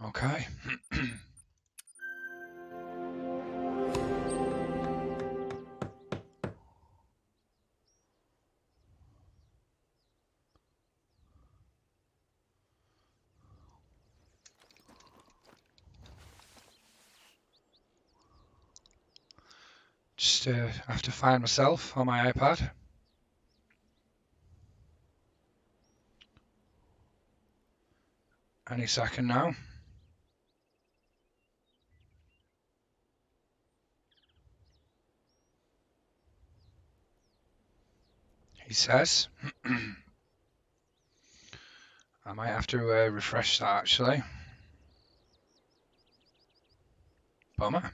Okay. Just have to find myself on my iPad. Any second now. He says. I might have to refresh that actually. Bummer.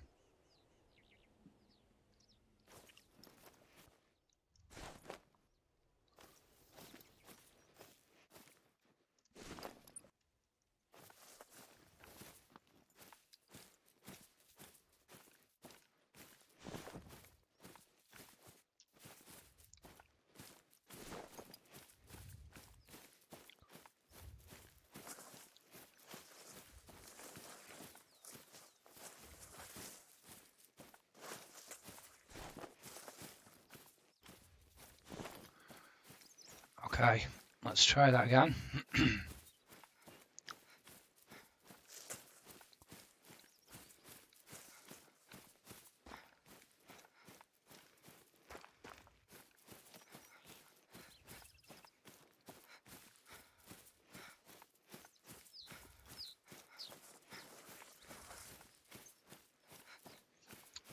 Okay, let's try that again.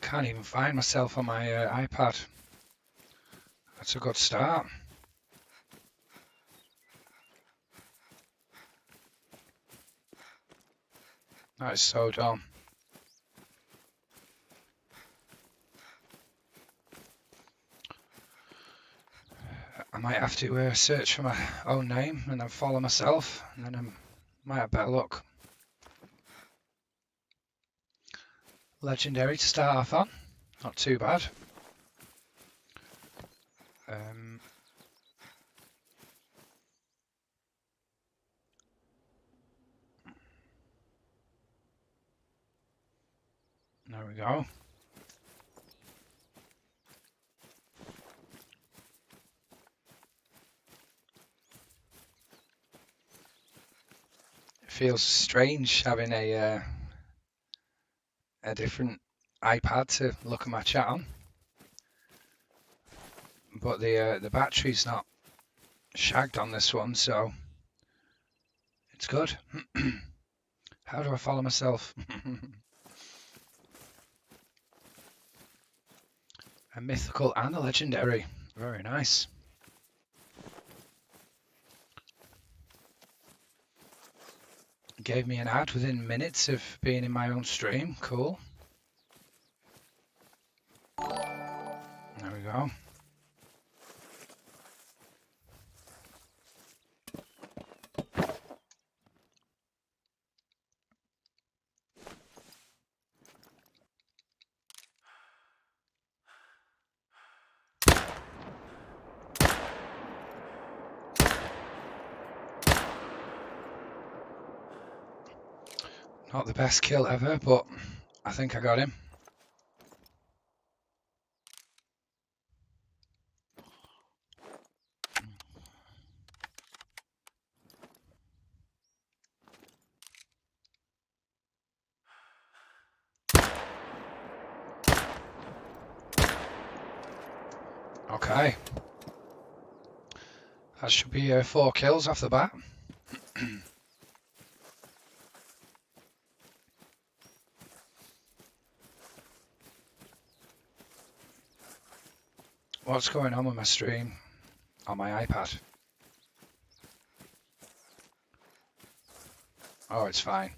Can't even find myself on my iPad. That's a good start. That is so dumb. I might have to search for my own name and then follow myself, and then I might have better luck. Legendary to start off on. Not too bad. There we go. It feels strange having a different iPad to look at my chat on, but the battery's not shagged on this one, so it's good. How do I follow myself? A mythical and a legendary. Very nice. Gave me an ad within minutes of being in my own stream. Cool. There we go. Not the best kill ever, but I think I got him. Okay. That should be 4 kills off the bat. What's going on with my stream on my iPad? Oh, it's fine.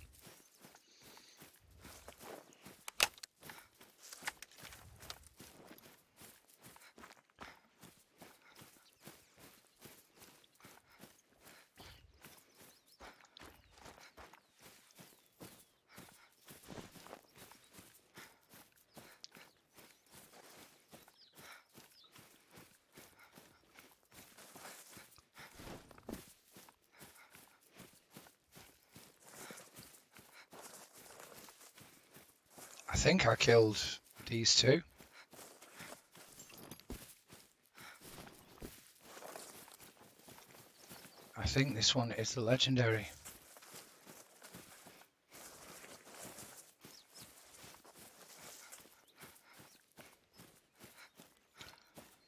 think I killed these two. I think this one is the legendary.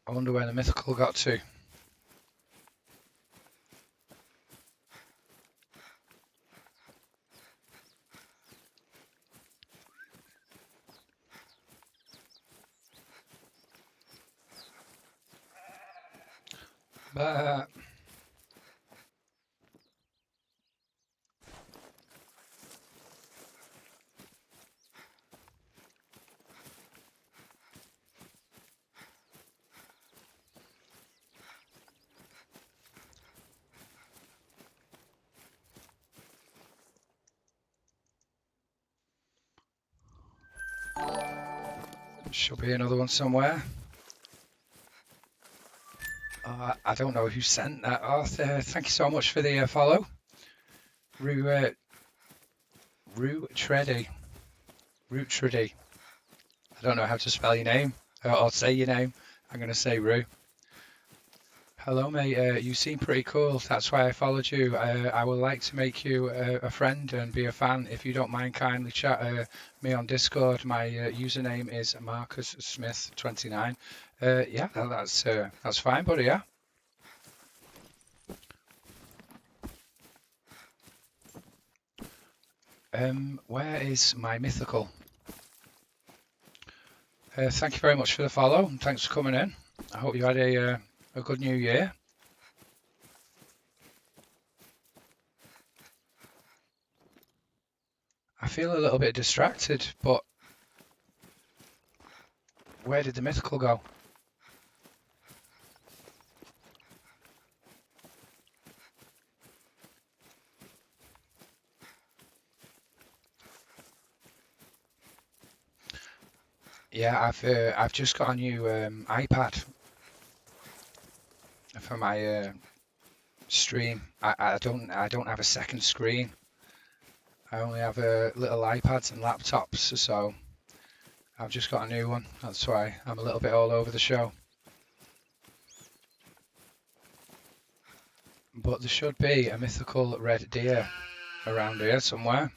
I wonder where the mythical got to. But should be another one somewhere. I don't know who sent that, Arthur. Thank you so much for the follow. Rue Treddy. Root Treddy. I don't know how to spell your name or say your name. I'm going to say Rue. Hello, mate. You seem pretty cool. That's why I followed you. I would like to make you a friend and be a fan. If you don't mind, kindly chat me on Discord. My username is Marcus Smith 29. Yeah, that's fine, buddy. Yeah. Where is my mythical? Thank you very much for the follow and thanks for coming in. I hope you had a good new year. I feel a little bit distracted, but where did the mythical go? Yeah, I've just got a new iPad for my stream. I don't have a second screen. I only have little iPads and laptops, so I've just got a new one. That's why I'm a little bit all over the show. But there should be a mythical red deer around here somewhere.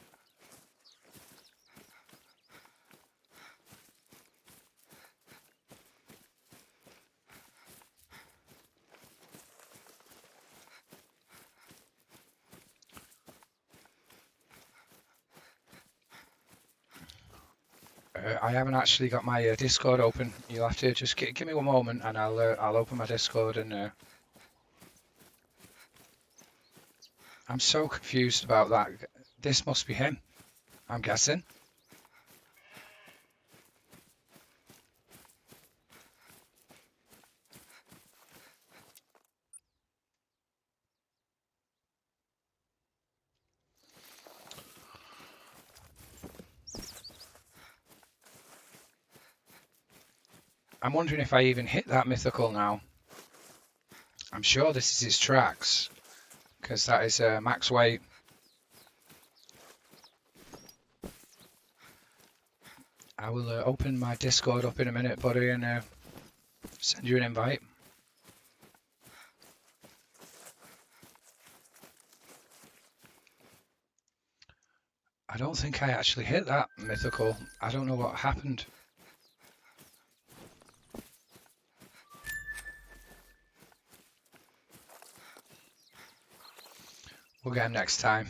I haven't actually got my Discord open. You'll have to just give me one moment, and I'll open my Discord. And I'm so confused about that. This must be him, I'm guessing. I'm wondering if I even hit that mythical now. I'm sure this is his tracks, because that is max weight. I will open my Discord up in a minute, buddy, and send you an invite. I don't think I actually hit that mythical. I don't know what happened. We'll get him next time.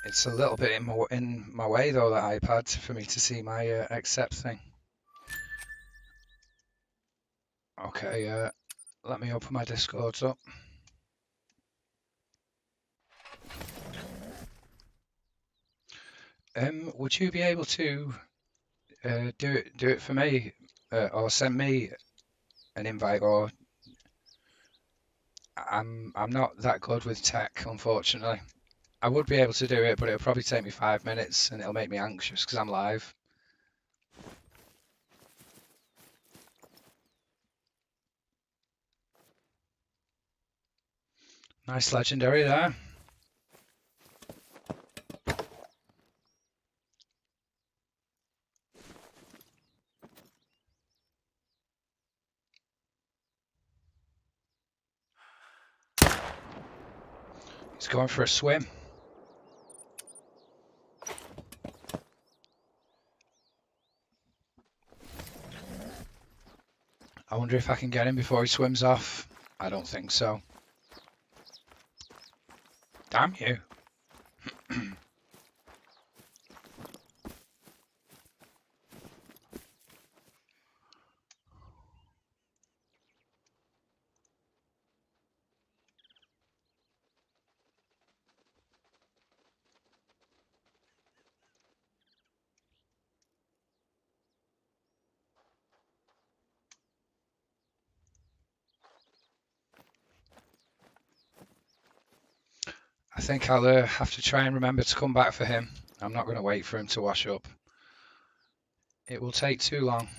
It's a little bit in my way though, that iPad, for me to see my accept thing. Okay, let me open my Discords up. Would you be able to do it for me, or send me an invite? Or I'm not that good with tech, unfortunately. I would be able to do it, but it'll probably take me 5 minutes, and it'll make me anxious because I'm live. Nice legendary there. He's going for a swim. I wonder if I can get him before he swims off. I don't think so. Damn you. I think I'll have to try and remember to come back for him. I'm not going to wait for him to wash up. It will take too long.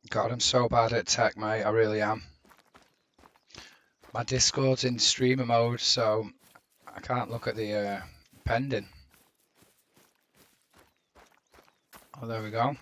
God, I'm so bad at tech, mate. I really am. My Discord's in streamer mode, so I can't look at the pending. Oh, there we go.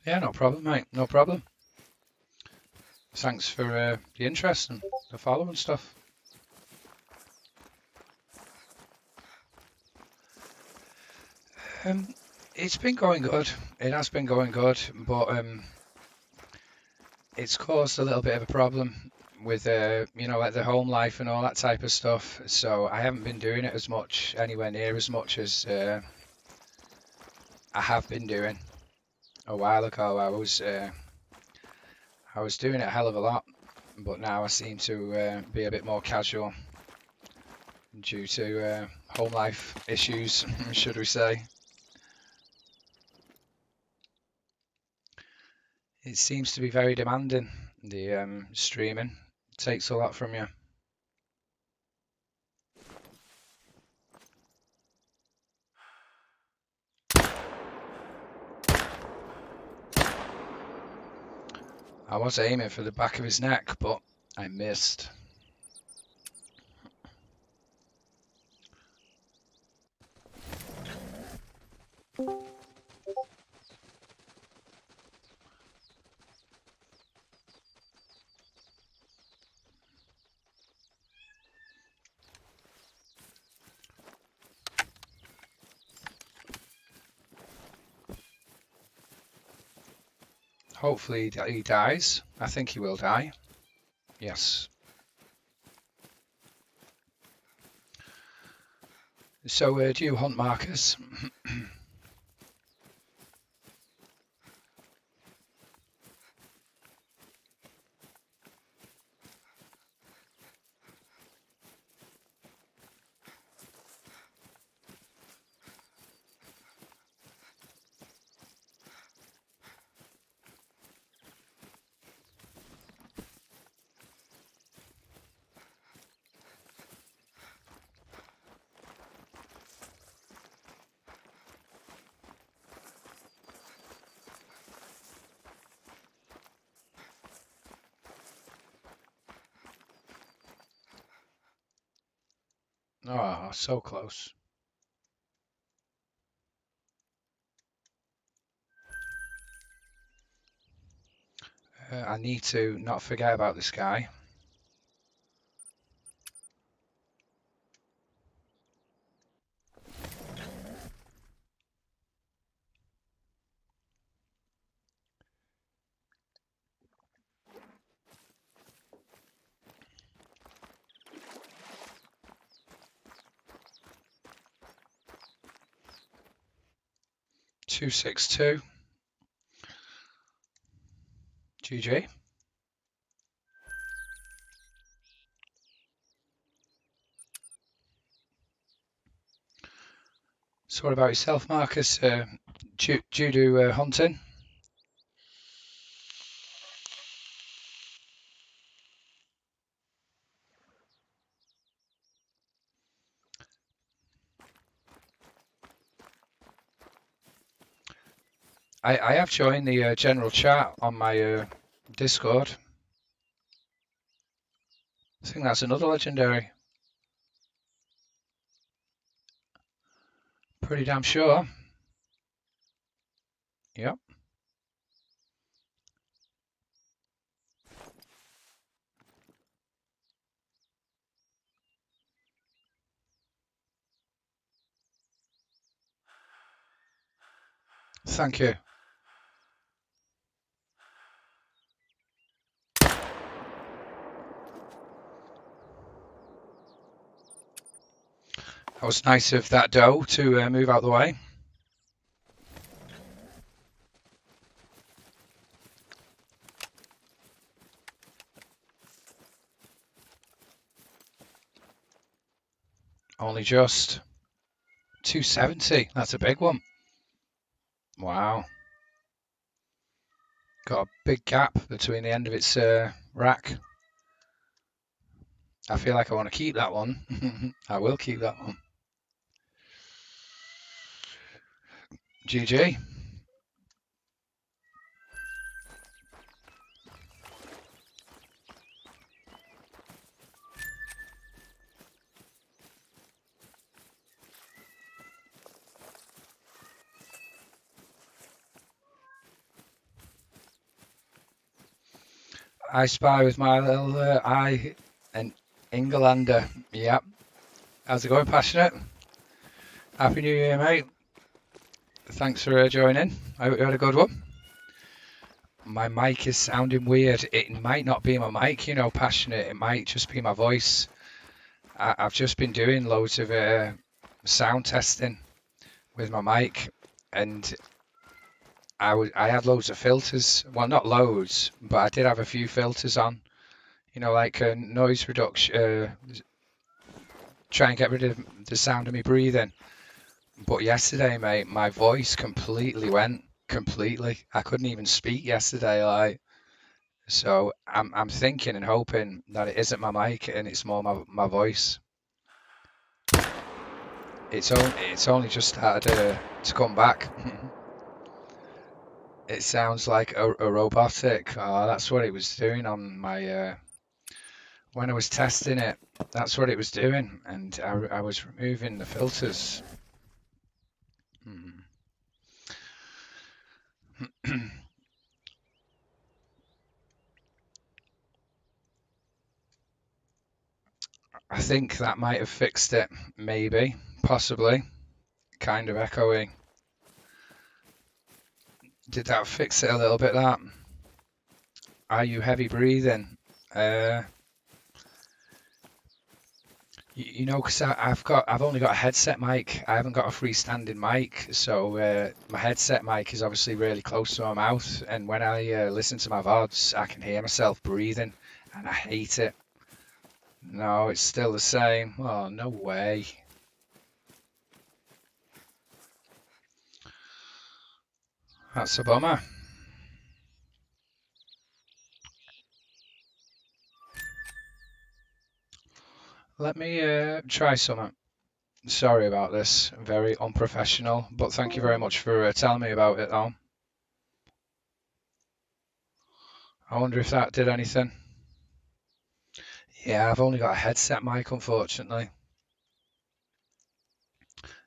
Yeah, no problem, mate. No problem. Thanks for the interest and the follow and stuff. It's been going good. It has been going good, but it's caused a little bit of a problem with you know, like the home life and all that type of stuff. So I haven't been doing it as much, anywhere near as much as I have been doing a while ago. I was doing it a hell of a lot, but now I seem to be a bit more casual due to home life issues, should we say. It seems to be very demanding, the streaming. It takes a lot from you. I was aiming for the back of his neck, but I missed. Hopefully he dies. I think he will die. Yes. So do you hunt markers? Oh, so close. I need to not forget about this guy. Two six two. GG. So what about yourself, Marcus? Do you do hunting? I have joined the general chat on my Discord. I think that's another legendary. Pretty damn sure. Yep. Thank you. That was nice of that doe to move out the way. Only just 270. That's a big one. Wow. Got a big gap between the end of its rack. I feel like I want to keep that one. I will keep that one. GG. I spy with my little eye and Englander. Yep. How's it going, Passionate? Happy New Year, mate. Thanks for joining. I hope you had a good one. My mic is sounding weird. It might not be my mic, Passionate. It might just be my voice. I've just been doing loads of sound testing with my mic, and I had loads of filters. Well, not loads, but I did have a few filters on. Like noise reduction, try and get rid of the sound of me breathing. But yesterday, mate, my voice completely went. Completely. I couldn't even speak yesterday. So I'm thinking and hoping that it isn't my mic and it's more my voice. It's only just started to come back. It sounds like a robotic. Oh, that's what it was doing on my when I was testing it. That's what it was doing, and I was removing the filters. I think that might have fixed it. Maybe, possibly. Kind of echoing. Did that fix it a little bit? That. Are you heavy breathing? Uh, because I've only got a headset mic. I haven't got a freestanding mic, so my headset mic is obviously really close to my mouth. And when I listen to my VODs, I can hear myself breathing, and I hate it. No, it's still the same. Oh, no way. That's a bummer. Let me try something. Sorry about this. Very unprofessional, but thank you very much for telling me about it, though. I wonder if that did anything. Yeah, I've only got a headset mic, unfortunately.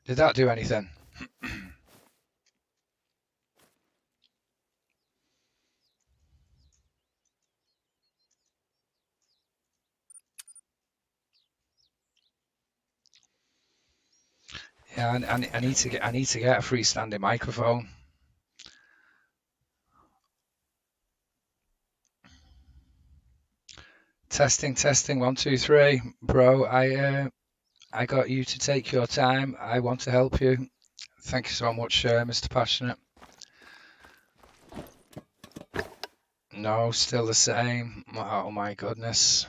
Did that do anything? Yeah, I need to get a freestanding microphone. Testing, testing, 1, 2, 3, bro. I got you to take your time. I want to help you. Thank you so much, Mr. Passionate. No, still the same. Oh my goodness.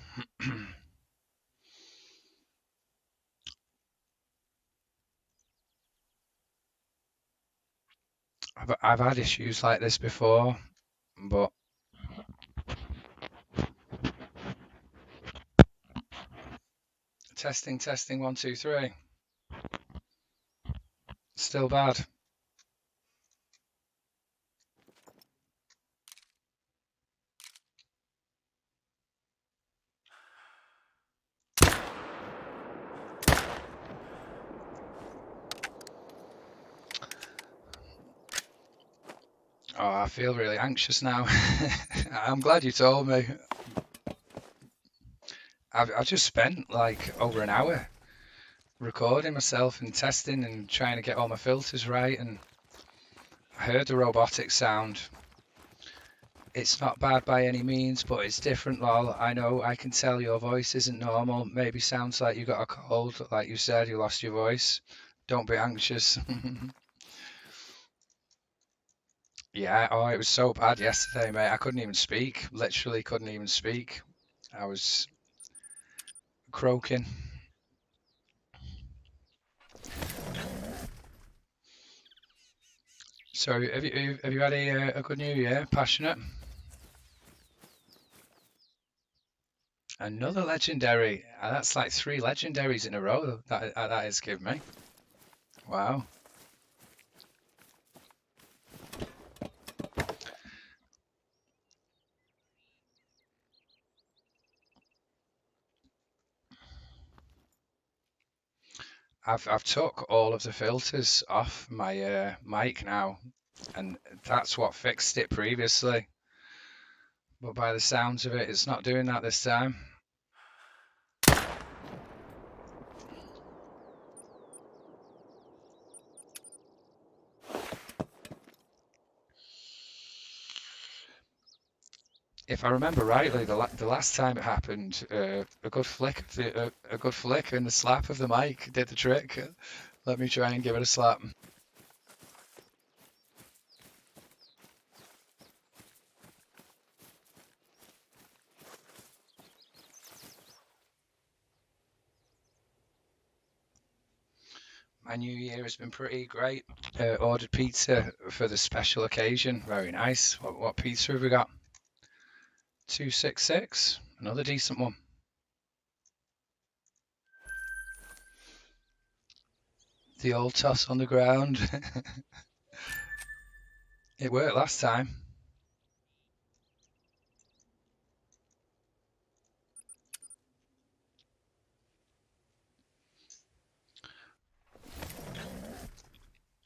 I've had issues like this before, but testing, testing, 1, 2, 3. Still bad. Oh, I feel really anxious now. I'm glad you told me. I've just spent like over an hour recording myself and testing and trying to get all my filters right, and I heard the robotic sound. It's not bad by any means, but it's different, lol. I know, I can tell your voice isn't normal. Maybe sounds like you got a cold, like you said, you lost your voice. Don't be anxious. Yeah, oh, it was so bad yesterday, mate. I couldn't even speak. Literally couldn't even speak. I was croaking. So, have you had a good New Year, Passionate? Another legendary. That's like 3 legendaries in a row that has given me. Wow. I've took all of the filters off my mic now, and that's what fixed it previously. But by the sounds of it, it's not doing that this time. If I remember rightly, the last time it happened, a good flick of a good flick and the slap of the mic did the trick. Let me try and give it a slap. My New Year has been pretty great. Ordered pizza for the special occasion. Very nice. What pizza have we got? 266. Another decent one. The old toss on the ground. It worked last time.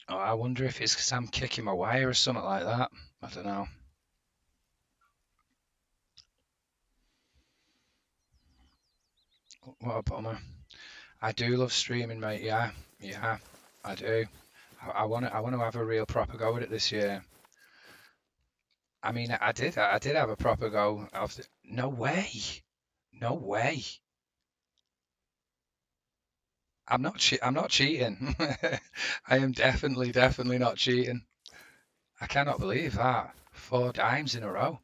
Oh, I wonder if it's because I'm kicking my wire or something like that. I don't know. What a bummer. I do love streaming, mate. Yeah, yeah, I do. I want to have a real proper go at it this year. I mean, I did have a proper go of no way. No way. I'm not cheating. I am definitely not cheating. I cannot believe that. 4 dimes in a row.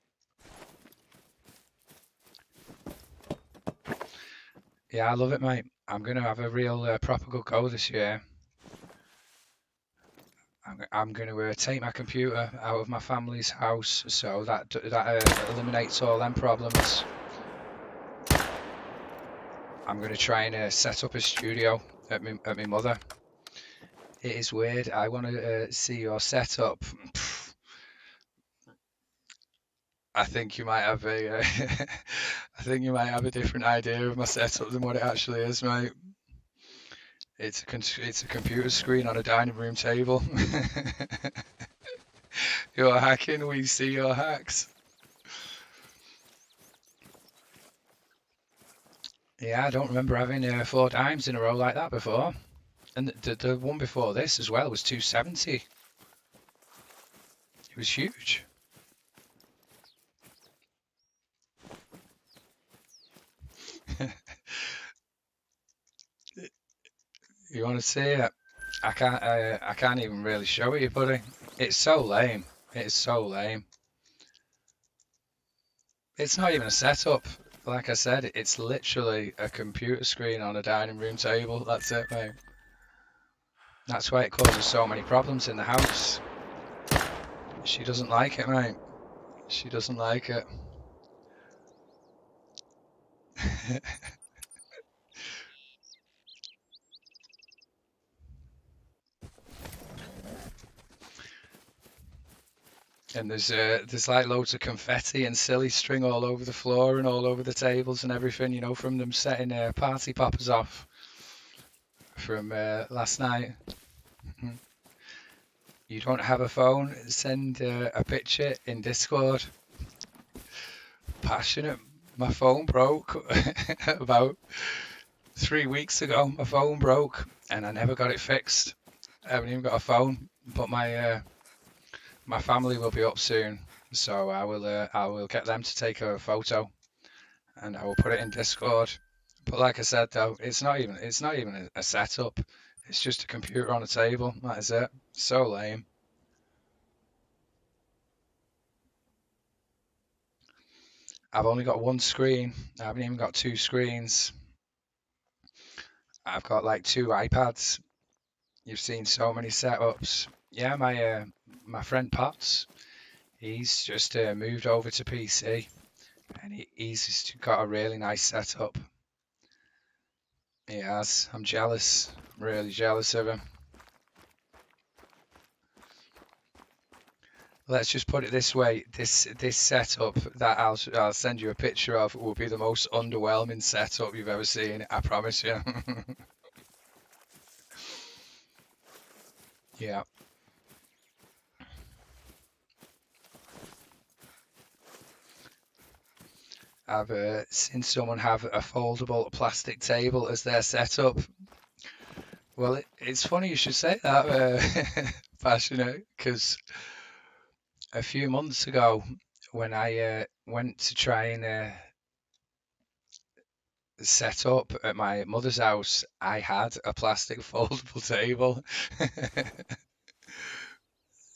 Yeah, I love it, mate. I'm gonna have a real proper good go this year. I'm going to take my computer out of my family's house, so that eliminates all them problems. I'm going to try and set up a studio at my mother. It is weird. I want to see your setup. I think you might have a, I think you might have a different idea of my setup than what it actually is, mate. It's a computer screen on a dining room table. You're hacking, we see your hacks. Yeah, I don't remember having 4 dimes in a row like that before. And the one before this as well was 270. It was huge. You want to see it? I can't even really show it you, buddy. It's so lame. It's so lame. It's not even a setup. Like I said, it's literally a computer screen on a dining room table. That's it, mate. That's why it causes so many problems in the house. She doesn't like it, mate. She doesn't like it. And there's like loads of confetti and silly string all over the floor and all over the tables and everything, you know, from them setting party poppers off from last night. You don't have a phone? Send a picture in Discord. Passionate. My phone broke about 3 weeks ago. My phone broke and I never got it fixed. I haven't even got a phone, but my family will be up soon, so I will get them to take a photo and I will put it in Discord. But like I said though, it's not even a setup. It's just a computer on a table. That is it. So lame. I've only got one screen. I haven't even got 2 screens. I've got like 2 iPads. You've seen so many setups. Yeah, my friend Potts, he's just moved over to PC and he's just got a really nice setup. He has. I'm jealous. I'm really jealous of him. Let's just put it this way: this setup that I'll send you a picture of will be the most underwhelming setup you've ever seen. I promise you. Yeah. I've seen someone have a foldable plastic table as their setup. Well, it's funny you should say that, Passionate, because a few months ago, when I went to try and set up at my mother's house, I had a plastic foldable table.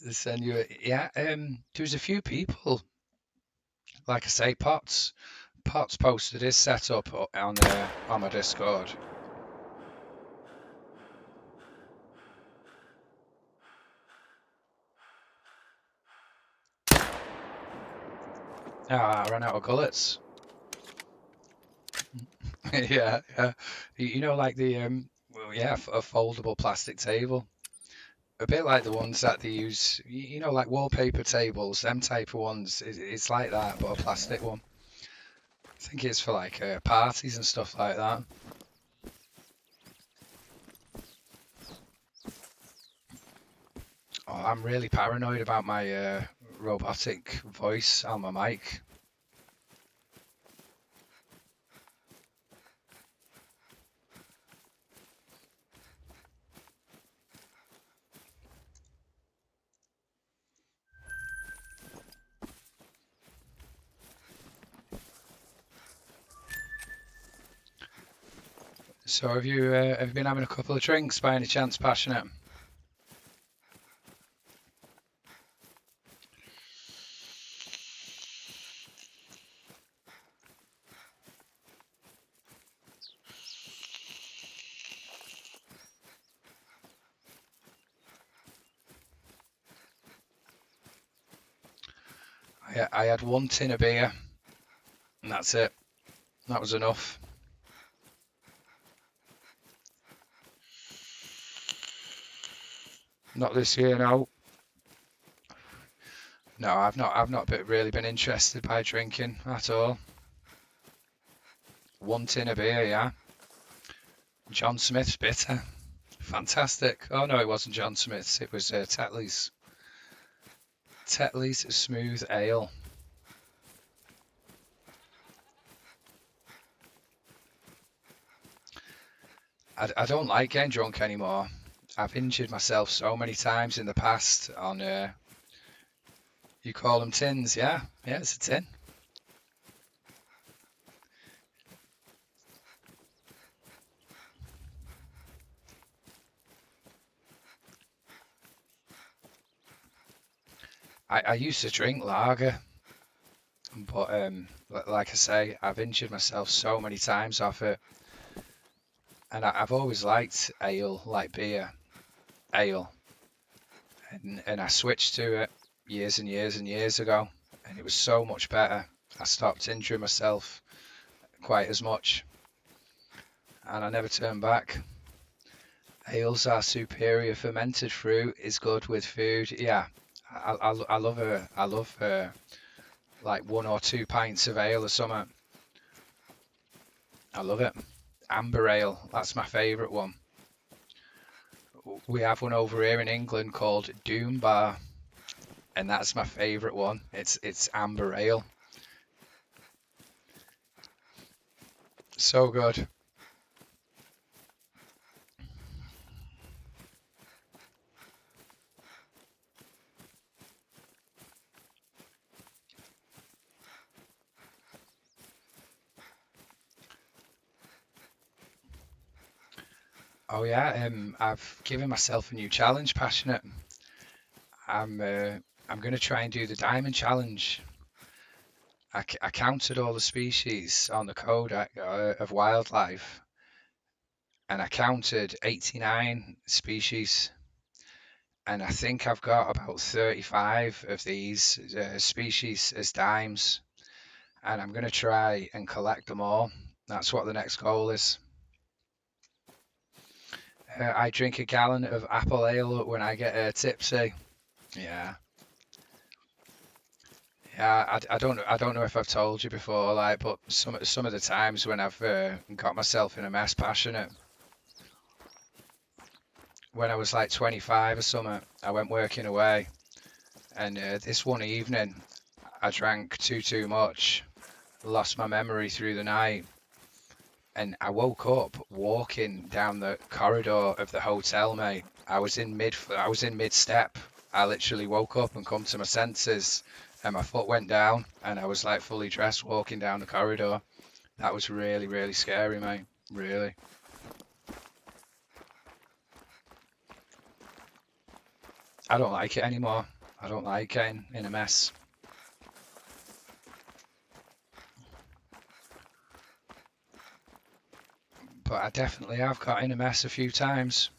Send you, yeah. There was a few people, like I say, Potts posted his setup on my Discord. Ah, I ran out of gullets. Yeah, yeah. You know, like well, yeah, a foldable plastic table. A bit like the ones that they use, you know, like wallpaper tables, them type of ones. It's like that, but a plastic one. I think it's for like parties and stuff like that. Oh, I'm really paranoid about my robotic voice on my mic. So have you been having a couple of drinks by any chance, Passionate? I had one tin of beer, and that's it. That was enough. Not this year, no. No, I've not really been interested by drinking at all. One tin of beer, yeah. John Smith's bitter. Fantastic. Oh no, it wasn't John Smith's. It was Tetley's. Tetley's Smooth Ale. I don't like getting drunk anymore. I've injured myself so many times in the past on, you call them tins, yeah? Yeah, it's a tin. I used to drink lager, but like I say, I've injured myself so many times off it. And I've always liked ale, like beer, ale. And I switched to it years and years and years ago, and it was so much better. I stopped injuring myself quite as much, and I never turned back. Ales are superior. Fermented fruit is good with food. Yeah, I love her. I love her. Like 1 or 2 pints of ale or something. I love it. Amber ale, that's my favourite one. We have one over here in England called Doom Bar, and that's my favourite one. It's amber ale. So good. Oh yeah, I've given myself a new challenge, Passionate. I'm uh, I'm gonna try and do the diamond challenge. I counted all the species on the code of wildlife, and I counted 89 species, and I think I've got about 35 of these species as dimes, and I'm gonna try and collect them all. That's what the next goal is. I drink a gallon of apple ale when I get tipsy. Yeah. Yeah, I don't know if I've told you before, like, but some of the times when I've got myself in a mess, Passionate, when I was like 25 or something, I went working away, and this one evening I drank too much, lost my memory through the night, and I woke up walking down the corridor of the hotel, mate. I was in mid step. I literally woke up and come to my senses, and my foot went down, and I was like fully dressed walking down the corridor. That was really, really scary, mate. Really. I don't like it anymore. I don't like getting in a mess. But I definitely have got in a mess a few times.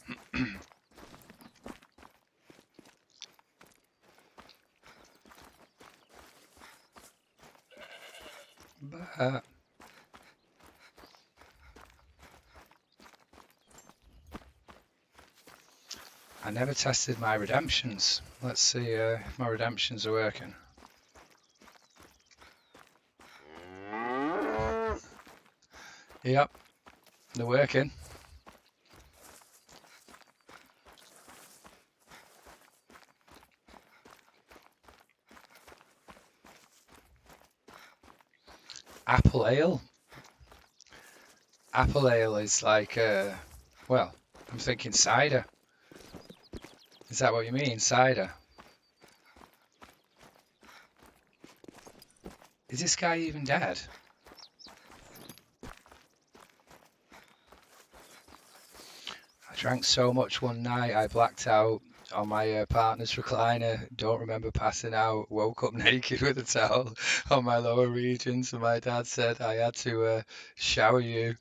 But I never tested my redemptions. Let's see if my redemptions are working. Yep, they're working. Apple ale. Apple ale is like, well, I'm thinking cider. Is that what you mean, cider? Is this guy even dead? I drank so much one night, I blacked out on my partner's recliner. Don't remember passing out. Woke up naked with a towel on my lower regions, and my dad said I had to shower you.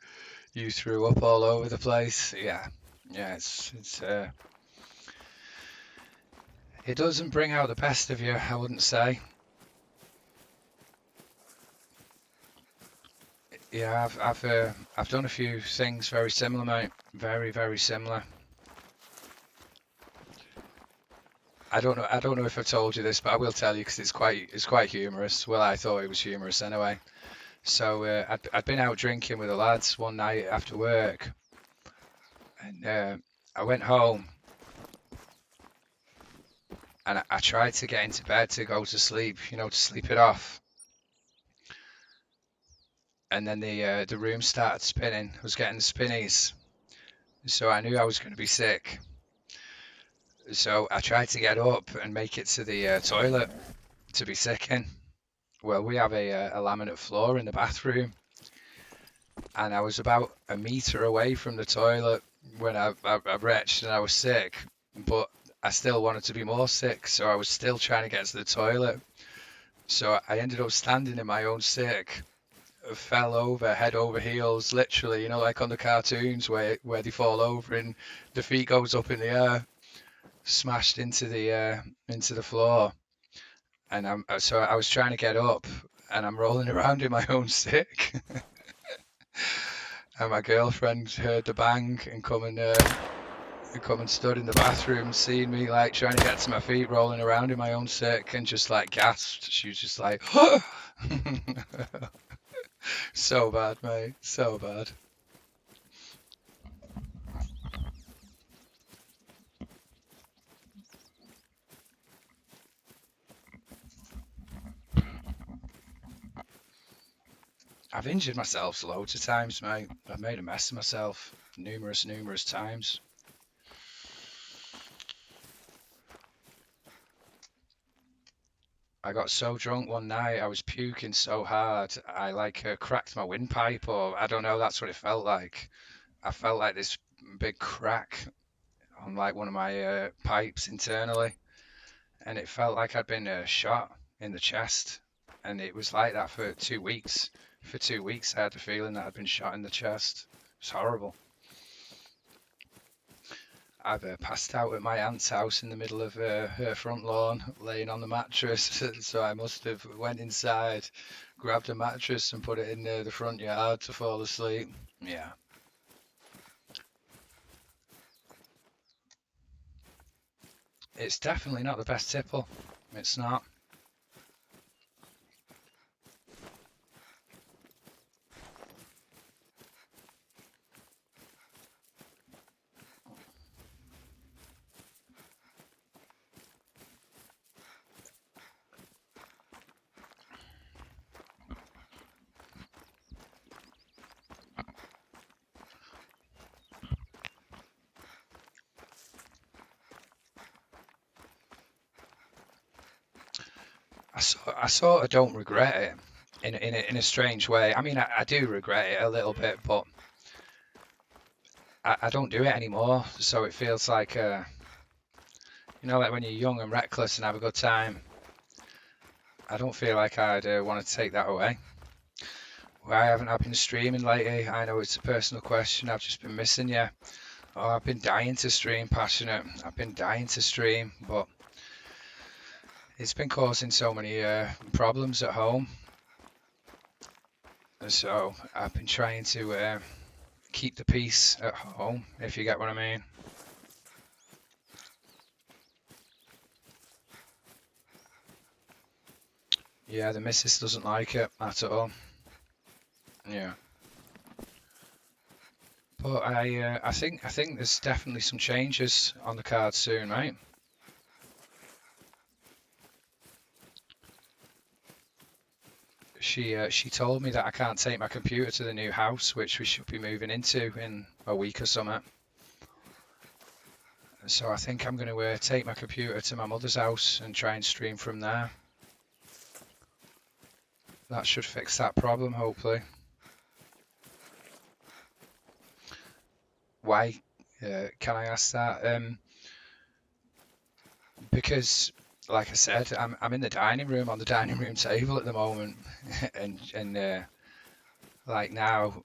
You threw up all over the place. Yeah, yeah. It doesn't bring out the best of you, I wouldn't say. Yeah, I've done a few things very similar, mate. Very, very similar. I don't know if I've told you this, but I will tell you because it's quite humorous. Well, I thought it was humorous anyway. So I'd been out drinking with the lads one night after work, and I went home and I tried to get into bed to go to sleep, to sleep it off. And then the room started spinning. I was getting the spinnies, so I knew I was going to be sick. So I tried to get up and make it to the toilet to be sick in. Well, we have a laminate floor in the bathroom, and I was about a meter away from the toilet when I retched and I was sick, but I still wanted to be more sick, so I was still trying to get to the toilet. So I ended up standing in my own sick, fell over head over heels, literally, like on the cartoons where they fall over and the feet goes up in the air, smashed into the floor. And so I was trying to get up, and I'm rolling around in my own sick. And my girlfriend heard the bang and come and stood in the bathroom, seeing me like trying to get to my feet, rolling around in my own sick, and just like gasped. She was just like, so bad, mate, so bad. I've injured myself loads of times, mate. I've made a mess of myself numerous times. I got so drunk one night, I was puking so hard, I like cracked my windpipe, or I don't know, that's what it felt like. I felt like this big crack on like one of my pipes internally, and it felt like I'd been shot in the chest, and it was like that for 2 weeks. For 2 weeks, I had the feeling that I'd been shot in the chest. It's horrible. I've passed out at my aunt's house in the middle of her front lawn, laying on the mattress. So I must have went inside, grabbed a mattress, and put it in the front yard to fall asleep. Yeah, it's definitely not the best tipple. It's not. I sort of don't regret it in a strange way. I mean, I do regret it a little bit, but I don't do it anymore. So it feels like, like when you're young and reckless and have a good time. I don't feel like I'd want to take that away. Why haven't I been streaming lately? I know it's a personal question. I've just been missing you. Oh, I've been dying to stream, passionate. I've been dying to stream, but it's been causing so many problems at home. So I've been trying to keep the peace at home, if you get what I mean. Yeah, the missus doesn't like it at all. Yeah, but I think there's definitely some changes on the cards soon, right? She told me that I can't take my computer to the new house, which we should be moving into in a week or something. So I think I'm going to take my computer to my mother's house and try and stream from there. That should fix that problem, hopefully. Why? Can I ask that? Because, like I said, I'm in the dining room on the dining room table at the moment, and like now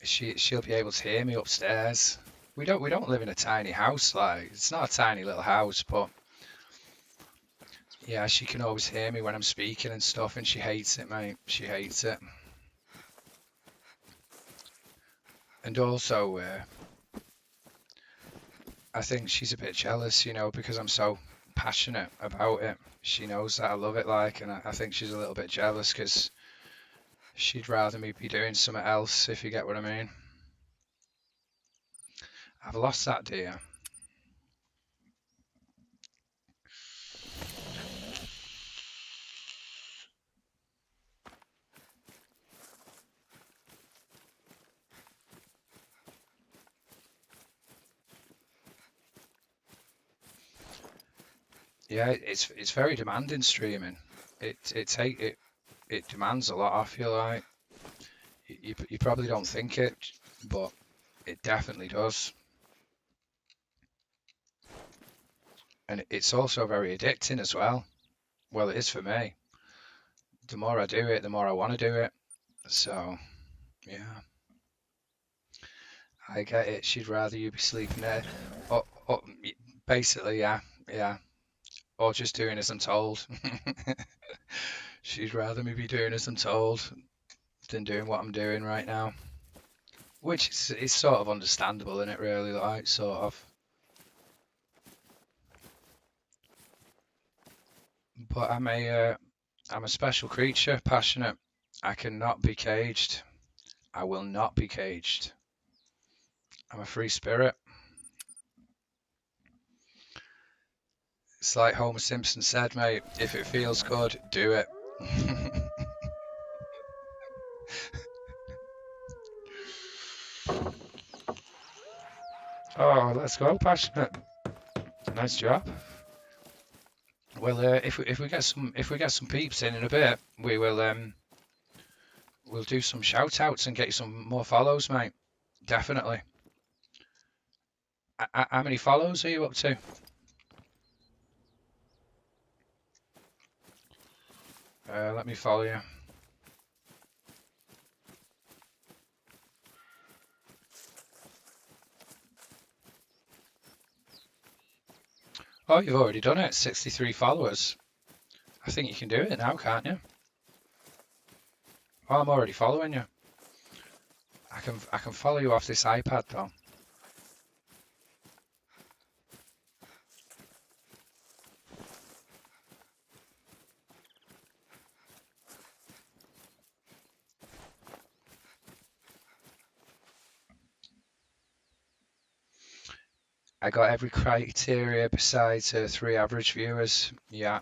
she'll be able to hear me upstairs. We don't live in a tiny house, like it's not a tiny little house, but yeah, she can always hear me when I'm speaking and stuff, and she hates it, mate. She hates it. And also, I think she's a bit jealous, because I'm so passionate about it. She knows that I love it, like, and I think she's a little bit jealous because she'd rather me be doing something else, if you get what I mean. I've lost that deer. Yeah, it's very demanding streaming. It demands a lot. I feel like you probably don't think it, but it definitely does. And it's also very addicting as well. Well, it is for me. The more I do it, the more I want to do it. So, yeah, I get it. She'd rather you be sleeping there. Or, basically, yeah, yeah. Or just doing as I'm told. She'd rather me be doing as I'm told than doing what I'm doing right now. Which is sort of understandable, isn't it, really? Like, sort of. But I'm a special creature, passionate. I cannot be caged. I will not be caged. I'm a free spirit. It's like Homer Simpson said, mate, if it feels good, do it. Oh, let's go, passionate. Nice job. Well, if we get some peeps in a bit, we'll do some shout outs and get you some more follows, mate. Definitely. How many follows are you up to? Let me follow you. Oh, you've already done it. 63 followers. I think you can do it now, can't you? Oh, I'm already following you. I can follow you off this iPad though. I got every criteria besides 3 average viewers. Yeah.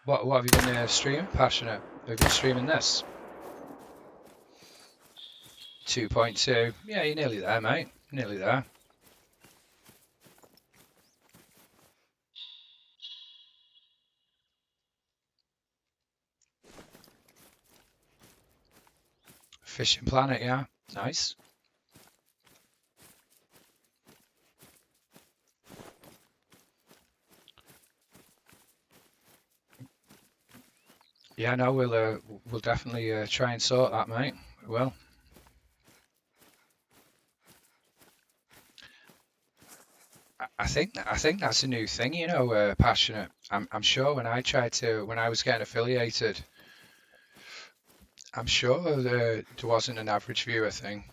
What have you been streaming? Passionate. Have you been streaming this? 2.2. Yeah, you're nearly there, mate. Nearly there. Fishing Planet, yeah. Nice. Yeah, no, we'll definitely try and sort that, mate. We will. I think that's a new thing, passionate. I'm sure when I was getting affiliated, I'm sure there wasn't an average viewer thing.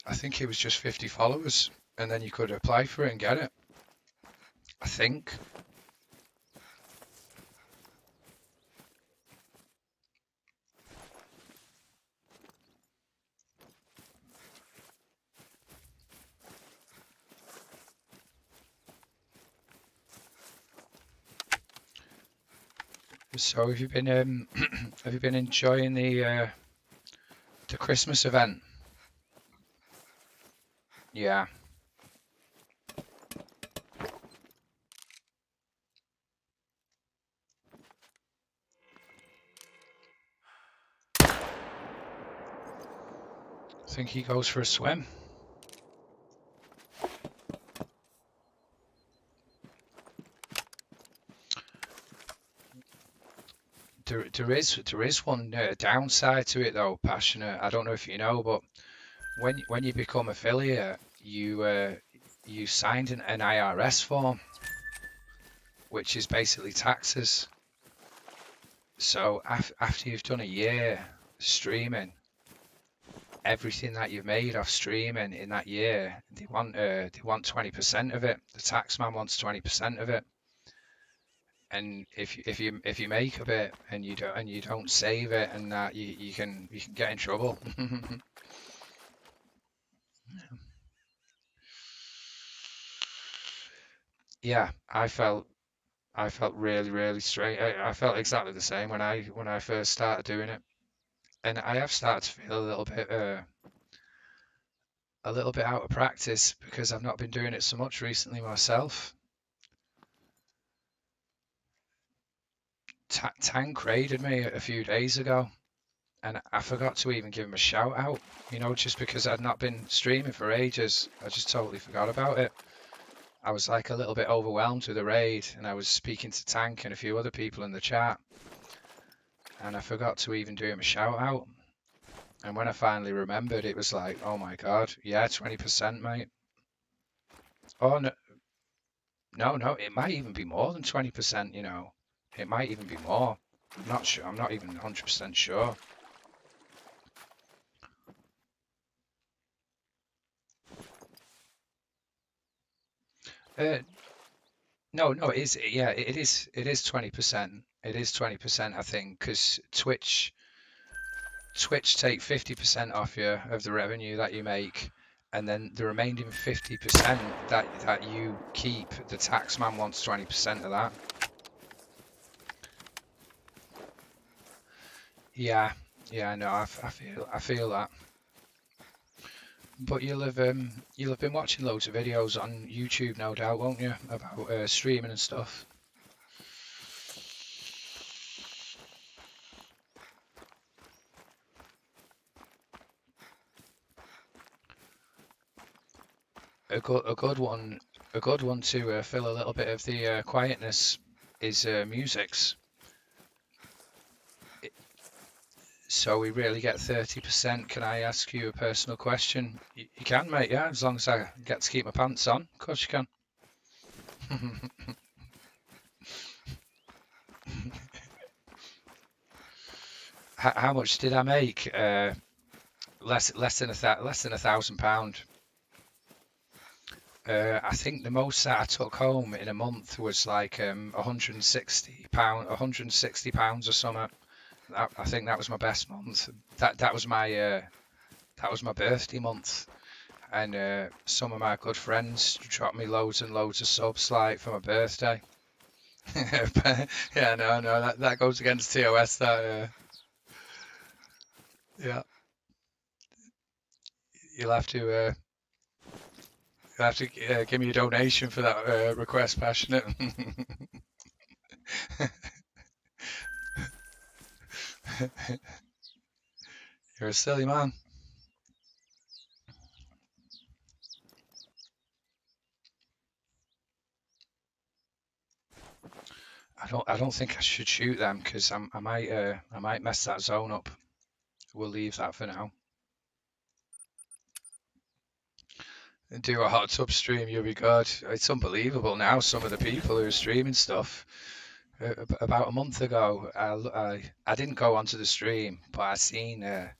I think it was just 50 followers, and then you could apply for it and get it. I think. So have you been have you been enjoying the Christmas event? Yeah, I think he goes for a swim. There is one downside to it though, passionate. I don't know if you know, but when you become affiliate, you signed an IRS form, which is basically taxes. So after you've done a year streaming, everything that you've made off streaming in that year, they want 20% of it. The tax man wants 20% of it. And if you make a bit and you don't save it, and that you can get in trouble. Yeah, I felt really, really strange. I felt exactly the same when I first started doing it, and I have started to feel a little bit out of practice because I've not been doing it so much recently myself. Tank raided me a few days ago, and I forgot to even give him a shout out. Just because I'd not been streaming for ages, I just totally forgot about it. I was like a little bit overwhelmed with the raid, and I was speaking to Tank and a few other people in the chat, and I forgot to even do him a shout out. And when I finally remembered, it was like, oh my God, yeah, 20%, mate. Oh, no, no, no, it might even be more than 20%. It might even be more. I'm not sure. I'm not even 100% sure. Uh, no, no, it is. Yeah, it is. It is 20%. It is 20%, I think, because Twitch take 50% off you of the revenue that you make, and then the remaining 50% that you keep, the tax man wants 20% of that. Yeah, yeah, no, I feel that. But you'll have been watching loads of videos on YouTube, no doubt, won't you, about streaming and stuff. A good one to fill a little bit of the quietness is musics. So we really get 30%. Can I ask you a personal question? You can, mate. Yeah, as long as I get to keep my pants on. Of course you can. How much did I make? Less than £1,000. I think the most that I took home in a month was like £160 or something. I think that was my best month. That was my birthday month, and some of my good friends dropped me loads and loads of subs like for my birthday. Yeah, no, that goes against TOS. Yeah, you'll have to uh, give me a donation for that request, passionate. You're a silly man. I don't think I should shoot them because I might mess that zone up. We'll leave that for now. And do a hot tub stream, you'll be good. It's unbelievable now. Some of the people who are streaming stuff. About a month ago, I didn't go onto the stream, but I seen a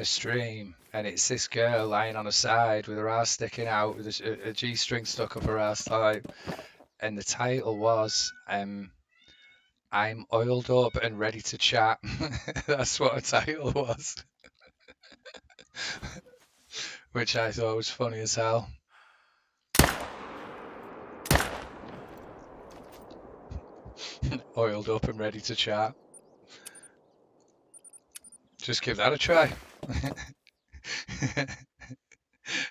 stream, and it's this girl lying on her side with her ass sticking out with a G-string stuck up her ass, like, and the title was "I'm oiled up and ready to chat." That's what the title was, which I thought was funny as hell. Oiled up and ready to chat. Just give that a try.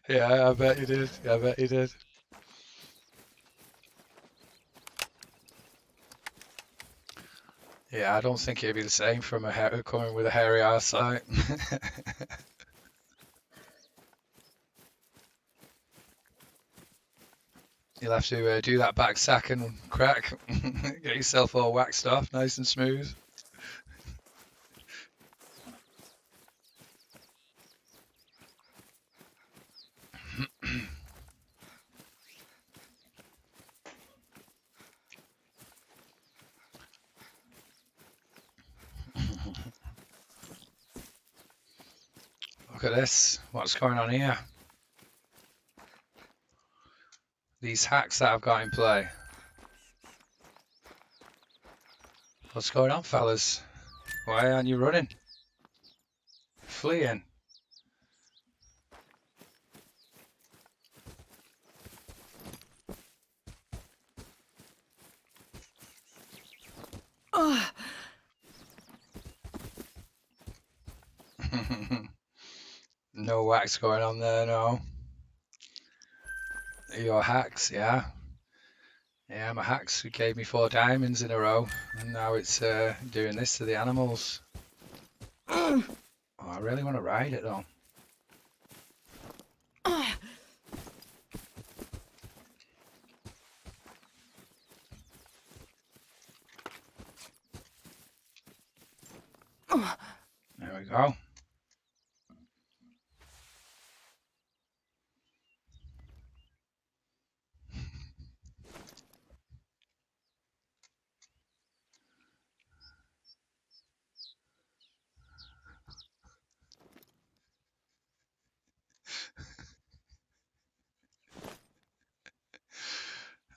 Yeah, I bet you did. I bet you did. Yeah, I don't think it'd be the same from coming with a hairy ass like. You'll have to do that back sack and crack. Get yourself all waxed off, nice and smooth. Look at this. What's going on here? These hacks that I've got in play. What's going on, fellas? Why aren't you running? Fleeing? No wax going on there, no. Your hacks, yeah. Yeah, my hacks who gave me 4 diamonds in a row, and now it's doing this to the animals. Oh, I really want to ride it though. There we go.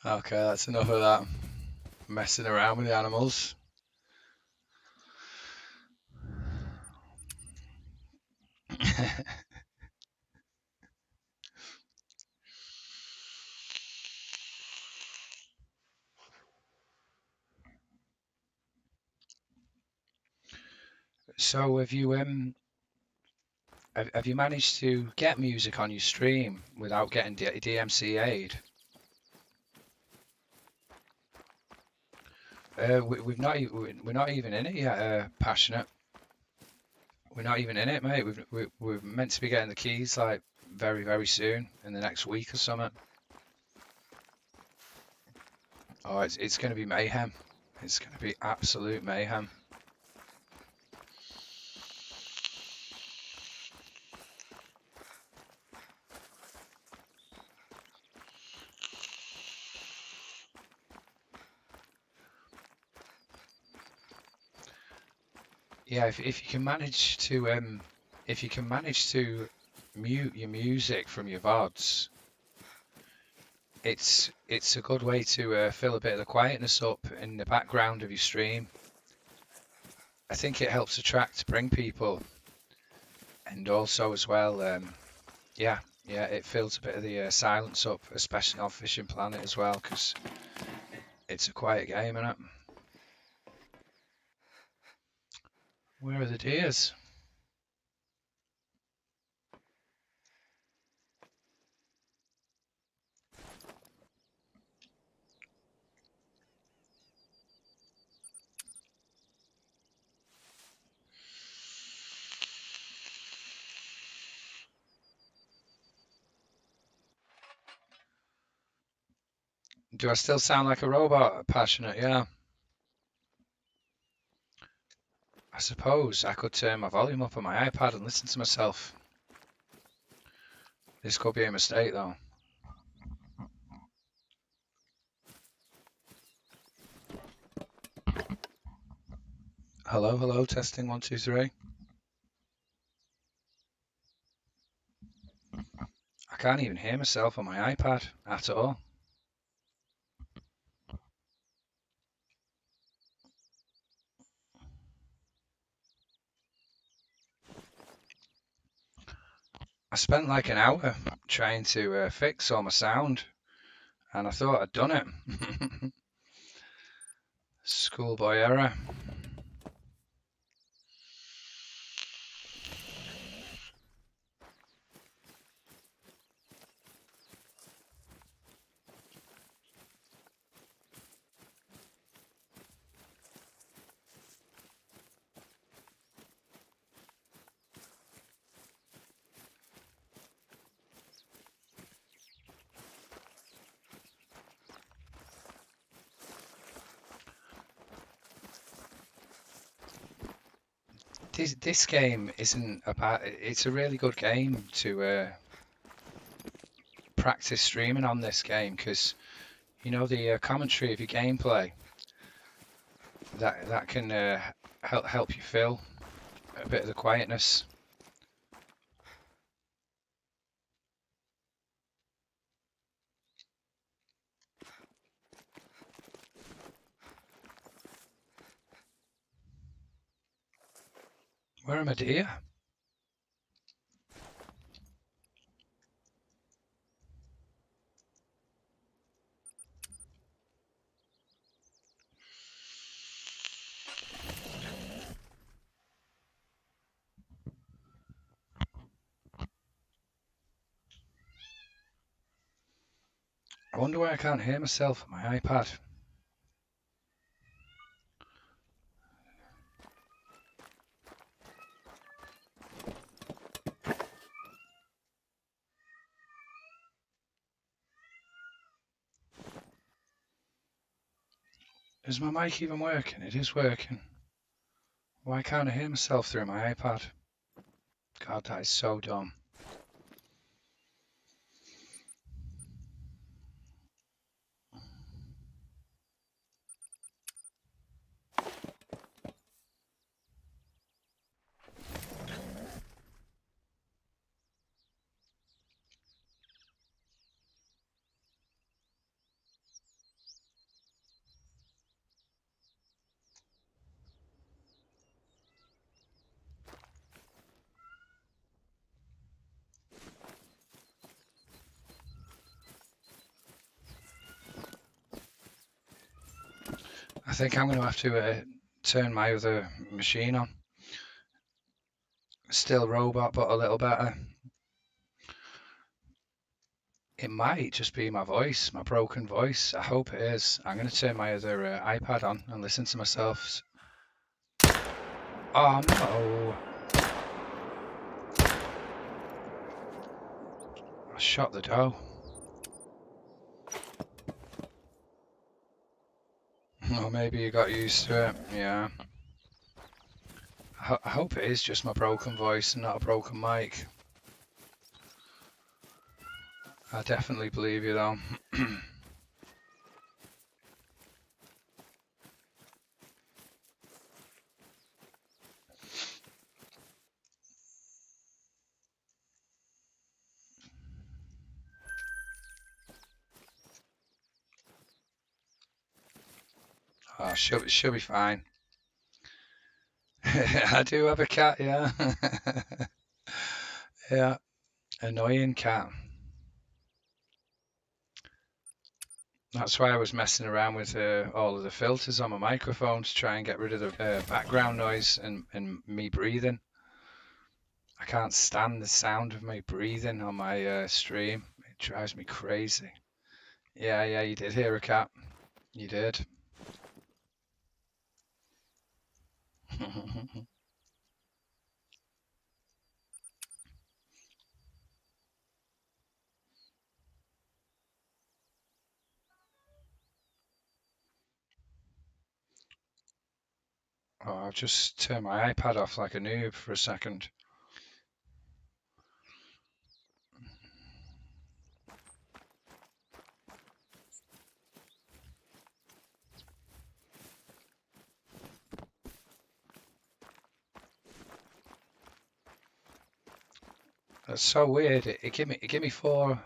Okay, that's enough of that messing around with the animals. So have you managed to get music on your stream without getting DMCA'd? We're not even in it yet, Passionate. We're not even in it, mate. We're meant to be getting the keys like very, very soon in the next week or something. Oh, it's going to be mayhem. It's going to be absolute mayhem. Yeah, if you can manage to mute your music from your VODs, it's a good way to fill a bit of the quietness up in the background of your stream. I think it helps bring people, and also as well, yeah, it fills a bit of the silence up, especially on Fishing Planet as well, because it's a quiet game, isn't it? Where are the deers? Do I still sound like a robot? Passionate, yeah. I suppose I could turn my volume up on my iPad and listen to myself. This could be a mistake though. Hello, hello, testing 1, 2, 3. I can't even hear myself on my iPad at all. I spent like an hour trying to fix all my sound, and I thought I'd done it. Schoolboy error. This game isn't about. It's a really good game to practice streaming on this game because you know the commentary of your gameplay that can help you fill a bit of the quietness. Where am I, dear? I wonder why I can't hear myself on my iPad. Is my mic even working? It is working. Why can't I hear myself through my iPad? God, that is so dumb. I think I'm going to have to turn my other machine on. Still robot, but a little better. It might just be my voice, my broken voice. I hope it is. I'm going to turn my other iPad on and listen to myself. Oh no! I shot the dough. Or maybe you got used to it. Yeah. I hope it is just my broken voice and not a broken mic. I definitely believe you though. Oh, she'll be fine. I do have a cat, yeah. Yeah, annoying cat. That's why I was messing around with all of the filters on my microphone to try and get rid of the background noise and me breathing. I can't stand the sound of me breathing on my stream. It drives me crazy. Yeah, you did hear a cat. You did. Oh, I've just turned my iPad off like a noob for a second. That's so weird. It gave me four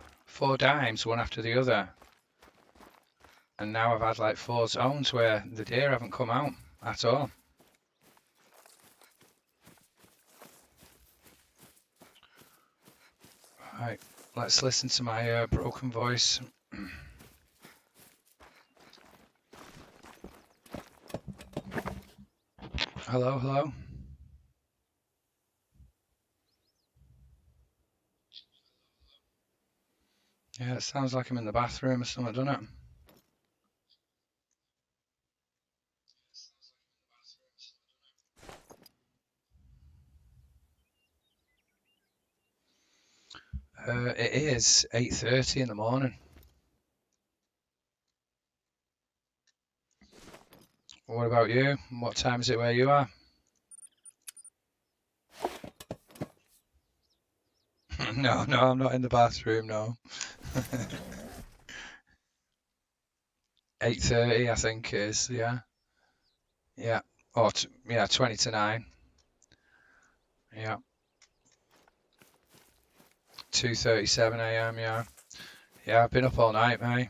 dimes, one after the other. And now I've had like 4 zones where the deer haven't come out at all. Right, let's listen to my broken voice. Hello, hello. Yeah, it sounds like I'm in the bathroom or something, doesn't it? It is 8:30 in the morning. What about you? What time is it where you are? No, I'm not in the bathroom, no. 8:30, I think is, yeah. Yeah. Or, yeah, 20 to 9. Yeah. 2:37 a.m., yeah. Yeah, I've been up all night, mate.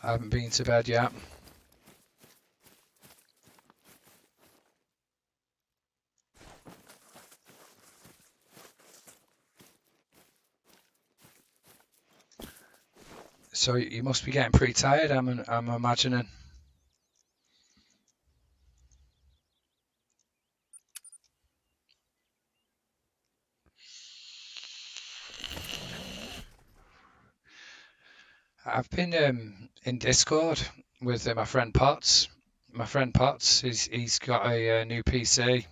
I haven't been to bed yet. So you must be getting pretty tired, I'm imagining. I've been in Discord with my friend Potts. My friend Potts, he's got a new PC,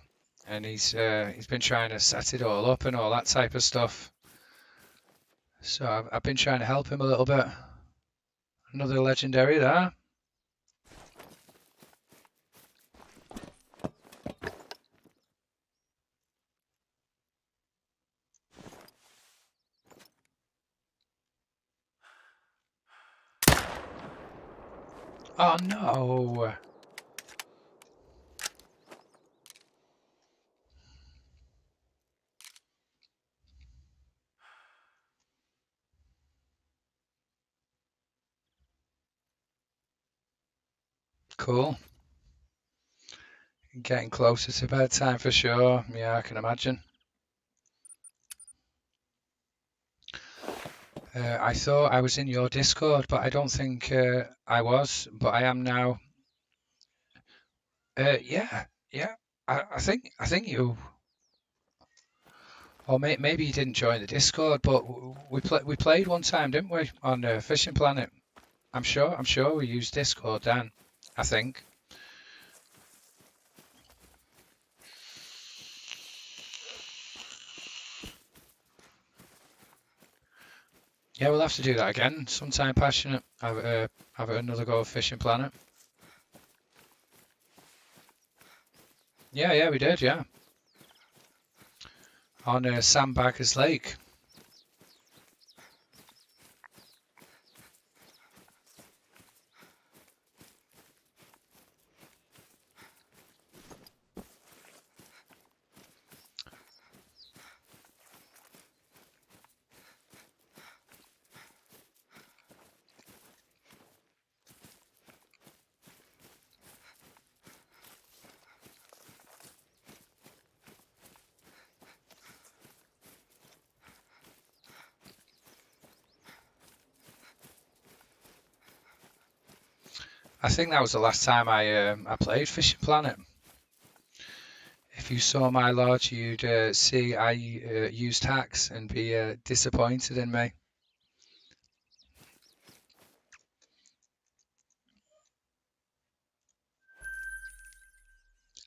and he's been trying to set it all up and all that type of stuff. So I've been trying to help him a little bit. Another legendary there. Oh no! Cool. Getting closer to bedtime for sure. Yeah, I can imagine. I thought I was in your Discord, but I don't think I was. But I am now. Yeah, yeah. I think you. Or maybe you didn't join the Discord, but we played one time, didn't we, on Fishing Planet? I'm sure we used Discord then. I think. Yeah, we'll have to do that again sometime. Passionate. Have another go of Fishing Planet. Yeah, yeah, we did. Yeah, on Sandbaggers Lake. I think that was the last time I played Fishing Planet. If you saw my lodge, you'd see I used hacks and be disappointed in me.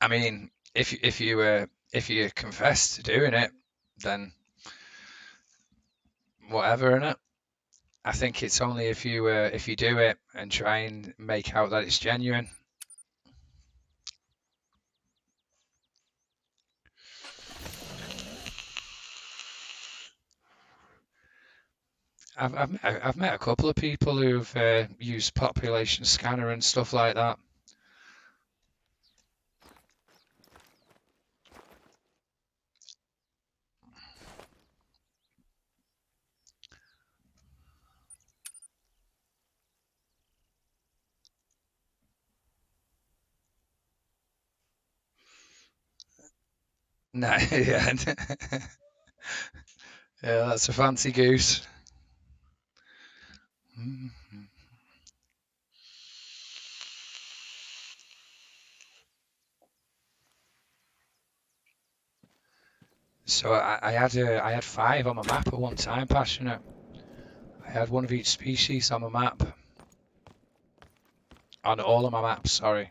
I mean, if you confess to doing it, then whatever, innit? I think it's only if you do it and try and make out that it's genuine. I've met a couple of people who've used population scanner and stuff like that. No, yeah, yeah, that's a fancy goose. Mhm. So I had five on my map at one time, passionate. I had one of each species on my map. On all of my maps, sorry.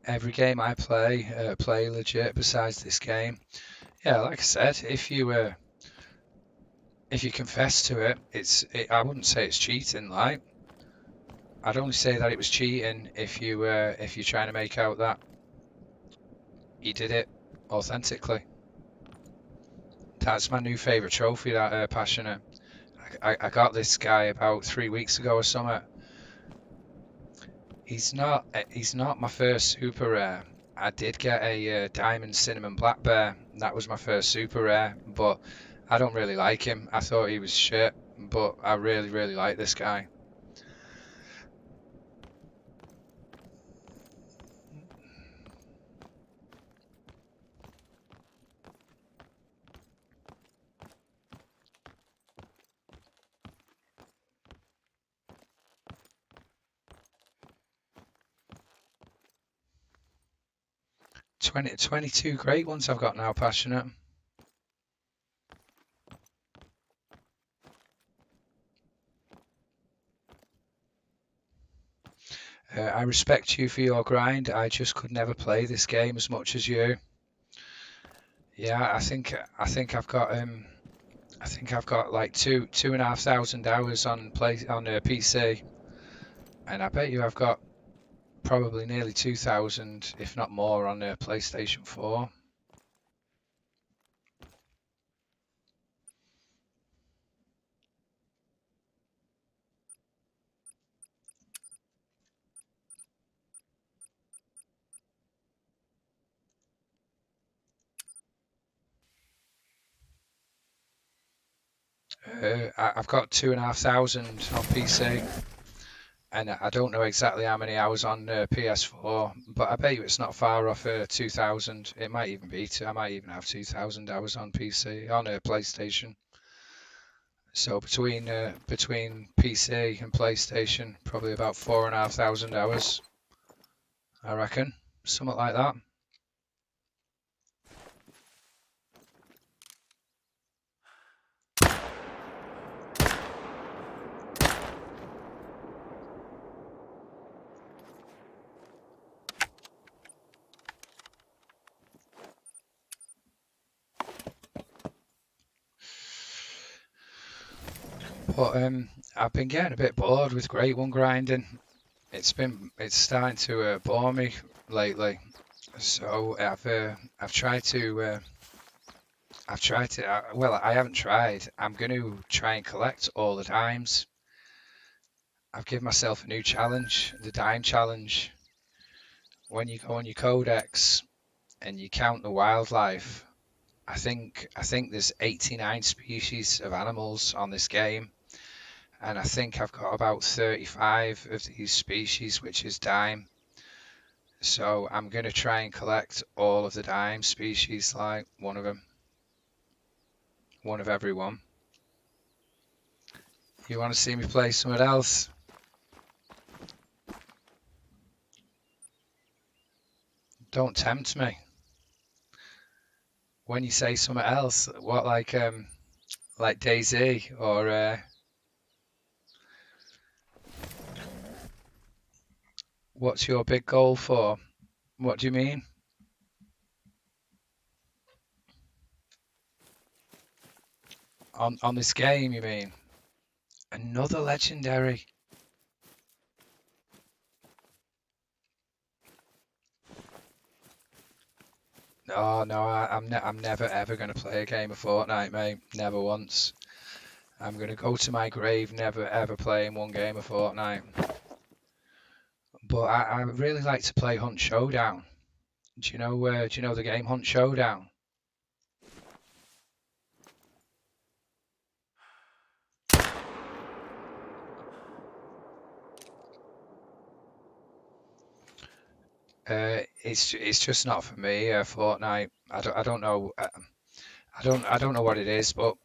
Every game I play legit besides this game. Yeah, like I said, if you confess to it, I wouldn't say it's cheating, like. I'd only say that it was cheating if you're trying to make out that you did it authentically. That's my new favourite trophy, that passionate. I got this guy about 3 weeks ago or something. He's not my first super rare. I did get a diamond cinnamon black bear. That was my first super rare, but I don't really like him. I thought he was shit, but I really, really like this guy. 22 great ones I've got now, Passionate. I respect you for your grind. I just could never play this game as much as you. Yeah, I think I've got like 2,500 hours on PC, and I bet you I've got probably nearly 2,000, if not more, on PlayStation 4. I've got 2,500 on PC, and I don't know exactly how many hours on PS4, but I bet you it's not far off 2,000. It might even be. I might even have 2,000 hours on PC on a PlayStation. So between PC and PlayStation, probably about 4,500 hours, I reckon, something like that. But I've been getting a bit bored with Great One grinding. It's starting to bore me lately. So I've tried to well, I haven't tried. I'm going to try and collect all the dimes. I've given myself a new challenge, the dime challenge. When you go on your codex and you count the wildlife, I think there's 89 species of animals on this game, and I think I've got about 35 of these species, which is dime. So I'm going to try and collect all of the dime species, like one of them, one of every one. You want to see me play something else? Don't tempt me. When you say something else, what like DayZ or what's your big goal for? What do you mean? On this game, you mean? Another legendary. Oh no, I'm never ever gonna play a game of Fortnite, mate. Never once. I'm gonna go to my grave never ever playing one game of Fortnite. But I really like to play Hunt Showdown. Do you know the game Hunt Showdown? It's just not for me. Fortnite. I don't know. I don't know what it is, but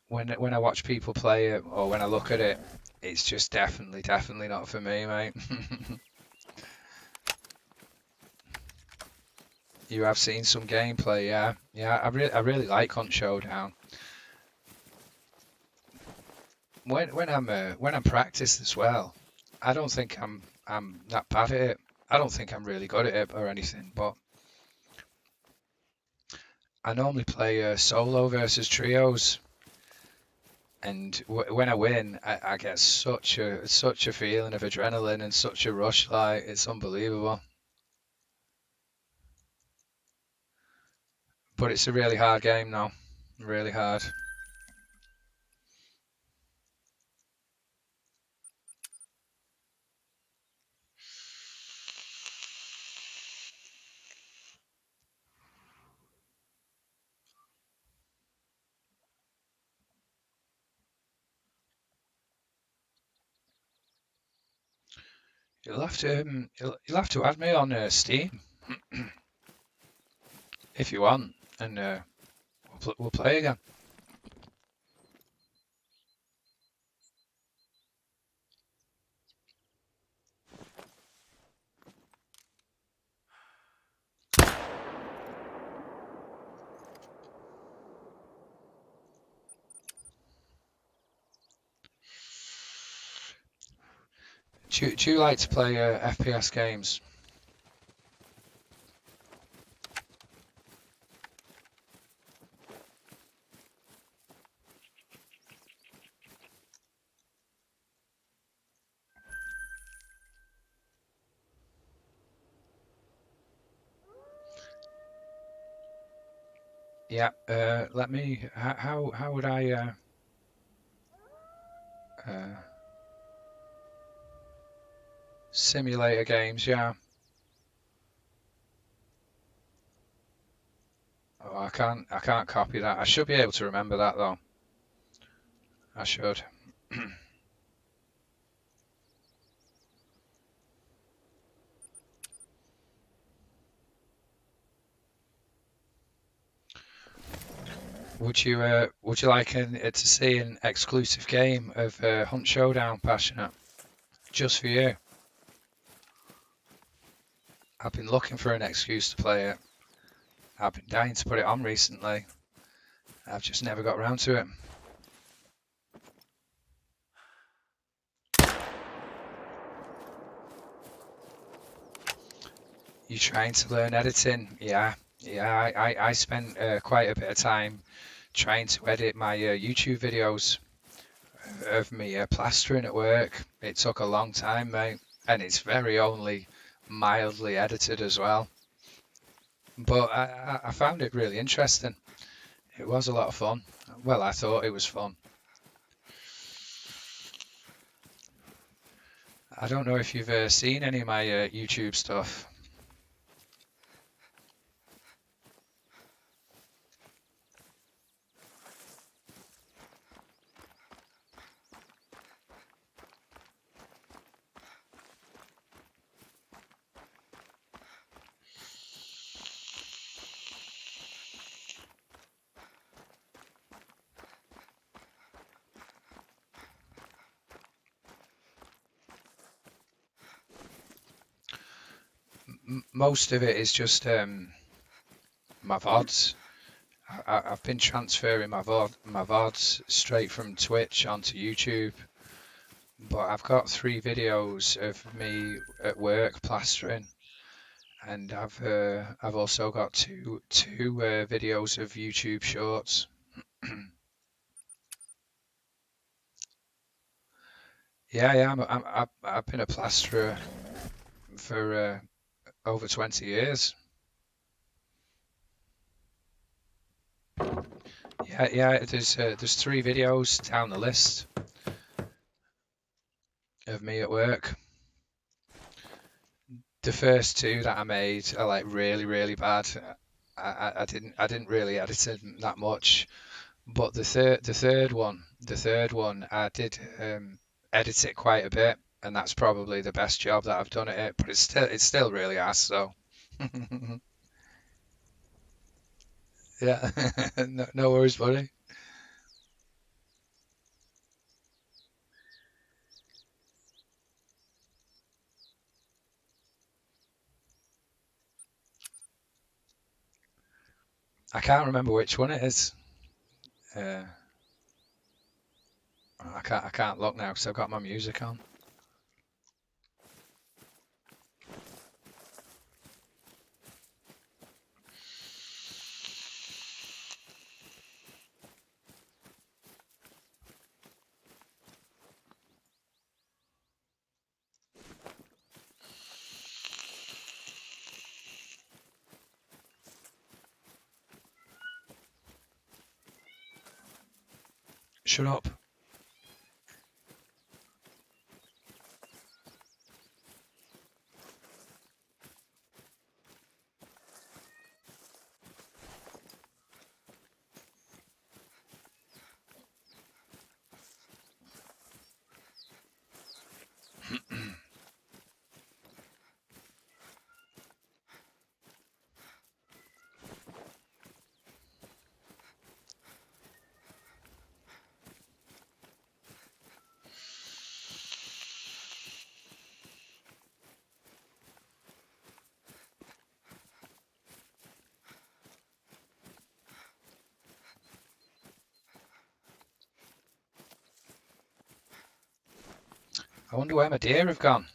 when I watch people play it or when I look at it, it's just definitely not for me, mate. You have seen some gameplay, yeah, yeah. I really like Hunt Showdown. When I'm practiced as well, I don't think I'm that bad at it. I don't think I'm really good at it or anything, but I normally play solo versus trios, and when I win, I get such a feeling of adrenaline and such a rush, like it's unbelievable. But it's a really hard game now, really hard. you'll have to add me on Steam if you want, and we'll play again. Do you like to play FPS games? Yeah. Let me. How would I? Uh, Simulator games. Yeah. Oh, I can't copy that. I should be able to remember that though. I should. Would you like to see an exclusive game of Hunt Showdown, Passionate, just for you? I've been looking for an excuse to play it. I've been dying to put it on recently. I've just never got around to it. You trying to learn editing? Yeah, yeah. I spent quite a bit of time trying to edit my YouTube videos of me plastering at work. It took a long time, mate, and it's very only mildly edited as well. But I found it really interesting. It was a lot of fun. Well, I thought it was fun. I don't know if you've seen any of my YouTube stuff. Most of it is just my VODs. I've been transferring my VODs straight from Twitch onto YouTube, but I've got 3 videos of me at work plastering, and I've also got two videos of YouTube Shorts. Yeah, yeah, I've been a plasterer for over 20 years. Yeah, yeah. There's 3 videos down the list of me at work. The first 2 that I made are like really, really bad. I didn't really edit it that much, but the third one, I did edit it quite a bit, and that's probably the best job that I've done at it. But it's still really ass. So yeah, no worries, buddy. I can't remember which one it is. Uh, I can't look now because I've got my music on. Shut up. I wonder where my deer have gone.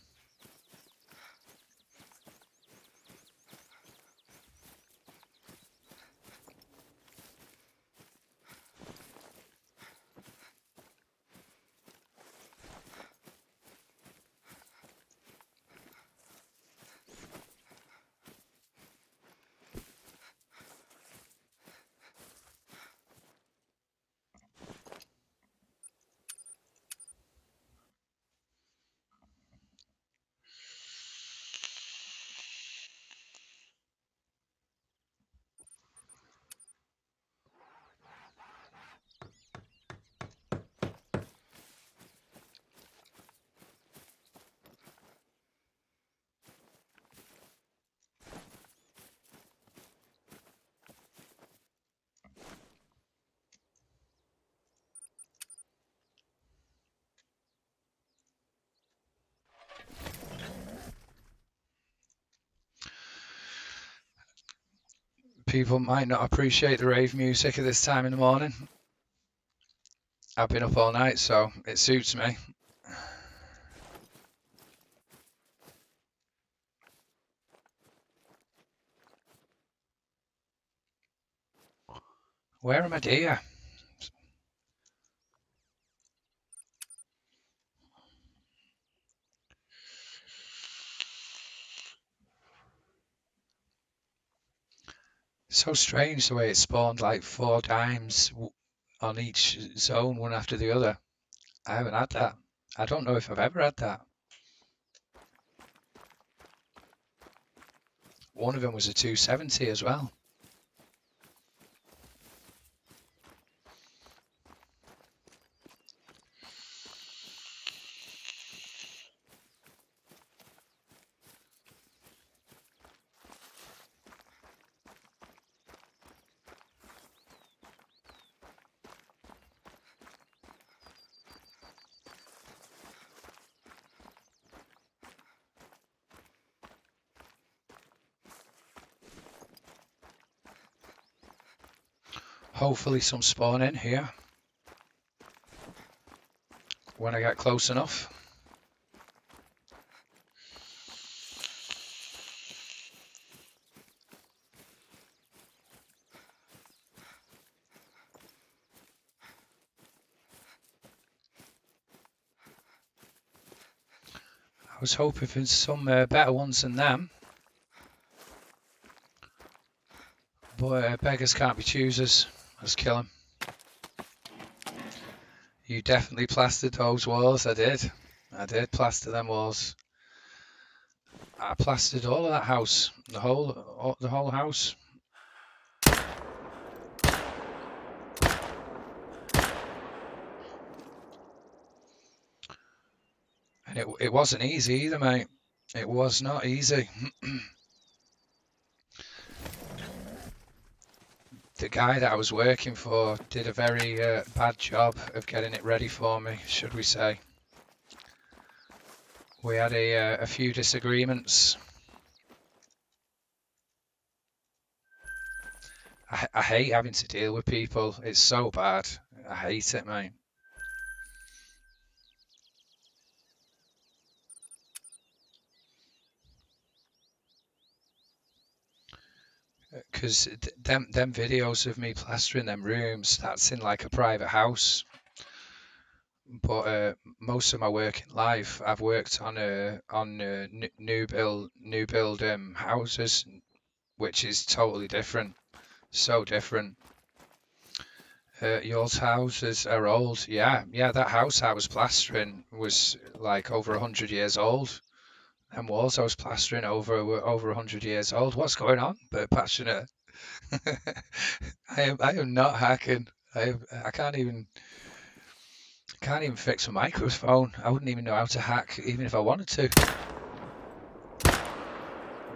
People might not appreciate the rave music at this time in the morning. I've been up all night, so it suits me. Where are my deer? So strange the way it spawned like 4 times on each zone, one after the other. I haven't had that. I don't know if I've ever had that. One of them was a 270 as well. Hopefully some spawn in here when I get close enough. I was hoping for some better ones than them. But beggars can't be choosers. Let's kill them. You definitely plastered those walls. I did. I did plaster them walls. I plastered all of that house. The whole house. And it wasn't easy either, mate. It was not easy. The guy that I was working for did a very bad job of getting it ready for me, should we say. We had a few disagreements. I hate having to deal with people. It's so bad. I hate it, mate. Because them videos of me plastering them rooms, that's in like a private house. But most of my working life, I've worked on new build houses, which is totally different. So different. Yours houses are old. Yeah, that house I was plastering was like over 100 years old. And walls I was plastering over 100 years old. What's going on? But passionate. I am not hacking. I can't even fix a microphone. I wouldn't even know how to hack even if I wanted to.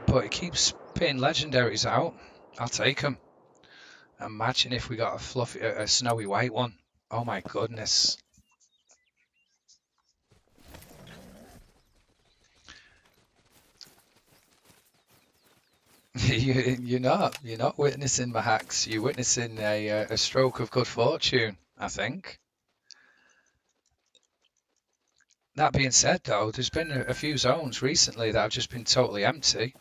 But it keeps spitting legendaries out. I'll take them. Imagine if we got a snowy white one. Oh my goodness. You're not witnessing my hacks. You're witnessing a stroke of good fortune, I think. That being said, though, there's been a few zones recently that have just been totally empty.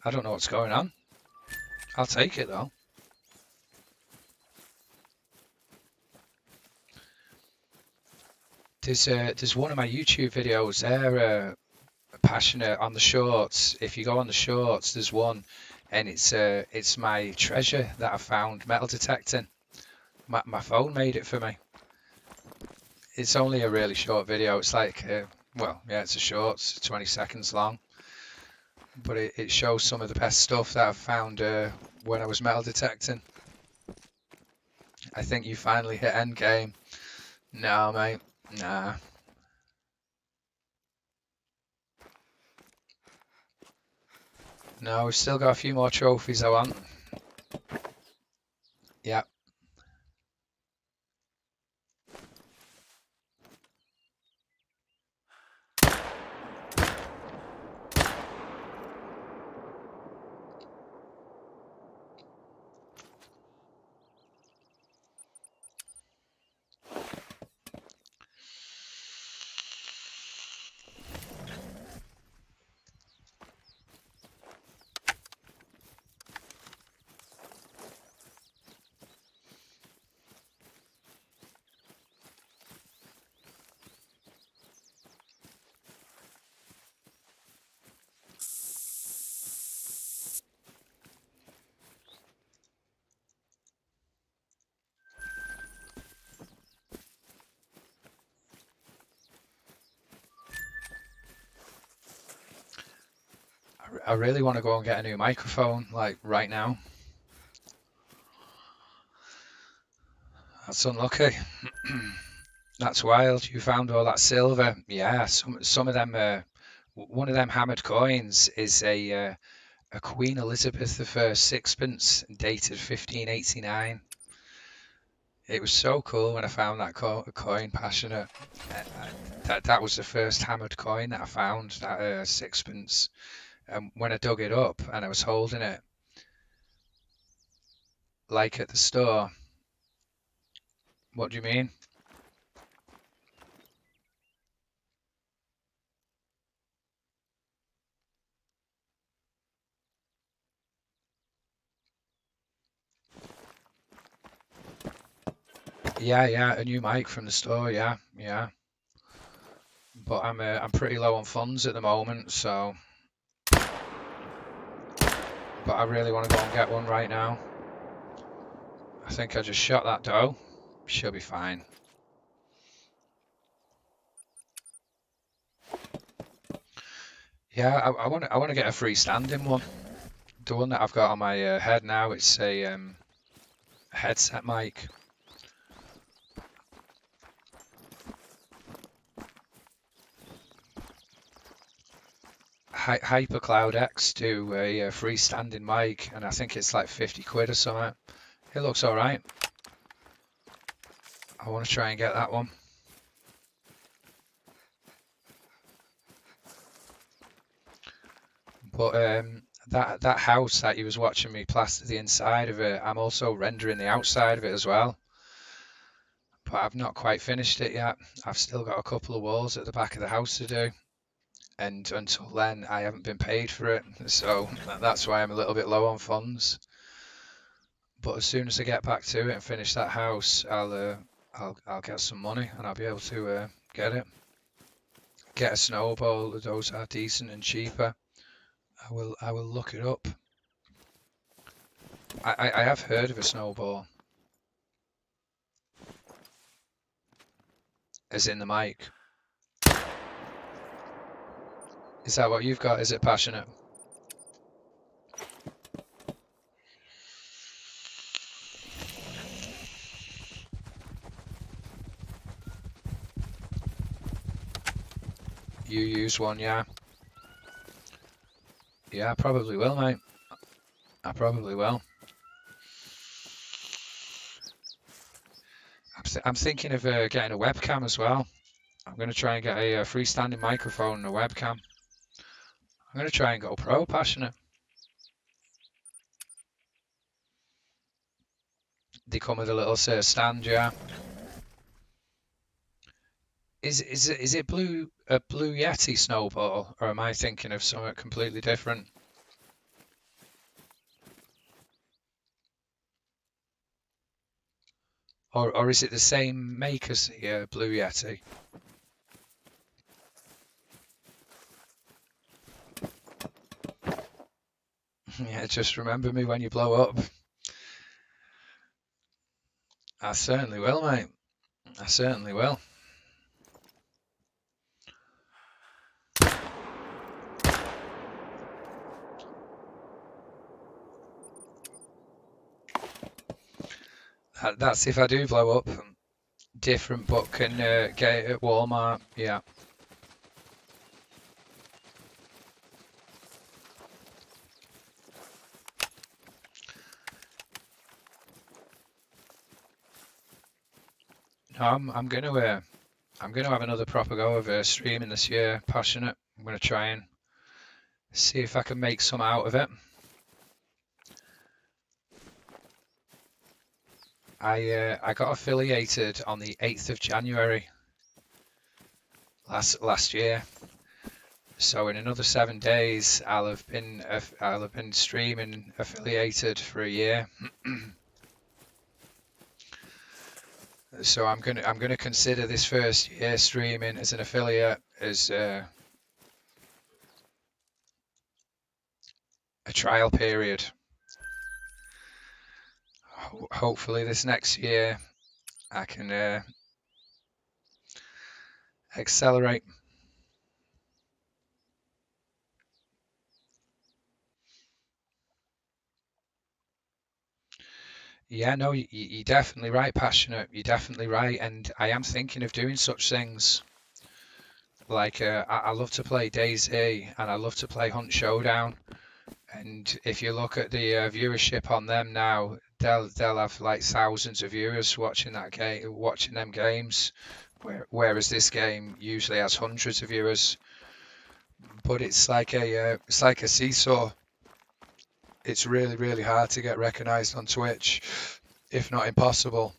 I don't know what's going on. I'll take it, though. There's one of my YouTube videos there, passionate on the shorts. If you go on the shorts, there's one, and it's my treasure that I found metal detecting. My phone made it for me. It's only a really short video. It's like, well, yeah, it's a short, it's 20 seconds long, but it shows some of the best stuff that I've found when I was metal detecting. I think you finally hit end game. No, mate, nah. No, we've still got a few more trophies I want. Yeah. I really want to go and get a new microphone, like right now. That's unlucky. That's wild. You found all that silver. Yeah, some of them. One of them hammered coins is a Queen Elizabeth I sixpence dated 1589. It was so cool when I found that coin, passionate. That was the first hammered coin that I found, that sixpence. And when I dug it up and I was holding it, like at the store. What do you mean? Yeah, a new mic from the store. Yeah. But I'm pretty low on funds at the moment, so. But I really want to go and get one right now. I think I just shot that doe. She'll be fine. Yeah, I want to get a freestanding one. The one that I've got on my head now, it's a headset mic. HyperCloud X do a freestanding mic, and I think it's like 50 quid or something. It looks all right. I want to try and get that one. But that house that you was watching me plaster the inside of it, I'm also rendering the outside of it as well. But I've not quite finished it yet. I've still got a couple of walls at the back of the house to do. And until then, I haven't been paid for it. So that's why I'm a little bit low on funds. But as soon as I get back to it and finish that house, I'll get some money and I'll be able to get it. Get a snowball. Those are decent and cheaper. I will look it up. I have heard of a snowball. As in the mic. Is that what you've got? Is it passionate? You use one, yeah? Yeah, I probably will, mate. I probably will. I'm thinking of getting a webcam as well. I'm going to try and get a freestanding microphone and a webcam. I'm going to try and go pro, passionate. They come with a little stand, yeah. Is it a Blue Yeti snowball, or am I thinking of something completely different? Or is it the same make as the Blue Yeti? Yeah, just remember me when you blow up. I certainly will, mate. I certainly will. That's if I do blow up. Different, but can get it at Walmart. Yeah. No, I'm gonna have another proper go of streaming this year. Passionate. I'm gonna try and see if I can make some out of it. I got affiliated on the 8th of January last year. So in another 7 days, I'll have been streaming affiliated for a year. So I'm gonna consider this first year streaming as an affiliate as a trial period. Hopefully this next year I can accelerate. Yeah, no, you're definitely right, passionate. You're definitely right, and I am thinking of doing such things. Like I love to play DayZ and I love to play Hunt Showdown. And if you look at the viewership on them now, they'll have like thousands of viewers watching that game, watching them games. Whereas this game usually has hundreds of viewers. But it's like a seesaw. It's really hard to get recognised on Twitch, if not impossible.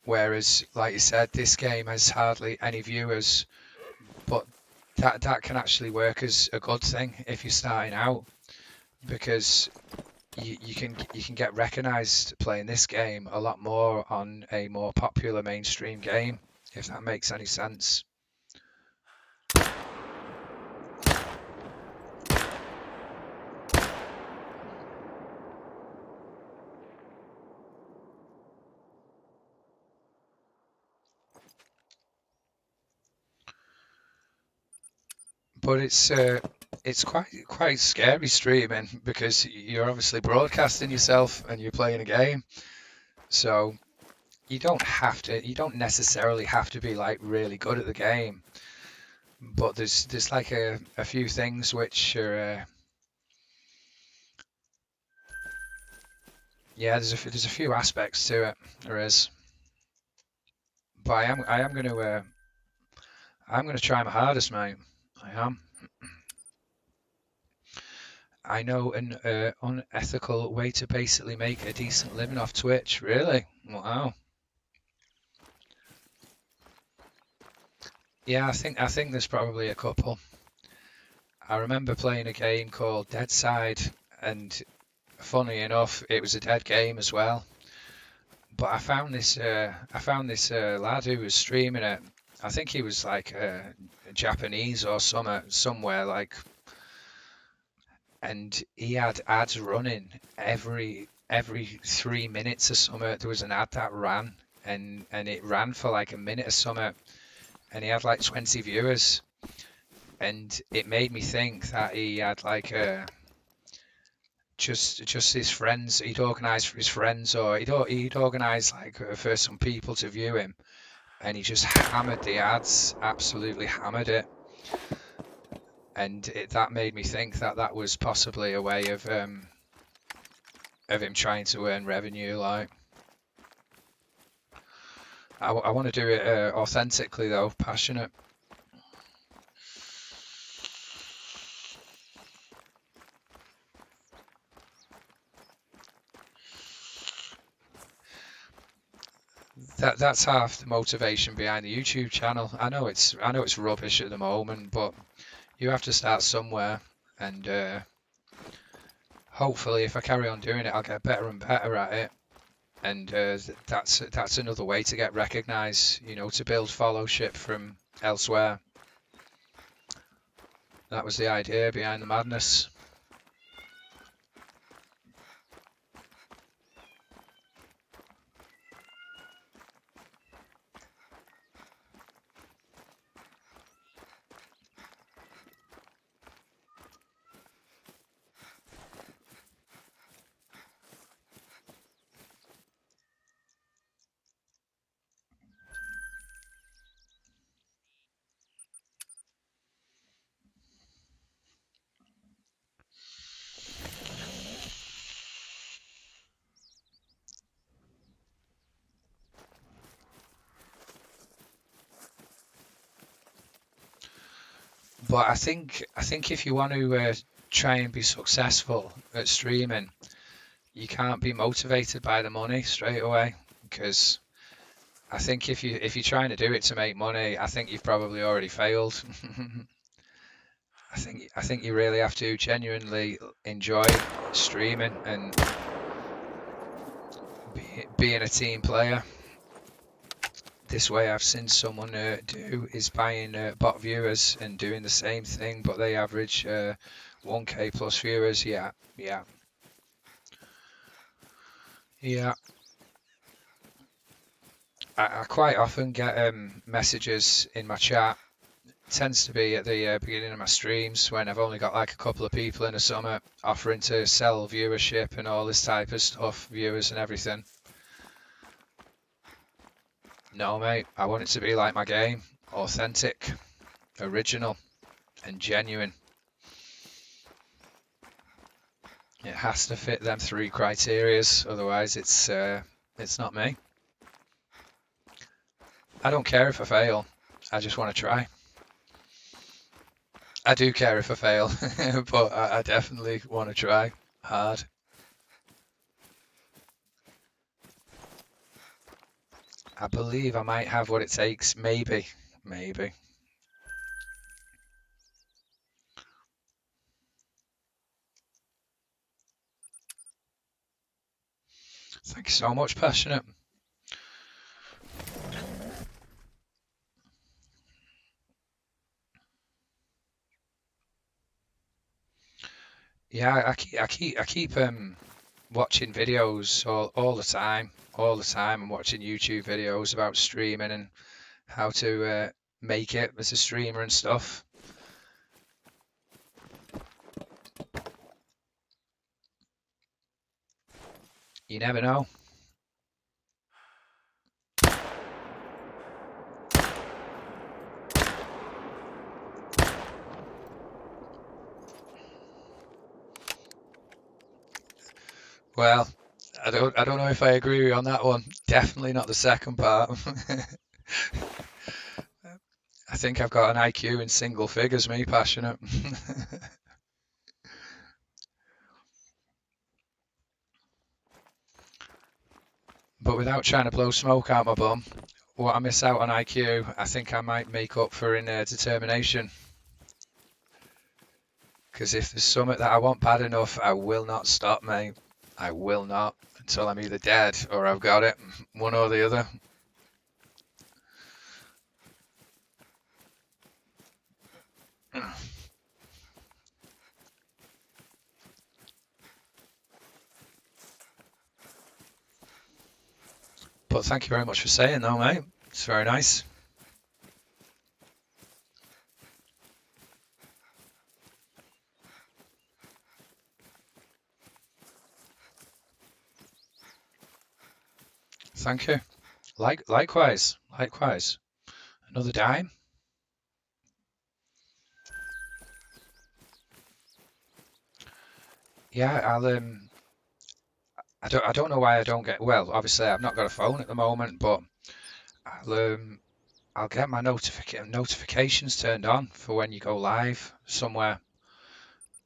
Whereas, like you said, this game has hardly any viewers, but that can actually work as a good thing if you're starting out, because you can get recognised playing this game a lot more on a more popular mainstream game, if that makes any sense. But it's quite scary streaming because you're obviously broadcasting yourself and you're playing a game. So you don't necessarily have to be like really good at the game, but there's like a few things which are yeah, there's a few aspects to it. There is, but I'm gonna try my hardest, mate. I am. I know an unethical way to basically make a decent living off Twitch. Really? Wow. Yeah, I think there's probably a couple. I remember playing a game called Dead Side, and funny enough, it was a dead game as well. But I found this lad who was streaming it. I think he was like Japanese or somewhere like, and he had ads running every 3 minutes or something. There was an ad that ran, and it ran for like a minute or something, and he had like 20 viewers, and it made me think that he had like just his friends. He'd organised for his friends, or he'd organised like for some people to view him, and he just hammered the ads, absolutely hammered it. And that made me think that that was possibly a way of him trying to earn revenue. Like, I want to do it authentically though, passionate. that's half the motivation behind the YouTube channel. I know it's rubbish at the moment, but you have to start somewhere, and hopefully, if I carry on doing it, I'll get better and better at it. And that's another way to get recognised, you know, to build followship from elsewhere. That was the idea behind the madness. But I think if you want to try and be successful at streaming, you can't be motivated by the money straight away, because I think if you're trying to do it to make money, I think you've probably already failed. I think you really have to genuinely enjoy streaming and being a team player. This way I've seen someone do is buying bot viewers and doing the same thing, but they average 1k plus viewers. Yeah, yeah, yeah. I quite often get messages in my chat. Tends to be at the beginning of my streams when I've only got like a couple of people in a summer offering to sell viewership and all this type of stuff, viewers and everything. No, mate, I want it to be like my game, authentic, original, and genuine. It has to fit them three criterias, otherwise it's not me. I don't care if I fail, I just want to try. I do care if I fail, but I definitely want to try hard. I believe I might have what it takes, maybe, maybe. Thank you so much, Passionate. Yeah, I keep watching videos all the time. I'm watching YouTube videos about streaming and how to make it as a streamer and stuff. You never know. Well, I don't know if I agree with you on that one. Definitely not the second part. I think I've got an IQ in single figures, me, Passionate. But without trying to blow smoke out my bum, what I miss out on IQ, I think I might make up for in determination. Because if there's something that I want bad enough, I will not stop, mate. I will not until I'm either dead or I've got it, one or the other. But thank you very much for saying though, mate. It's very nice. Thank you. Likewise. Likewise. Another dime. Yeah, I don't know why I don't get, well, obviously I've not got a phone at the moment, but I'll get my notifications turned on for when you go live somewhere,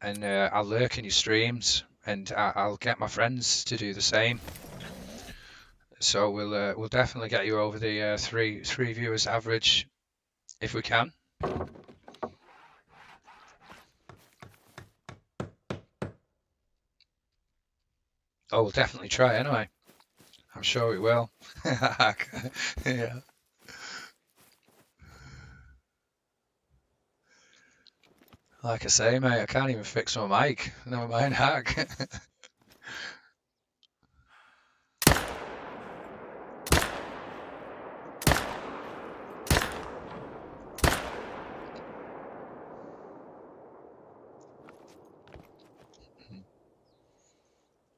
and I'll lurk in your streams, and I'll get my friends to do the same. So we'll definitely get you over the three viewers average if we can. Oh, we'll definitely try anyway. I'm sure we will. Yeah. Like I say, mate, I can't even fix my mic. Never mind hack.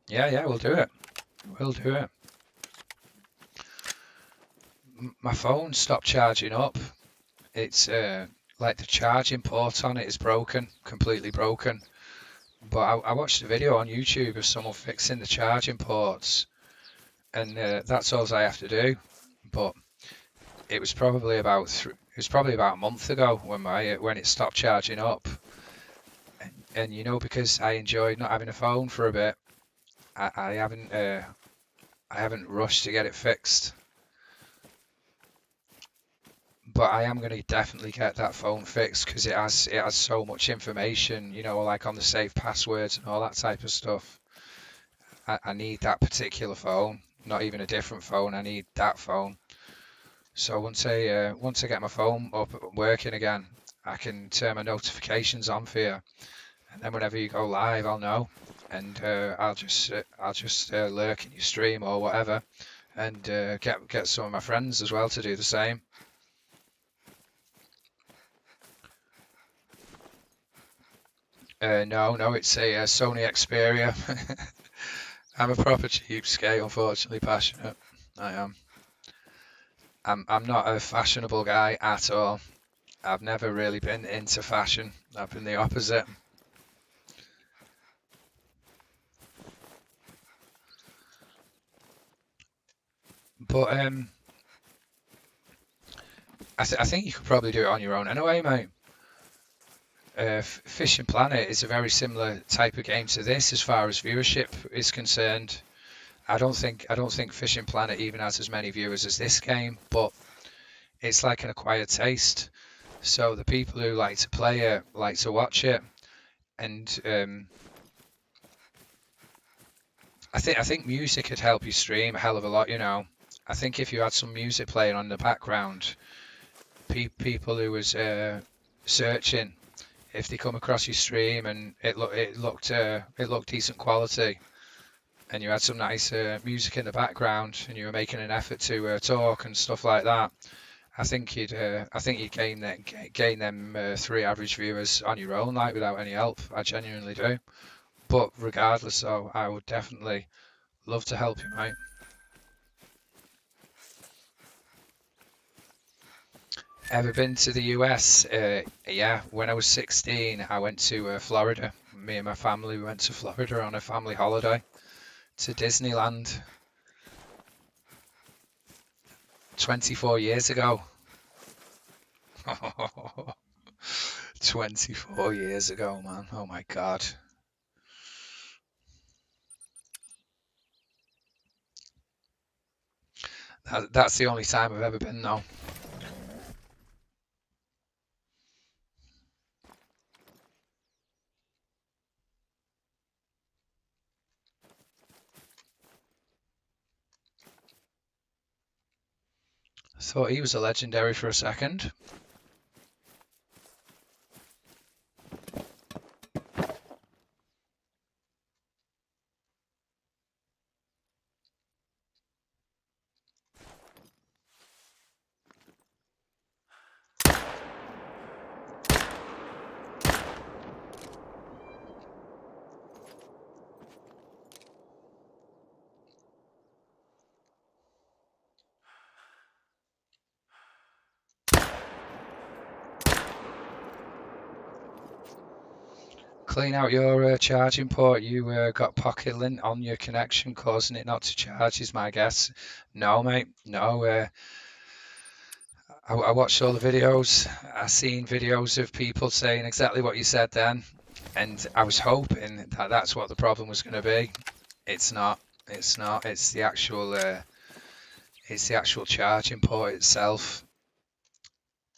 Yeah, we'll do it. We'll do it. My phone stopped charging up. It's like the charging port on it is broken, completely broken. But I watched a video on YouTube of someone fixing the charging ports, and that's all I have to do. But it was probably about a month ago when it stopped charging up. And you know, because I enjoyed not having a phone for a bit, I haven't rushed to get it fixed. But I am going to definitely get that phone fixed because it has so much information, you know, like on the safe passwords and all that type of stuff. I need that particular phone, not even a different phone. I need that phone. So once I get my phone up and working again, I can turn my notifications on for you, and then whenever you go live, I'll know, and I'll just lurk in your stream or whatever, and get some of my friends as well to do the same. No, it's a Sony Xperia. I'm a proper cheapskate, unfortunately passionate. I am. I'm not a fashionable guy at all. I've never really been into fashion. I've been the opposite. But I think you could probably do it on your own anyway, mate. Fishing Planet is a very similar type of game to this as far as viewership is concerned. I don't think Fishing Planet even has as many viewers as this game, but it's like an acquired taste. So the people who like to play it like to watch it, and I think music could help you stream a hell of a lot. You know, I think if you had some music playing on the background, people who was searching, if they come across your stream and it looked decent quality, and you had some nice music in the background, and you were making an effort to talk and stuff like that, I think you'd gain them three average viewers on your own, like without any help. I genuinely do. But regardless, though, I would definitely love to help you, mate. Ever been to the US? Yeah, when I was 16, I went to Florida. Me and my family went to Florida on a family holiday to Disneyland 24 years ago. 24 years ago, man. Oh my God. That's the only time I've ever been, though. I thought he was a legendary for a second. Clean out your charging port. You got pocket lint on your connection, causing it not to charge, is my guess. No, mate. No. I watched all the videos. I seen videos of people saying exactly what you said then, and I was hoping that that's what the problem was going to be. It's not. It's not. It's the actual It's the actual charging port itself.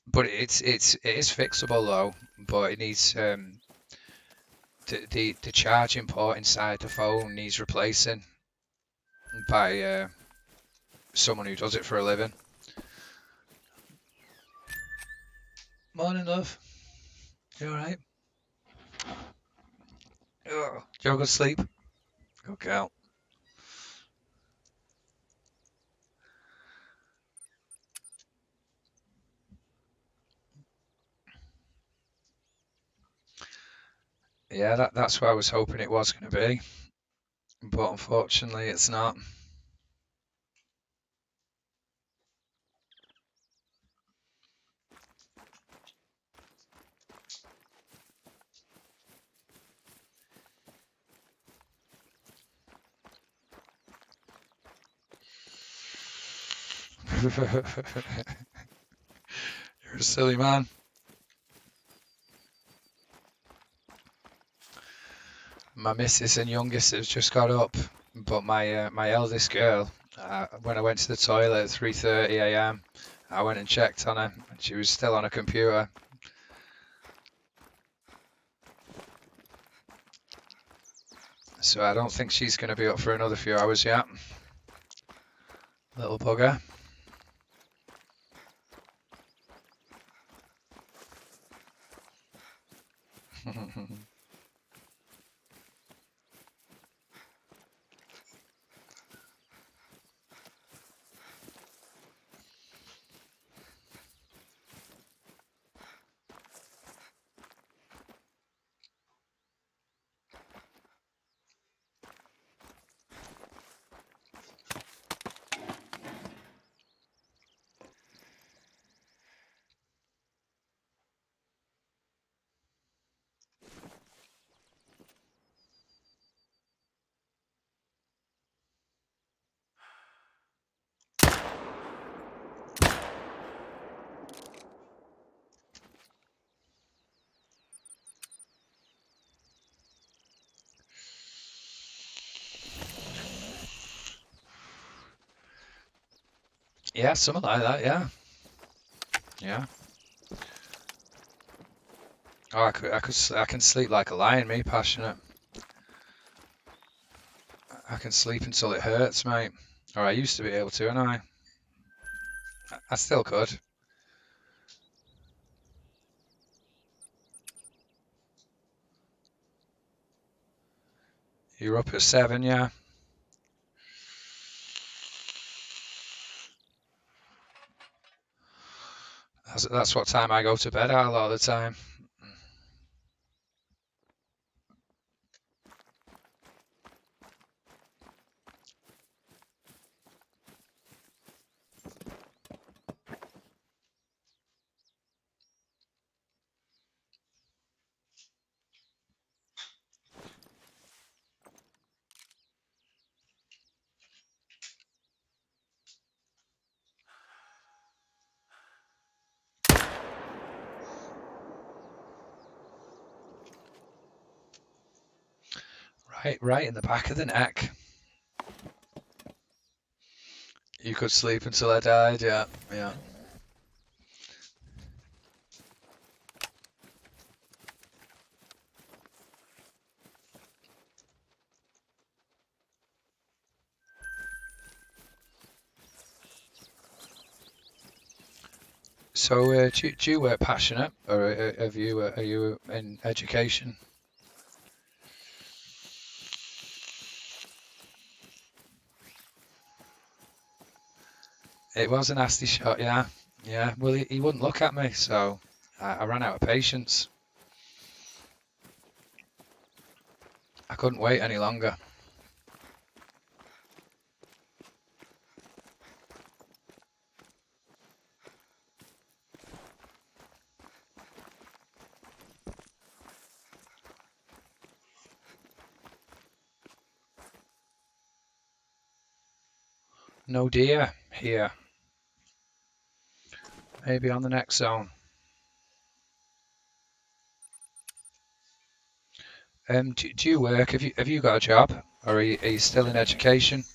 But it is fixable though. But it needs the charging port inside the phone needs replacing by someone who does it for a living. Morning, love. You alright? Oh, did you have a good sleep? Good girl. Yeah, that's what I was hoping it was going to be. But unfortunately, it's not. You're a silly man. My missus and youngest has just got up, but my eldest girl, when I went to the toilet at 3:30 a.m., I went and checked on her, and she was still on a computer. So I don't think she's going to be up for another few hours yet. Little bugger. Yeah, something like that. Yeah, yeah. Oh, I can sleep like a lion. Me, passionate. I can sleep until it hurts, mate. Or I used to be able to, and I still could. You're up at 7, yeah. That's what time I go to bed at a lot of the time. Right in the back of the neck. You could sleep until I died, yeah, yeah. So, do you work passionate, or are you in education? It was a nasty shot, yeah, yeah. Well, he wouldn't look at me, so I ran out of patience. I couldn't wait any longer. No deer here. Maybe on the next zone. Do you work? Have you got a job, or are you still in education?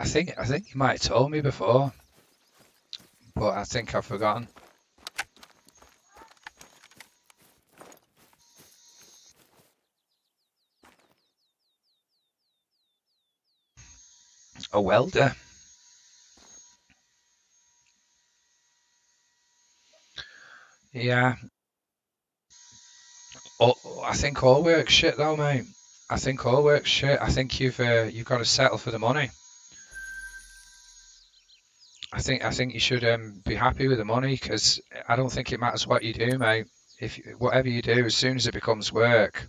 I think you might have told me before, but I think I've forgotten. A welder. Yeah. I think all work's shit though, mate. I think all work's shit. I think you've got to settle for the money. I think you should be happy with the money because I don't think it matters what you do, mate. If whatever you do, as soon as it becomes work,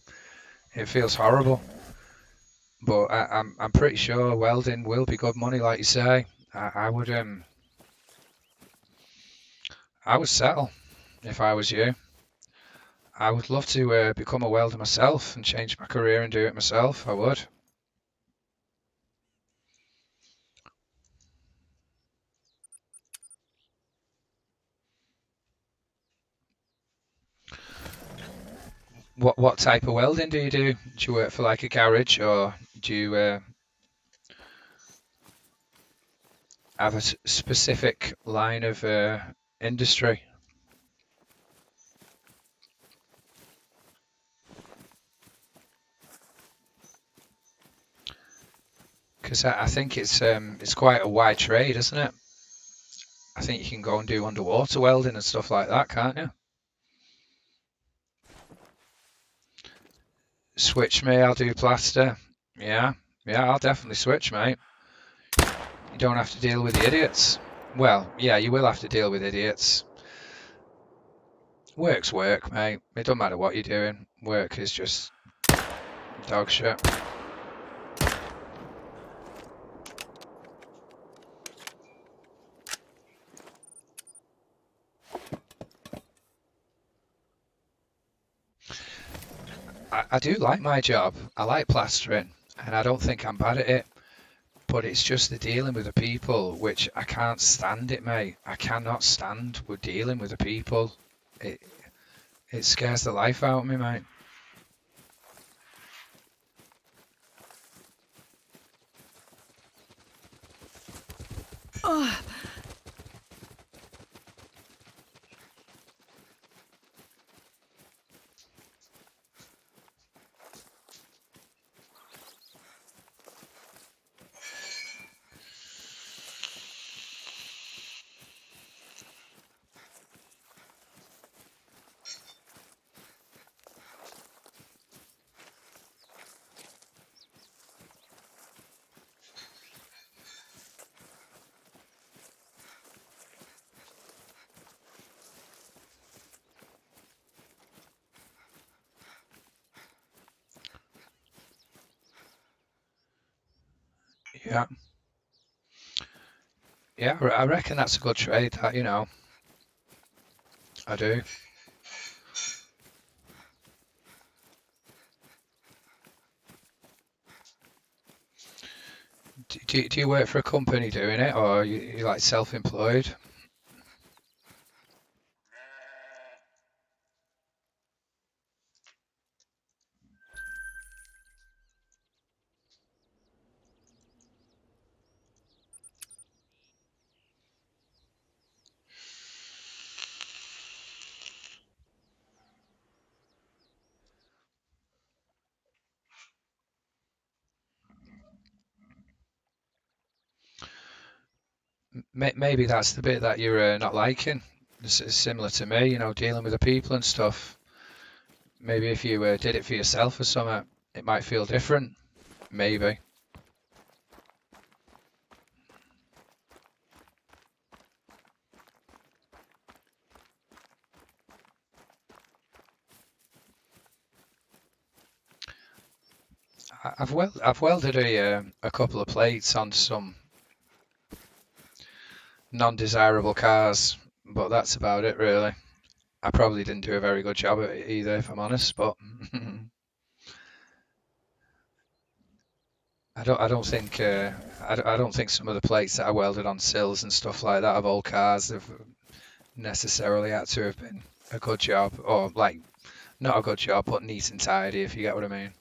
it feels horrible. But I'm pretty sure welding will be good money, like you say. I would settle if I was you. I would love to become a welder myself and change my career and do it myself. I would. What type of welding do you do? Do you work for like a garage or do you have a specific line of industry? Because I think it's quite a wide trade, isn't it? I think you can go and do underwater welding and stuff like that, can't you? Switch me, I'll do plaster. Yeah, yeah, I'll definitely switch, mate. You don't have to deal with the idiots. Well, yeah, you will have to deal with idiots. Work's work, mate. It don't matter what you're doing. Work is just dog shit. I do like my job. I like plastering, and I don't think I'm bad at it. But it's just the dealing with the people, which I can't stand it, mate. I cannot stand with dealing with the people. It it scares the life out of me, mate. Yeah, yeah, I reckon that's a good trade. That I do. Do you work for a company doing it, or you like self-employed? Maybe that's the bit that you're not liking. It's similar to me, dealing with the people and stuff. Maybe if you did it for yourself or something, it might feel different. Maybe. I've welded a couple of plates on some non-desirable cars, but that's about it really. I probably didn't do a very good job at it either, if I'm honest, but I don't think I don't think some of the plates that I welded on sills and stuff like that of old cars have necessarily had to have been a good job, or like not a good job, but neat and tidy, if you get what I mean.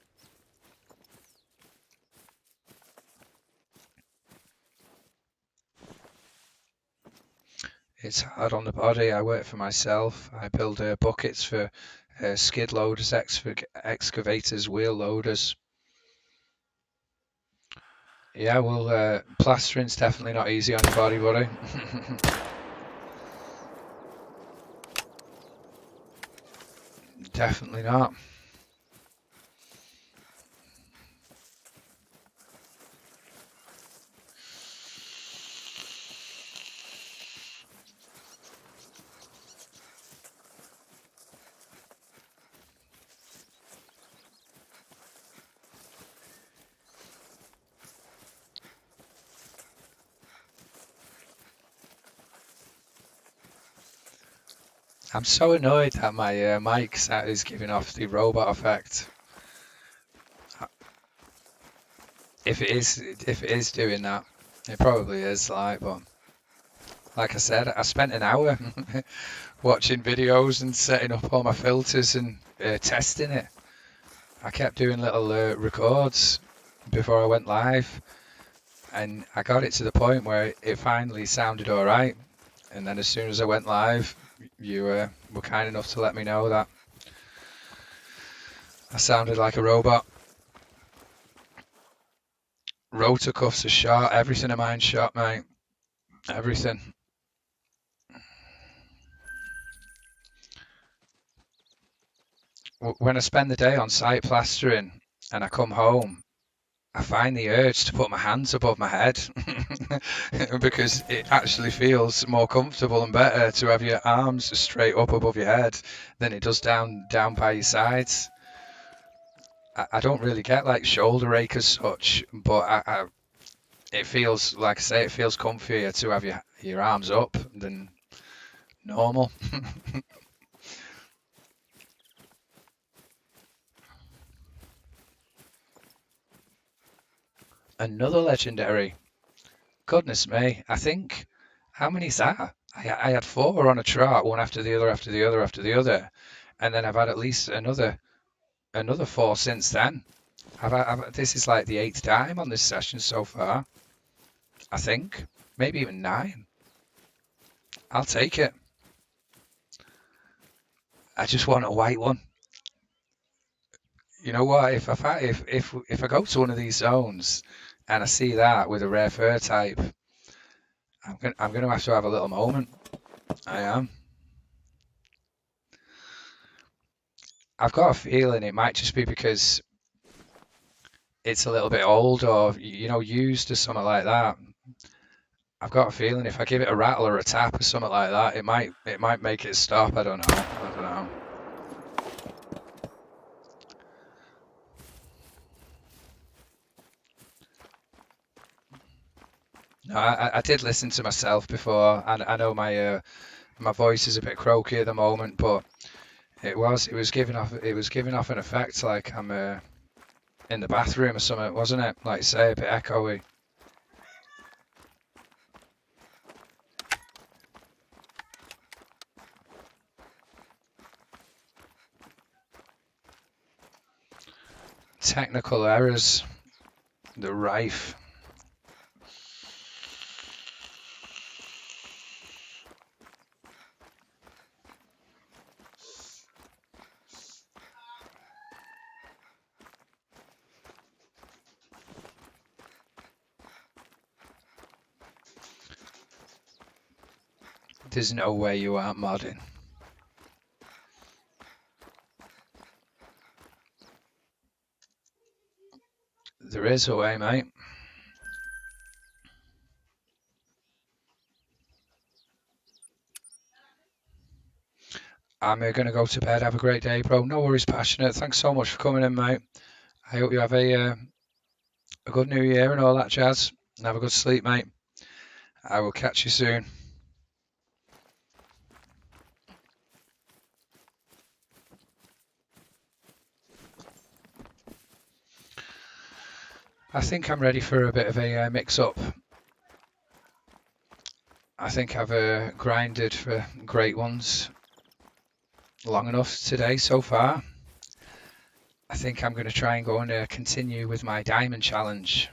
It's hard on the body. I work for myself. I build buckets for skid loaders, excavators, wheel loaders. Yeah, well, plastering's definitely not easy on your body, buddy. Definitely not. I'm so annoyed that my mic set is giving off the robot effect. Uh, if it is doing that, it probably is. But like I said, I spent an hour watching videos and setting up all my filters and testing it. I kept doing little records before I went live, and I got it to the point where it finally sounded all right. And then as soon as I went live, you were kind enough to let me know that I sounded like a robot. Rotor cuffs are shot. Everything of mine's shot, mate. Everything. When I spend the day on site plastering and I come home, I find the urge to put my hands above my head because it actually feels more comfortable and better to have your arms straight up above your head than it does down by your sides. I don't really get like shoulder ache as such, but it feels like I say, it feels comfier to have your arms up than normal. Another legendary. Goodness me, I think how many's that? I had four on a trot, one after the other, after the other, after the other, and then I've had at least another four since then. This is like the eighth time on this session so far. I think maybe even nine. I'll take it. I just want a white one. You know what? If I go to one of these zones and I see that with a rare fur type, I'm gonna have to have a little moment. I am. I've got a feeling it might just be because it's a little bit old or used or something like that. I've got a feeling if I give it a rattle or a tap or something like that, it might make it stop. I don't know. I don't know. No, I did listen to myself before, and I know my voice is a bit croaky at the moment, but it was giving off an effect like I'm in the bathroom or something, wasn't it? Like say a bit echoey. Technical errors, the rife. There's no way you aren't modding. There is a way, mate. I'm going to go to bed. Have a great day, bro. No worries, passionate. Thanks so much for coming in, mate. I hope you have a good new year and all that jazz. And have a good sleep, mate. I will catch you soon. I think I'm ready for a bit of a mix-up. I think I've grinded for great ones long enough today so far. I think I'm going to try and go and continue with my diamond challenge.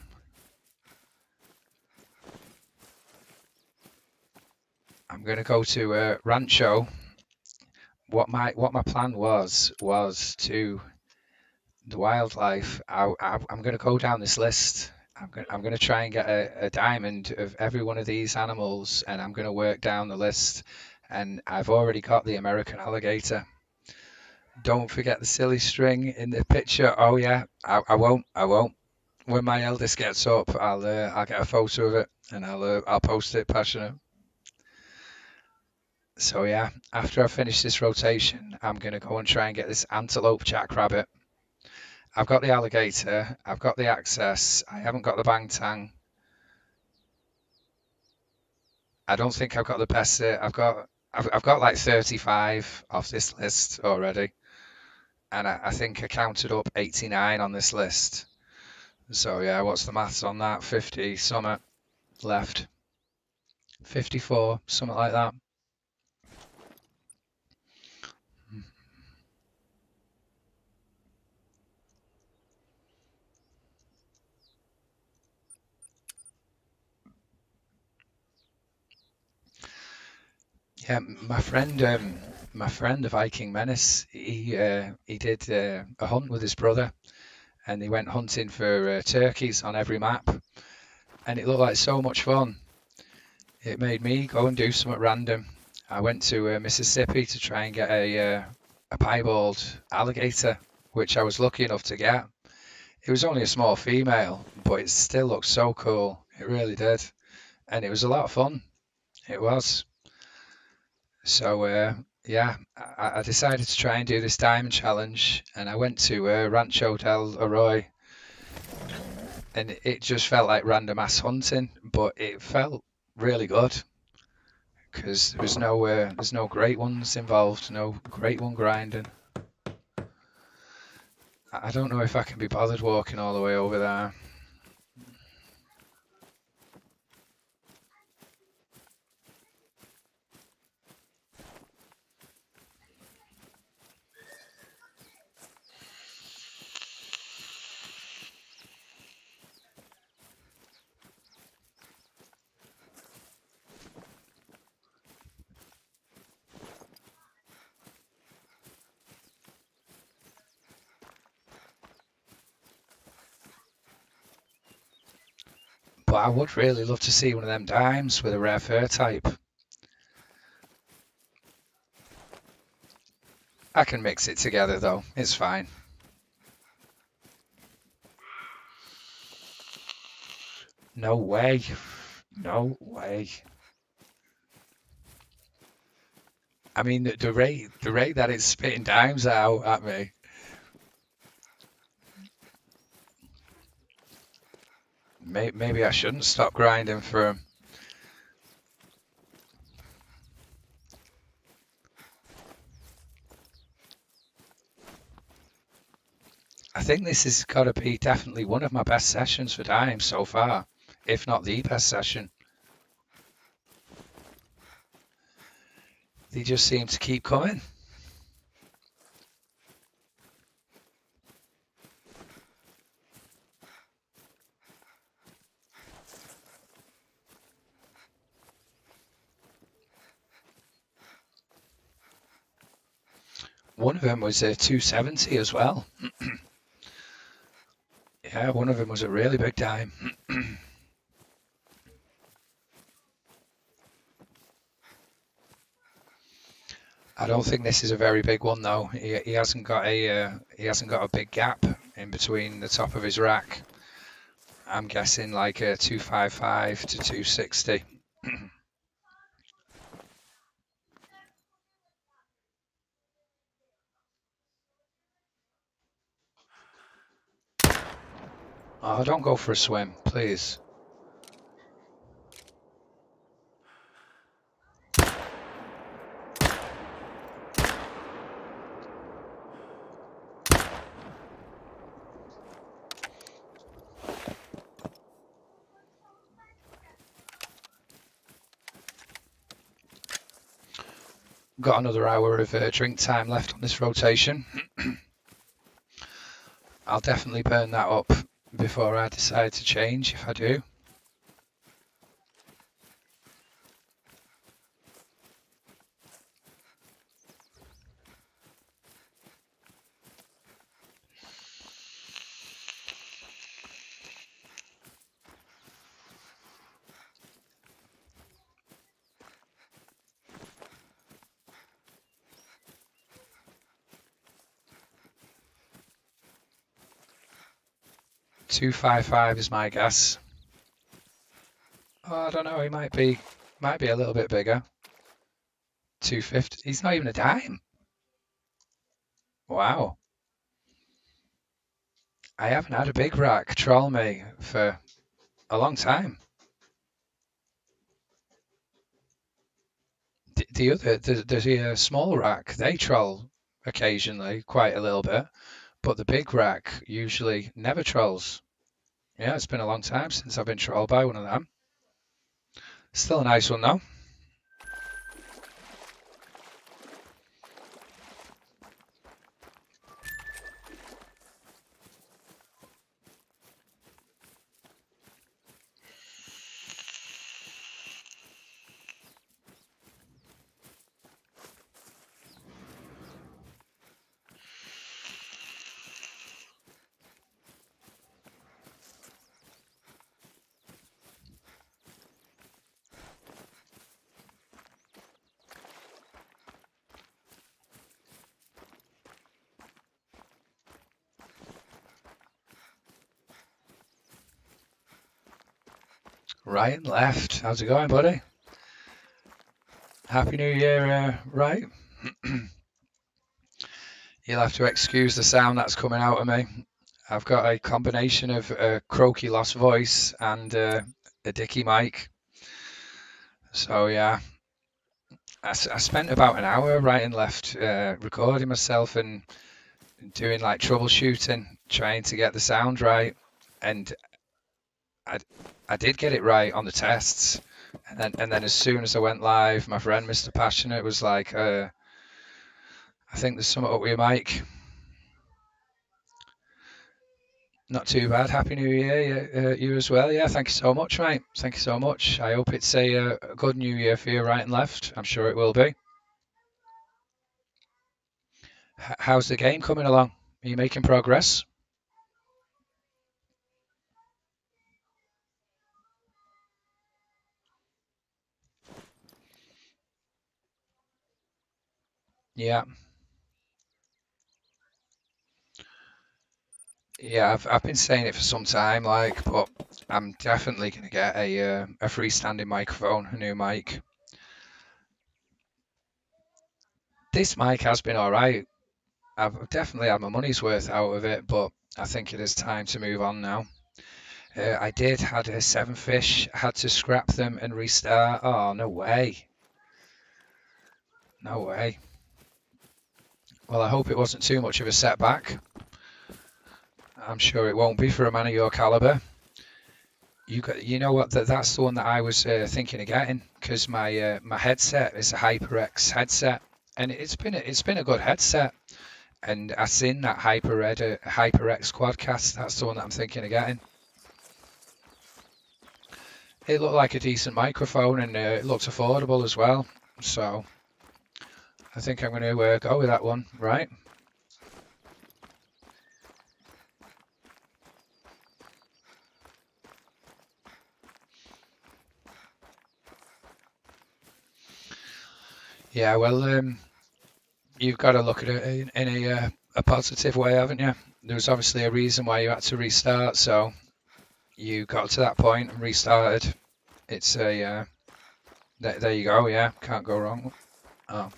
I'm going to go to Rancho. What my plan was to the wildlife. I'm going to go down this list. I'm going to try and get a diamond of every one of these animals, and I'm going to work down the list. And I've already got the American alligator. Don't forget the silly string in the picture. Oh yeah, I won't. I won't. When my eldest gets up, I'll get a photo of it and I'll post it. Passionate. So yeah, after I finish this rotation, I'm gonna go and try and get this antelope jackrabbit. I've got the alligator. I've got the access. I haven't got the bangtang. I don't think I've got the best. I've got like 35 off this list already, and I think I counted up 89 on this list. So yeah, what's the maths on that? 50 something left. 54, something like that. Yeah, my friend, the Viking Menace, he did a hunt with his brother, and they went hunting for turkeys on every map, and it looked like so much fun. It made me go and do something random. I went to Mississippi to try and get a piebald alligator, which I was lucky enough to get. It was only a small female, but it still looked so cool. It really did, and it was a lot of fun. It was. So yeah, I decided to try and do this diamond challenge, and I went to Rancho del Arroyo, and it just felt like random ass hunting, but it felt really good because there's no great ones involved, no great one grinding. I don't know if I can be bothered walking all the way over there. But I would really love to see one of them dimes with a rare fur type. I can mix it together though, it's fine. No way. No way. I mean, the rate that it's spitting dimes out at me. Maybe I shouldn't stop grinding for him. I think this has got to be definitely one of my best sessions for dimes so far, if not the best session. They just seem to keep coming. One of them was a 270 as well. Yeah, one of them was a really big dime. I don't think this is a very big one though. He hasn't got a big gap in between the top of his rack. I'm guessing like a 255 to 260. Oh, don't go for a swim, please. Got another hour of drink time left on this rotation. I'll definitely burn that up before I decide to change if I do. 255 is my guess. Oh, I don't know. He might be a little bit bigger. 250. He's not even a dime. Wow. I haven't had a big rack troll me for a long time. The small rack, they troll occasionally, quite a little bit, but the big rack usually never trolls. Yeah, it's been a long time since I've been trolled by one of them. Still a nice one though. Right and left. How's it going, buddy? Happy New Year, right? You'll have to excuse the sound that's coming out of me. I've got a combination of a croaky lost voice and a dicky mic. So yeah, I spent about an hour right and left recording myself and doing like troubleshooting, trying to get the sound right. And I, I did get it right on the tests. And then as soon as I went live, my friend Mr. Passionate was like, I think there's something up with your mic. Not too bad. Happy New Year, yeah, you as well. Yeah, thank you so much, mate. Thank you so much. I hope it's a good New Year for you, right and left. I'm sure it will be. How's the game coming along? Are you making progress? Yeah, yeah. I've been saying it for some time, like, but I'm definitely gonna get a freestanding microphone, a new mic. This mic has been all right. I've definitely had my money's worth out of it, but I think it is time to move on now. I had a seven fish, had to scrap them and restart. Oh, no way. No way. Well, I hope it wasn't too much of a setback. I'm sure it won't be for a man of your caliber. You know what? That's the one that I was thinking of getting because my headset is a HyperX headset, and it's been a good headset. And I seen that HyperX Quadcast. That's the one that I'm thinking of getting. It looked like a decent microphone, and it looked affordable as well. So I think I'm going to go with that one, right? Yeah, well, you've got to look at it in a positive way, haven't you? There was obviously a reason why you had to restart, so you got to that point and restarted. It's a there you go. Yeah, can't go wrong. Oh,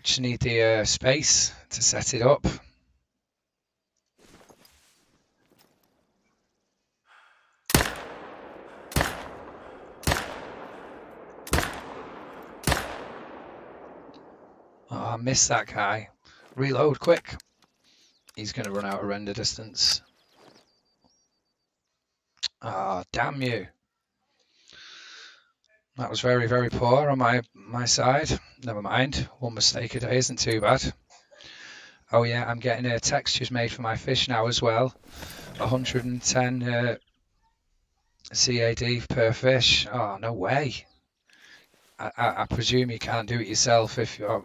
just need the space to set it up. Oh, I missed that guy. Reload quick. He's going to run out of render distance. Oh, damn you. That was very, very poor on my side. Never mind. One mistake a day isn't too bad. Oh yeah, I'm getting textures made for my fish now as well. 110 CAD per fish. Oh, no way. I presume you can't do it yourself if you're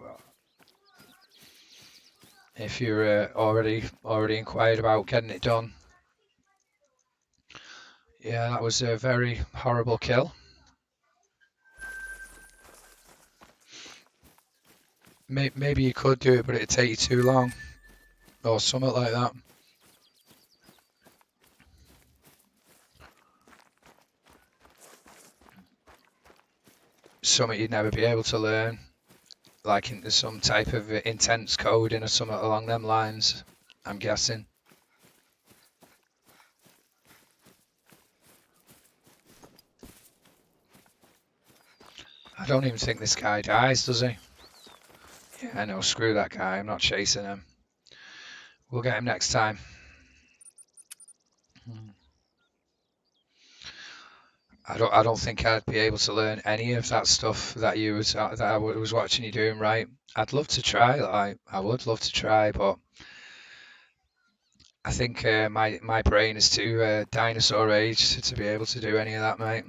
already inquired about getting it done. Yeah, that was a very horrible kill. Maybe you could do it, but it'd take you too long, or something like that. Something you'd never be able to learn, like into some type of intense coding or something along them lines, I'm guessing. I don't even think this guy dies, does he? Yeah, no, screw that guy. I'm not chasing him. We'll get him next time. I don't think I'd be able to learn any of that stuff that I was watching you doing right. I'd love to try, like I would love to try, but I think my brain is too dinosaur age to be able to do any of that, mate.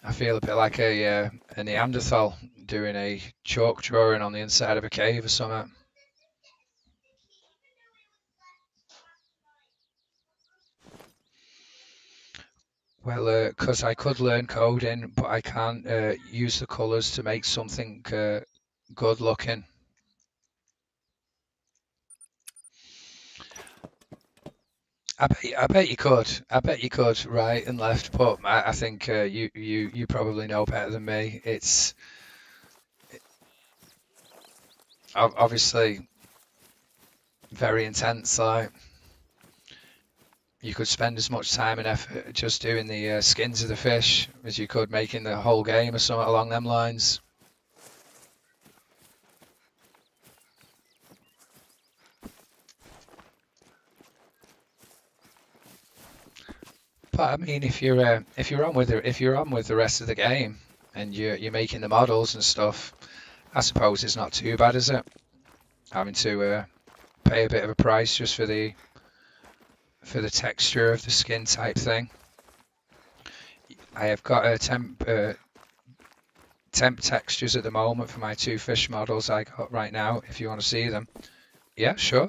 I feel a bit like a Neanderthal doing a chalk drawing on the inside of a cave or something. Well, 'cause I could learn coding, but I can't use the colours to make something good looking. I bet you could. I bet you could, right and left. But I think you probably know better than me. It's obviously very intense. Like you could spend as much time and effort just doing the skins of the fish as you could making the whole game or something along them lines. But I mean, if you're on with if you're on with the rest of the game and you're making the models and stuff, I suppose it's not too bad, is it? Having to pay a bit of a price just for the texture of the skin type thing. I have got a temp textures at the moment for my two fish models I got right now. If you want to see them, yeah, sure.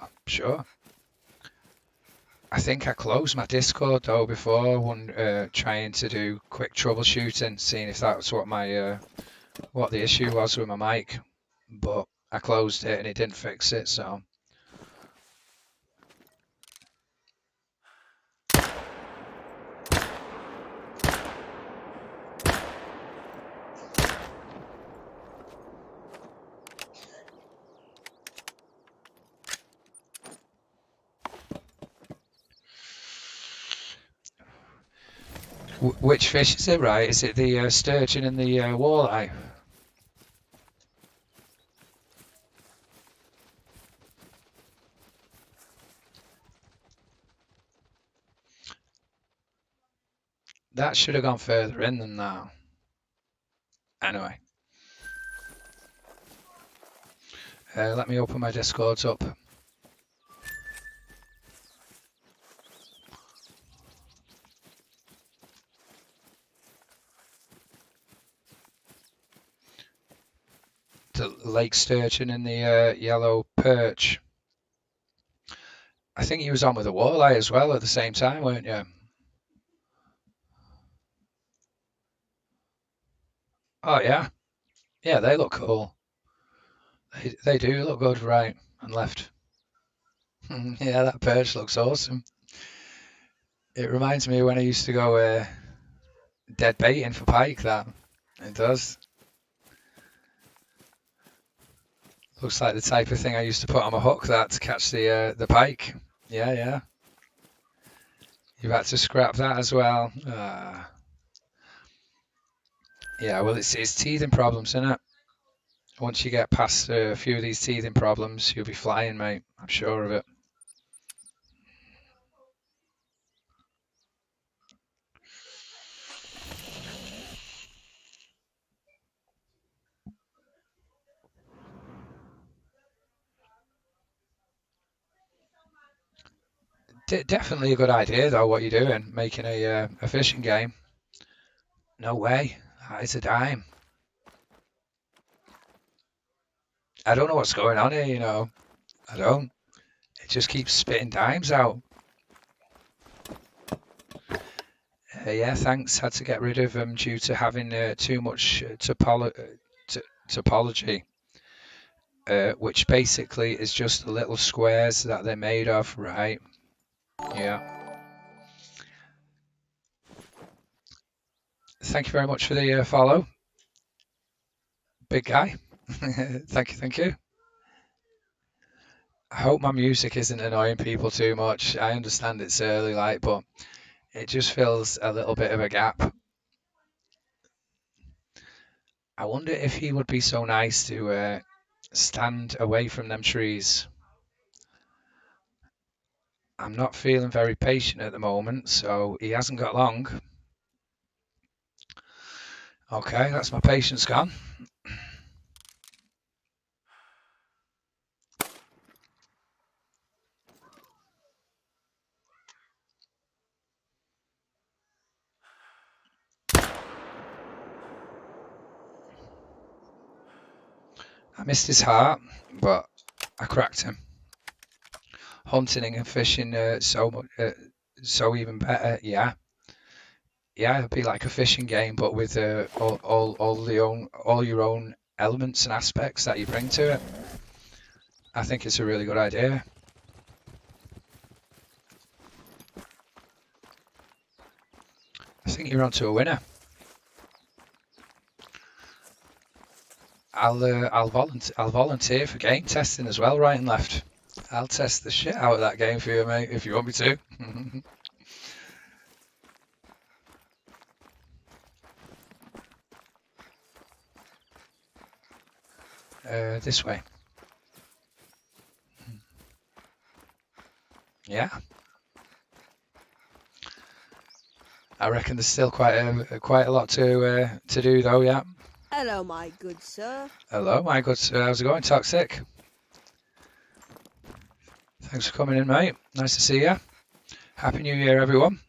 I think I closed my Discord though before when trying to do quick troubleshooting, seeing if that's what the issue was with my mic, but I closed it and it didn't fix it. So which fish is it? Right? Is it the sturgeon and the walleye? That should have gone further in than that. Anyway, let me open my Discords up. The lake sturgeon and the yellow perch. I think you was on with the walleye as well at the same time, weren't you? Oh yeah, yeah, they look cool. They do look good, right and left. Yeah, that perch looks awesome. It reminds me of when I used to go dead baiting for pike. That it does. Looks like the type of thing I used to put on my hook that to catch the pike. Yeah, yeah. You've had to scrap that as well. Yeah, well, it's teething problems, isn't it? Once you get past a few of these teething problems, you'll be flying, mate. I'm sure of it. Definitely a good idea, though, what you're doing, making a fishing game. No way. That is a dime. I don't know what's going on here, you know. I don't. It just keeps spitting dimes out. Yeah, thanks. Had to get rid of them due to having too much topology, which basically is just the little squares that they're made of, right? Yeah. Thank you very much for the follow, big guy. Thank you, thank you. I hope my music isn't annoying people too much. I understand it's early, like, but it just fills a little bit of a gap. I wonder if he would be so nice to stand away from them trees. I'm not feeling very patient at the moment, so he hasn't got long. Okay, that's my patience gone. I missed his heart, but I cracked him. Hunting and fishing, so even better. Yeah, yeah, it'd be like a fishing game, but with all your own elements and aspects that you bring to it. I think it's a really good idea. I think you're onto a winner. I'll volunteer for game testing as well, right and left. I'll test the shit out of that game for you, mate, if you want me to. This way. Yeah, I reckon there's still quite a lot to do though. Yeah. Hello, my good sir. Hello, my good sir. How's it going, Toxic? Thanks for coming in, mate. Nice to see you. Happy New Year, everyone.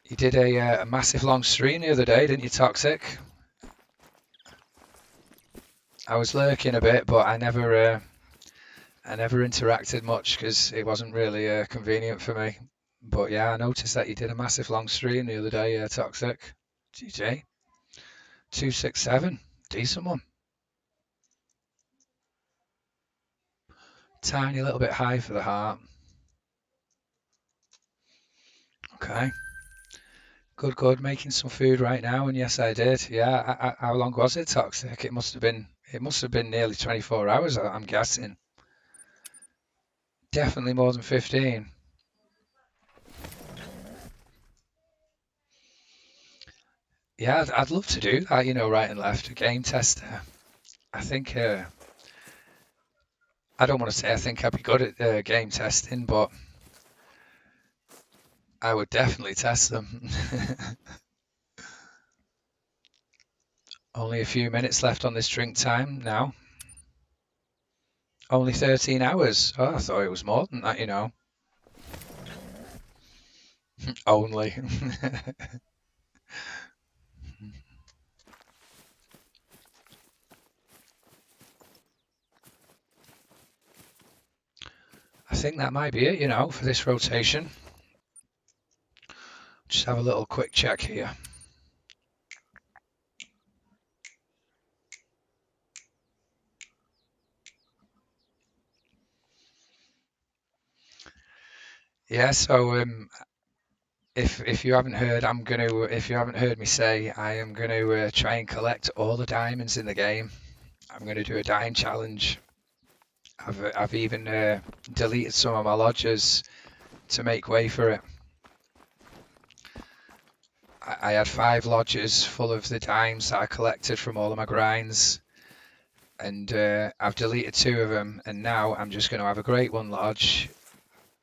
You did a massive long stream the other day, didn't you, Toxic? I was lurking a bit, but I never interacted much because it wasn't really convenient for me. But yeah, I noticed that you did a massive long stream the other day, Toxic. GJ 267, decent one. Tiny little bit high for the heart. Okay. Good, good. Making some food right now, and yes, I did. Yeah. How long was it, Toxic? It must have been nearly 24 hours, I'm guessing. Definitely more than 15. Yeah, I'd love to do that, right and left, a game tester. I think, I don't want to say I think I'd be good at game testing, but I would definitely test them. Only a few minutes left on this drink time now. Only 13 hours. Oh, I thought it was more than that. Only. I think that might be it, for this rotation. Just have a little quick check here. Yeah, so if you haven't heard, if you haven't heard me say, I am gonna try and collect all the diamonds in the game. I'm gonna do a dime challenge. I've even deleted some of my lodges to make way for it. I had 5 lodges full of the dimes that I collected from all of my grinds, and I've deleted 2 of them, and now I'm just going to have a Great One lodge,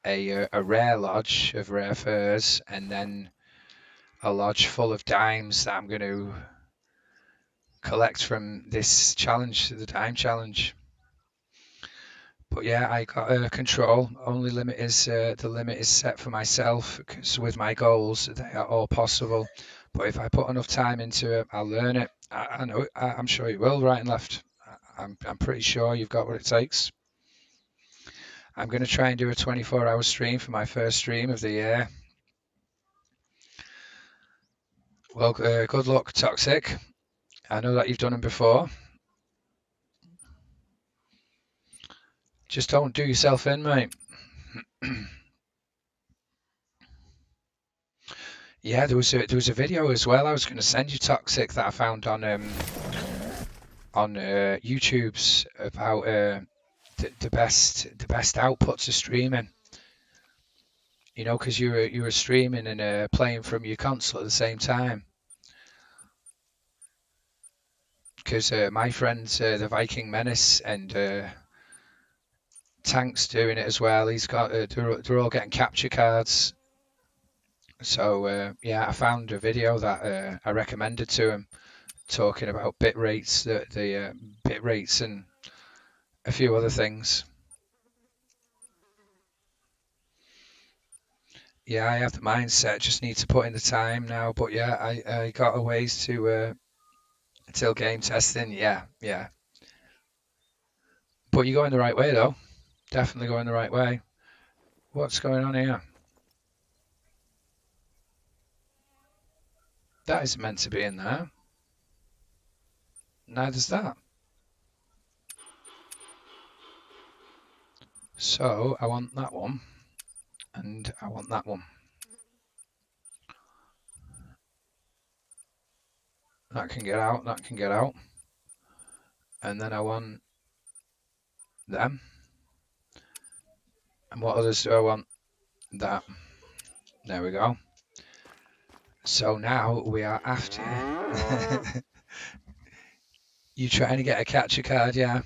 a rare lodge of rare furs, and then a lodge full of dimes that I'm going to collect from this challenge, the dime challenge. But yeah, I got control. Only limit is the limit is set for myself because with my goals, they are all possible. But if I put enough time into it, I'll learn it. I know. I'm sure you will, right and left. I'm pretty sure you've got what it takes. I'm going to try and do a 24-hour stream for my first stream of the year. Well, good luck, Toxic. I know that you've done them before. Just don't do yourself in, mate. Yeah, there was a video as well I was going to send you, Toxic, that I found on YouTube's about the best output to streaming. You know, because you were streaming and playing from your console at the same time. Because my friends, the Viking Menace and Tank's doing it as well. He's got they're all getting capture cards. So yeah, I found a video that I recommended to him talking about bit rates, the bit rates and a few other things. Yeah, I have the mindset. Just need to put in the time now. But yeah, I got a ways to till game testing. Yeah, yeah. But you're going the right way though. Definitely going the right way. What's going on here? That isn't meant to be in there. Neither's that. So I want that one, and I want that one. That can get out. That can get out. And then I want them. And what others do I want? That. There we go. So now we are after you trying to get a catcher card, yeah.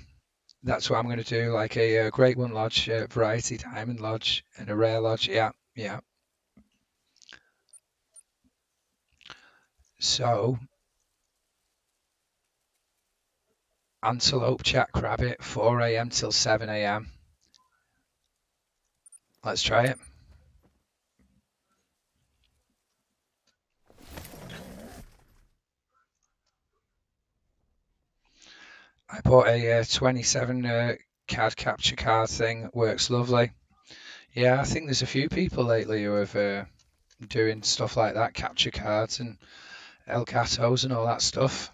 That's what I'm going to do, like a, Great One Lodge, Variety Diamond Lodge, and a Rare Lodge, yeah, yeah. So, Antelope Jackrabbit, 4 a.m. till 7 a.m. Let's try it. I bought a 27 card capture card thing, works lovely. Yeah, I think there's a few people lately who have doing stuff like that, capture cards and Elgatos and all that stuff.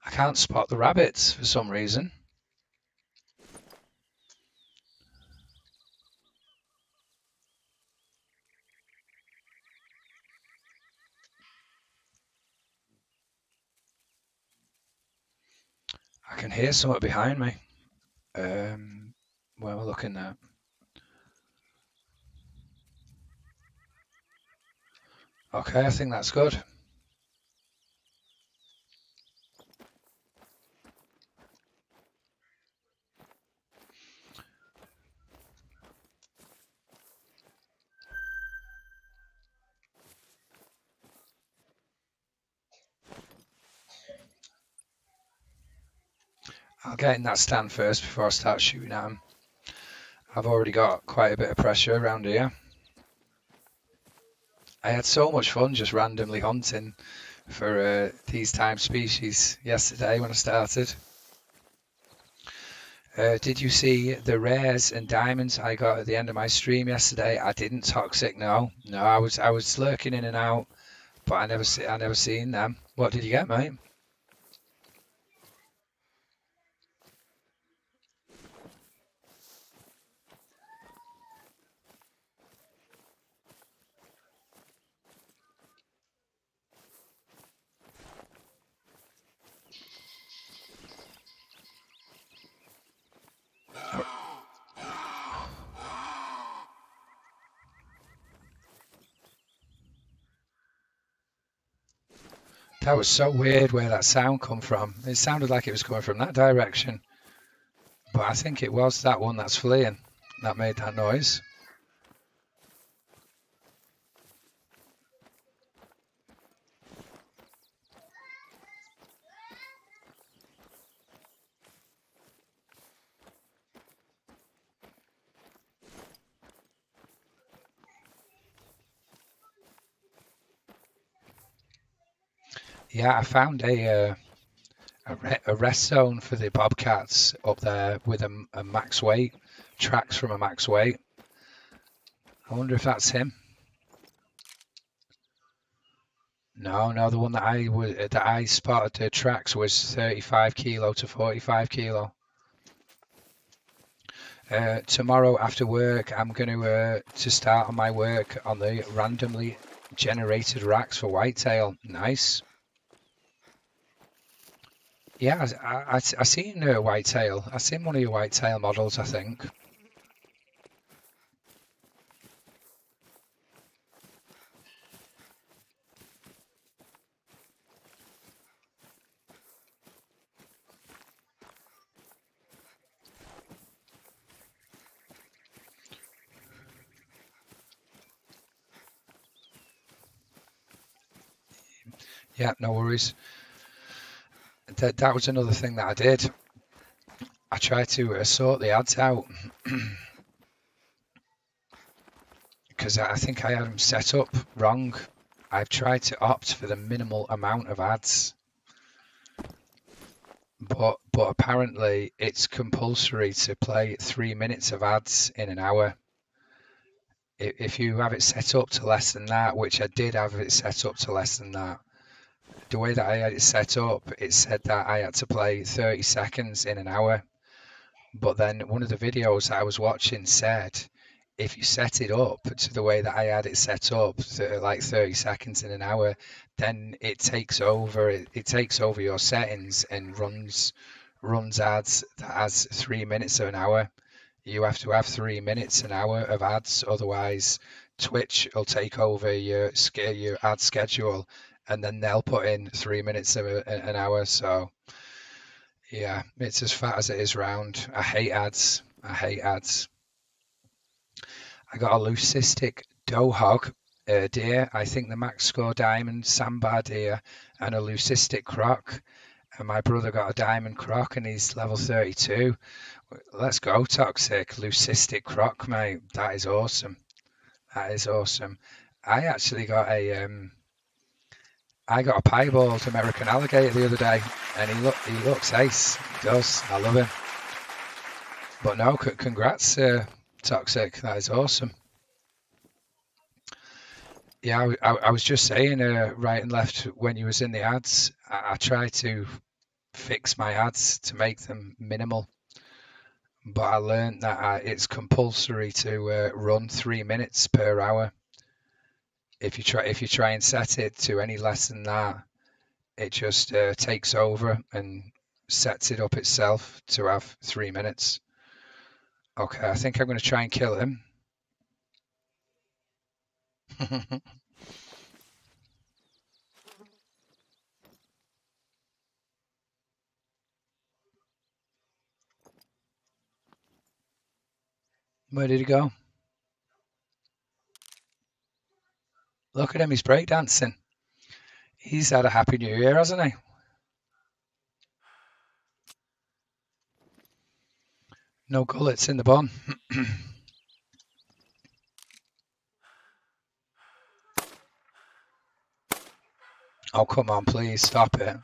I can't spot the rabbits for some reason. I can hear something behind me. Where am I looking at? Okay, I think that's good. I'll get in that stand first before I start shooting at them. I've already got quite a bit of pressure around here. I had so much fun just randomly hunting for these time species yesterday when I started. Did you see the rares and diamonds I got at the end of my stream yesterday? I didn't, Toxic. No, no, I was lurking in and out, but I never seen them. What did you get, mate? That was so weird where that sound come from. It sounded like it was coming from that direction, but I think it was that one that's fleeing that made that noise. Yeah, I found a rest zone for the bobcats up there with a max weight, tracks from a max weight. I wonder if that's him. No, no, the one that I spotted the tracks was 35 kilo to 45 kilo. Tomorrow after work, I'm going to start on my work on the randomly generated racks for whitetail. Nice. Yeah, I seen whitetail. I seen one of your whitetail models, I think. Yeah, no worries. That was another thing that I did. I tried to sort the ads out because I think I had them set up wrong. I've tried to opt for the minimal amount of ads, but apparently it's compulsory to play 3 minutes of ads in an hour. If you have it set up to less than that, which I did have it set up to less than that, the way that I had it set up, it said that I had to play 30 seconds in an hour. But then one of the videos that I was watching said if you set it up to the way that I had it set up, like 30 seconds in an hour, then it takes over. It takes over your settings and runs ads that has 3 minutes of an hour. You have to have 3 minutes an hour of ads, otherwise Twitch will take over your ad schedule, and then they'll put in 3 minutes of an hour. So yeah, it's as fat as it is round. I hate ads. I hate ads. I got a leucistic doe hog deer. I think the max score diamond sambar deer and a leucistic croc. And my brother got a diamond croc and he's level 32. Let's go, toxic leucistic croc, mate. That is awesome. That is awesome. I actually got a piebald American alligator the other day, and he looks ace. He does. I love him. But no, congrats, Toxic. That is awesome. Yeah, I was just saying, right and left when you was in the ads, I try to fix my ads to make them minimal, but I learned that it's compulsory to run 3 minutes per hour. If you try and set it to any less than that, it just takes over and sets it up itself to have 3 minutes. Okay, I think I'm going to try and kill him. Where did he go? Look at him, he's breakdancing. He's had a happy new year, hasn't he? No gullets in the bun. Oh, come on, please stop it.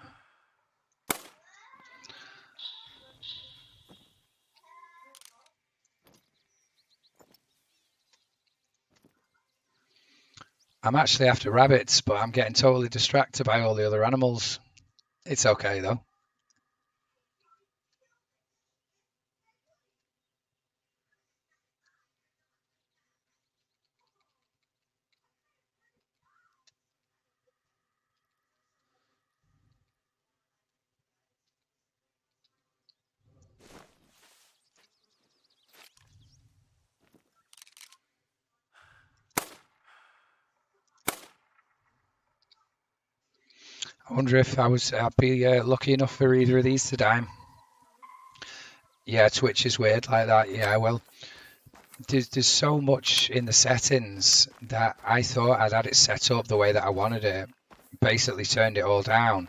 I'm actually after rabbits, but I'm getting totally distracted by all the other animals. It's okay, though. I wonder if I'd be lucky enough for either of these to dime. Yeah, Twitch is weird like that. Yeah, well, there's so much in the settings that I thought I'd had it set up the way that I wanted it. Basically turned it all down.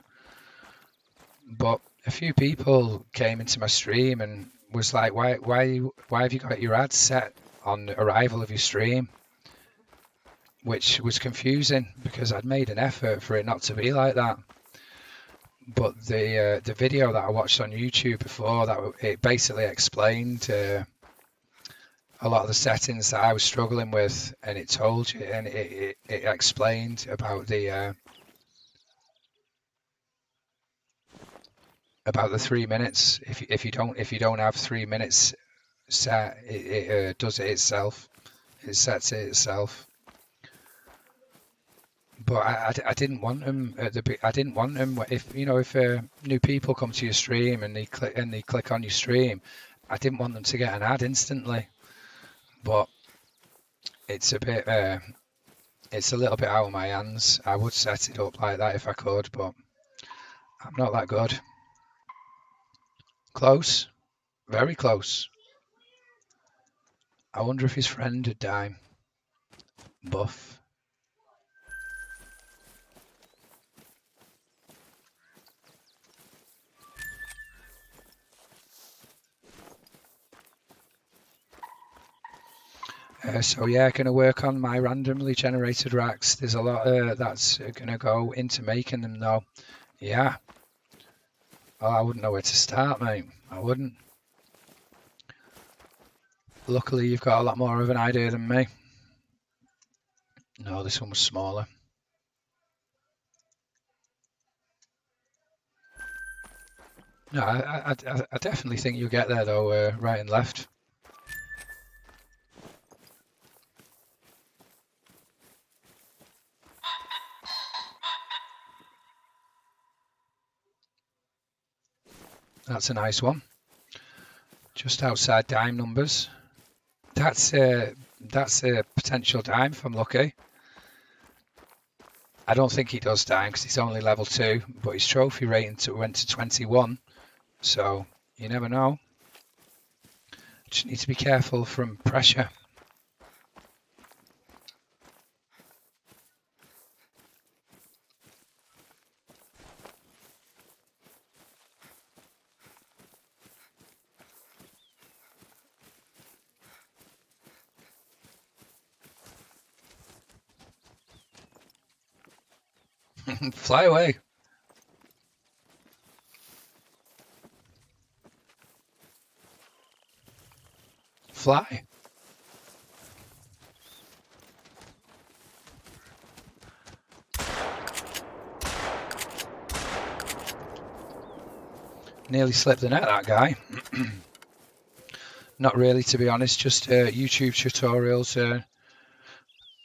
But a few people came into my stream and was like, why have you got your ads set on arrival of your stream? Which was confusing because I'd made an effort for it not to be like that. but the video that I watched on YouTube before that, it basically explained a lot of the settings that I was struggling with, and it told you, and it explained about the 3 minutes. If you don't have 3 minutes set, it does it itself. It sets it itself. But I didn't want them I didn't want them if new people come to your stream and they click on your stream. I didn't want them to get an ad instantly. But it's it's a little bit out of my hands. I would set it up like that if I could, but I'm not that good. Close, very close. I wonder if his friend would die. Buff. So yeah, going to work on my randomly generated racks. There's a lot that's going to go into making them though. Yeah. Oh, I wouldn't know where to start, mate. I wouldn't. Luckily, you've got a lot more of an idea than me. No, this one was smaller. No, I definitely think you'll get there though, right and left. That's a nice one. Just outside dime numbers. That's a potential dime if I'm lucky. I don't think he does dime because he's only level 2, but his trophy rating went to 21. So you never know. Just need to be careful from pressure. Fly away. Fly. Nearly slipped the net, that guy. Not really, to be honest, just YouTube tutorials,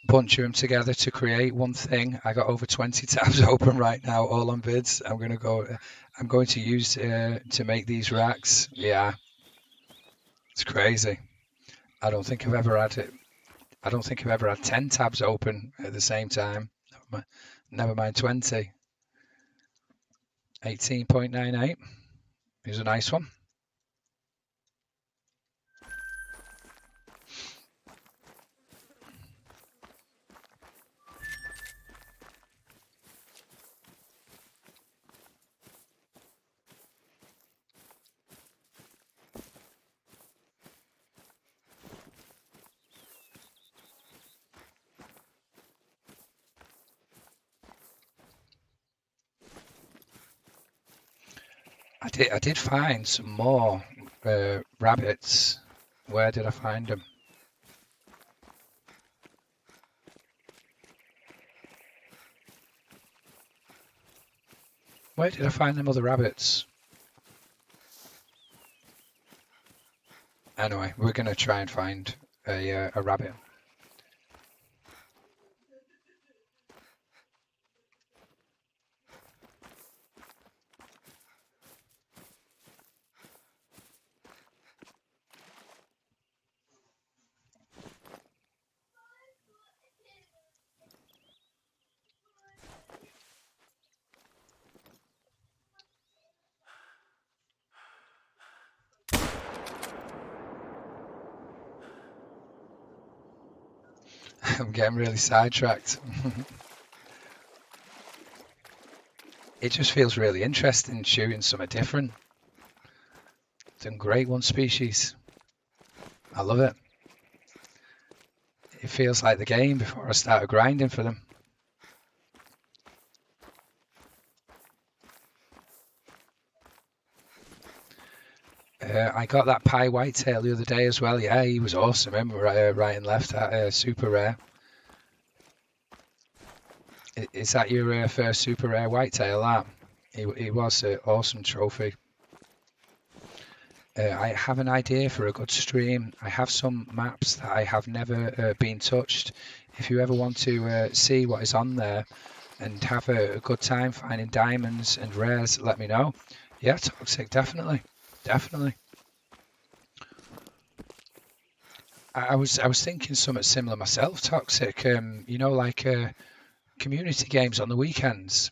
bunch of them together to create one thing. I got over 20 tabs open right now, all on vids. I'm going to use to make these racks. Yeah, it's crazy. I don't think I've ever had it. I don't think I've ever had 10 tabs open at the same time. Never mind 20. 18.98. Here's a nice one. I did find some more rabbits. Where did I find them? Where did I find them other rabbits? Anyway, we're going to try and find a rabbit. I'm getting really sidetracked. It just feels really interesting shooting something different. Done great one species. I love it. It feels like the game before I started grinding for them. I got that pie whitetail the other day as well. Yeah, he was awesome. Remember, right and left at super rare. Is that your first super rare whitetail? That he was an awesome trophy. I have an idea for a good stream. I have some maps that I have never been touched. If you ever want to see what is on there and have a good time finding diamonds and rares, let me know. Yeah, Toxic, definitely, definitely. I was thinking something similar myself, Toxic. You know, like community games on the weekends.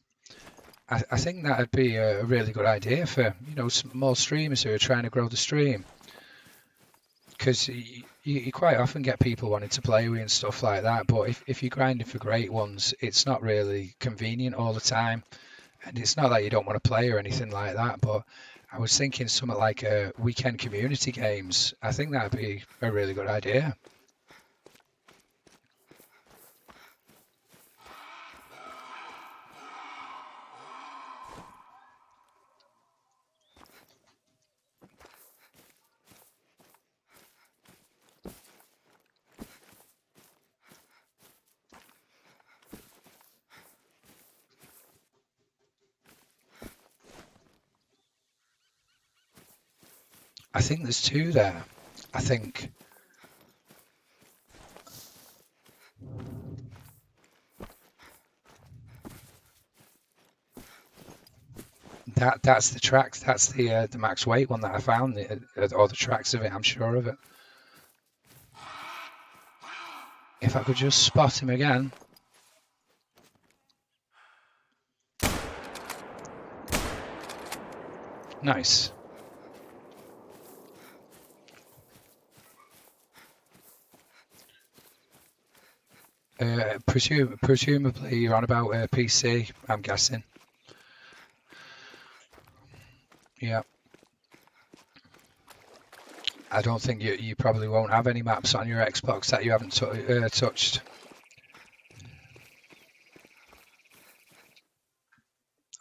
I think that'd be a really good idea for some more streamers who are trying to grow the stream. Because you quite often get people wanting to play with and stuff like that, but if you're grinding for great ones, it's not really convenient all the time. And it's not that you don't want to play or anything like that, but I was thinking something like weekend community games. I think that'd be a really good idea. I think there's two there. I think that's the tracks. That's the max weight one that I found, or the tracks of it. I'm sure of it. If I could just spot him again. Nice. Presumably you're on about PC, I'm guessing. Yeah. I don't think you probably won't have any maps on your Xbox that you haven't touched.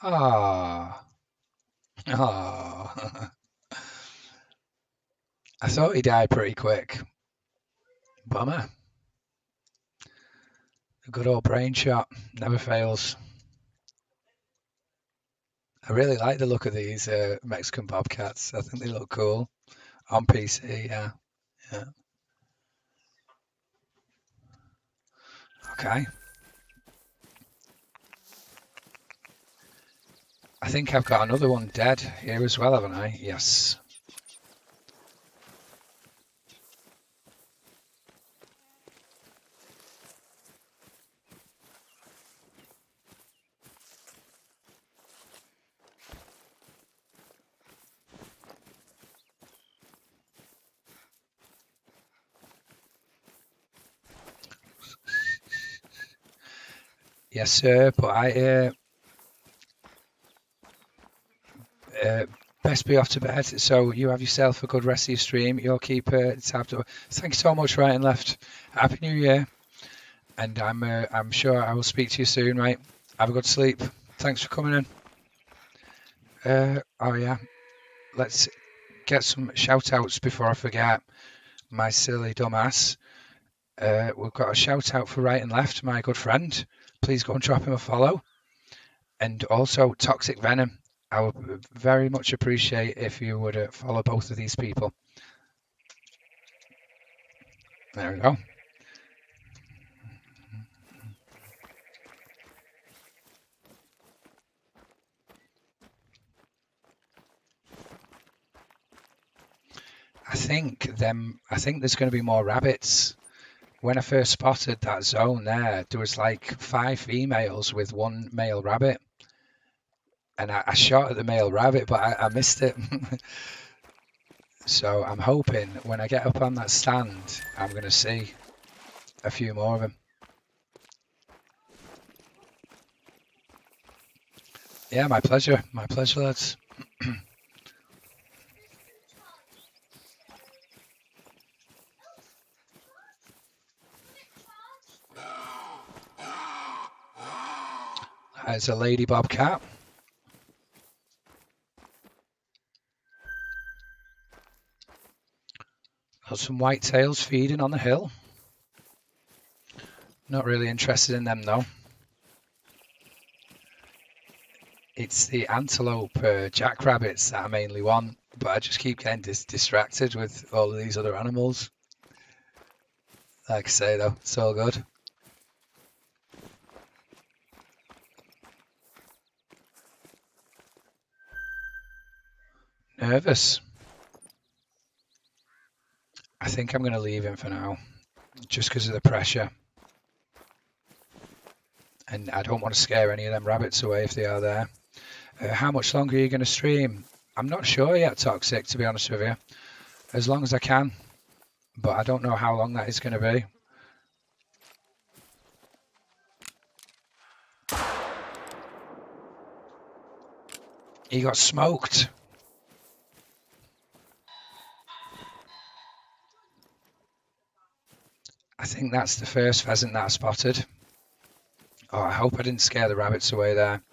Ah. Ah. I thought he died pretty quick. Bummer. A good old brain shot. Never fails. I really like the look of these Mexican bobcats. I think they look cool on PC. Yeah. Yeah. Okay. I think I've got another one dead here as well, haven't I? Yes. Yes, sir. But best be off to bed. So you have yourself a good rest of your stream. You'll keep tabbed up. Thank you so much, right and left. Happy New Year, and I'm sure I will speak to you soon, right? Have a good sleep. Thanks for coming in. Oh yeah, let's get some shout outs before I forget. My silly dumbass. We've got a shout out for right and left, my good friend. Please go and drop him a follow. And also Toxic Venom. I would very much appreciate if you would follow both of these people. There we go. I think there's going to be more rabbits. When I first spotted that zone there was like 5 females with 1 male rabbit. And I shot at the male rabbit, but I missed it. So I'm hoping when I get up on that stand, I'm going to see a few more of them. Yeah, my pleasure. My pleasure, lads. There's a lady bobcat. Got some whitetails feeding on the hill. Not really interested in them though. It's the antelope jackrabbits that I mainly want, but I just keep getting distracted with all of these other animals. Like I say though, it's all good. Nervous. I think I'm going to leave him for now, just because of the pressure. And I don't want to scare any of them rabbits away if they are there. How much longer are you going to stream? I'm not sure yet, Toxic, to be honest with you. As long as I can, but I don't know how long that is going to be. He got smoked. I think that's the first pheasant that I spotted. Oh, I hope I didn't scare the rabbits away there.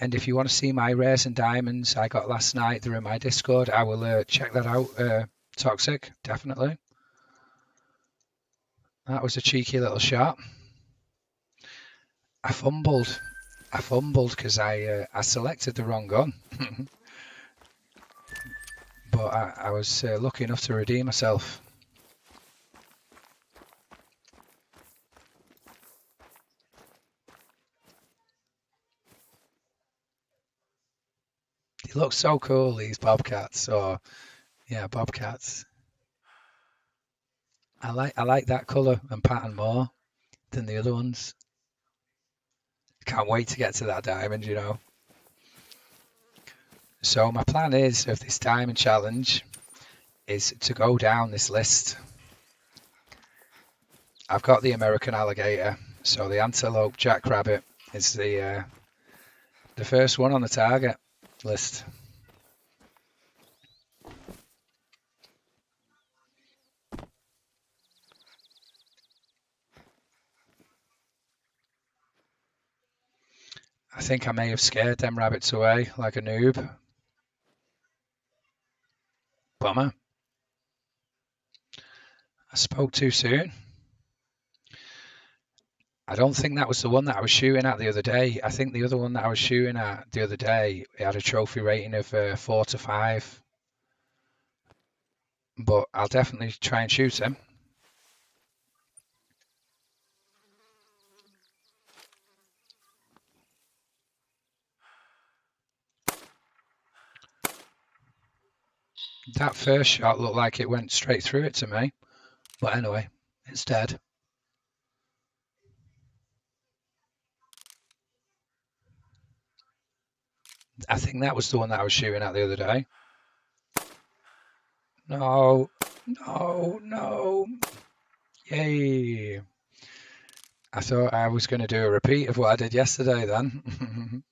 And if you want to see my rares and diamonds I got last night, they're in my Discord. I will check that out, Toxic, definitely. That was a cheeky little shot. I fumbled because I selected the wrong gun. But I was lucky enough to redeem myself. They look so cool, these bobcats. Or yeah, bobcats. I like that colour and pattern more than the other ones. Can't wait to get to that diamond, you know. So my plan is of this diamond challenge is to go down this list. I've got the American alligator, so the antelope jackrabbit is the first one on the target list. I think I may have scared them rabbits away like a noob. Bummer. I spoke too soon. I don't think that was the one that I was shooting at the other day. I think the other one that I was shooting at the other day, it had a trophy rating of 4 to 5. But I'll definitely try and shoot him. That first shot looked like it went straight through it to me. But anyway, it's dead. I think that was the one that I was shooting at the other day. No, no, no. Yay. I thought I was going to do a repeat of what I did yesterday then.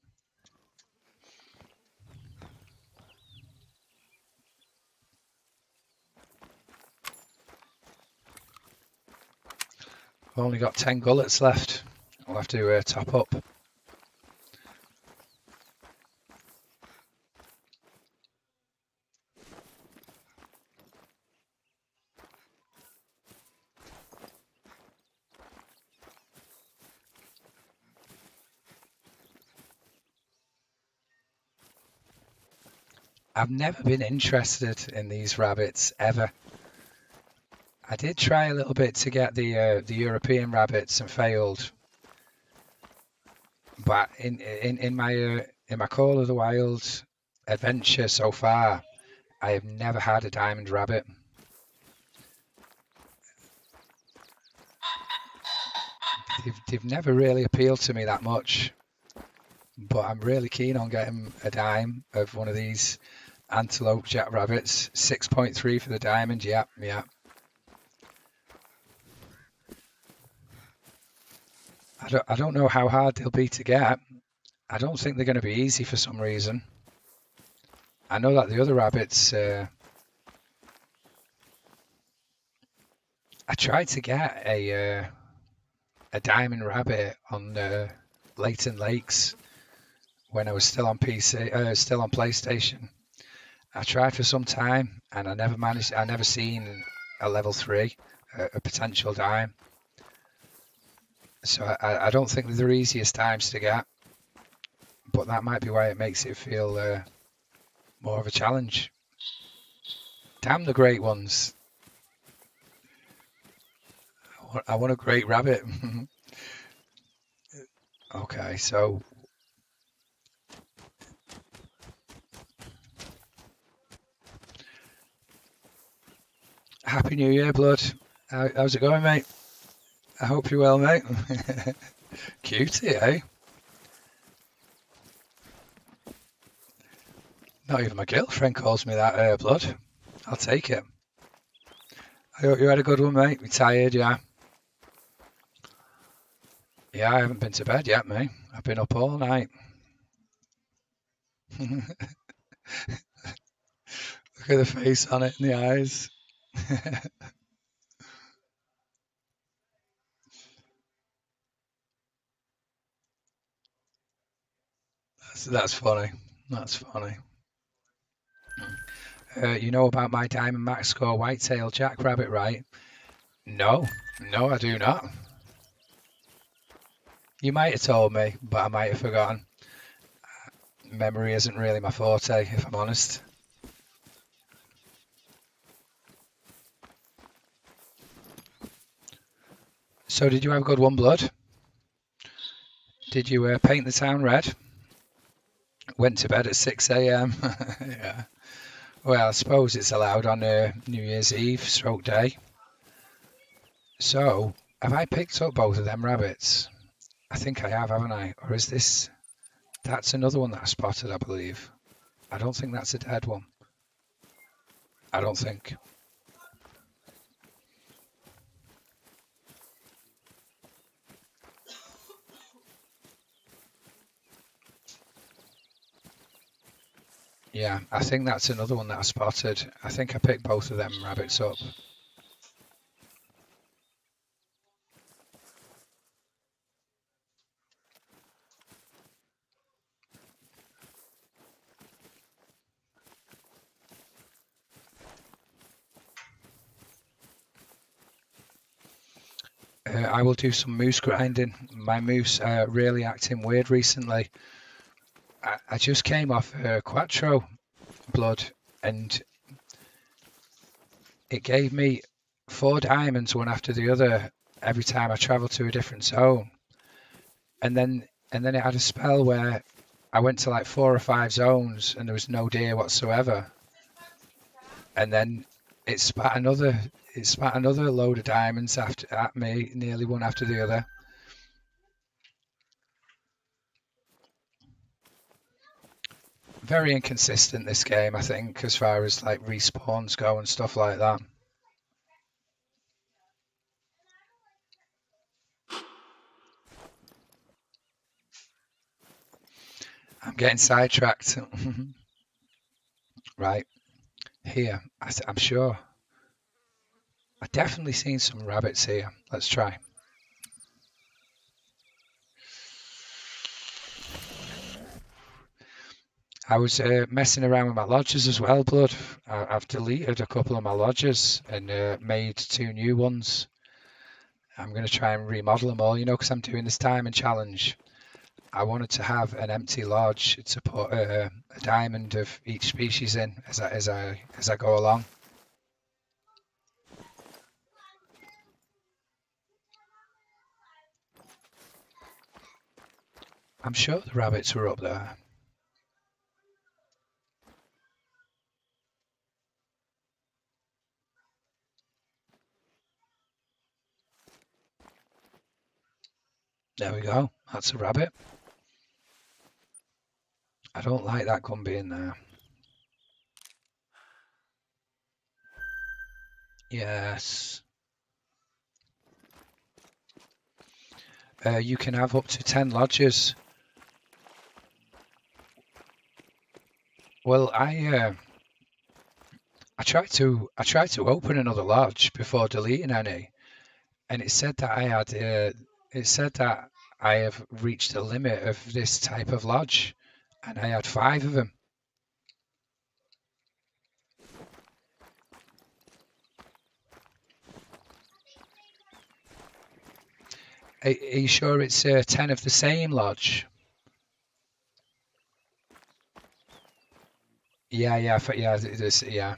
I've only got 10 gullets left. I'll have to top up. I've never been interested in these rabbits ever. I did try a little bit to get the European rabbits and failed. But in my Call of the Wild adventure so far, I have never had a diamond rabbit. They've never really appealed to me that much. But I'm really keen on getting a dime of one of these antelope jackrabbits. 6.3 for the diamond. Yep. I don't know how hard they'll be to get. I don't think they're going to be easy for some reason. I know that the other rabbits. I tried to get a diamond rabbit on Leighton Lakes when I was still on PC, PlayStation. I tried for some time and I never managed. I never seen a level 3, a potential dime. So I don't think they're the easiest dimes to get, but that might be why it makes it feel more of a challenge. Damn the great ones. I want a great rabbit. Okay, so Happy New Year, Blood. How's it going, mate? I hope you're well, mate. Cutie, eh? Not even my girlfriend calls me that, Blood. I'll take it. I hope you had a good one, mate. You tired, yeah? Yeah, I haven't been to bed yet, mate. I've been up all night. Look at the face on it and the eyes. That's funny. That's funny. You know about my Diamond Max score whitetail jackrabbit, right? No, no, I do not. You might have told me, but I might have forgotten. Memory isn't really my forte, if I'm honest. So, did you have a good one, Blood? Did you paint the town red? Went to bed at 6 a.m. Yeah. Well, I suppose it's allowed on New Year's Eve, stroke day. So, have I picked up both of them rabbits? I think I have, haven't I? Or is this... That's another one that I spotted, I believe. I don't think that's a dead one. I don't think. Yeah, I think that's another one that I spotted. I think I picked both of them rabbits up. I will do some moose grinding. My moose are really acting weird recently. I just came off Quattro Blood and it gave me 4 diamonds one after the other every time I traveled to a different zone. And then it had a spell where I went to like 4 or 5 zones and there was no deer whatsoever. And then it spat another load of diamonds at me, nearly one after the other. Very inconsistent this game, I think, as far as like respawns go and stuff like that. I'm getting sidetracked. Right, here, I'm sure. I've definitely seen some rabbits here. Let's try. I was messing around with my lodges as well, Blood. I've deleted a couple of my lodges and made 2 new ones. I'm going to try and remodel them all, because I'm doing this diamond challenge. I wanted to have an empty lodge to put a diamond of each species in as I go along. I'm sure the rabbits were up there. There we go. That's a rabbit. I don't like that gun being there. Yes. You can have up to 10 lodges. Well, I tried to open another lodge before deleting any, and it said that I have reached the limit of this type of lodge, and I had 5 of them. Are you sure it's 10 of the same lodge? Yeah, yeah, it is, yeah.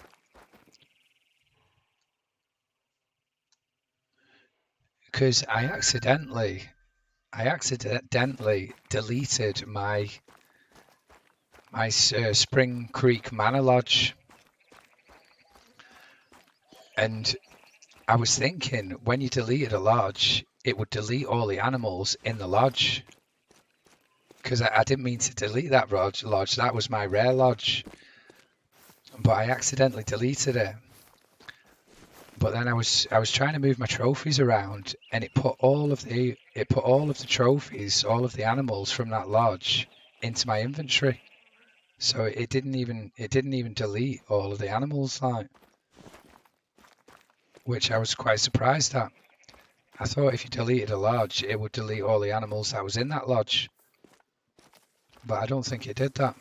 Because I accidentally deleted my Spring Creek Manor Lodge, and I was thinking when you deleted a lodge, it would delete all the animals in the lodge. Because I didn't mean to delete that lodge. That was my rare lodge, but I accidentally deleted it. But then I was trying to move my trophies around, and it put all of the trophies, all of the animals from that lodge into my inventory. So it didn't even delete all of the animals, like, which I was quite surprised at. I thought if you deleted a lodge, it would delete all the animals that was in that lodge, but I don't think it did that.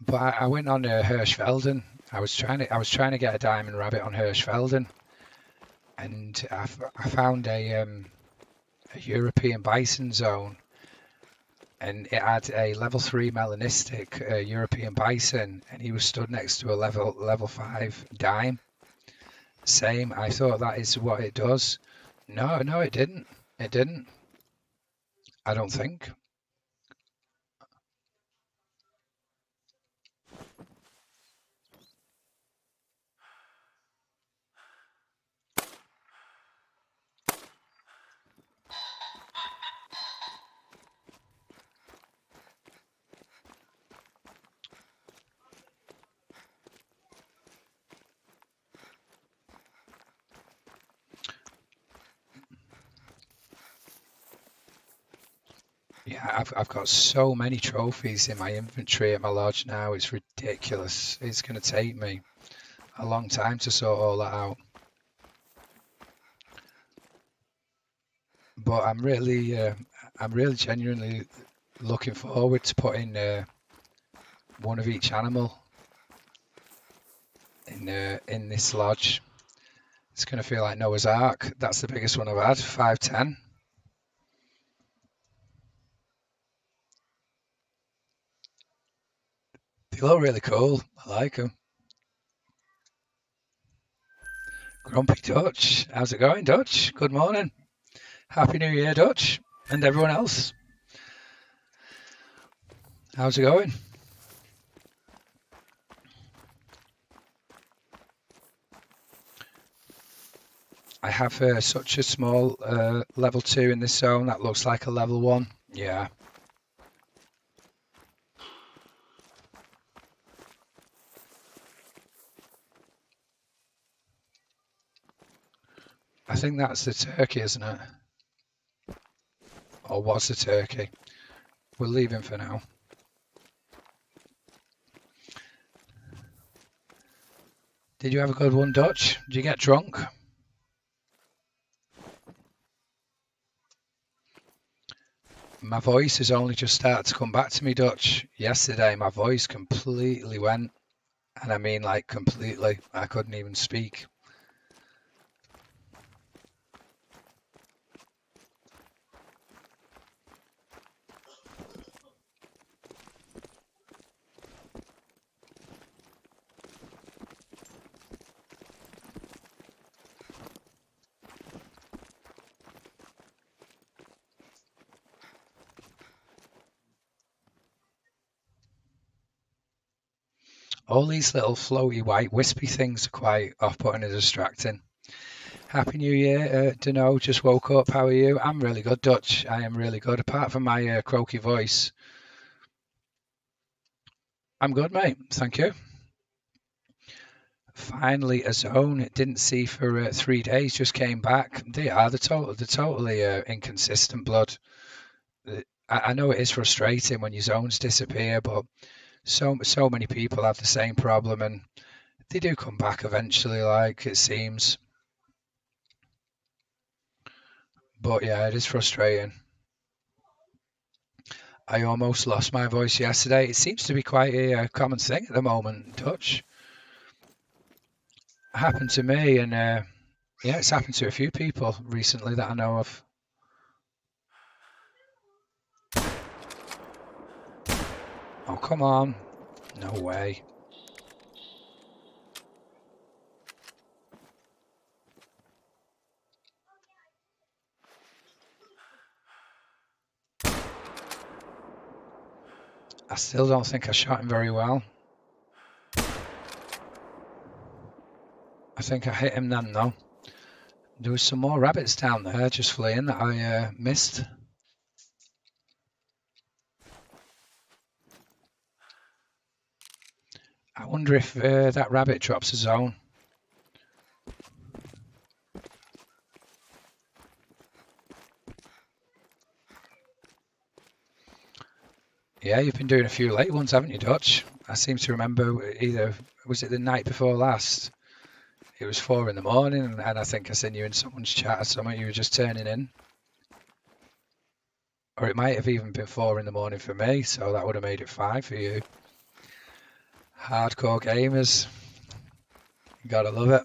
But I went on Hirschfelden. I was trying to get a diamond rabbit on Hirschfelden, and I found a European bison zone, and it had a level 3 melanistic European bison, and he was stood next to a level 5 dime. Same. I thought that is what it does. No, no, it didn't. It didn't. I don't think. Yeah, I've got so many trophies in my inventory at my lodge now. It's ridiculous. It's going to take me a long time to sort all that out. But I'm really genuinely looking forward to putting one of each animal in this lodge. It's going to feel like Noah's Ark. That's the biggest one I've had, 510. They look really cool. I like them. Grumpy Dutch. How's it going, Dutch? Good morning. Happy New Year, Dutch. And everyone else. How's it going? I have such a small level 2 in this zone that looks like a level 1. Yeah, I think that's the turkey, isn't it? Or was the turkey? We'll leave him for now. Did you have a good one, Dutch? Did you get drunk? My voice has only just started to come back to me, Dutch. Yesterday, my voice completely went, and I mean like completely. I couldn't even speak. All these little floaty white wispy things are quite off-putting and distracting. Happy New Year, Dunno, just woke up. How are you? I'm really good, Dutch. I am really good. Apart from my croaky voice, I'm good, mate. Thank you. Finally, a zone. Didn't see for 3 days. Just came back. They're totally inconsistent, blood. I know it is frustrating when your zones disappear, but so many people have the same problem, and they do come back eventually, like it seems. But yeah, it is frustrating. I almost lost my voice yesterday. It seems to be quite a common thing at the moment, Dutch. Happened to me, and yeah, it's happened to a few people recently that I know of. Oh, come on. No way. I still don't think I shot him very well. I think I hit him then, though. There was some more rabbits down there just fleeing that I missed. I wonder if that rabbit drops a zone. Yeah, you've been doing a few late ones, haven't you, Dutch? I seem to remember either, was it the night before last? It was 4 in the morning, and I think I seen you in someone's chat or something. You were just turning in. Or it might have even been 4 in the morning for me, so that would have made it 5 for you. Hardcore gamers. You gotta love it.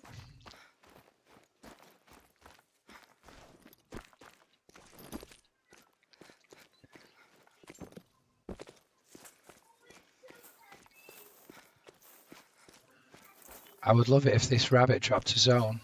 I would love it if this rabbit dropped a zone.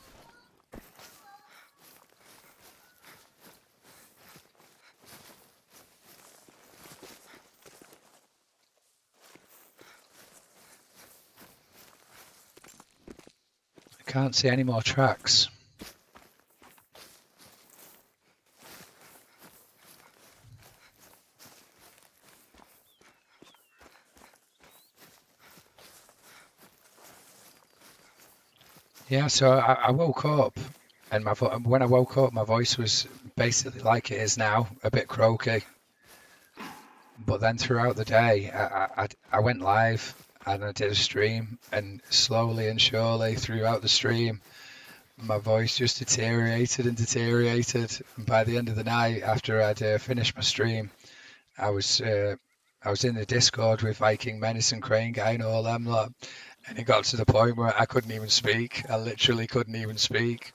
I can't see any more tracks. Yeah, so I woke up, and when I woke up, my voice was basically like it is now, a bit croaky. But then throughout the day, I went live and I did a stream, and slowly and surely throughout the stream, my voice just deteriorated and deteriorated. And by the end of the night, after I'd finished my stream, I was in the Discord with Viking Menace and Crane Guy and all them lot, and it got to the point where I couldn't even speak. I literally couldn't even speak.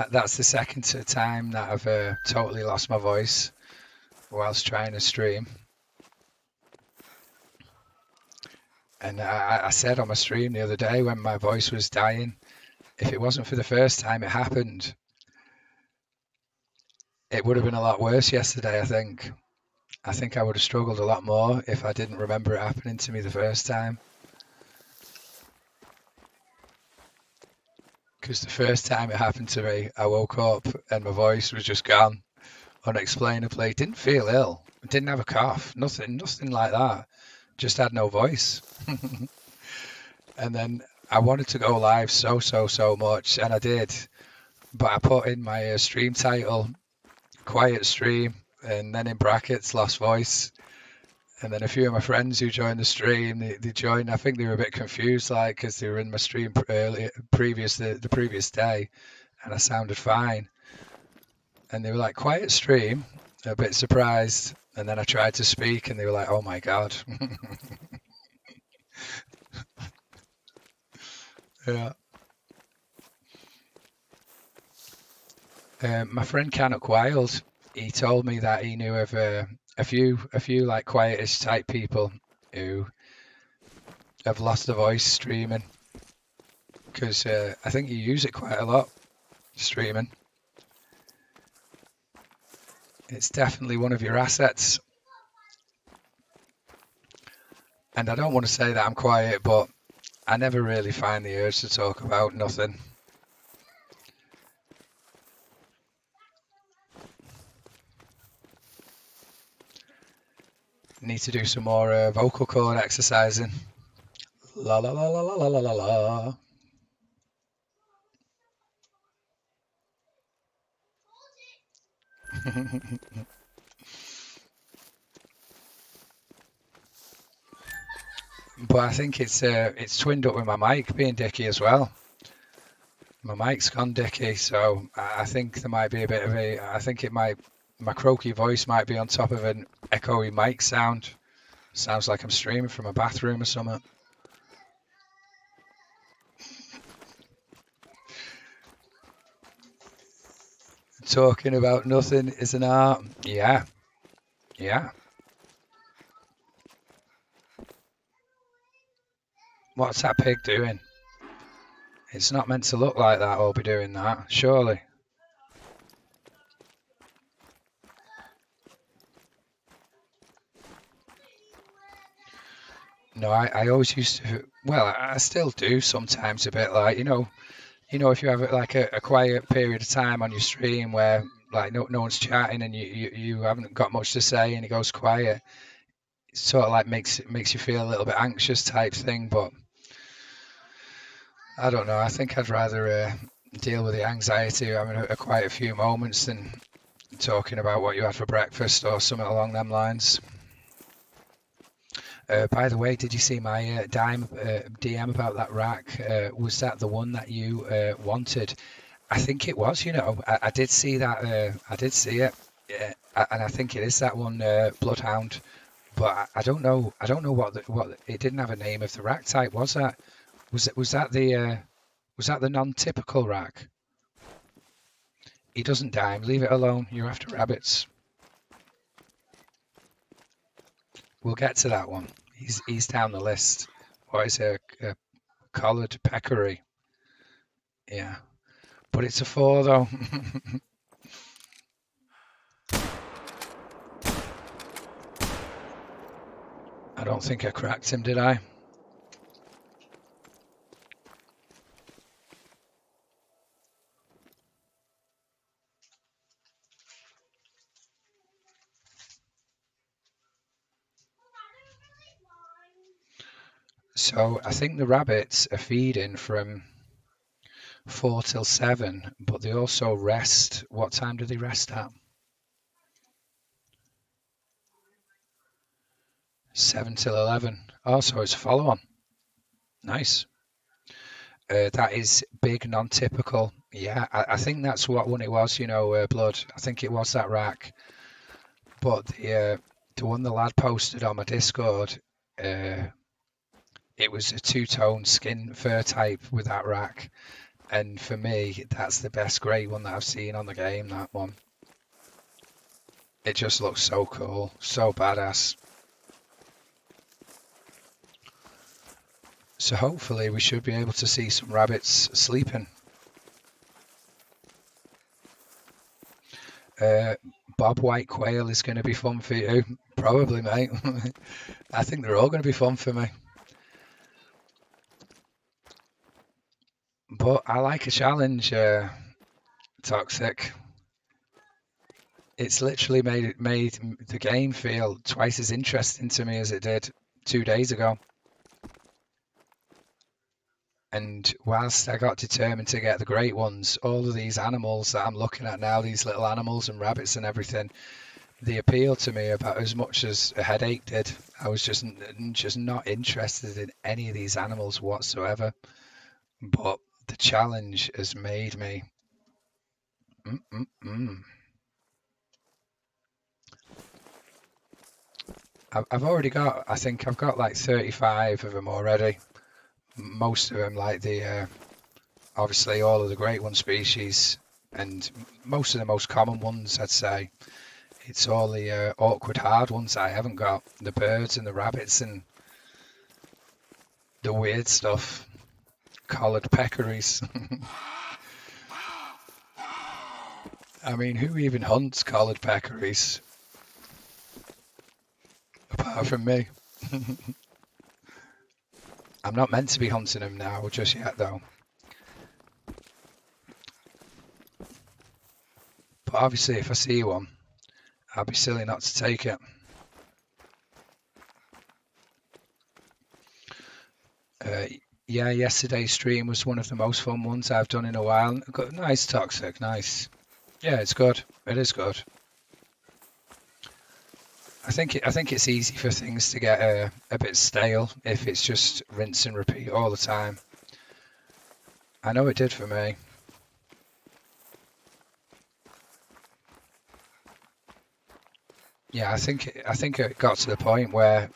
That's the second time that I've totally lost my voice whilst trying to stream. And I said on my stream the other day when my voice was dying, if it wasn't for the first time it happened, it would have been a lot worse yesterday, I think. I think I would have struggled a lot more if I didn't remember it happening to me the first time. Because the first time it happened to me, I woke up and my voice was just gone unexplainably. Didn't feel ill, didn't have a cough, nothing like that. Just had no voice. And then I wanted to go live so much, and I did. But I put in my stream title, quiet stream, and then in brackets, lost voice. And then a few of my friends who joined the stream, they joined. I think they were a bit confused, like, because they were in my stream the previous day, and I sounded fine. And they were like, quiet stream, a bit surprised. And then I tried to speak, and they were like, oh my God. Yeah. My friend Canuck Wild, he told me that he knew of a few like quietish type people who have lost their voice streaming, because I think you use it quite a lot streaming. It's definitely one of your assets. And I don't want to say that I'm quiet, but I never really find the urge to talk about nothing. Need to do some more vocal cord exercising. La la la la la la la la. But I think it's twinned up with my mic being dicky as well. My mic's gone dicky, so I think there might be a bit of a. I think it might. My croaky voice might be on top of an echoey mic sound. Sounds like I'm streaming from a bathroom or something. Talking about nothing is an art. Yeah, yeah. What's that pig doing? It's not meant to look like that or be doing that, surely. No, I always used to. Well, I still do sometimes a bit like if you have like a quiet period of time on your stream where like no one's chatting and you haven't got much to say and it goes quiet, it sort of like makes you feel a little bit anxious type thing. But I don't know. I think I'd rather deal with the anxiety of having a quiet few moments than talking about what you had for breakfast or something along them lines. By the way, did you see my DM about that rack? Was that the one that you wanted? I think it was. I did see that. I did see it, yeah, and I think it is that one, Bloodhound. But I don't know. I don't know what it didn't have a name of the rack type. Was that? Was that the non-typical rack? He doesn't dime. Leave it alone. You're after rabbits. We'll get to that one. He's down the list. What is a collared peccary? Yeah, but it's a 4 though. I don't think I cracked him, did I? So I think the rabbits are feeding from 4 till 7, but they also rest. What time do they rest at? 7 till 11. Oh, so it's a follow-on. Nice. That is big, non-typical. Yeah, I think that's what one it was, Blood. I think it was that rack. But the one the lad posted on my Discord, it was a two-tone skin fur type with that rack. And for me, that's the best grey one that I've seen on the game, that one. It just looks so cool, so badass. So hopefully we should be able to see some rabbits sleeping. Bob White Quail is going to be fun for you. Probably, mate. I think they're all going to be fun for me. But I like a challenge, Toxic. It's literally made the game feel twice as interesting to me as it did 2 days ago. And whilst I got determined to get the great ones, all of these animals that I'm looking at now, these little animals and rabbits and everything, they appeal to me about as much as a headache did. I was just not interested in any of these animals whatsoever. But the challenge has made me. I've already got. I think I've got like 35 of them already. Most of them, like obviously all of the great one species, and most of the most common ones, I'd say. It's all the awkward hard ones I haven't got. The birds and the rabbits and the weird stuff. Collared peccaries. I mean, who even hunts collared peccaries? Apart from me. I'm not meant to be hunting them now just yet, though. But obviously, if I see one, I'll be silly not to take it. Yeah, yesterday's stream was one of the most fun ones I've done in a while. Nice, Toxic, nice. Yeah, it's good. It is good. I think it's easy for things to get a bit stale if it's just rinse and repeat all the time. I know it did for me. Yeah, I think it got to the point where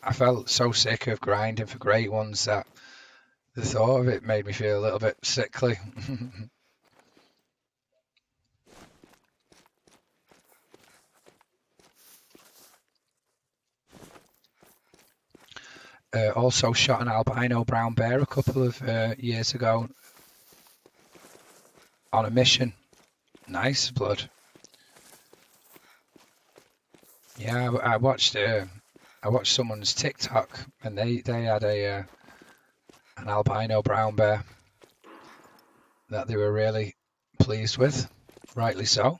I felt so sick of grinding for great ones that the thought of it made me feel a little bit sickly. Also shot an albino brown bear a couple of years ago on a mission. Nice blood. Yeah, I watched someone's TikTok and they had a an albino brown bear that they were really pleased with, rightly so.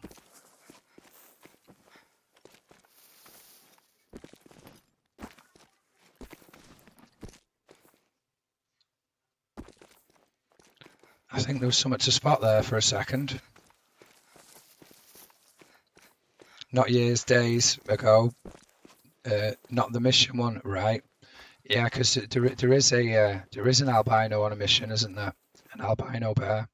I think there was something to spot there for a second. Not years, days ago. Not the mission one, right? Yeah, because there is an albino on a mission, isn't there? An albino bear.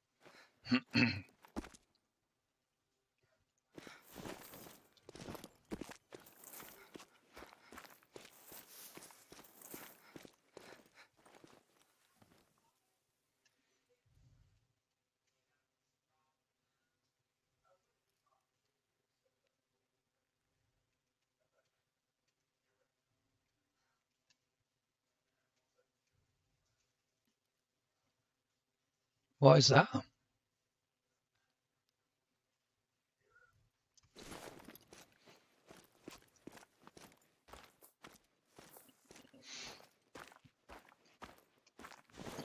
What is that?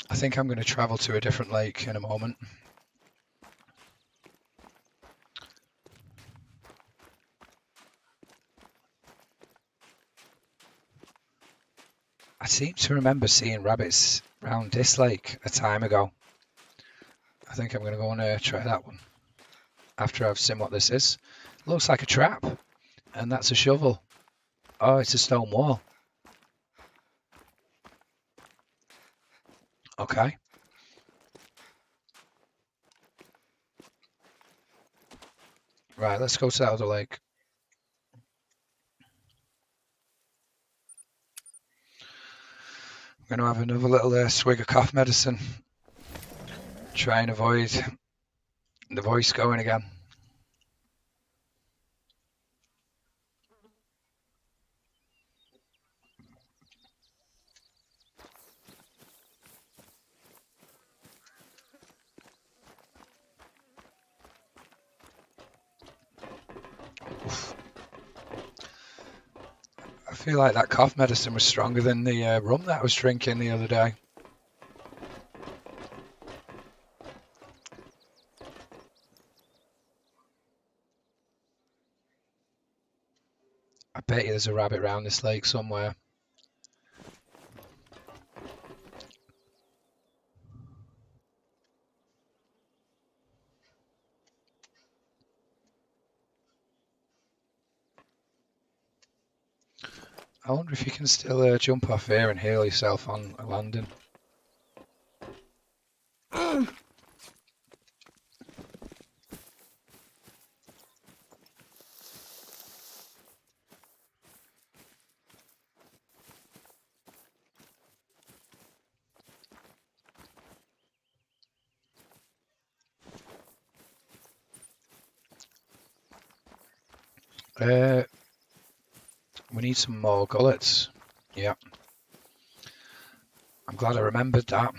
I think I'm going to travel to a different lake in a moment. I seem to remember seeing rabbits around this lake a time ago. I think I'm going to go and try that one after I've seen what this is. Looks like a trap, and that's a shovel. Oh, it's a stone wall. Okay. Right, let's go to that other lake. I'm going to have another little swig of cough medicine. Try and avoid the voice going again. Oof. I feel like that cough medicine was stronger than the rum that I was drinking the other day. I bet you there's a rabbit around this lake somewhere. I wonder if you can still jump off here and heal yourself on a landing. Uh, we need some more gullets. Yeah, I'm glad I remembered that.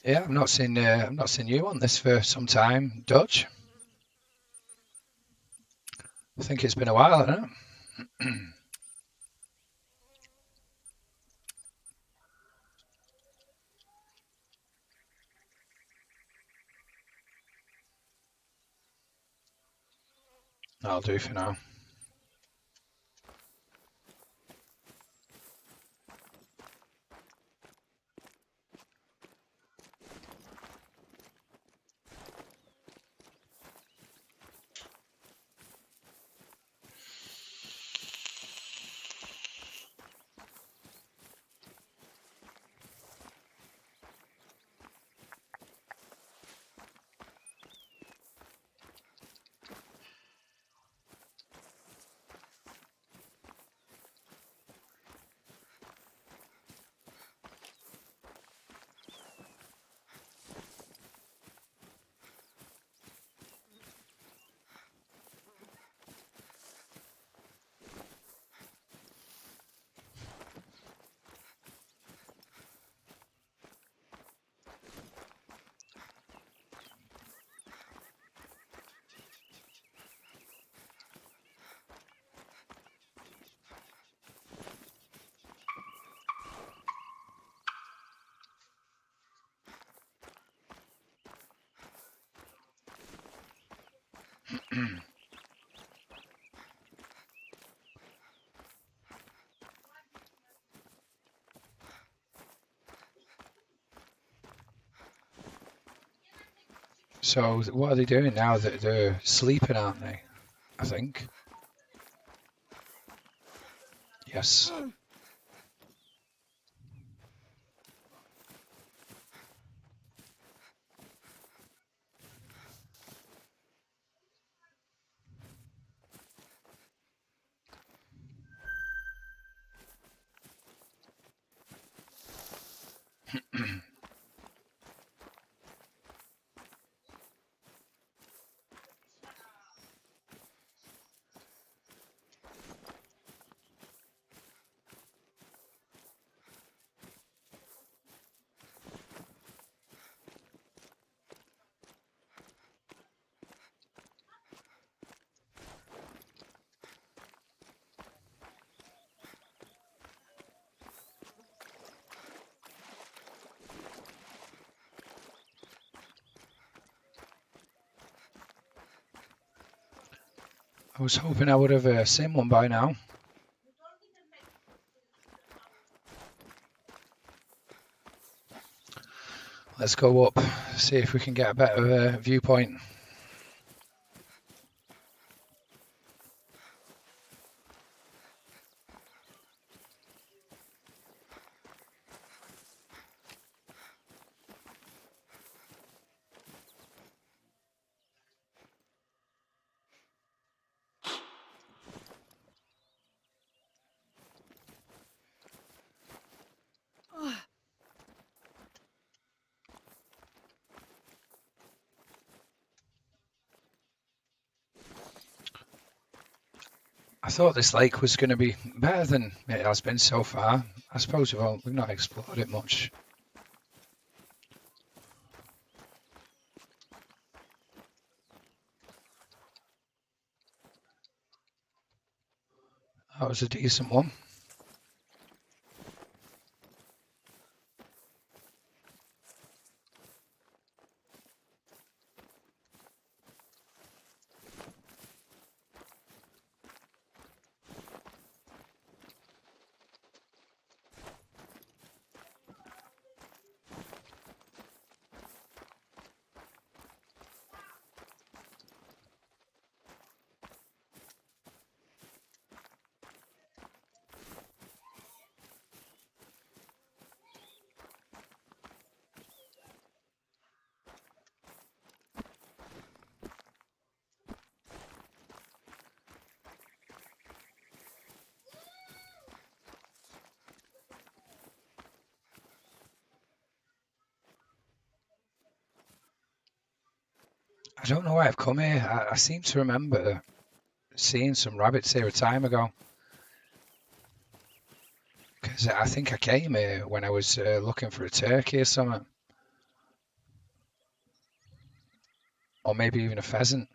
Yeah, I've not seen you on this for some time, Dutch. I think it's been a while, hasn't it? That'll do for now. So what are they doing now? They're sleeping, aren't they? I think. Yes. I was hoping I would have seen one by now. Let's go up, see if we can get a better viewpoint. I thought this lake was going to be better than it has been so far. I suppose we've not explored it much. That was a decent one. I don't know why I've come here. I seem to remember seeing some rabbits here a time ago. Because I think I came here when I was looking for a turkey or something. Or maybe even a pheasant.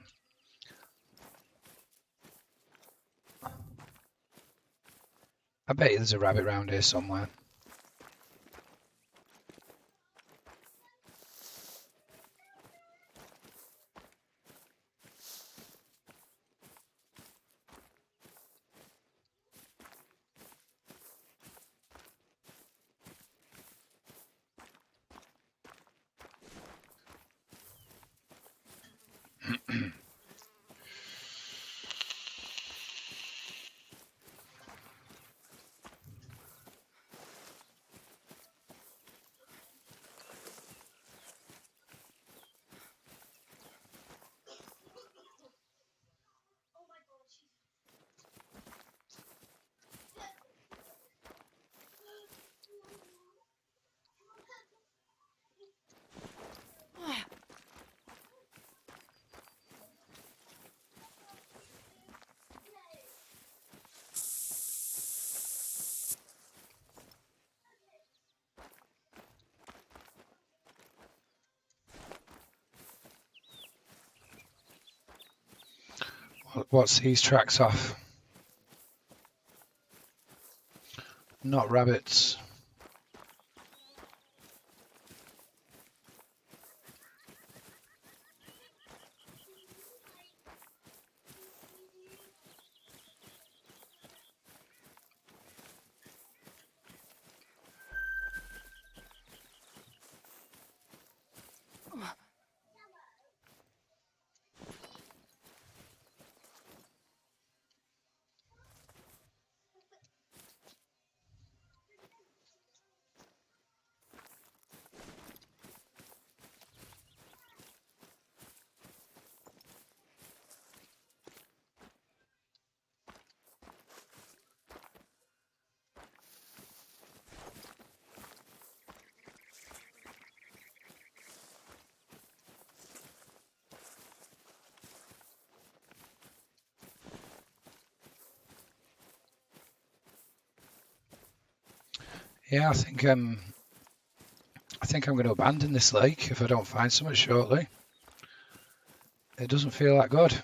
I bet you there's a rabbit around here somewhere. What's these tracks off? Not rabbits. Yeah, I think I'm going to abandon this lake if I don't find something shortly. It doesn't feel that good.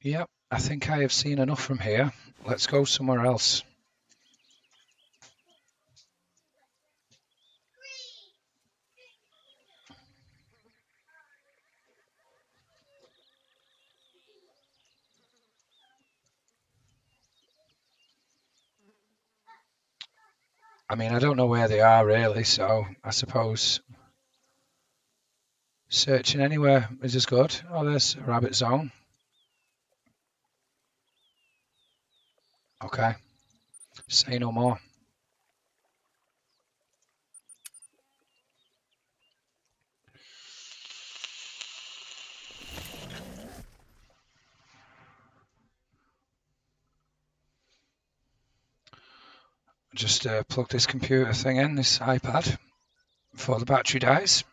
Yep, I think I have seen enough from here. Let's go somewhere else. I mean, I don't know where they are really, so I suppose searching anywhere is as good. Oh, there's a rabbit zone. Okay, say no more. Just plug this computer thing in, this iPad, before the battery dies.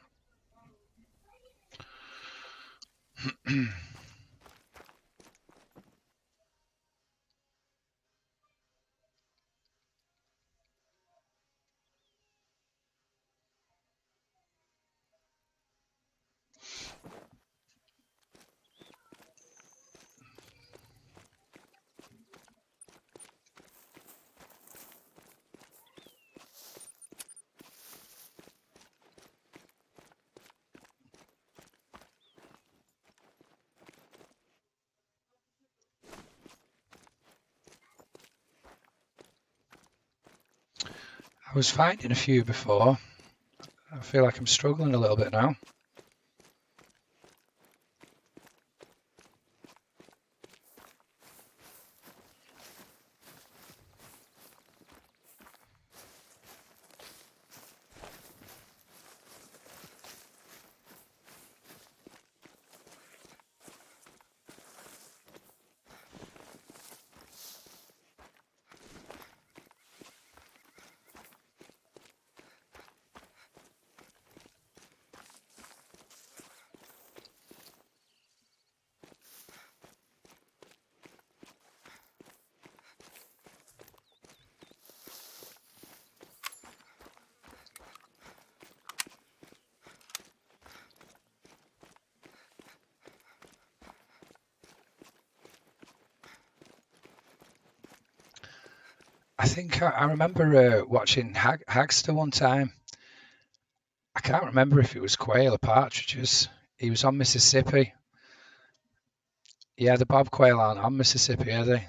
I was finding a few before. I feel like I'm struggling a little bit now. I think I remember watching Hagster one time. I can't remember if it was quail or partridges. He was on Mississippi. Yeah, the bob quail aren't on Mississippi, are they?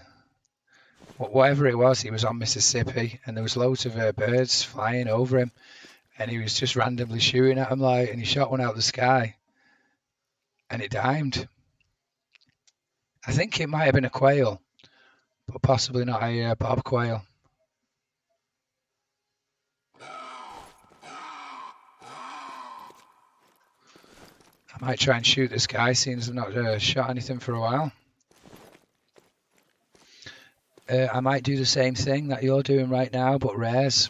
Whatever it was, he was on Mississippi, and there was loads of birds flying over him, and he was just randomly shooting at them, and he shot one out of the sky, and it dimed. I think it might have been a quail, but possibly not a bob quail. I might try and shoot this guy, seeing as I've not shot anything for a while. I might do the same thing that you're doing right now, but rares.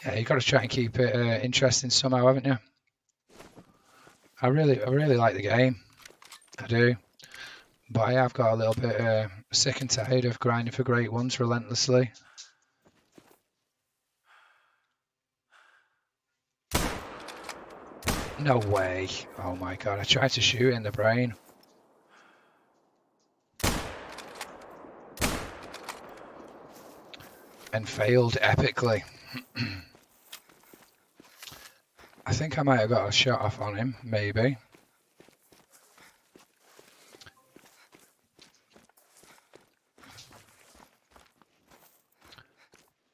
Yeah, you've got to try and keep it interesting somehow, haven't you? I really like the game. I do. But I have got a little bit sick and tired of grinding for great ones relentlessly. No way. Oh my god, I tried to shoot in the brain. And failed epically. I think I might have got a shot off on him, maybe.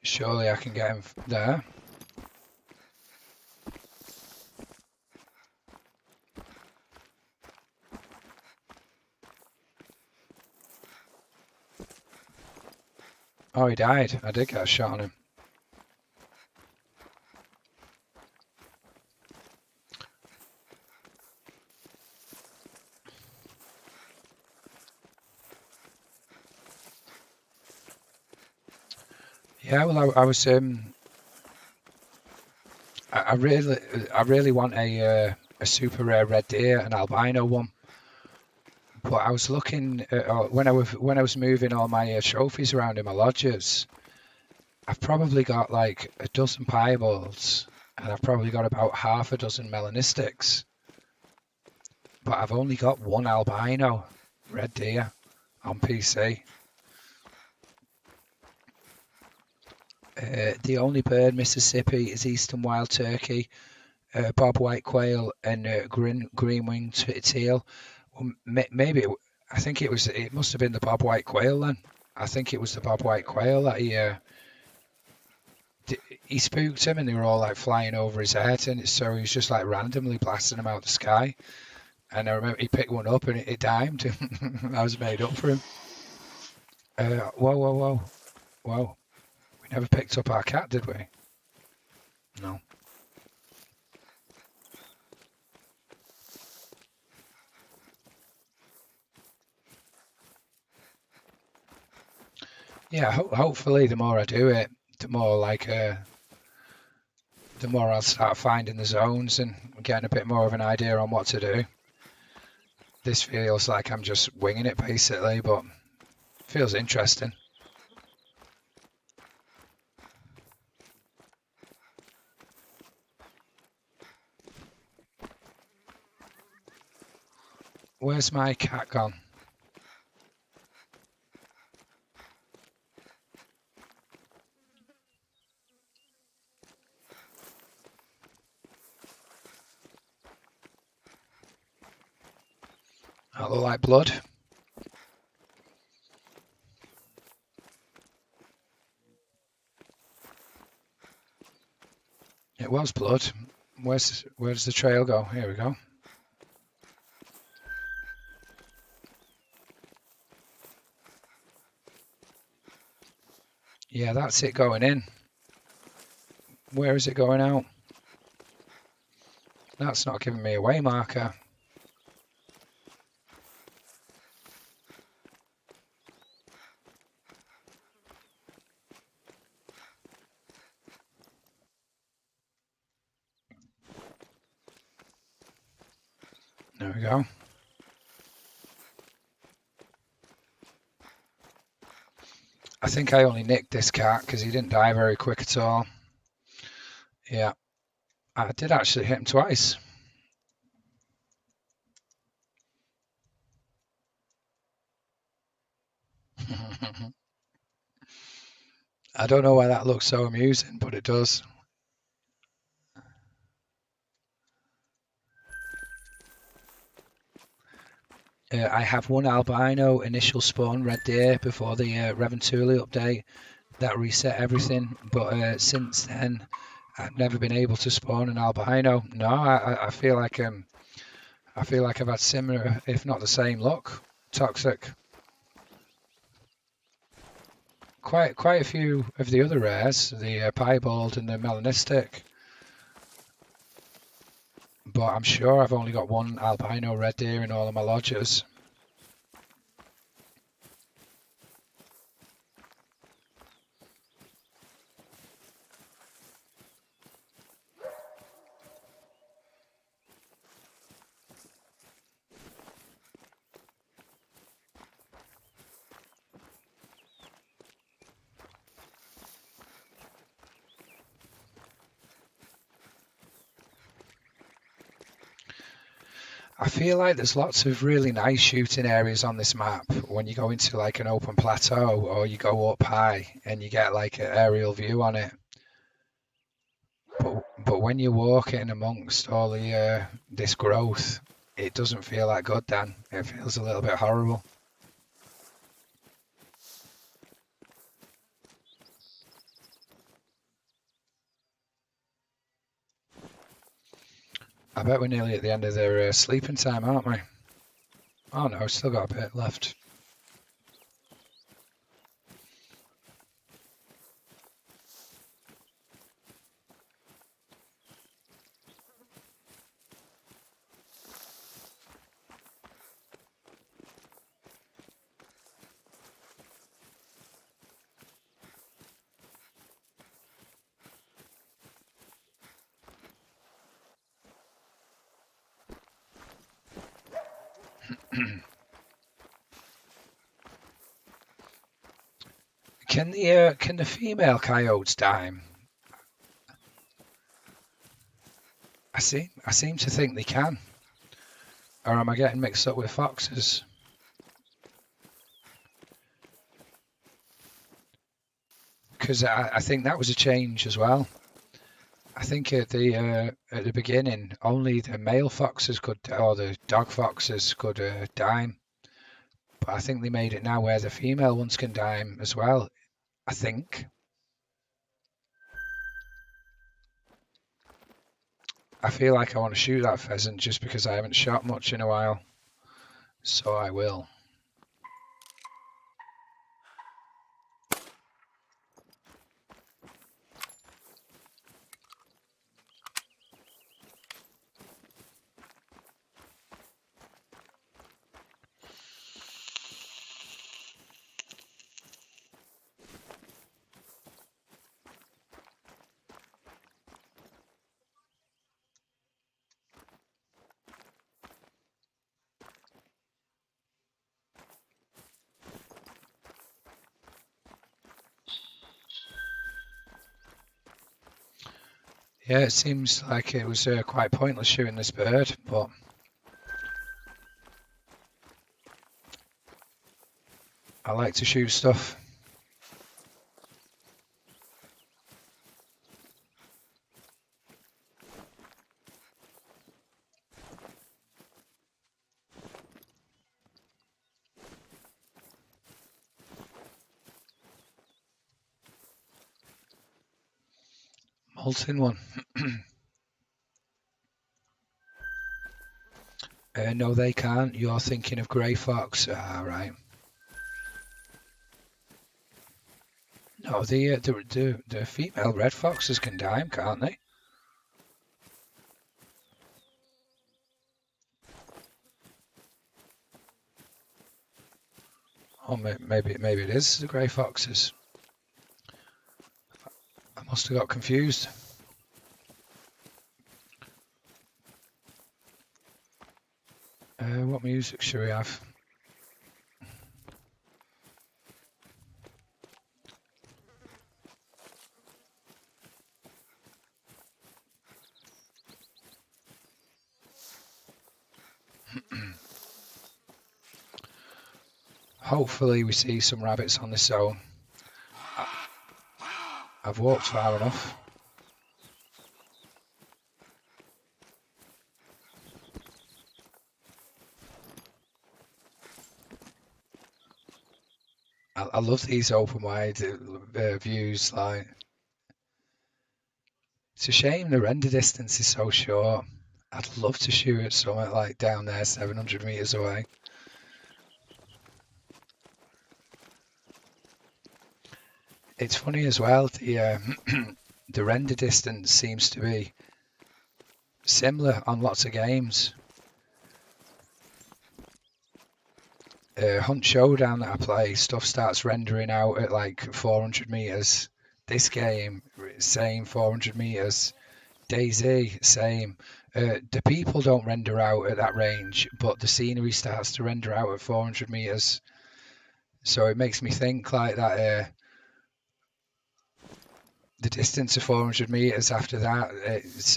Surely I can get him there. Oh, he died. I did get a shot on him. Yeah, well, I really want a super rare red deer, an albino one. But I was looking at, when I was moving all my trophies around in my lodges. I've probably got like a dozen piebalds, and I've probably got about half a dozen melanistics. But I've only got one albino red deer on PC. The only bird Mississippi is eastern wild turkey, bobwhite quail, and green-winged teal. Well, maybe I think it must have been the bobwhite quail then. I think it was the bobwhite quail that he spooked him, and they were all like flying over his head, and so he was just like randomly blasting them out the sky. And I remember he picked one up and it dimed. I was made up for him. Whoa, whoa, whoa, whoa! We never picked up our cat, did we? No. Yeah, hopefully the more I do it, the more the more I'll start finding the zones and getting a bit more of an idea on what to do. This feels like I'm just winging it basically, but feels interesting. Where's my cat gone? That look like blood. It was blood. Where's the trail go? Here we go. Yeah, that's it going in. Where is it going out? That's not giving me a way marker. There we go. I think I only nicked this cat because he didn't die very quick at all. Yeah, I did actually hit him twice. I don't know why that looks so amusing, but it does. I have one albino initial spawn red deer before the Reventuli update that reset everything, but since then I've never been able to spawn an albino. No, I feel like I've had similar, if not the same luck. Toxic. Quite a few of the other rares, the piebald and the melanistic, but I'm sure I've only got one albino red deer in all of my lodges. I feel like there's lots of really nice shooting areas on this map when you go into like an open plateau or you go up high and you get like an aerial view on it. But when you're walking amongst all the this growth, it doesn't feel that good, Dan. It feels a little bit horrible. I bet we're nearly at the end of their sleeping time, aren't we? Oh no, still got a bit left. Can the female coyotes dime? I seem to think they can. Or am I getting mixed up with foxes? Because I think that was a change as well. I think at the beginning, only the male foxes could, or the dog foxes could dime. But I think they made it now where the female ones can dime as well. I think. I feel like I want to shoot that pheasant just because I haven't shot much in a while. So I will. Yeah, it seems like it was quite pointless shooting this bird, but I like to shoot stuff. Molten one. No, they can't. You're thinking of grey fox. Ah, right. No, the female red foxes can dime, can't they? Or maybe it is the grey foxes. I must have got confused. What music should we have? Hopefully we see some rabbits on this zone. I've walked far enough. I love these open wide views. Like, it's a shame the render distance is so short. I'd love to shoot at something like down there, 700 meters away. It's funny as well. The render distance seems to be similar on lots of games. Hunt Showdown that I play, stuff starts rendering out at like 400 meters. This game, same 400 meters. DayZ, same. The people don't render out at that range, but the scenery starts to render out at 400 meters. So it makes me think like that. The distance of 400 meters after that,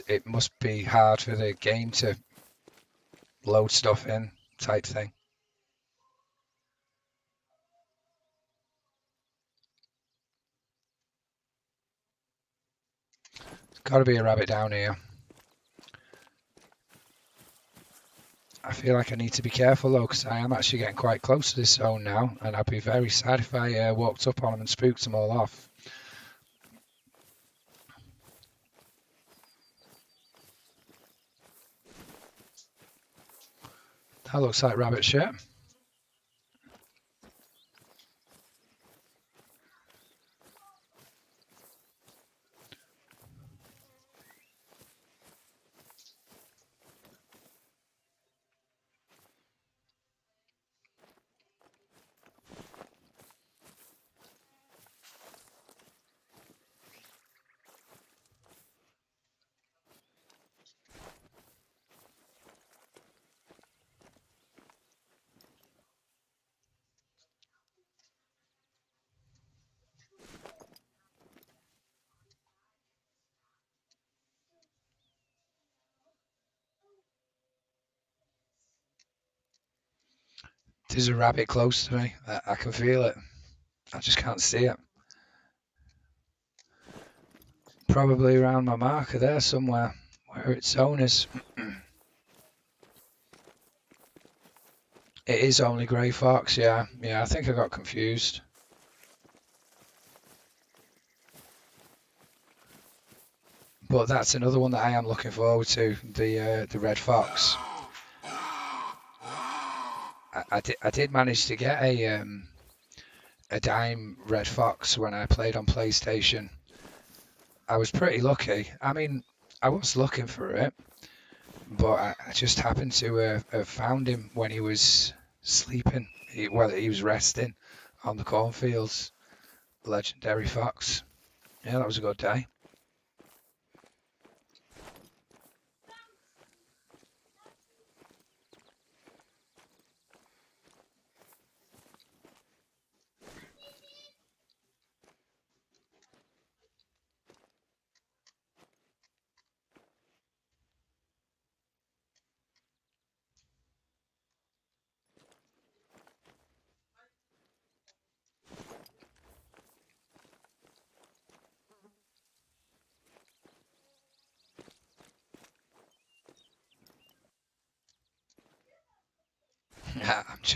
it must be hard for the game to load stuff in, type thing. There's got to be a rabbit down here. I feel like I need to be careful though, because I am actually getting quite close to this zone now, and I'd be very sad if I walked up on them and spooked them all off. That looks like rabbit shit. There's a rabbit close to me. I can feel it. I just can't see it. Probably around my marker there somewhere, where its zone is. It is only grey fox, yeah. Yeah, I think I got confused. But that's another one that I am looking forward to, the red fox. I did manage to get a dime red fox when I played on PlayStation. I was pretty lucky. I mean, I was looking for it, but I just happened to have found him when he was sleeping. He was resting on the cornfields. Legendary fox. Yeah, that was a good day.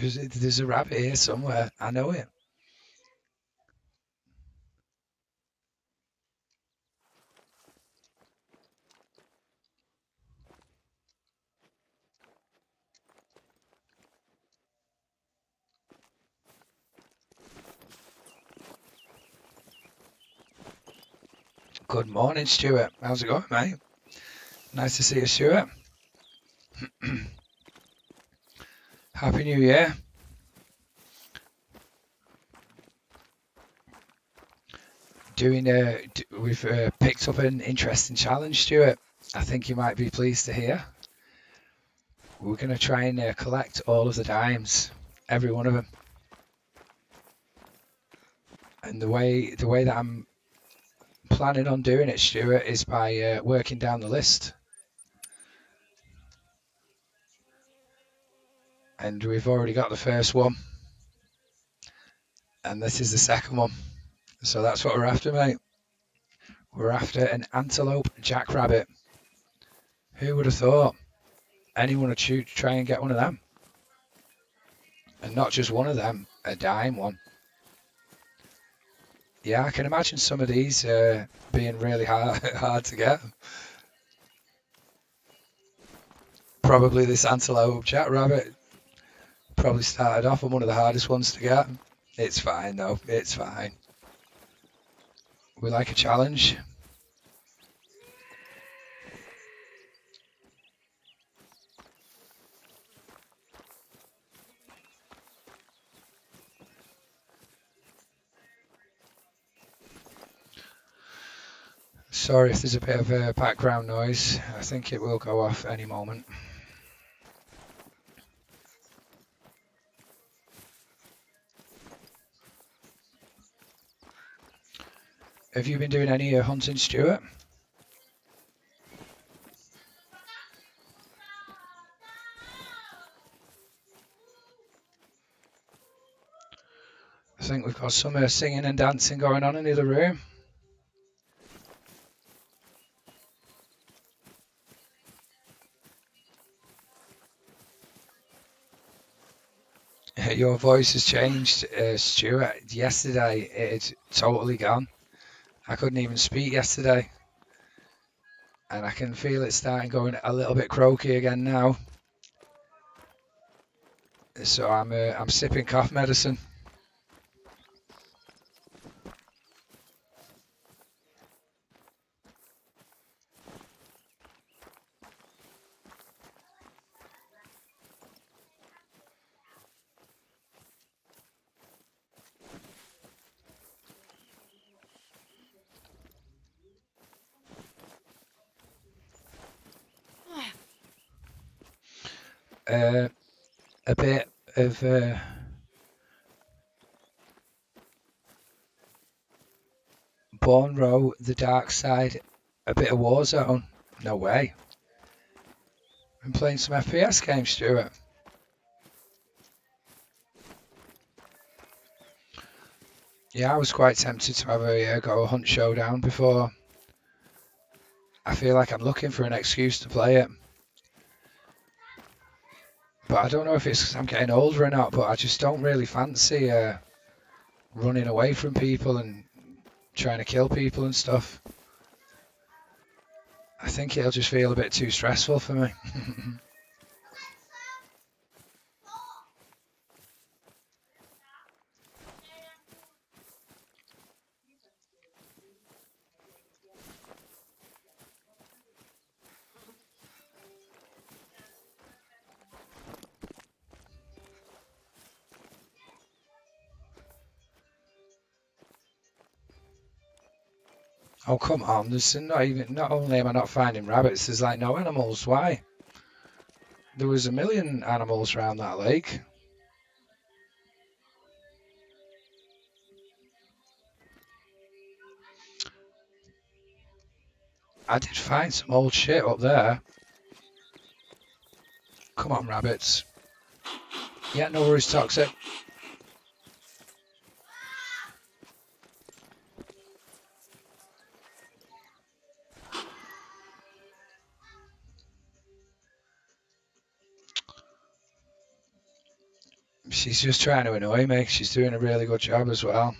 There's a rabbit here somewhere. I know it. Good morning, Stuart. How's it going, mate? Nice to see you, Stuart. Happy New Year. We've picked up an interesting challenge, Stuart. I think you might be pleased to hear. We're going to try and collect all of the dimes, every one of them. And the way that I'm planning on doing it, Stuart, is by working down the list. And we've already got the first one. And this is the second one. So that's what we're after, mate. We're after an antelope jackrabbit. Who would have thought anyone would try and get one of them? And not just one of them, a dime one. Yeah, I can imagine some of these being really hard to get. Probably this antelope jackrabbit probably started off on one of the hardest ones to get. It's fine though, it's fine. We like a challenge. Sorry if there's a bit of background noise. I think it will go off any moment. Have you been doing any hunting, Stuart? I think we've got some singing and dancing going on in the other room. Your voice has changed, Stuart. Yesterday, it's totally gone. I couldn't even speak yesterday. And I can feel it starting going a little bit croaky again now. So I'm sipping cough medicine. A bit of Born Row, The Dark Side, a bit of Warzone. No way. Been playing some FPS games, Stuart. Yeah, I was quite tempted to have a go hunt showdown before. I feel like I'm looking for an excuse to play it. But I don't know if it's 'cause I'm getting older or not, but I just don't really fancy running away from people and trying to kill people and stuff. I think it'll just feel a bit too stressful for me. Oh, come on. Not only am I not finding rabbits, there's like no animals. Why? There was a million animals around that lake. I did find some old shit up there. Come on, rabbits. Yeah, no worries, Toxic. She's just trying to annoy me. She's doing a really good job as well.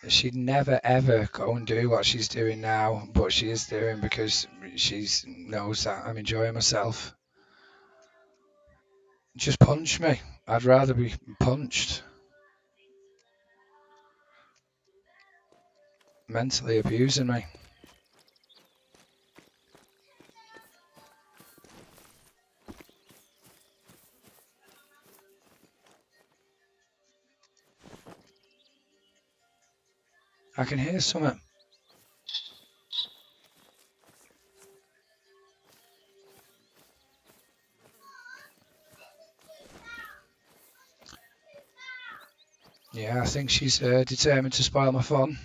She'd never ever go and do what she's doing now, but she is doing because she knows that I'm enjoying myself. Just punch me. I'd rather be punched. Mentally abusing me. I can hear something. Yeah, I think she's determined to spoil my fun.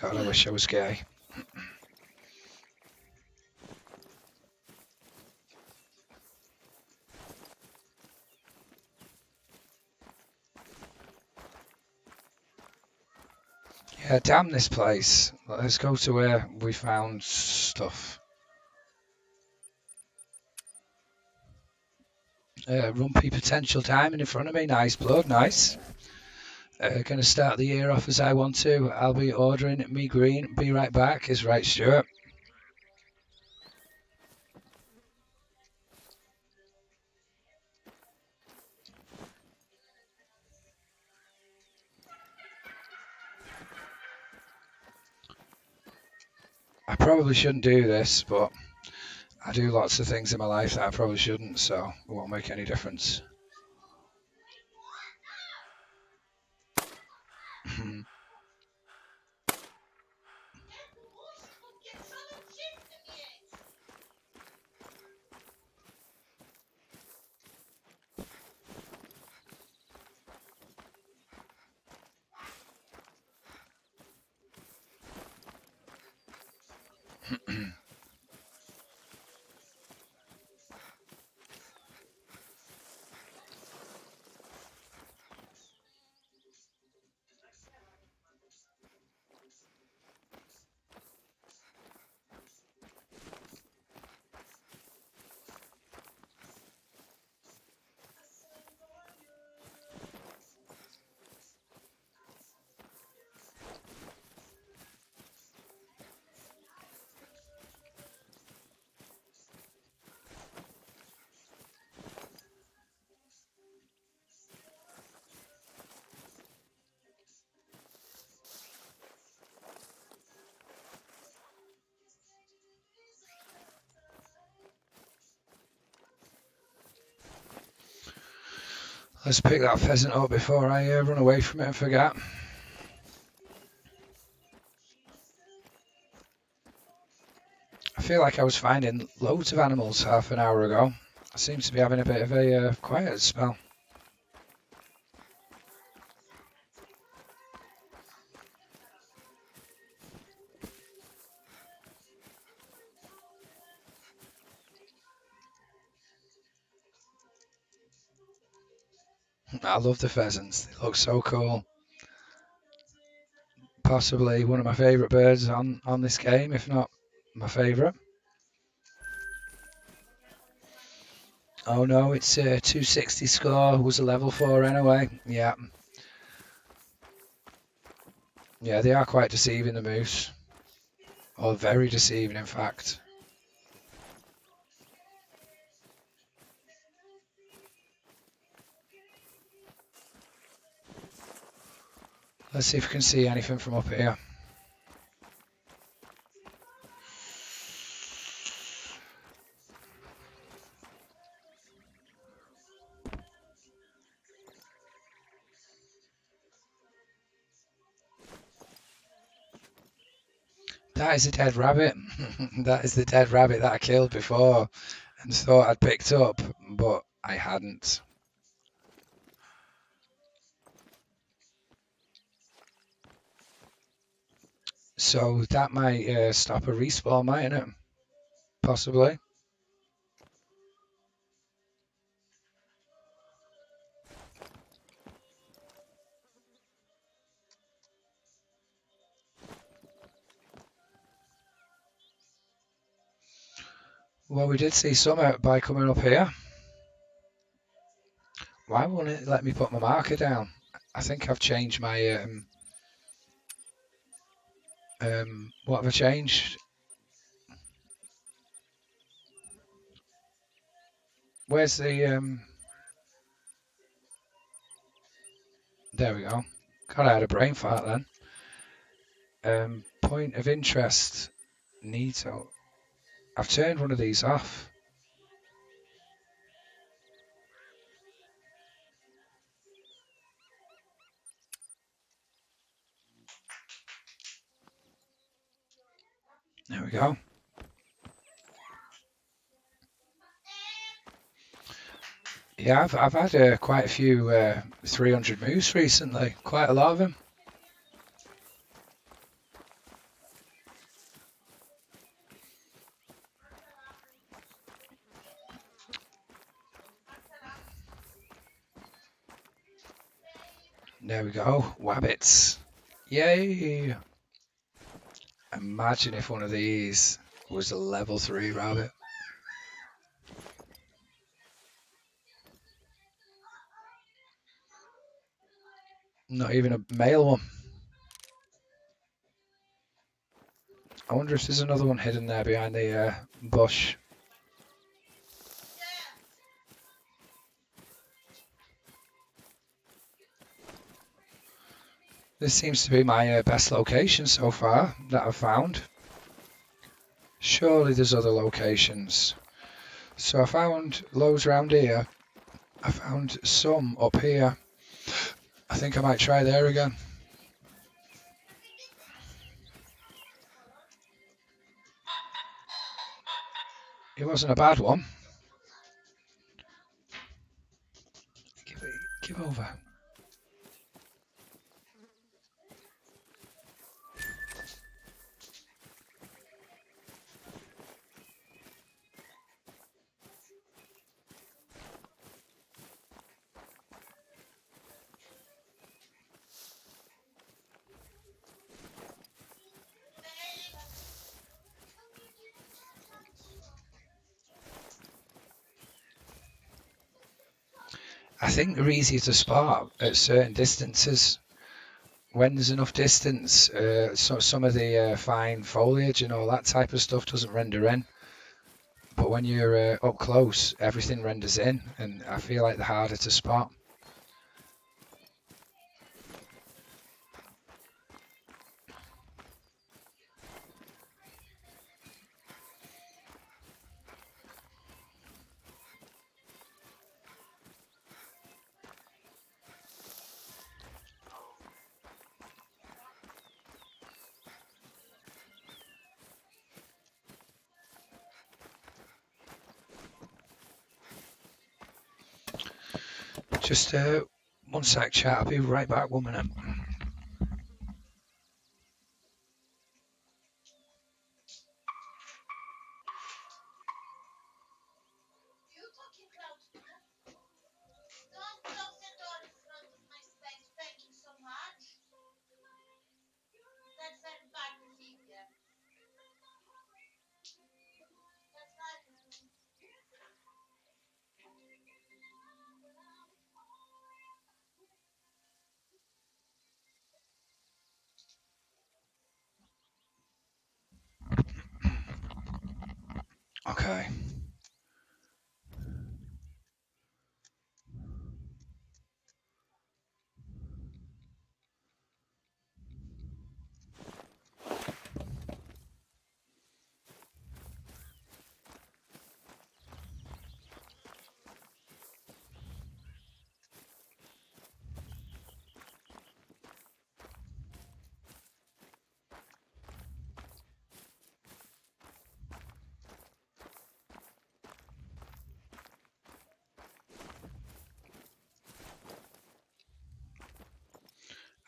God, I wish I was gay. Yeah, damn this place. Let's go to where we found stuff. Rumpy potential diamond in front of me. Nice blood, nice. Gonna start the year off as I want to. I'll be ordering me green. Be right back. Is right, Stuart. I probably shouldn't do this, but I do lots of things in my life that I probably shouldn't, so it won't make any difference. Let's pick that pheasant up before I run away from it and forget. I feel like I was finding loads of animals half an hour ago. I seem to be having a bit of a quiet spell. I love the pheasants. They look so cool. Possibly one of my favourite birds on this game, if not my favourite. Oh no, it's a 260 score. Was a level 4 anyway. Yeah. Yeah, they are quite deceiving, the moose. Or very deceiving, in fact. Let's see if we can see anything from up here. That is a dead rabbit. That is the dead rabbit that I killed before and thought I'd picked up, but I hadn't. So that might stop a respawn, mightn't it? Possibly. Well, we did see some out by coming up here. Why won't it let me put my marker down? I think I've changed my what have I changed? Where's the there we go. God, I had a brain fart then. Point of interest. Neato. I've turned one of these off. There we go. Yeah, I've had quite a few 300 moose recently. Quite a lot of them. There we go. Wabbits. Yay! Imagine if one of these was a level 3 rabbit. Not even a male one. I wonder if there's another one hidden there behind the bush. This seems to be my best location so far that I've found. Surely there's other locations. So I found loads around here. I found some up here. I think I might try there again. It wasn't a bad one. Give over. I think they're easier to spot at certain distances. When there's enough distance, so some of the fine foliage and all that type of stuff doesn't render in. But when you're up close, everything renders in, and I feel like they're harder to spot. Just one sec, chat. I'll be right back. 1 minute. Okay.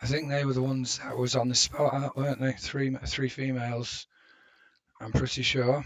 I think they were the ones that was on the spot, weren't they? Three females. I'm pretty sure.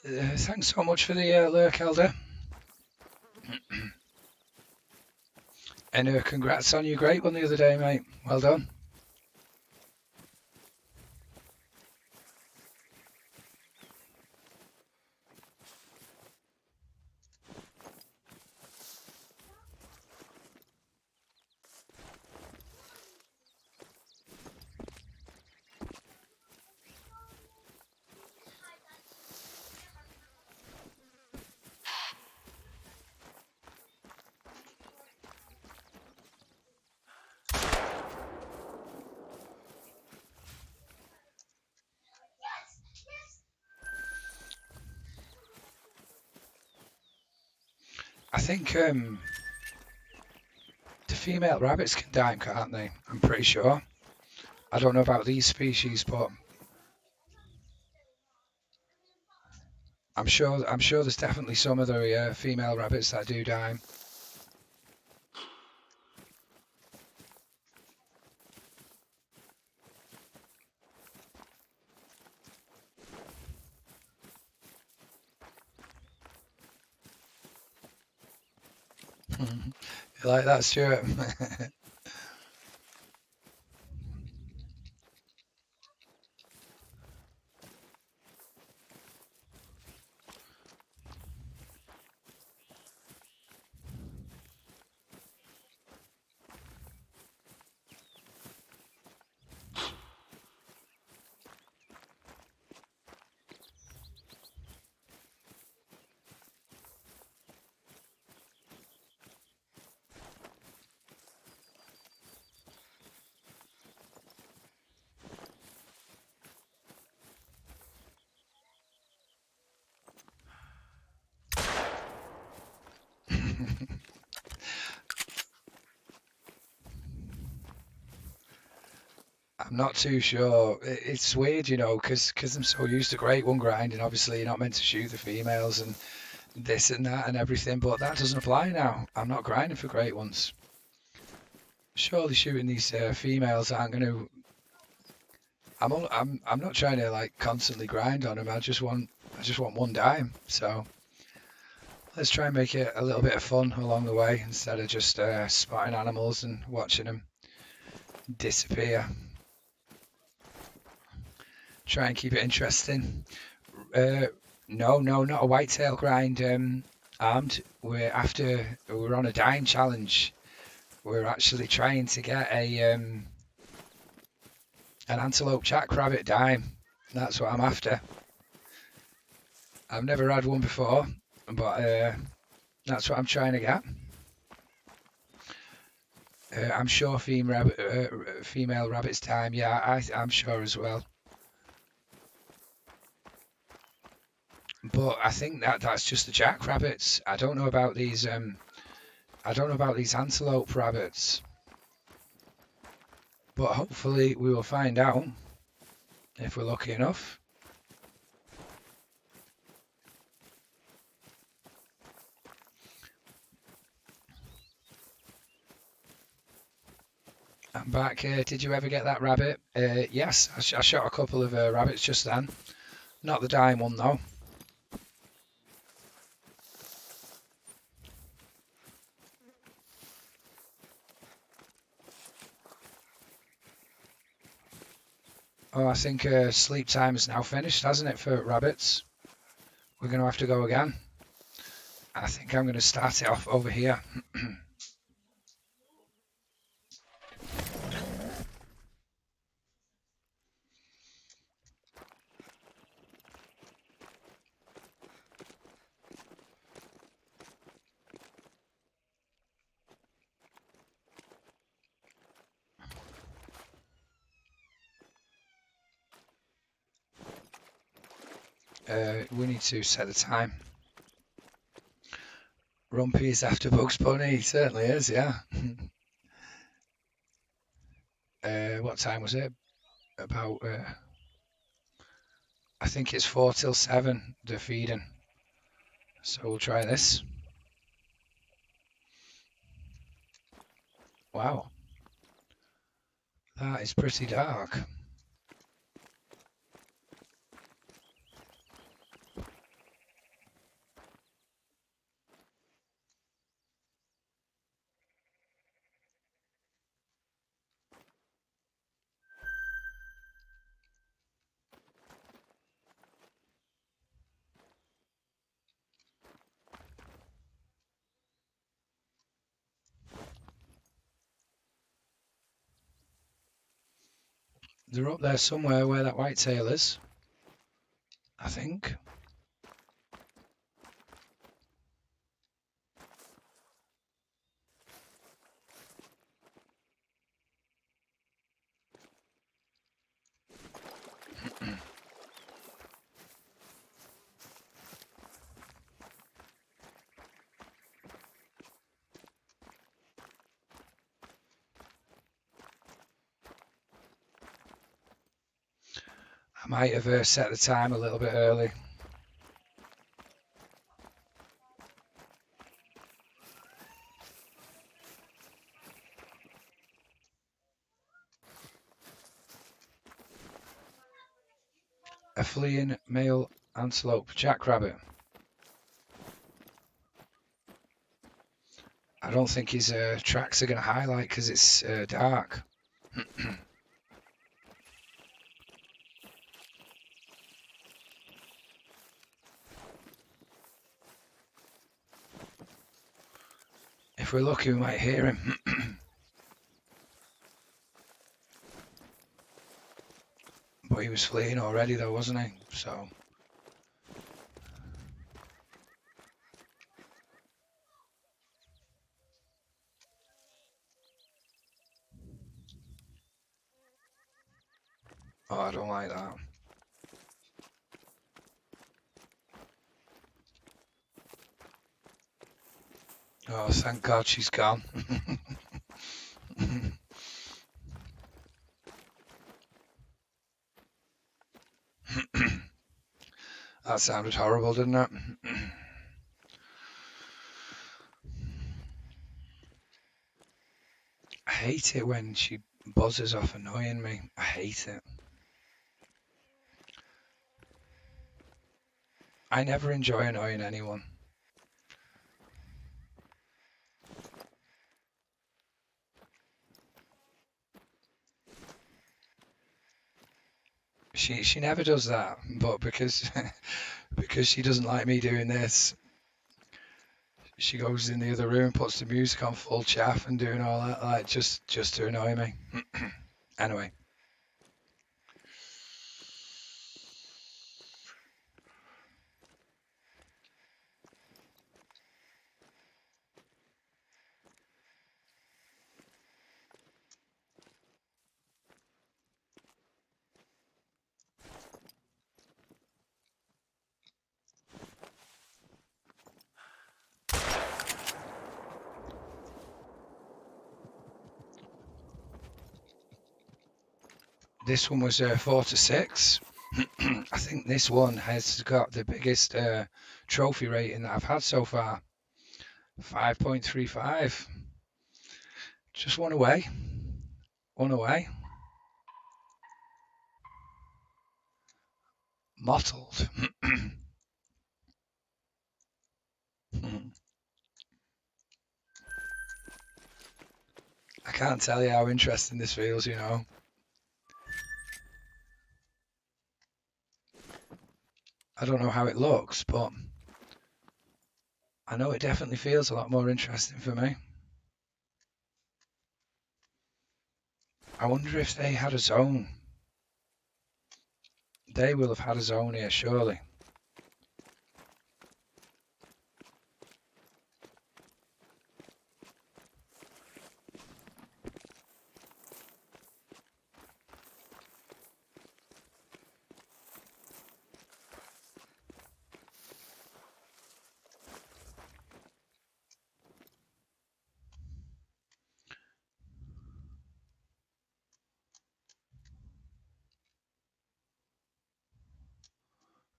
Thanks so much for the lurk, Elder. And congrats on your great one the other day, mate. Well done. I think the female rabbits can dime, can't they? I'm pretty sure. I don't know about these species, but I'm sure there's definitely some of the female rabbits that do dime. You like that, Stuart? I'm not too sure. It's weird, because I'm so used to Great One grinding. Obviously, you're not meant to shoot the females and this and that and everything, but that doesn't apply now. I'm not grinding for Great Ones. Surely shooting these females aren't going to. I'm not trying to like constantly grind on them. I just want one dime. So let's try and make it a little bit of fun along the way instead of just spotting animals and watching them disappear. Try and keep it interesting. Uh, no, no, not a whitetail grind. Armed. We're on a dime challenge. We're actually trying to get an antelope jackrabbit dime. That's what I'm after. I've never had one before, but that's what I'm trying to get. I'm sure female rabbit's time. Yeah, I'm sure as well. But I think that's just the jackrabbits. I don't know about these. I don't know about these antelope rabbits. But hopefully we will find out if we're lucky enough. I'm back. Did you ever get that rabbit? Yes, I shot a couple of rabbits just then. Not the dying one though. Oh, I think sleep time is now finished, hasn't it, for rabbits? We're going to have to go again. I think I'm going to start it off over here. We need to set the time. Rumpy is after Bugs Bunny. He certainly is, yeah. What time was it? About, I think it's 4 till 7, they're feeding. So we'll try this. Wow, that is pretty dark. They're up there somewhere where that whitetail is, I think. I might have set the time a little bit early. A fleeing male antelope jackrabbit. I don't think his tracks are going to highlight because it's dark. If we're lucky, we might hear him. But he was fleeing already, though, wasn't he? So, oh, I don't like that. Oh, thank God she's gone. That sounded horrible, didn't it? I hate it when she buzzes off annoying me. I hate it. I never enjoy annoying anyone. She never does that, but because because she doesn't like me doing this, she goes in the other room, puts the music on full chaff and doing all that, like just to annoy me. Anyway, this one was 4 to 6. I think this one has got the biggest trophy rating that I've had so far. 5.35. Just one away. One away. Mottled. I can't tell you how interesting this feels, you know. I don't know how it looks, but I know it definitely feels a lot more interesting for me. I wonder if they had a zone. They will have had a zone here, surely.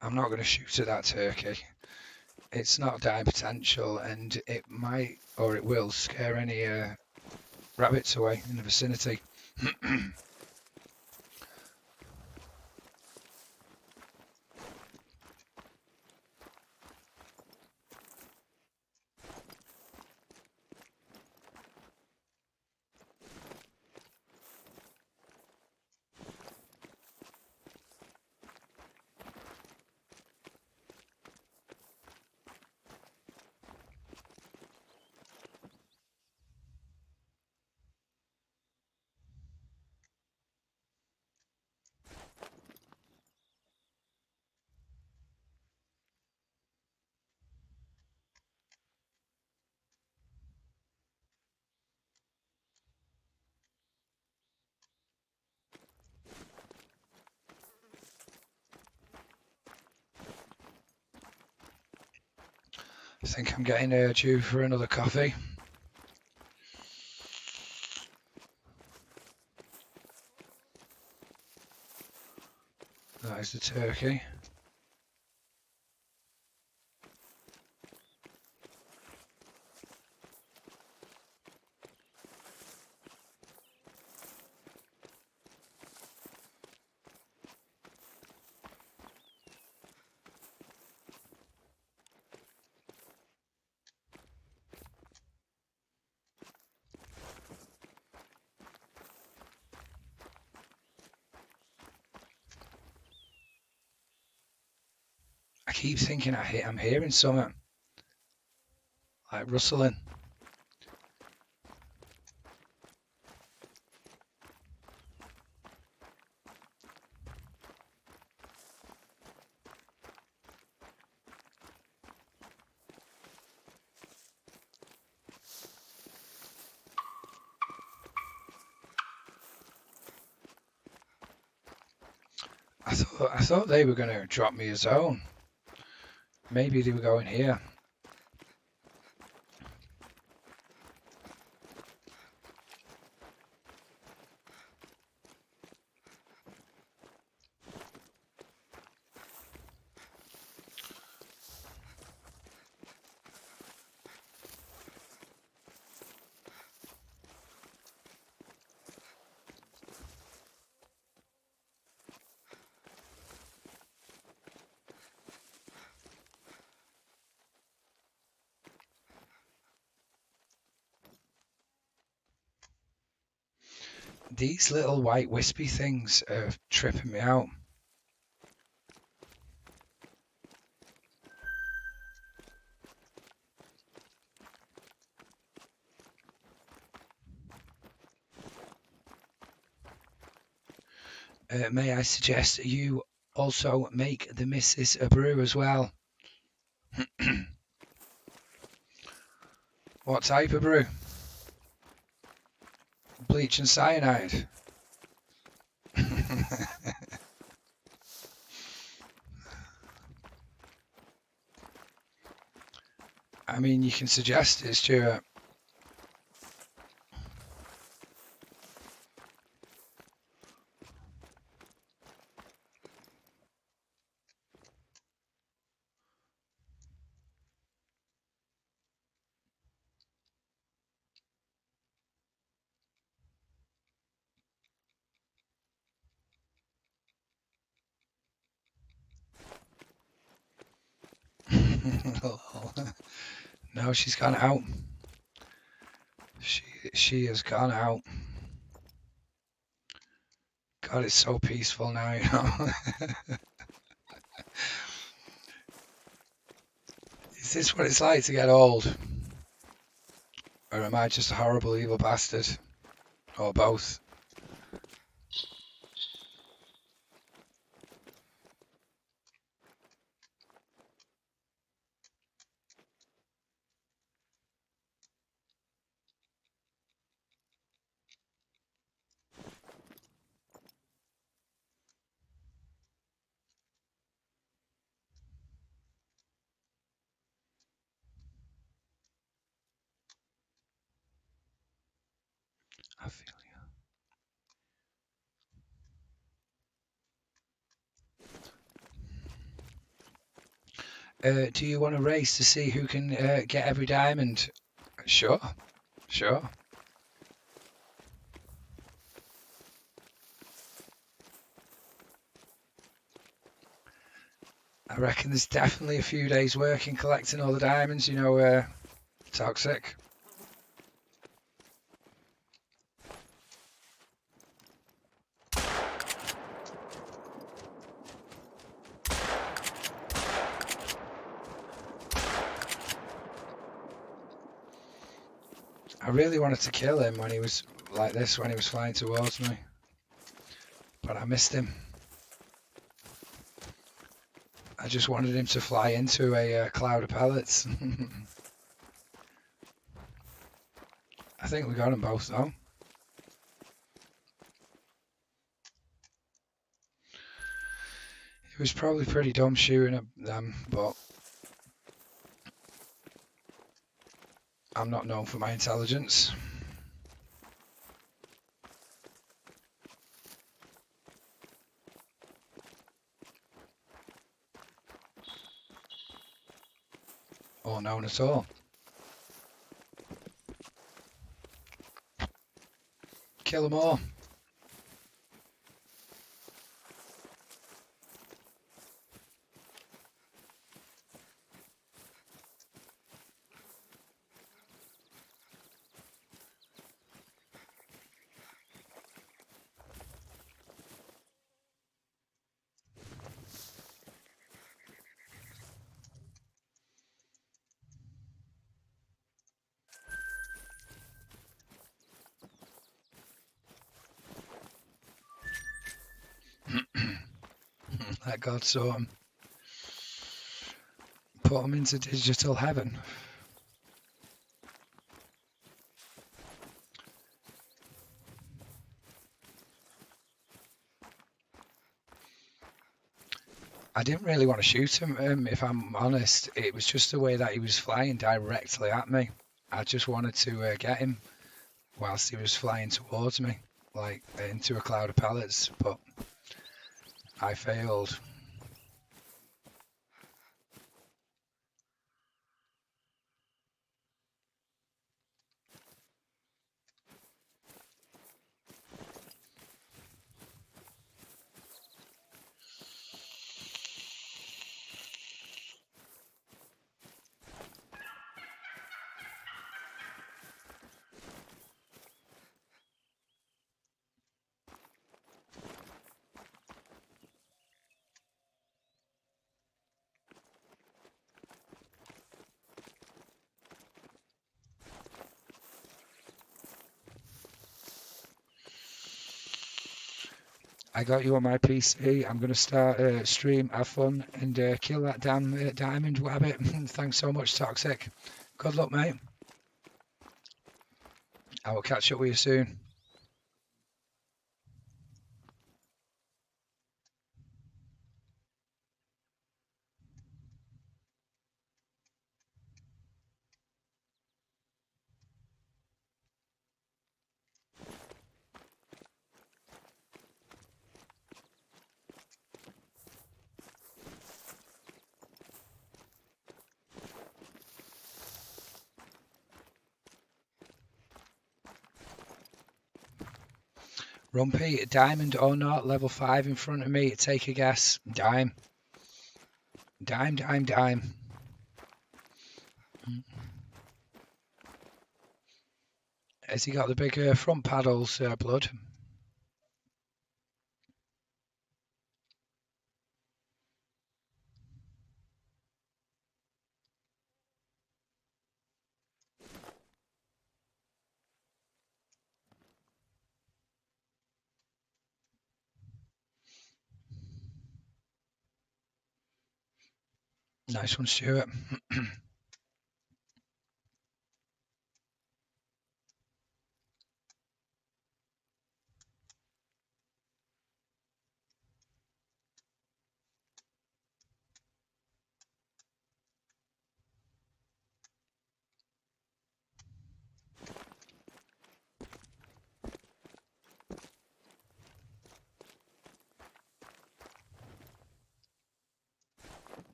I'm not going to shoot at that turkey. It's not die potential, and it might, or it will, scare any rabbits away in the vicinity. I think I'm getting due for another coffee. That is the turkey. I keep thinking I'm hearing something like rustling. I thought they were going to drop me a zone. Maybe they were going here. These little white wispy things are tripping me out. May I suggest you also make the missus a brew as well? What type of brew? Bleach and cyanide. I mean, you can suggest it, Stuart. No, she's gone out. She has gone out. God, it's so peaceful now, you know. Is this what it's like to get old? Or am I just a horrible, evil bastard? Or both? I feel you. Do you want to race to see who can get every diamond? Sure, sure. I reckon there's definitely a few days work in collecting all the diamonds, you know, Toxic. I really wanted to kill him when he was like this, when he was flying towards me. But I missed him. I just wanted him to fly into a cloud of pellets. I think we got them both though. It was probably pretty dumb shooting at them, but I'm not known for my intelligence. Or known at all. Kill them all. Let God sort them. Put them into digital heaven. I didn't really want to shoot him, if I'm honest. It was just the way that he was flying directly at me. I just wanted to get him whilst he was flying towards me, like into a cloud of pellets, but I failed. I got you on my PC. I'm going to start stream, have fun, and kill that damn diamond rabbit. Thanks so much, Toxic. Good luck, mate. I will catch up with you soon. Rumpy, diamond or not, level 5 in front of me. Take a guess. Dime. Dime, dime, dime. Has he got the big front paddles, Blood? Nice one, Stuart.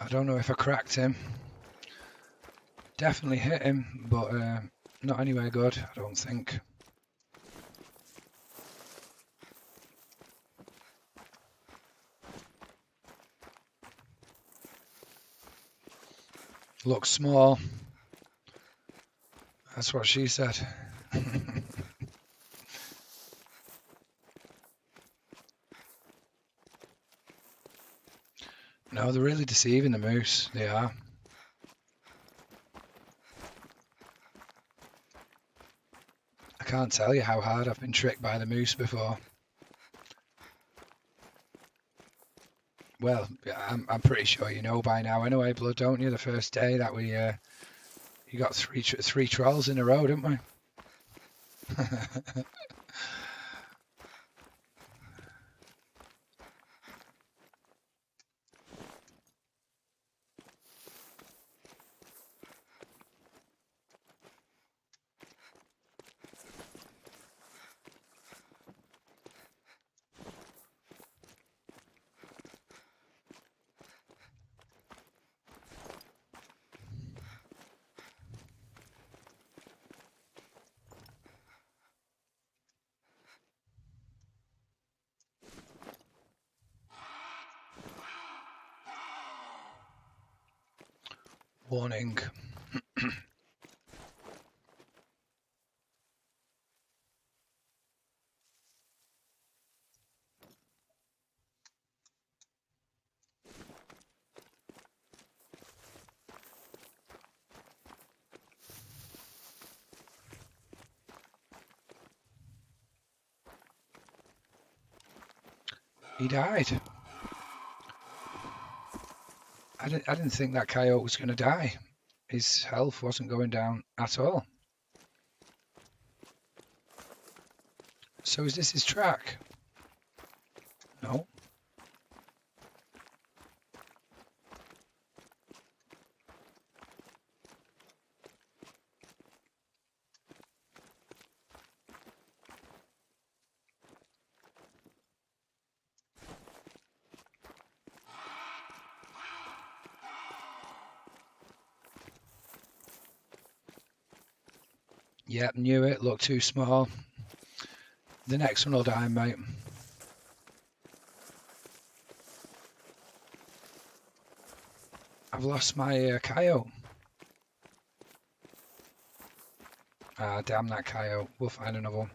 I don't know if I cracked him. Definitely hit him, but not anywhere good, I don't think. Looks small. That's what she said. No, they're really deceiving the moose. They are. I can't tell you how hard I've been tricked by the moose before. Well, I'm pretty sure you know by now anyway, Blood, don't you? The first day that we you got three trolls in a row, didn't we? Warning. He died. I didn't think that coyote was going to die. His health wasn't going down at all. So is this his track? No. Yep, knew it. Looked too small. The next one will die, mate. I've lost my coyote. Ah, damn that coyote. We'll find another one.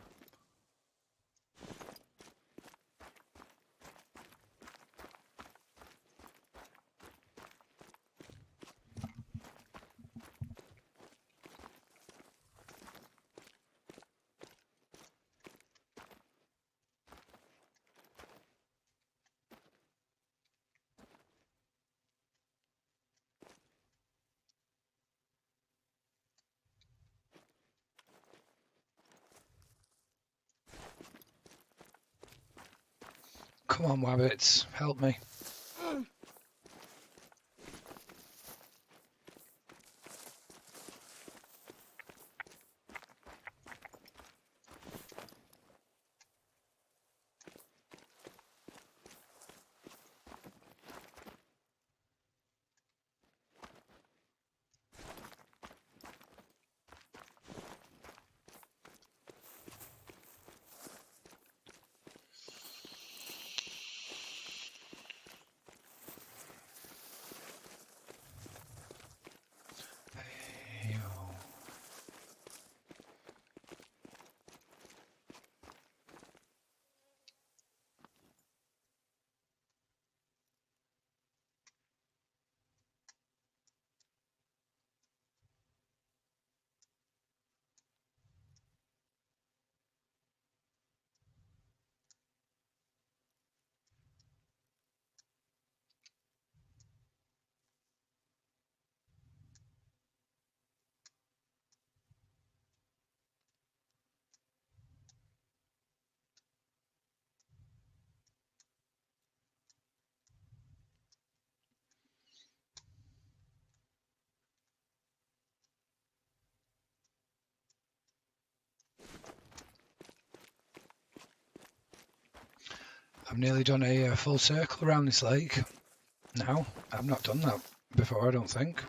Come on, Wabbits, help me. I've nearly done a full circle around this lake now. I've not done that before, I don't think.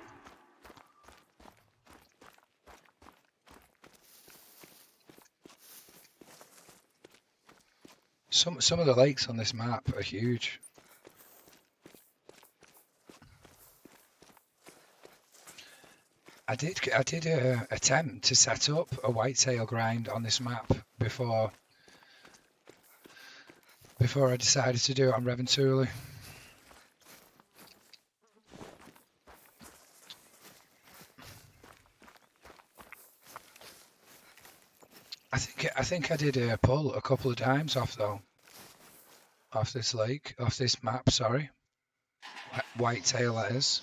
Some of the lakes on this map are huge. I did attempt to set up a whitetail grind on this map before I decided to do it on Reventuli. I think I did a pull a couple of times off this lake, off this map. Sorry, whitetail that is.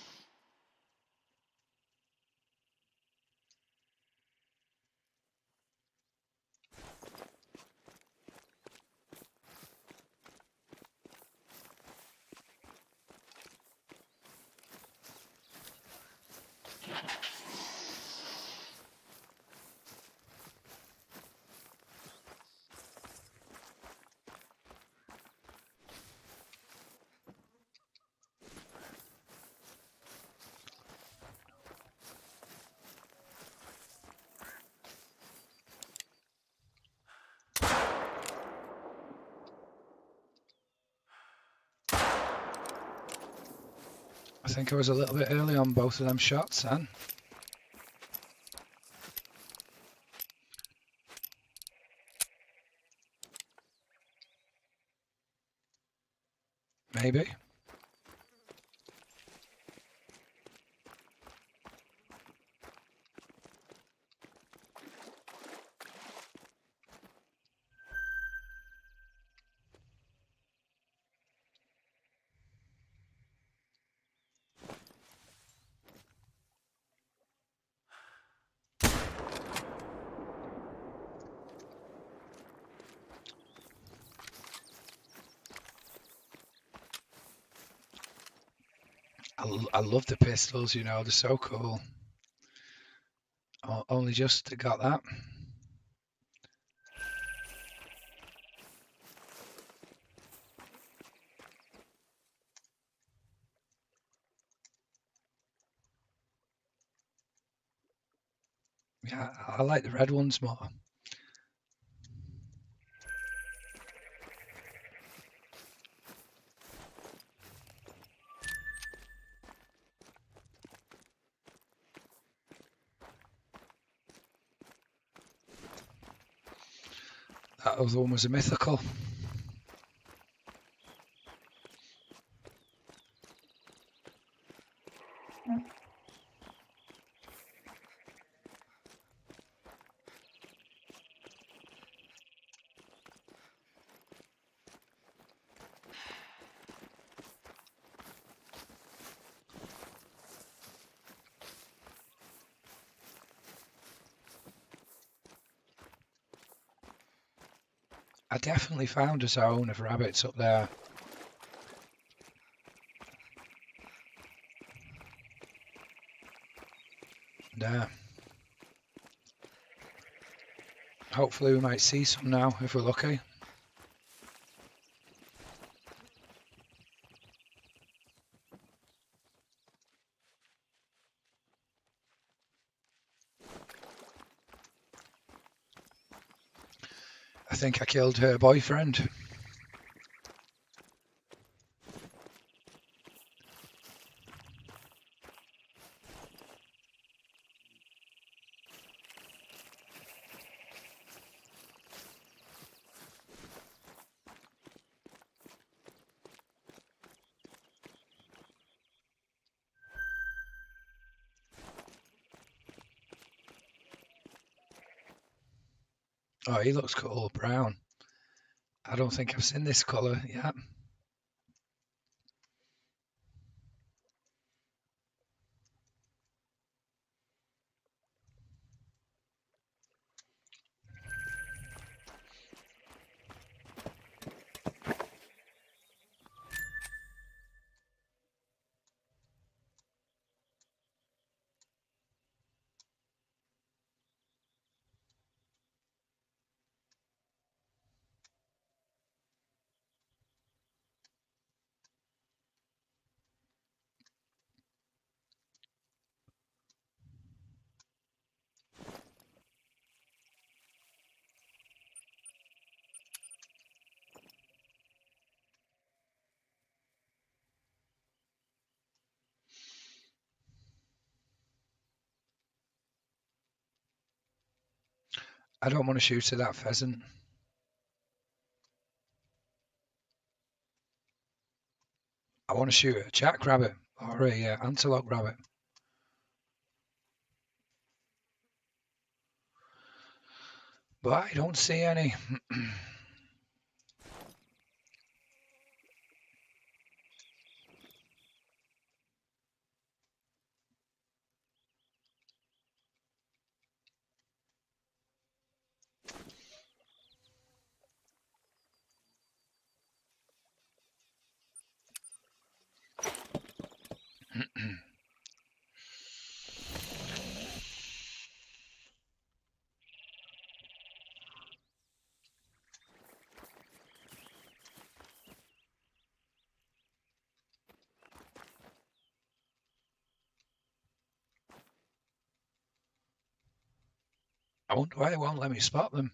I think I was a little bit early on both of them shots then. Maybe. I love the pistols, you know, they're so cool. Only just got that. Yeah, I like the red ones more. That other one was a mythical. I definitely found a zone of rabbits up there. There. Hopefully we might see some now if we're lucky. I think I killed her boyfriend. Oh, he looks cool, brown. I don't think I've seen this colour yet. I don't want to shoot at that pheasant. I want to shoot at a jackrabbit or a antelope rabbit. But I don't see any. I wonder why they won't let me spot them.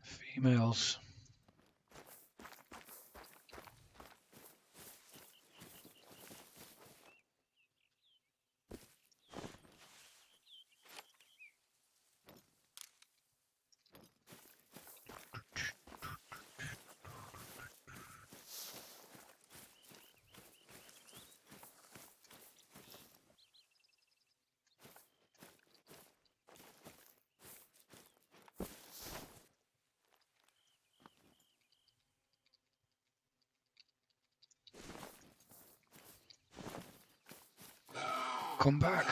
Females. Come back.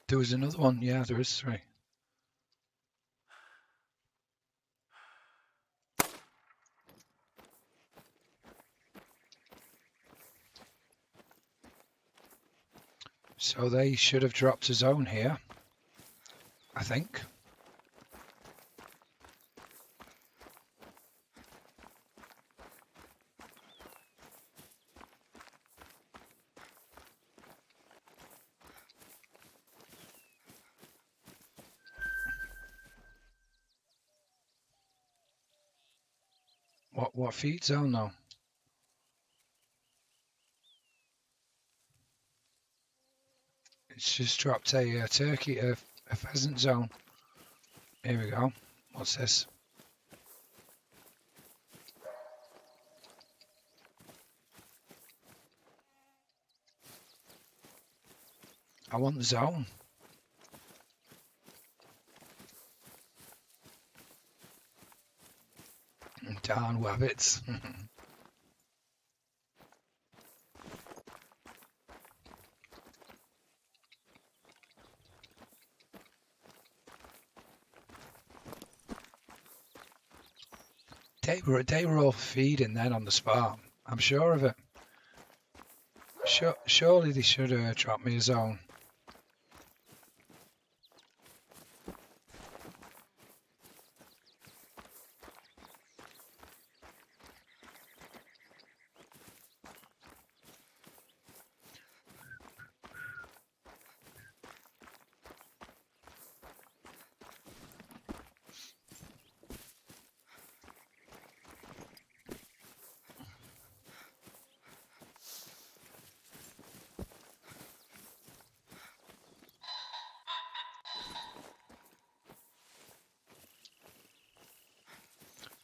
There was another one. Yeah, there is 3. So they should have dropped a zone here, I think. What feed zone though? It's just dropped a turkey, a pheasant zone. Here we go. What's this? I want the zone. Darn wabbits. They were all feeding then on the spot. I'm sure of it. Surely they should have dropped me a zone.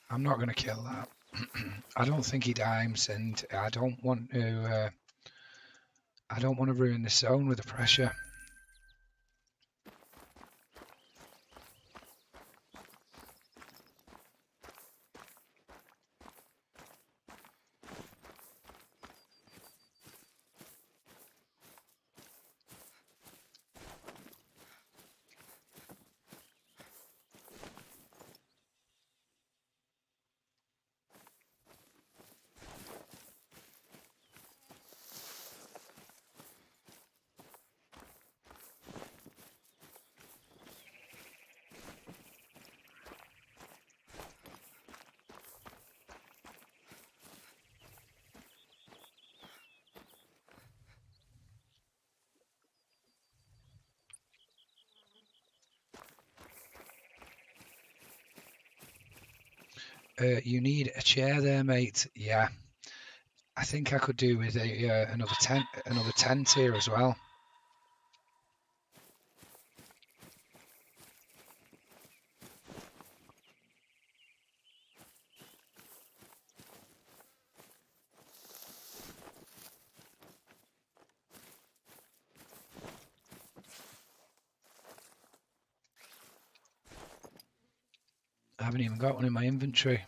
I'm not going to kill that. I don't think he dimes, and I don't want to. I don't want to ruin the zone with the pressure. You need a chair there, mate. Yeah, I think I could do with another tent here as well. I haven't even got one in my inventory.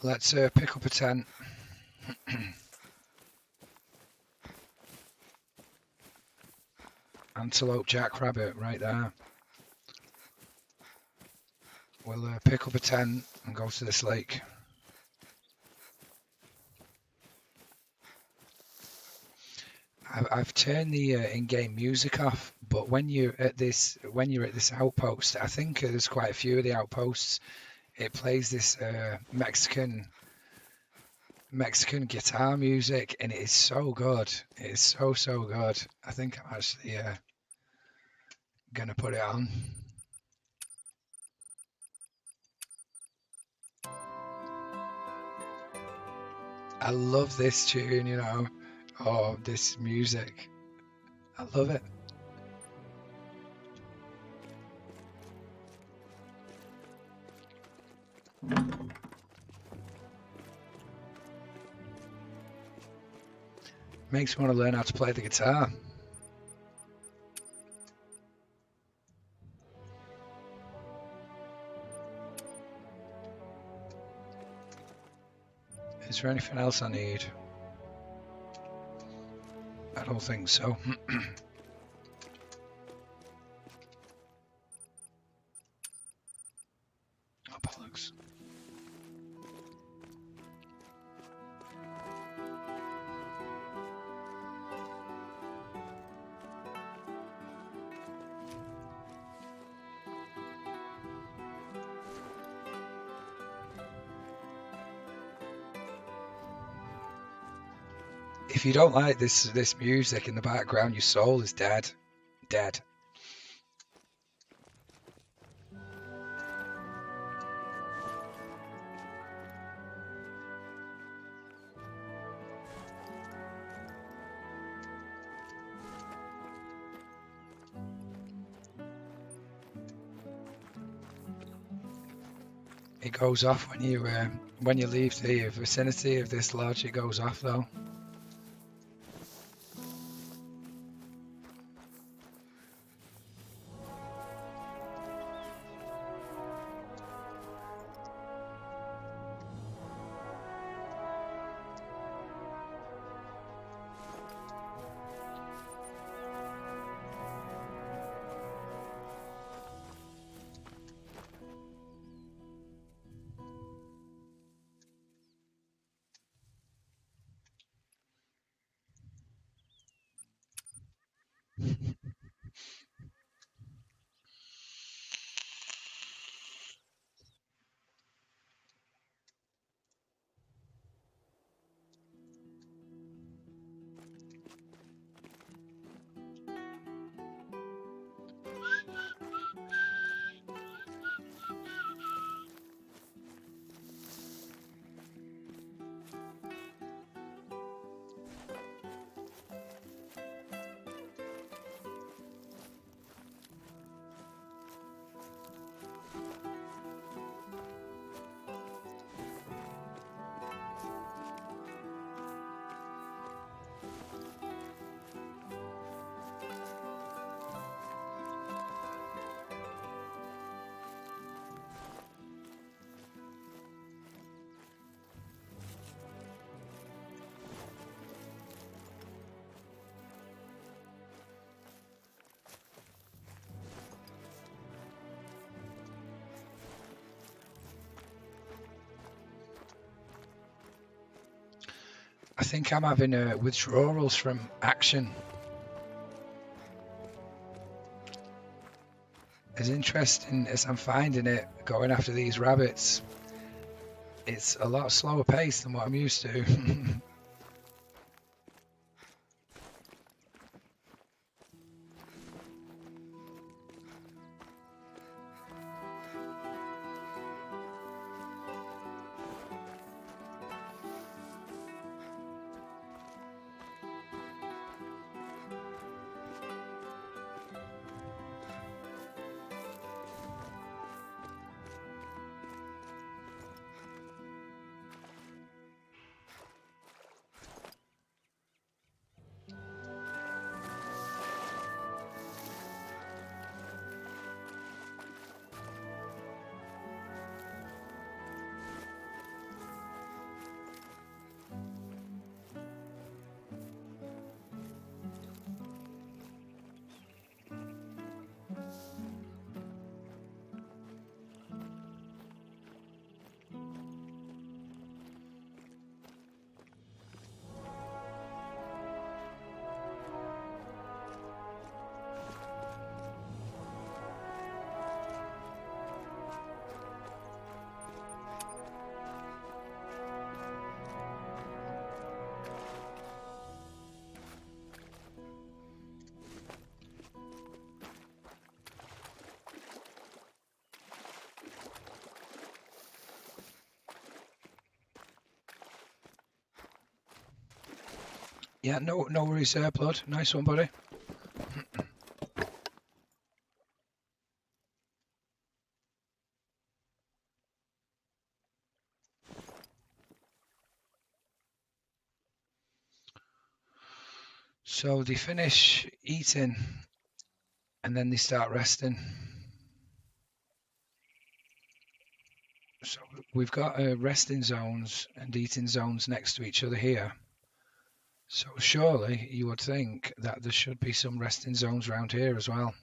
Let's pick up a tent. Antelope jackrabbit right there. We'll pick up a tent and go to this lake. I've turned the in-game music off, but when you're at this outpost, I think there's quite a few of the outposts. It plays this Mexican guitar music, and it is so good. It is so good. I think I'm actually gonna put it on. I love this tune, you know. Oh, this music. I love it. Makes me want to learn how to play the guitar. Is there anything else I need? I don't think so. Oh, bollocks. If you don't like this music in the background, your soul is dead. Dead. It goes off when you leave the vicinity of this lodge. It goes off though. I think I'm having withdrawals from action. As interesting as I'm finding it going after these rabbits, it's a lot slower pace than what I'm used to. Yeah, no worries there, Blood. Nice one, buddy. So they finish eating and then they start resting. So we've got resting zones and eating zones next to each other here. So surely you would think that there should be some resting zones around here as well.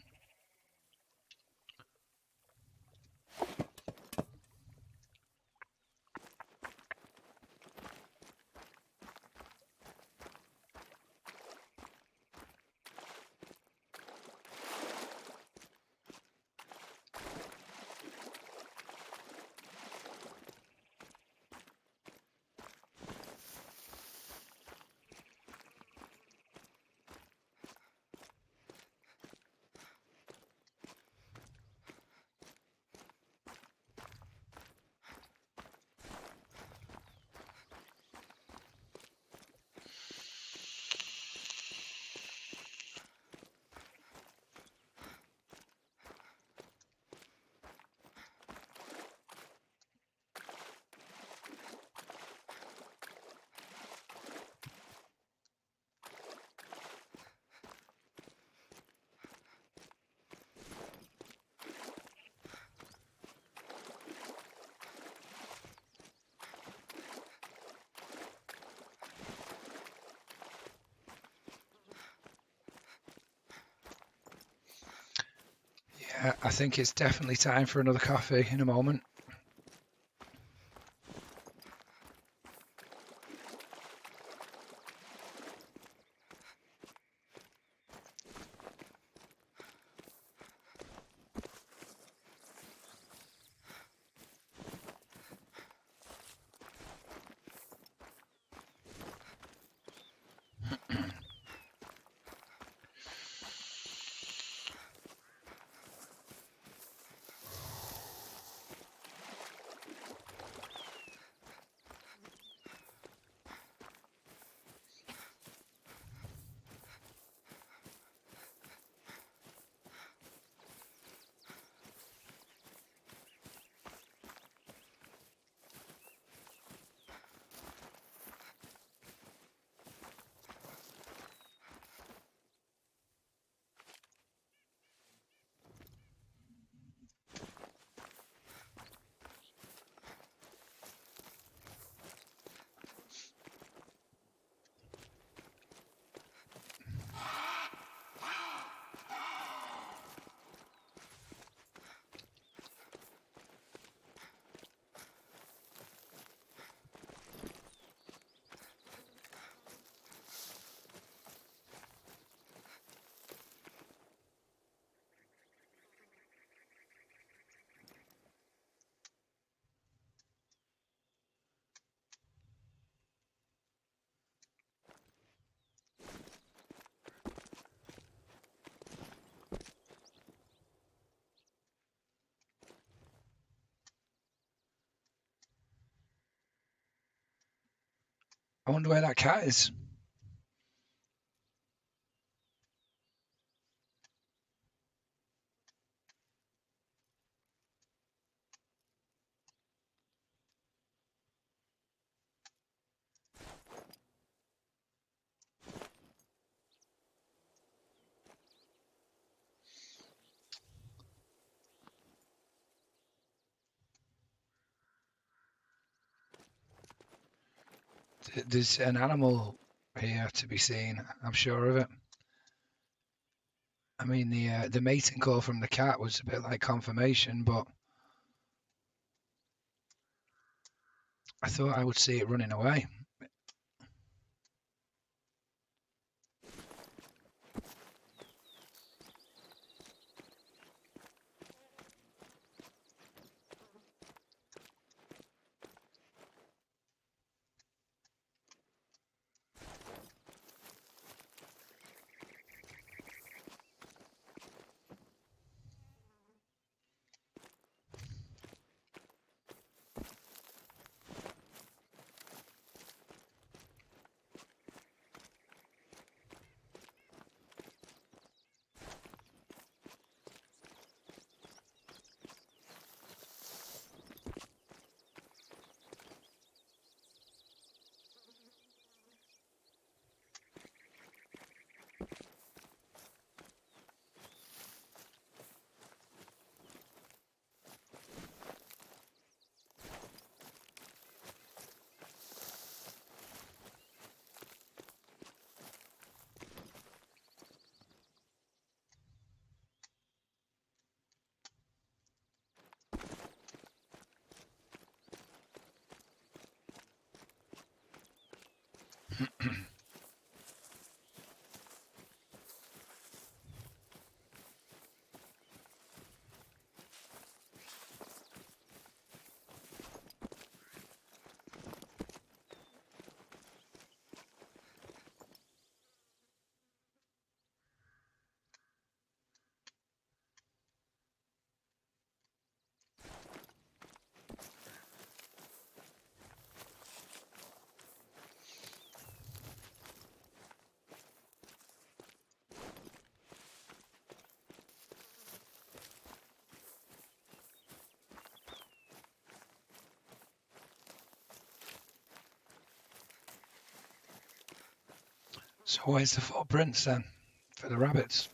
I think it's definitely time for another coffee in a moment. I wonder where that cat is. There's an animal here to be seen. I'm sure of it. I mean, the mating call from the cat was a bit like confirmation, but I thought I would see it running away. So where's the footprints then for the rabbits?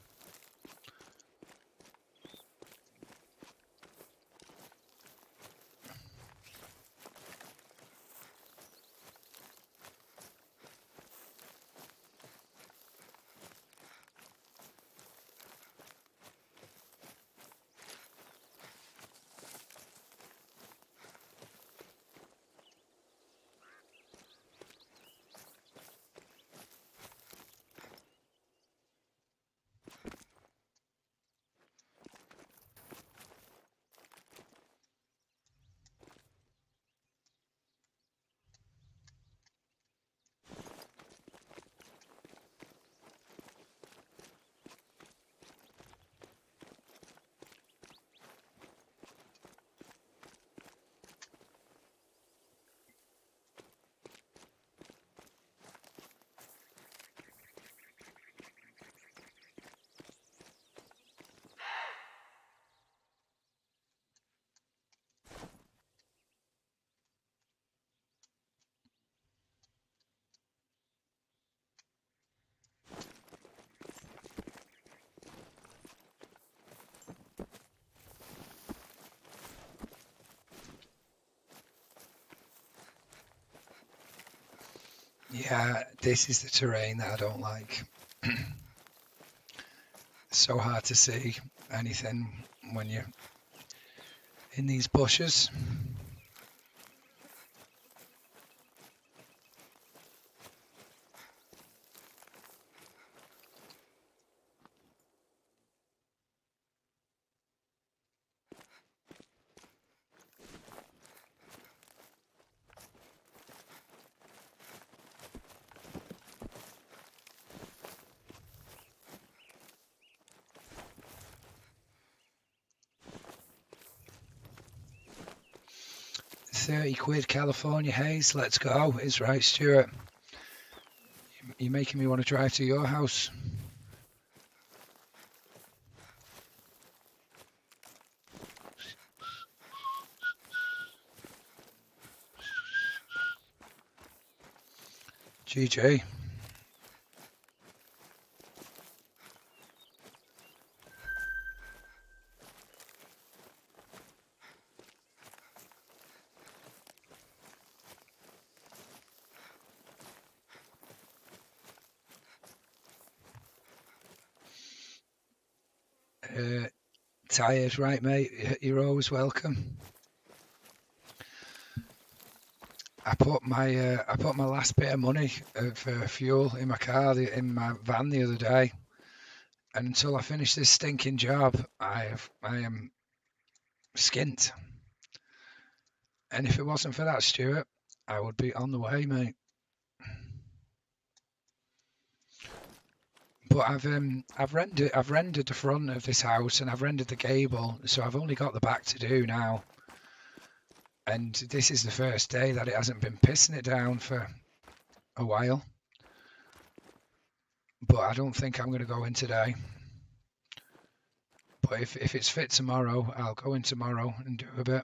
Yeah, this is the terrain that I don't like. It's so hard to see anything when you're in these bushes. 30 quid California haze, let's go. Is right, Stuart. You're making me want to drive to your house. GG. Tired, right, mate? You're always welcome. I put my last bit of money for fuel in my car, in my van the other day, and until I finish this stinking job, I am skint. And if it wasn't for that, Stuart, I would be on the way, mate. But I've rendered the front of this house and I've rendered the gable, so I've only got the back to do now. And this is the first day that it hasn't been pissing it down for a while. But I don't think I'm going to go in today. But if it's fit tomorrow, I'll go in tomorrow and do a bit.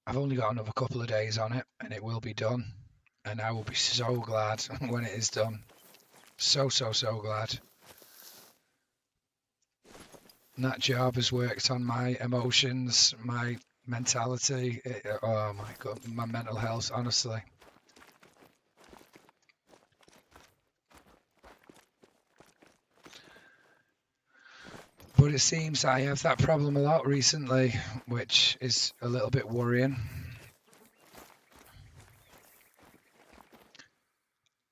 I've only got another couple of days on it and it will be done. And I will be so glad when it is done. So glad. And that job has worked on my emotions, my mentality. Oh my God, my mental health, honestly. But it seems I have that problem a lot recently, which is a little bit worrying.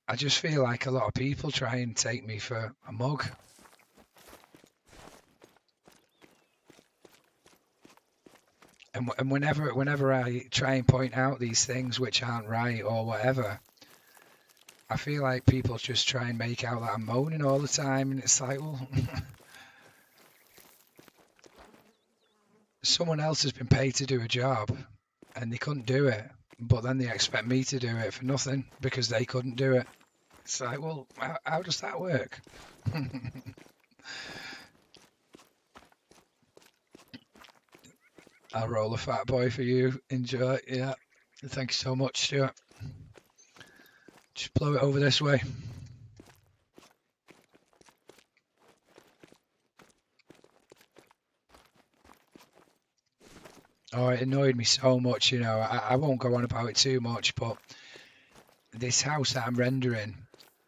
I just feel like a lot of people try and take me for a mug. And whenever I try and point out these things which aren't right or whatever, I feel like people just try and make out that I'm moaning all the time, and it's like, well, someone else has been paid to do a job, and they couldn't do it, but then they expect me to do it for nothing because they couldn't do it. It's like, well, how does that work? I'll roll a fat boy for you. Enjoy. Yeah. Thank you so much, Stuart. Just blow it over this way. Oh, it annoyed me so much, I won't go on about it too much, but this house that I'm rendering,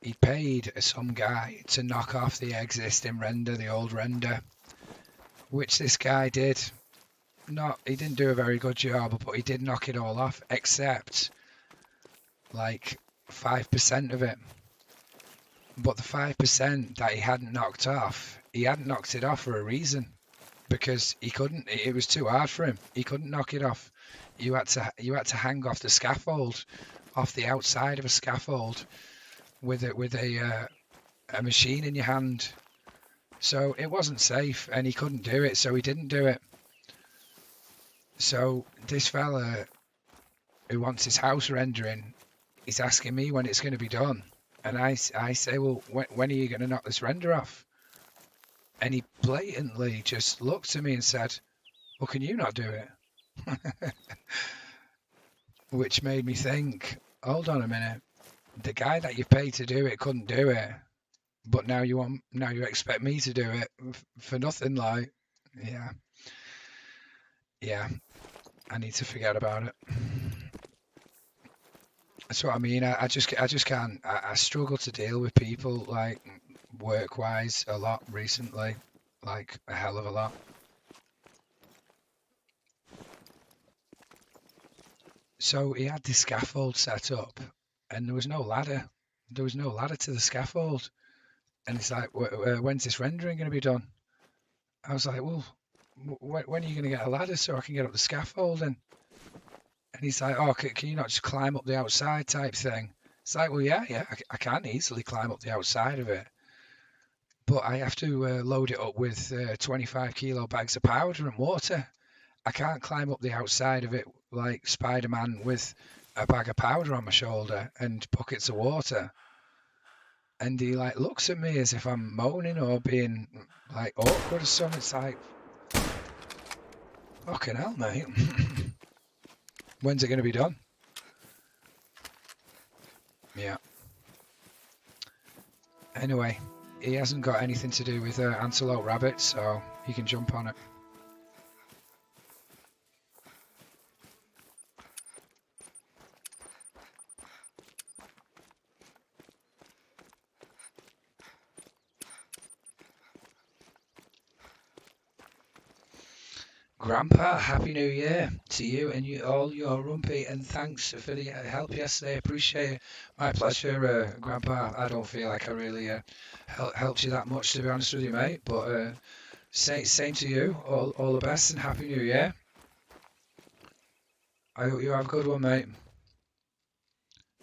he paid some guy to knock off the existing render, the old render, which this guy did. He didn't do a very good job, but he did knock it all off, except like 5% of it. But the 5% that he hadn't knocked off, he hadn't knocked it off for a reason, because he couldn't. It was too hard for him. He couldn't knock it off. You had to hang off the scaffold, off the outside of a scaffold, with a machine in your hand. So it wasn't safe, and he couldn't do it, so he didn't do it. So this fella who wants his house rendering, he's asking me when it's going to be done, and I say, well, when are you going to knock this render off? And he blatantly just looked at me and said, well, can you not do it? Which made me think, hold on a minute, the guy that you paid to do it couldn't do it, but now you expect me to do it for nothing, like, yeah, I need to forget about it. That's what I mean. I just can't. I struggle to deal with people like work-wise a lot recently, like a hell of a lot. So he had this scaffold set up, and there was no ladder. There was no ladder to the scaffold, and it's like, when's this rendering going to be done? I was like, well, when are you going to get a ladder so I can get up the scaffolding? And he's like, oh, can you not just climb up the outside type thing? It's like, well, yeah, I can easily climb up the outside of it, but I have to load it up with 25 kilo bags of powder and water. I can't climb up the outside of it like Spider-Man with a bag of powder on my shoulder and buckets of water. And he like looks at me as if I'm moaning or being like awkward or something. It's like, fucking hell, mate. When's it going to be done? Yeah. Anyway, he hasn't got anything to do with antelope rabbit, so he can jump on it. Grandpa, Happy New Year to you and all your rumpy, and thanks for the help yesterday. Appreciate it. My pleasure, Grandpa. I don't feel like I really helped you that much, to be honest with you, mate. But same to you. All the best and Happy New Year. I hope you have a good one, mate.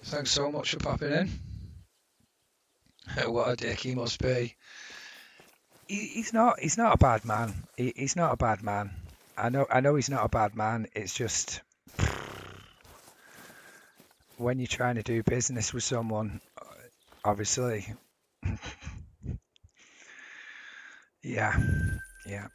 Thanks so much for popping in. What a dick he must be. He's not. He's not a bad man. He's not a bad man. I know he's not a bad man. It's just when you're trying to do business with someone, obviously, yeah, yeah,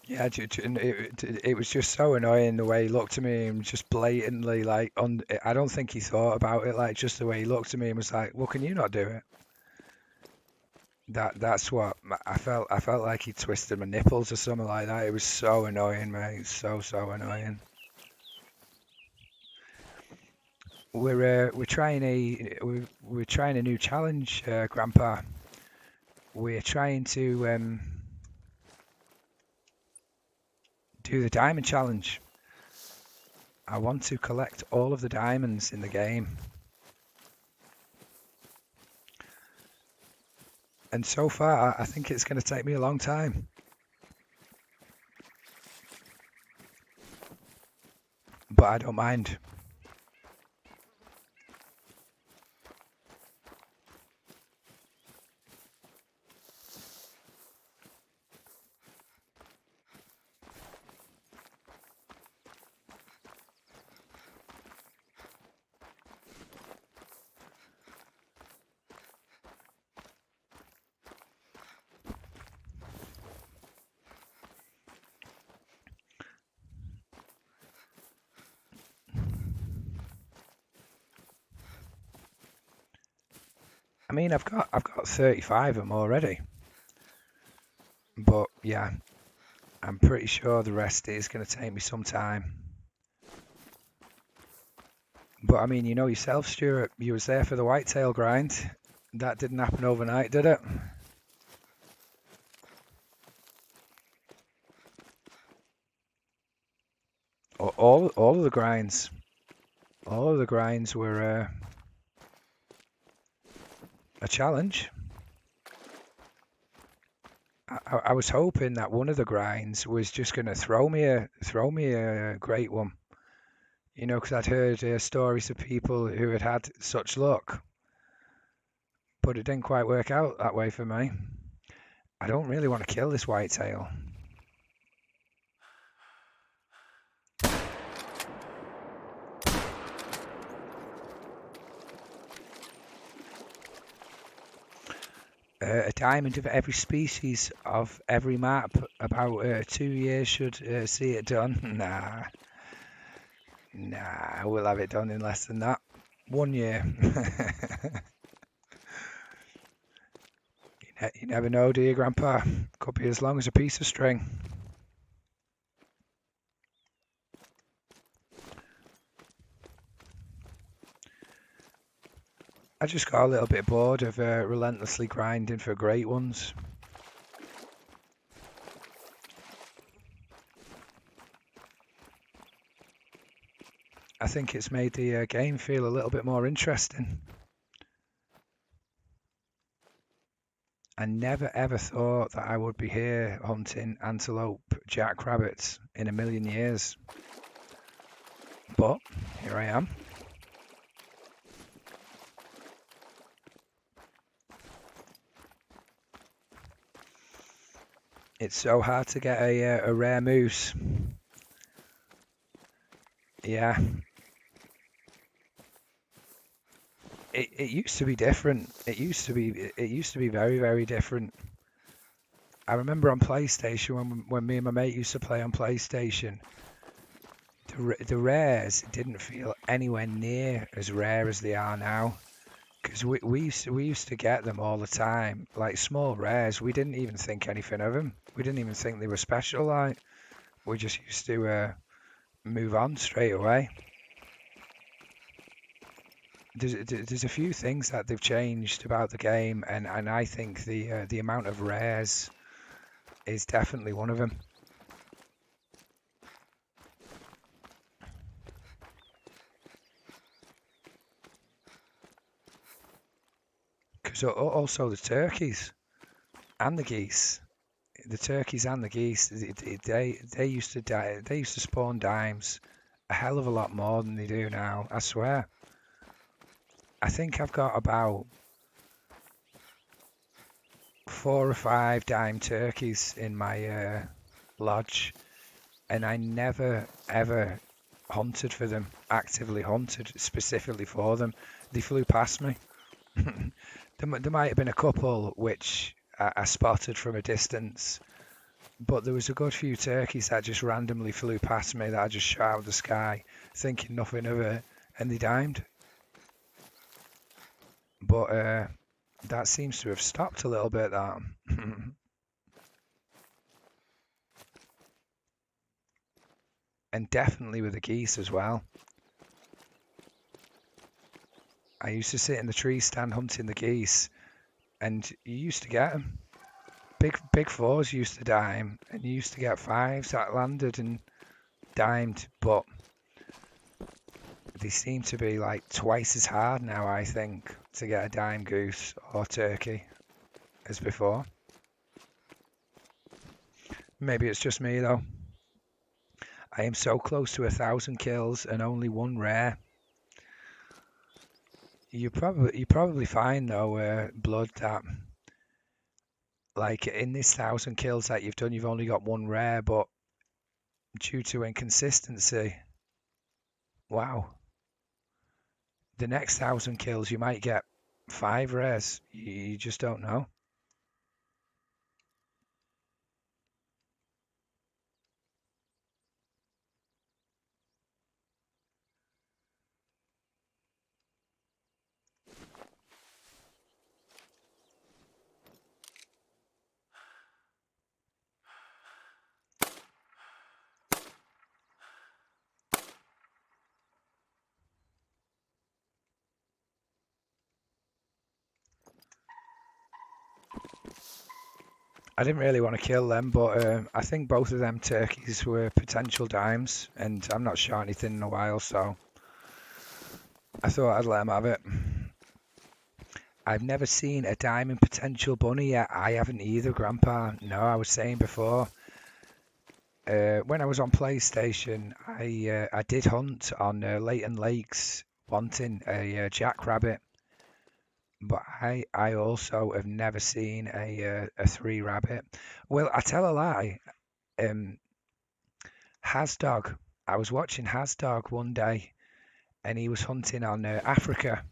yeah. It was just so annoying the way he looked at me and just blatantly like on. I don't think he thought about it. Like just the way he looked at me and was like, "Well, can you not do it?" That's what I felt. I felt like he twisted my nipples or something like that. It was so annoying, mate. So annoying. We're trying a new challenge, Grandpa. We're trying to do the diamond challenge. I want to collect all of the diamonds in the game. And so far, I think it's going to take me a long time. But I don't mind. I mean, I've got 35 of them already. But yeah, I'm pretty sure the rest is going to take me some time. But I mean, you know yourself, Stuart, you was there for the whitetail grind. That didn't happen overnight, did it? All of the grinds, all of the grinds were a challenge. I was hoping that one of the grinds was just going to throw me a great one, you know, because I'd heard stories of people who had had such luck, but it didn't quite work out that way for me. I don't really want to kill this whitetail. A diamond of every species of every map. About 2 years should see it done. Nah, we'll have it done in less than that. 1 year. You never know, do you, Grandpa? Could be as long as a piece of string. I just got a little bit bored of relentlessly grinding for great ones. I think it's made the game feel a little bit more interesting. I never ever thought that I would be here hunting antelope jackrabbits in a million years. But here I am. It's so hard to get a rare moose. Yeah, it used to be different. It used to be very, very different. I remember on PlayStation when me and my mate used to play on PlayStation, the rares didn't feel anywhere near as rare as they are now. Because we used to get them all the time, like small rares. We didn't even think anything of them. We didn't even think they were special. Like we just used to move on straight away. There's a few things that they've changed about the game, and I think the amount of rares is definitely one of them. Because also the turkeys and the geese, the turkeys and the geese, they used to die. They used to spawn dimes a hell of a lot more than they do now. I swear. I think I've got about 4 or 5 dime turkeys in my lodge, and I never ever hunted for them, actively hunted specifically for them. They flew past me. There might have been a couple which I spotted from a distance, but there was a good few turkeys that just randomly flew past me that I just shot out of the sky, thinking nothing of it, and they dimed. But that seems to have stopped a little bit. That and definitely with the geese as well. I used to sit in the tree stand hunting the geese, and you used to get them. Big fours used to dime, and you used to get fives that landed and dimed, but they seem to be like twice as hard now, I think, to get a dime goose or turkey as before. Maybe it's just me though. I am so close to 1,000 kills and only one rare. You probably find though, blood, that like in this 1,000 kills that you've done, you've only got one rare, but due to inconsistency, wow, the next 1,000 kills you might get 5 rares. You just don't know. I didn't really want to kill them, but I think both of them turkeys were potential dimes, and I'm not shot anything in a while, so I thought I'd let them have it. I've never seen a diamond potential bunny yet. I haven't either, Grandpa. No, I was saying before. When I was on PlayStation, I did hunt on Leighton Lakes, wanting a jackrabbit, but I also have never seen a 3 rabbit. Well, I tell a lie. Um, Hasdog. I was watching Hasdog one day, and he was hunting on Africa,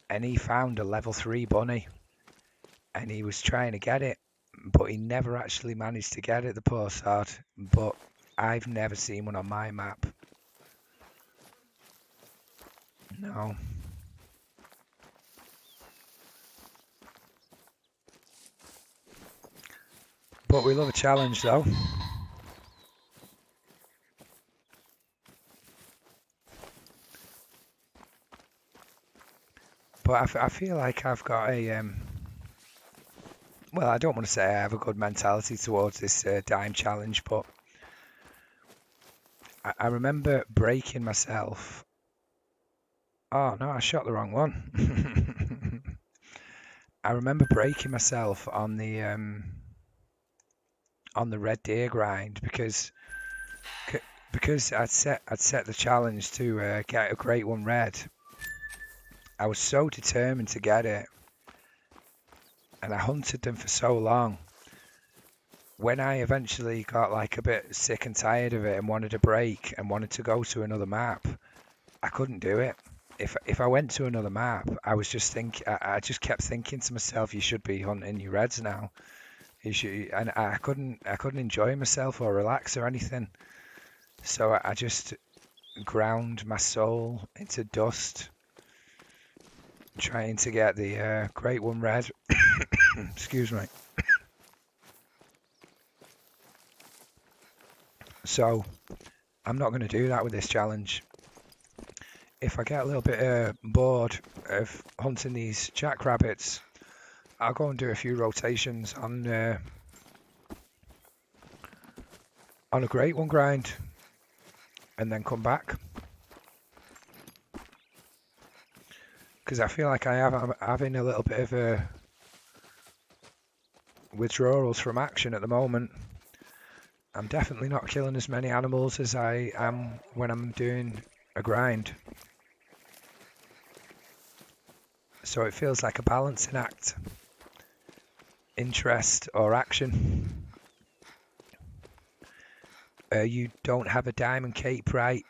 and he found a level 3 bunny, and he was trying to get it, but he never actually managed to get it, the poor sod. But I've never seen one on my map. No. But we love a challenge, though. But I feel like I've got a well, I don't want to say I have a good mentality towards this dime challenge, but I remember breaking myself. Oh no, I shot the wrong one. I remember breaking myself on the red deer grind because I'd set the challenge to get a great one red. I was so determined to get it, and I hunted them for so long. When I eventually got like a bit sick and tired of it and wanted a break and wanted to go to another map, I couldn't do it. If I went to another map, I just kept thinking to myself, you should be hunting your reds now. You should, and I couldn't enjoy myself or relax or anything. So I just ground my soul into dust, trying to get the Great One red. Excuse me. So I'm not going to do that with this challenge. If I get a little bit bored of hunting these jackrabbits, I'll go and do a few rotations on a Great One grind, and then come back. Because I feel like I'm having a little bit of withdrawals from action at the moment. I'm definitely not killing as many animals as I am when I'm doing a grind. So it feels like a balancing act. Interest or action. You don't have a diamond cape, right?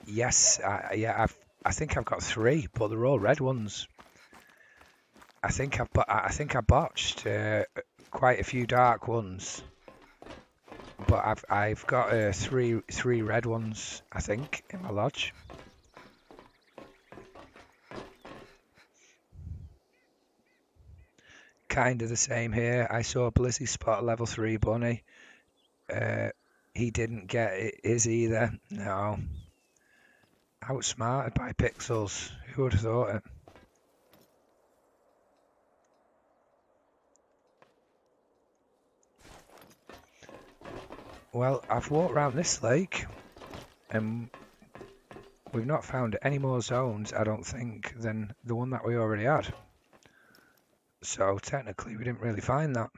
Yes, I think I've got 3, but they're all red ones. I think I botched quite a few dark ones, but I've got three red ones, I think, in my lodge. Kind of the same here. I saw Blizzy spot a level 3 bunny. He didn't get his either. No. Outsmarted by pixels. Who would have thought it? Well, I've walked around this lake and we've not found any more zones, I don't think, than the one that we already had. So technically we didn't really find that.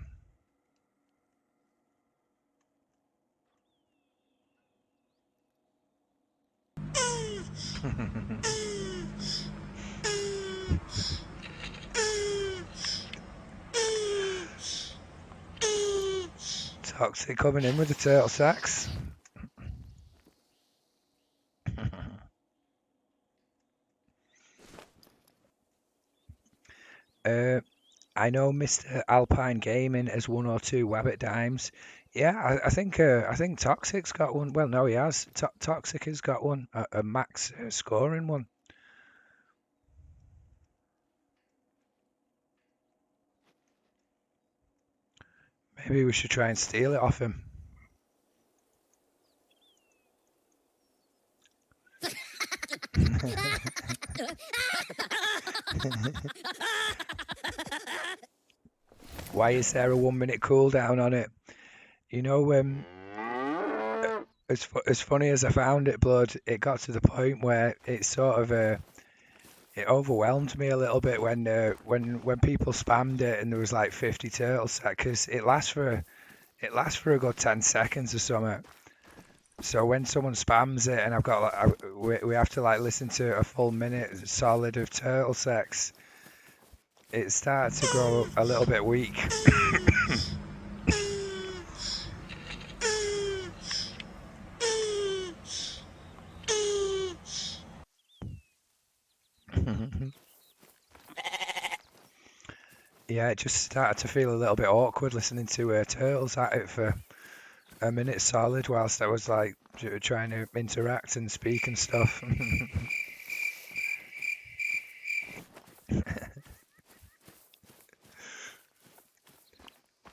Toxic coming in with the turtle sacks. I know Mr. Alpine Gaming has 1 or 2 Wabbit dimes. Yeah, I think Toxic's got one. Well, no, he has. Toxic has got one, a max scoring one. Maybe we should try and steal it off him. Why is there a 1-minute cooldown on it? You know, as funny as I found it, Blood, it got to the point where it sort of it overwhelmed me a little bit when people spammed it and there was like 50 turtles, because it lasts for a good 10 seconds or something. So when someone spams it and I've got we have to like listen to a full minute solid of turtle sex, it started to grow a little bit weak. Yeah, it just started to feel a little bit awkward listening to turtles at it for a minute solid whilst I was like trying to interact and speak and stuff.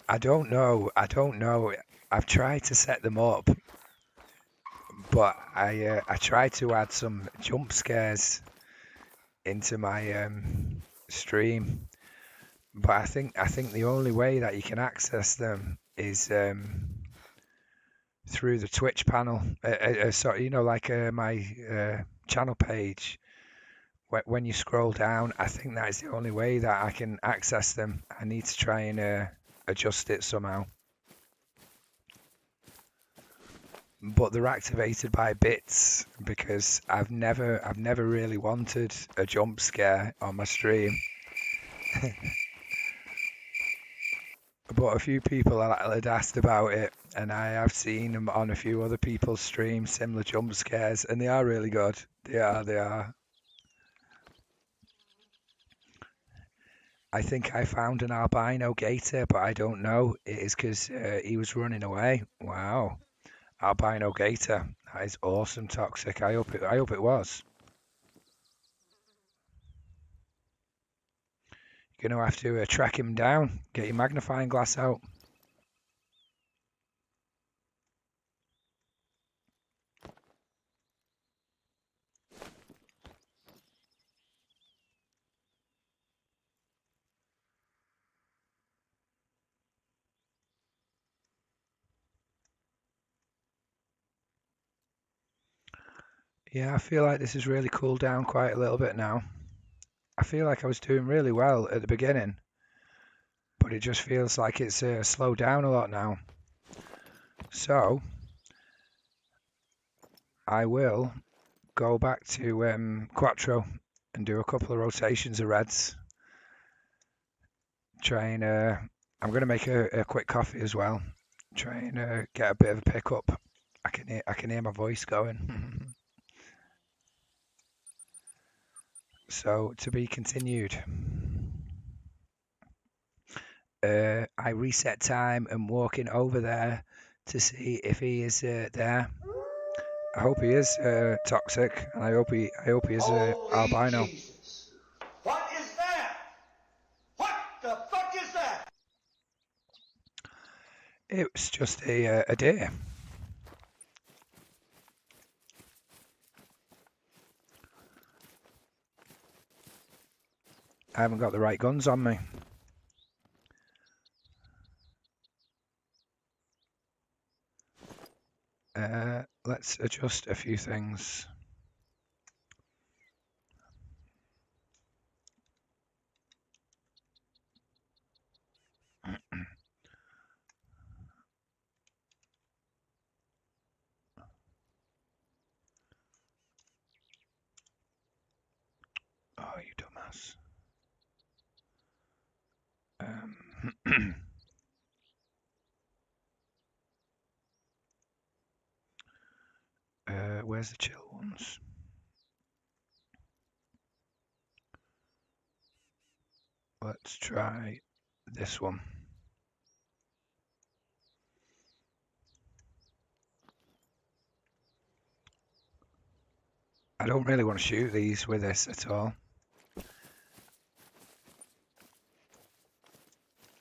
I don't know. I've tried to set them up, but I tried to add some jump scares into my stream, but I think the only way that you can access them is through the Twitch panel. So like my channel page. When you scroll down, I think that is the only way that I can access them. I need to try and adjust it somehow. But they're activated by bits because I've never really wanted a jump scare on my stream. But a few people had asked about it, and I have seen them on a few other people's streams, similar jump scares, and they are really good. They are. I think I found an albino gator, but I don't know. It is because he was running away. Wow. Albino gator. That is awesome, Toxic. I hope it was. You're going to have to track him down. Get your magnifying glass out. Yeah, I feel like this has really cooled down quite a little bit now. I feel like I was doing really well at the beginning, but it just feels like it's slowed down a lot now. So I will go back to Quattro and do a couple of rotations of reds. Try and I'm going to make a quick coffee as well. Try and get a bit of a pickup. I can hear my voice going. So to be continued. I reset time and walking over there to see if he is there. I hope he is Toxic, and I hope he is albino. Jesus. What is that? What the fuck is that? It's just a deer. I haven't got the right guns on me. Let's adjust a few things. Oh, you dumbass. Where's the chill ones? Let's try this one. I don't really want to shoot these with this at all.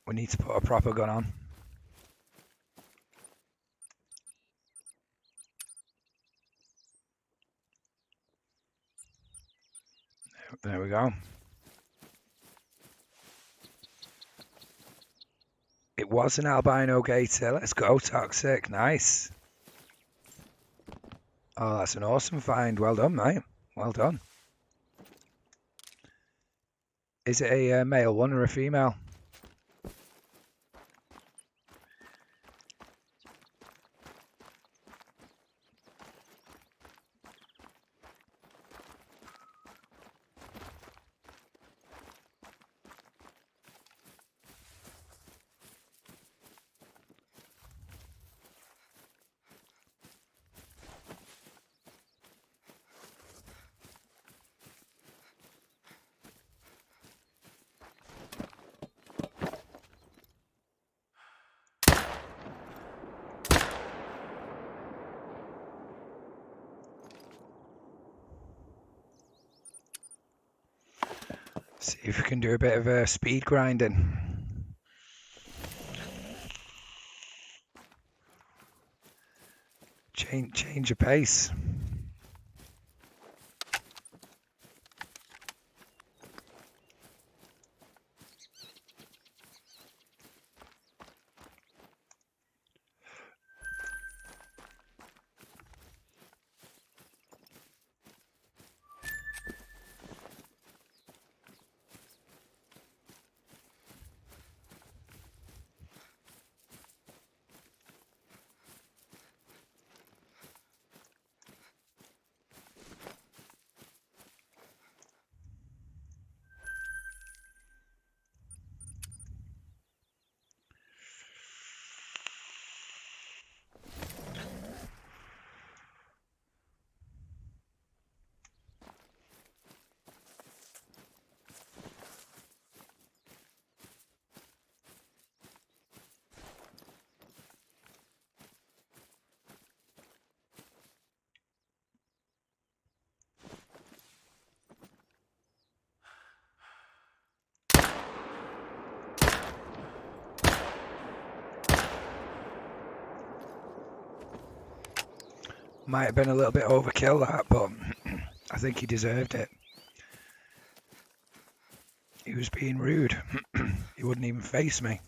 We need to put a proper gun on. There we go. It was an albino gator. Let's go, Toxic. Nice. Oh, that's an awesome find. Well done, mate. Well done. Is it a male one or a female? See if we can do a bit of speed grinding. Change your pace. Might have been a little bit overkill that, but I think he deserved it. He was being rude. He wouldn't even face me.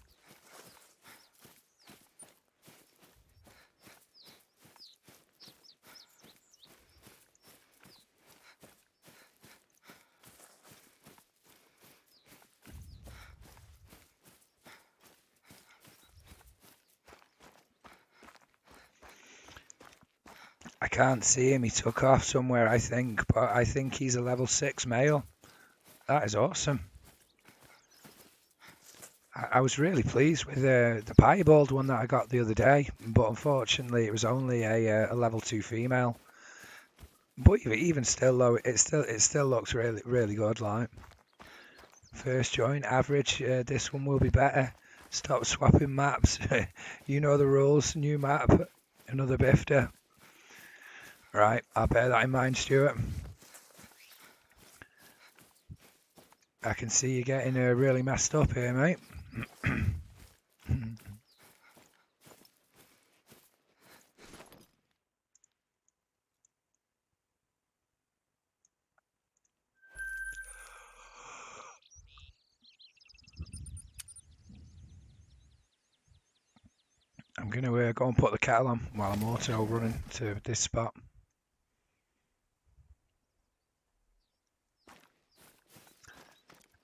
I can't see him. He took off somewhere, I think, but I think he's a level 6 male. That is awesome. I was really pleased with the piebald one that I got the other day, but unfortunately it was only a level 2 female. But even still, though, it still looks really good. Like first join, average. This one will be better. Stop swapping maps. You know the rules. New map, another bifter. Right, I'll bear that in mind, Stuart. I can see you getting really messed up here, mate. I'm going to go and put the kettle on while I'm auto running to this spot.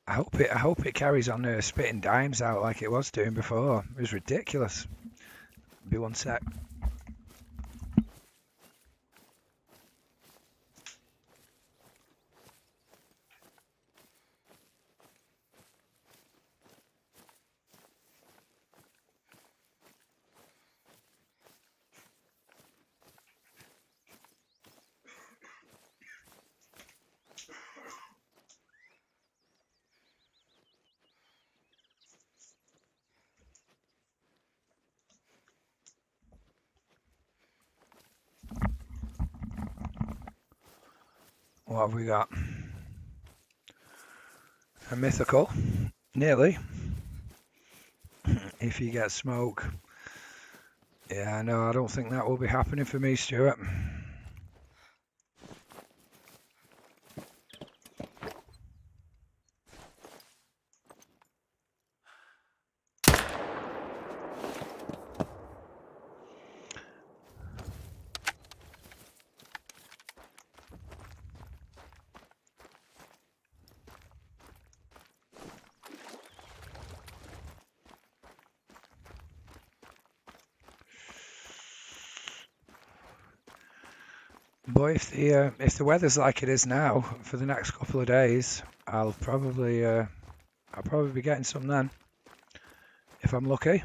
I hope it carries on spitting dimes out like it was doing before. It was ridiculous. Be one sec. What have we got? A mythical. Nearly. If you get smoke. Yeah, no, I don't think that will be happening for me, Stuart. But if the weather's like it is now for the next couple of days, I'll probably be getting some then, if I'm lucky.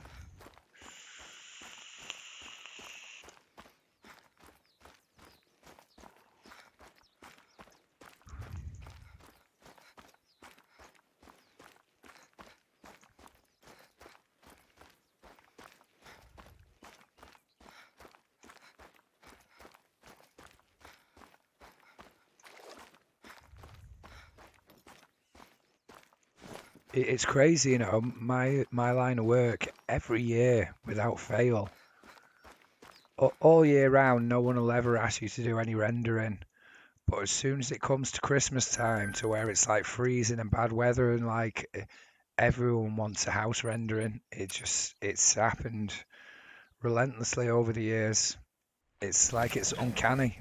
It's crazy, you know, my line of work every year without fail. All year round, no one will ever ask you to do any rendering. But as soon as it comes to Christmas time, to where it's like freezing and bad weather, and like everyone wants a house rendering, it's happened relentlessly over the years. It's like it's uncanny.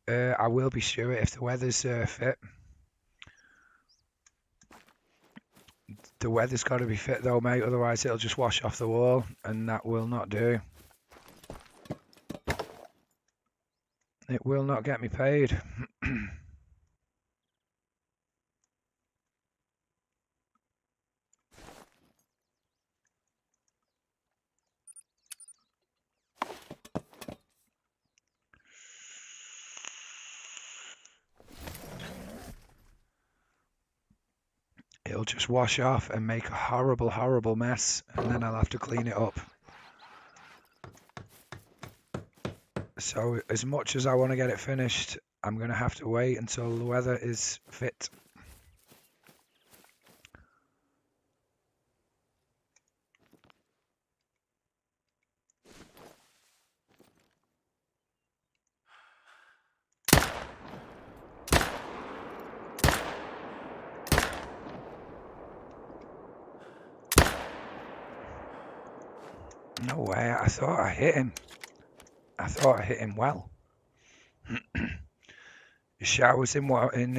I will be sure if the weather's fit. The weather's got to be fit though, mate. Otherwise, it'll just wash off the wall, and that will not do. It will not get me paid. It'll just wash off and make a horrible, horrible mess, and then I'll have to clean it up. So as much as I want to get it finished, I'm going to have to wait until the weather is fit. No way. I thought I hit him. I thought I hit him well. Showers in what in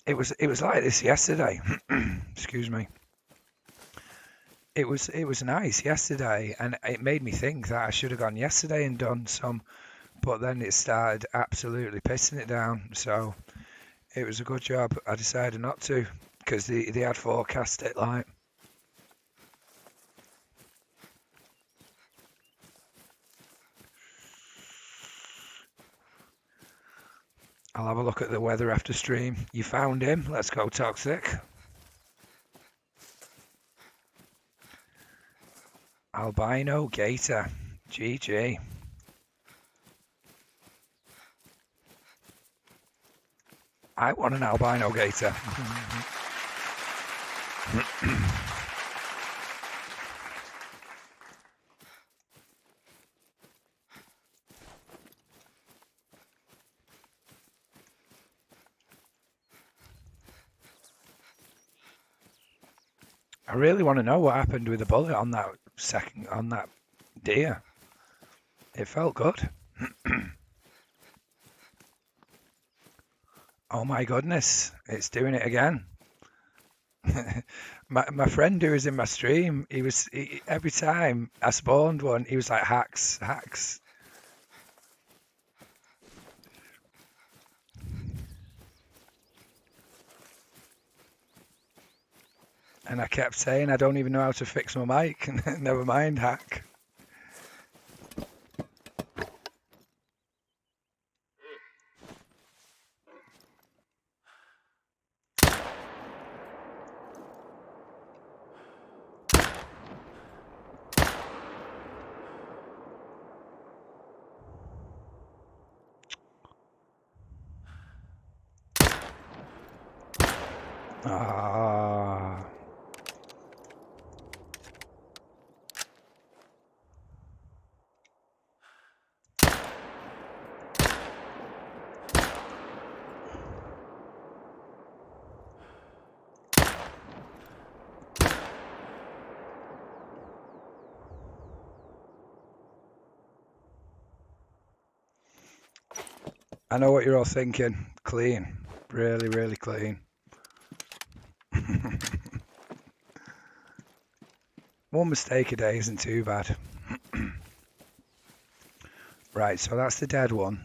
it was like this yesterday. Excuse me. It was nice yesterday, and it made me think that I should have gone yesterday and done some, but then it started absolutely pissing it down. So it was a good job. I decided not to because they had forecast it like. I'll have a look at the weather after stream. You found him. Let's go, Toxic. Albino Gator. GG. I want an albino gator. I really want to know what happened with the bullet on that deer. It felt good. Oh my goodness, it's doing it again. my friend who was in my stream, every time I spawned one, he was like hacks, hacks. And I kept saying I don't even know how to fix my mic. Never mind hack. Ah. I know what you're all thinking. Clean. Really, really clean. One mistake a day isn't too bad. Right, so that's the dead one.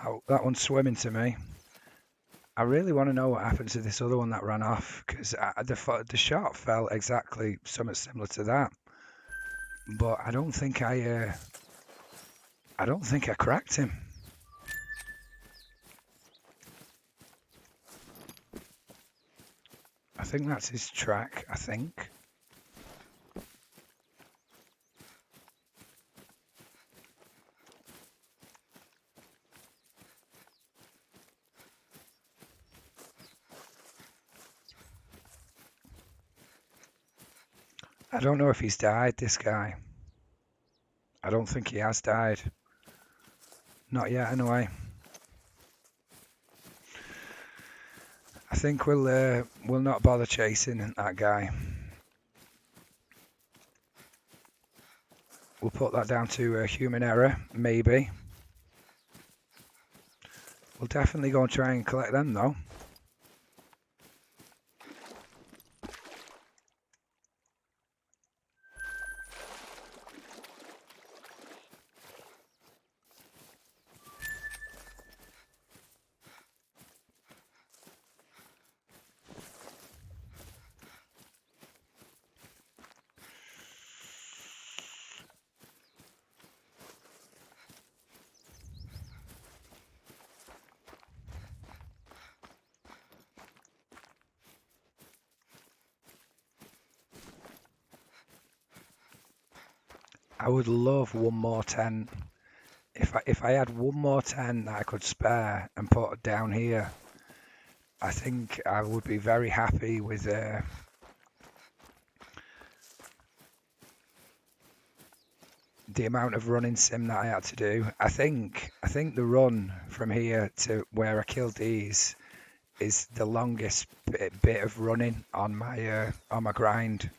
Oh, that one's swimming to me. I really want to know what happened to this other one that ran off, because the shot felt exactly something similar to that. But I don't think I cracked him. I think that's his track, I think. I don't know if he's died, this guy. I don't think he has died. Not yet, anyway. I think we'll not bother chasing that guy. We'll put that down to human error, maybe. We'll definitely go and try and collect them, though. I would love one more tent. If I had one more tent that I could spare and put down here, I think I would be very happy with the amount of running sim that I had to do. I think the run from here to where I killed these is the longest bit of running on my grind.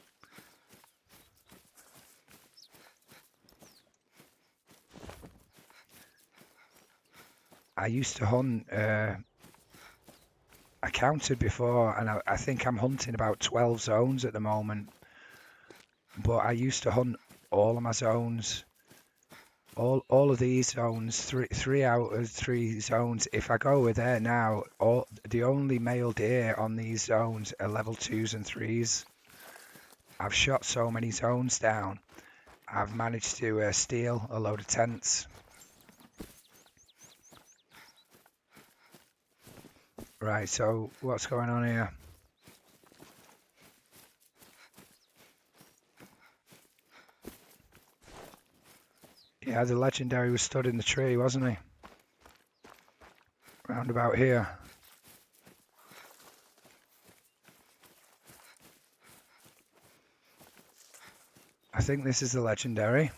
I used to hunt. I counted before, and I think I'm hunting about 12 zones at the moment. But I used to hunt all of my zones, all of these zones, three out of 3 zones. If I go over there now, the only male deer on these zones are level 2s and 3s. I've shot so many zones down. I've managed to steal a load of tents. Right, so what's going on here? Yeah, the legendary was stood in the tree, wasn't he? Round about here. I think this is the legendary.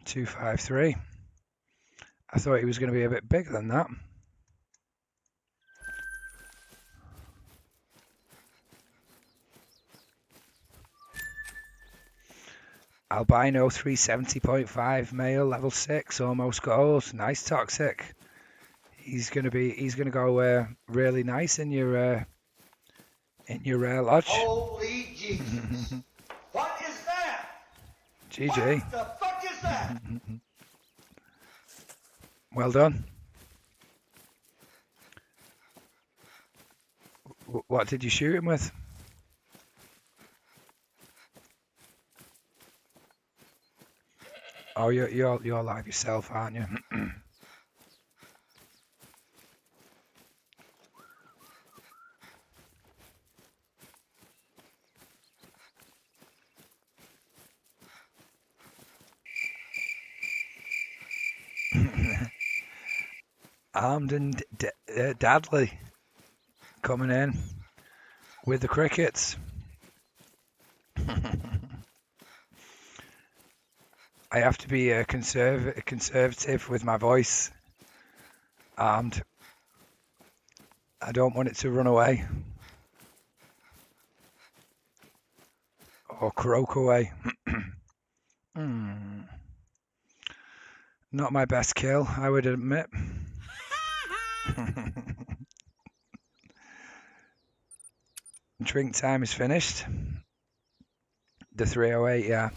$253. I thought he was going to be a bit bigger than that. Albino 370.5 male, level 6, almost gold. Nice toxic. He's gonna go really nice in your rare lodge. Holy Jesus. What is that? GG. What the fuck is that? Well done. What did you shoot him with? Oh, you're live yourself, aren't you? Armed and Dadley coming in with the crickets. I have to be conservative with my voice. Armed. I don't want it to run away or croak away. Not my best kill, I would admit. Drink time is finished. The 308, yeah.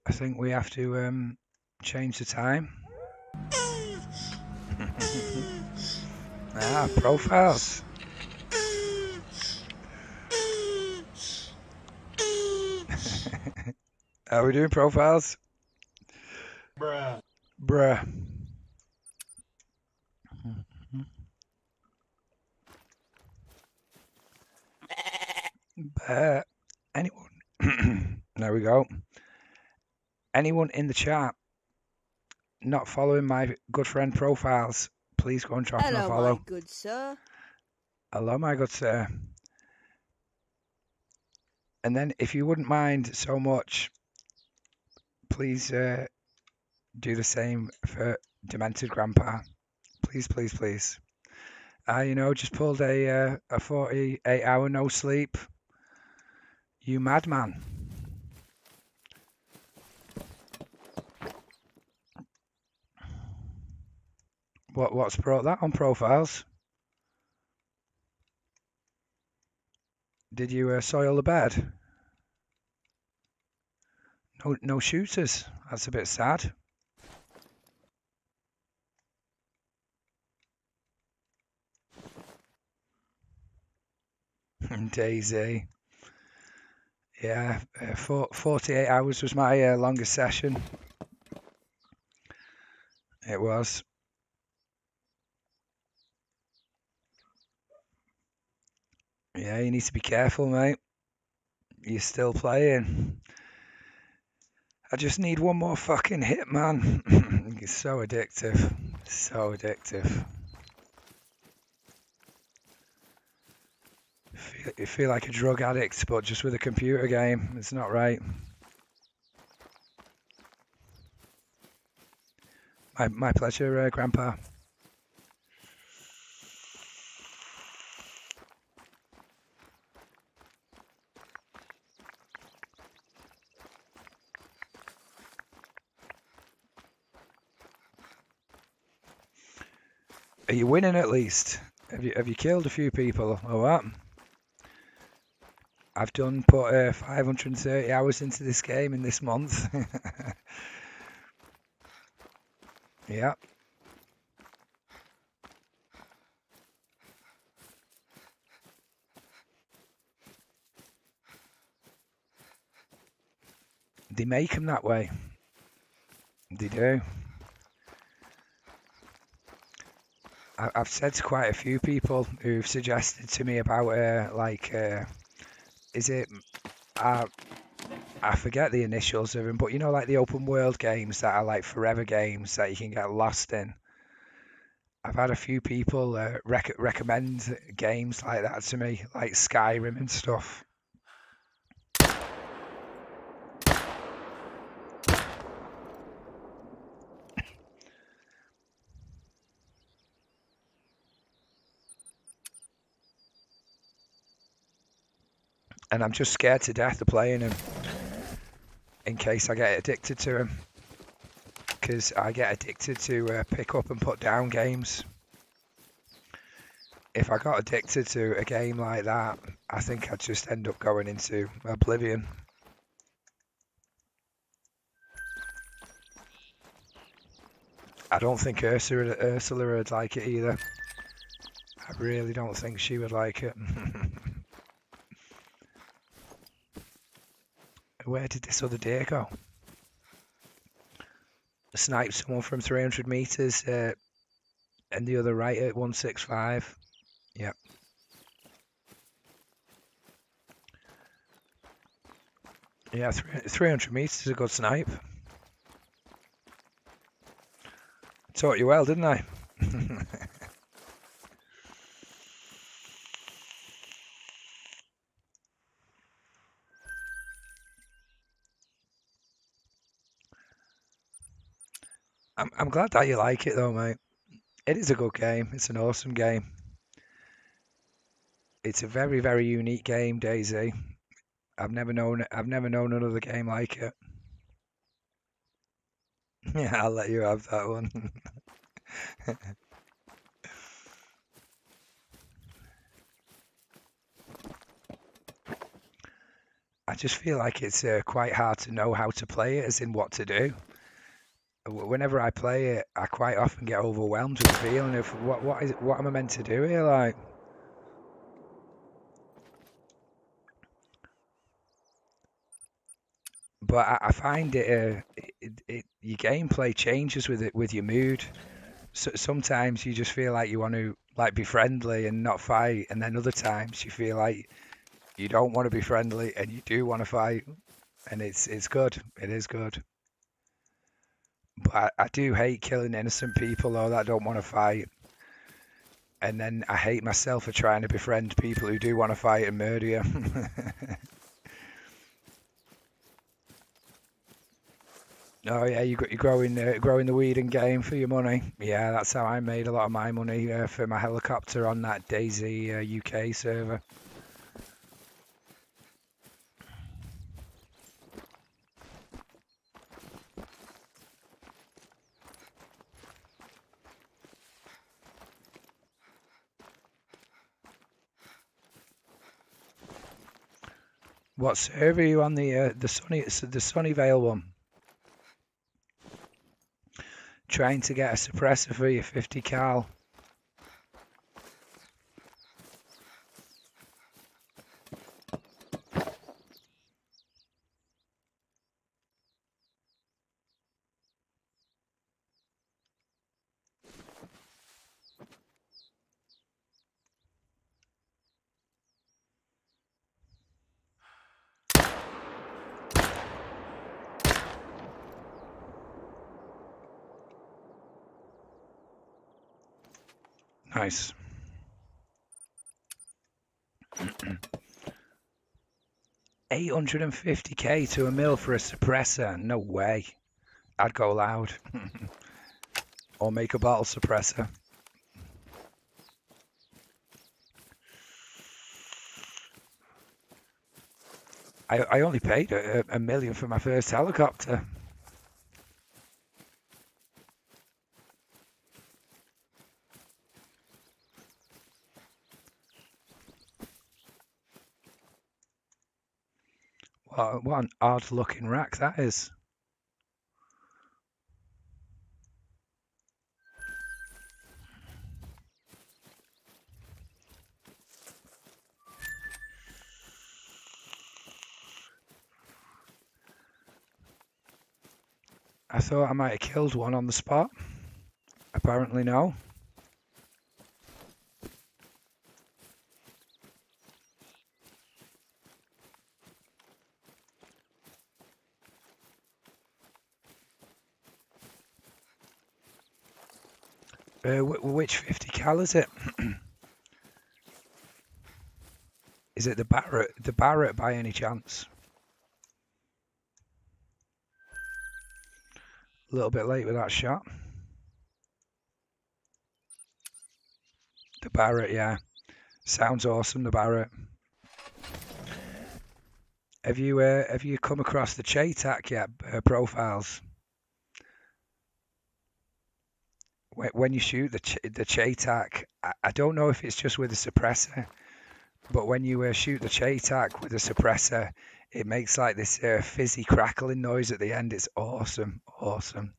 I think we have to change the time. Profiles. Are we doing profiles? Bruh. Anyone? There we go. Anyone in the chat not following my good friend profiles, please go and drop him a Hello, follow. my good sir. Hello, my good sir. And then, if you wouldn't mind so much, please do the same for Demented Grandpa. Please, please, please. Just pulled a 48-hour no sleep. You madman. What's brought that on profiles? Did you soil the bed? No shooters. That's a bit sad. Daisy. Yeah, 48 hours was my longest session. It was. Yeah, you need to be careful, mate. You're still playing. I just need one more fucking hit, man. It's so addictive. So addictive. You feel like a drug addict, but just with a computer game. It's not right. My pleasure, Grandpa. Are you winning at least? Have you killed a few people or what? I've put 530 hours into this game in this month. Yeah. They make them that way. They do. I've said to quite a few people who've suggested to me about is it I forget the initials of them, but you know, like the open world games that are like forever games that you can get lost in. I've had a few people recommend games like that to me, like Skyrim and stuff. And I'm just scared to death of playing them in case I get addicted to them. Because I get addicted to pick up and put down games. If I got addicted to a game like that, I think I'd just end up going into oblivion. I don't think Ursula would like it either. I really don't think she would like it. Where did this other deer go? Sniped someone from 300 meters and the other right at 165. Yep. Yeah, 300 meters is a good snipe. Taught you well, didn't I? I'm glad that you like it though, mate. It is a good game. It's an awesome game. It's a very, very unique game, Daisy. I've never known another game like it. Yeah, I'll let you have that one. I just feel like it's quite hard to know how to play it, as in what to do. Whenever I play it, I quite often get overwhelmed with the feeling of what am I meant to do here? Like, but I find your gameplay changes with it with your mood. So sometimes you just feel like you want to like be friendly and not fight, and then other times you feel like you don't want to be friendly and you do want to fight, and it's good. It is good. But I do hate killing innocent people though that don't want to fight. And then I hate myself for trying to befriend people who do want to fight and murder you. Oh yeah, you're growing the weed and game for your money. Yeah, that's how I made a lot of my money for my helicopter on that Daisy UK server. What server are you on? The Sunnyvale one? Trying to get a suppressor for your 50 cal. Nice. $850K to a mil for a suppressor? No way. I'd go loud. Or make a bottle suppressor. I only paid a million for my first helicopter. What an odd looking rack that is. I thought I might have killed one on the spot. Apparently no. Which 50 cal is it? Is it the Barrett? The Barrett by any chance? A little bit late with that shot. The Barrett, yeah. Sounds awesome, the Barrett. Have you come across the Chaytac yet? Profiles. When you shoot the Chaytac, I don't know if it's just with a suppressor, but when you shoot the Chaytac with a suppressor, it makes like this fizzy crackling noise at the end. It's awesome, awesome.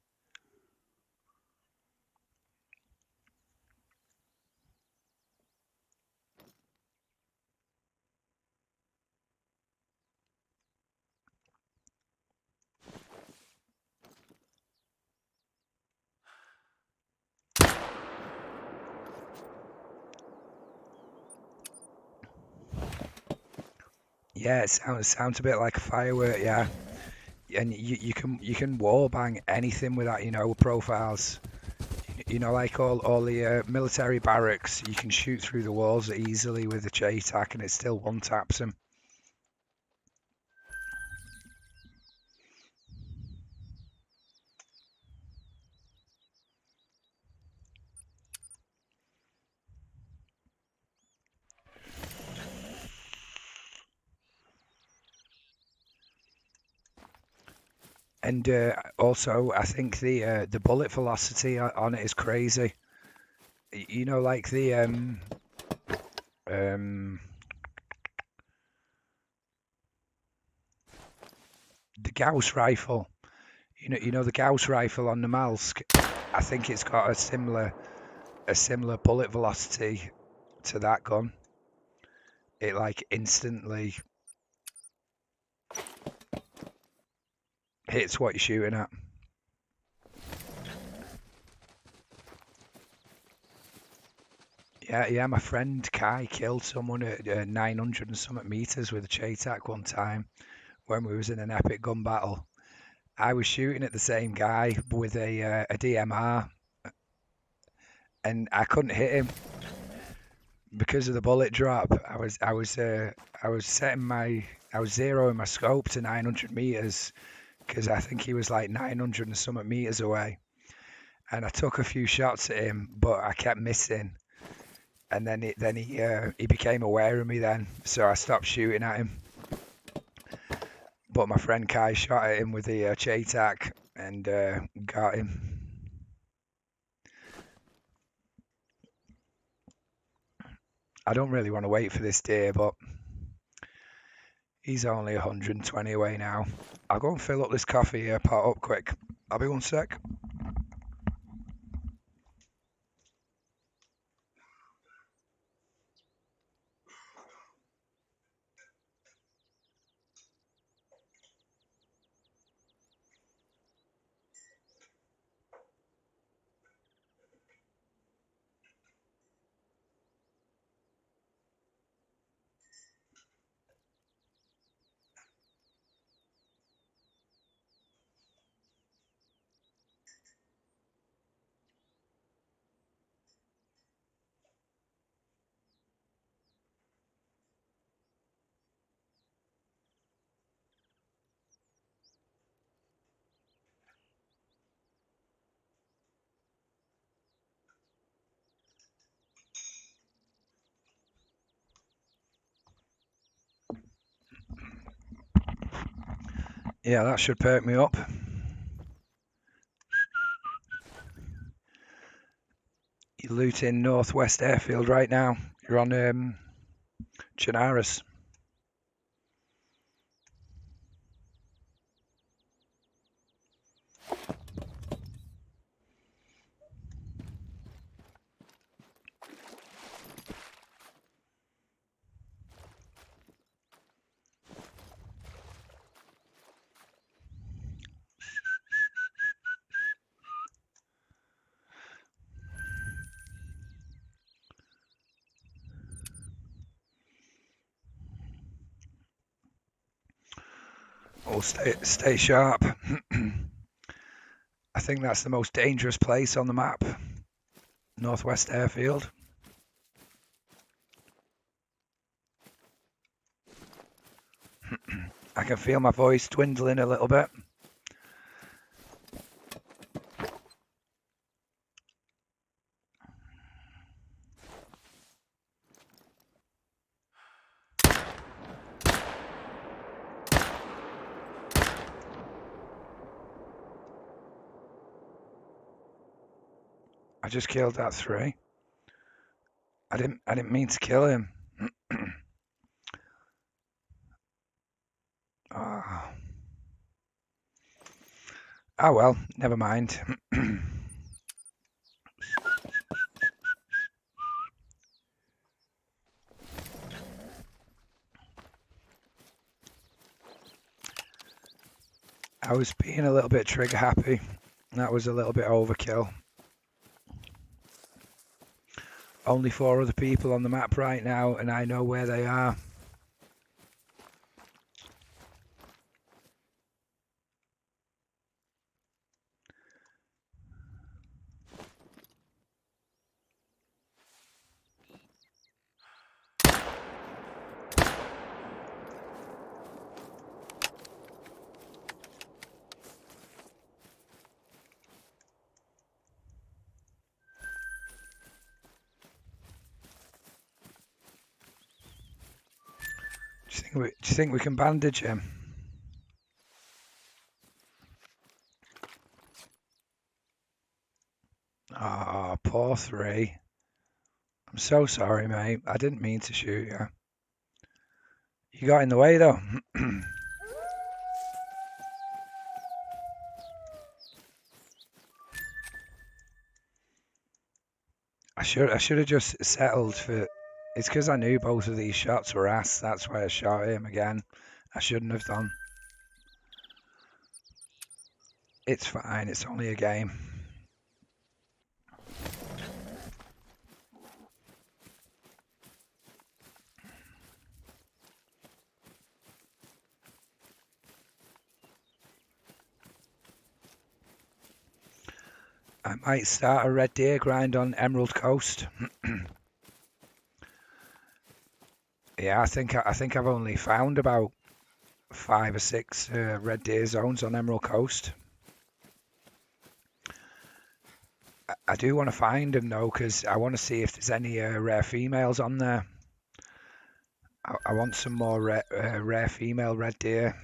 Yeah, it sounds a bit like a firework, yeah. And you can wall bang anything with that, profiles. Like all the military barracks, you can shoot through the walls easily with the JTAC, and it still one taps them. And also, I think the bullet velocity on it is crazy. Like um, the Gauss rifle. The Gauss rifle on the Malsk. I think it's got a similar bullet velocity to that gun. It like instantly hits what you're shooting at. Yeah, my friend Kai killed someone at 900 and something meters with a Chaytac one time when we was in an epic gun battle. I was shooting at the same guy with a DMR, and I couldn't hit him because of the bullet drop. I was zeroing my scope to 900 meters because I think he was like 900 and something meters away, and I took a few shots at him, but I kept missing. And then he became aware of me then, so I stopped shooting at him. But my friend Kai shot at him with the Chaytac and got him. I don't really want to wait for this deer, but he's only 120 away now. I'll go and fill up this coffee pot up quick. I'll be 1 sec. Yeah, that should perk me up. You're looting Northwest Airfield right now. You're on Chinaris. Oh, stay sharp. I think that's the most dangerous place on the map. Northwest Airfield. I can feel my voice dwindling a little bit. I just killed that 3. I didn't mean to kill him. Oh. Oh well, never mind. I was being a little bit trigger happy. That was a little bit overkill. Only 4 other people on the map right now, and I know where they are. Do you think we can bandage him? Oh, poor 3. I'm so sorry, mate. I didn't mean to shoot you. You got in the way, though. I should have just settled for. It's because I knew both of these shots were ass. That's why I shot him again. I shouldn't have done. It's fine. It's only a game. I might start a red deer grind on Emerald Coast. Yeah, I think I've only found about 5 or 6 red deer zones on Emerald Coast. I do want to find them though, because I want to see if there's any rare females on there. I want some more rare female red deer.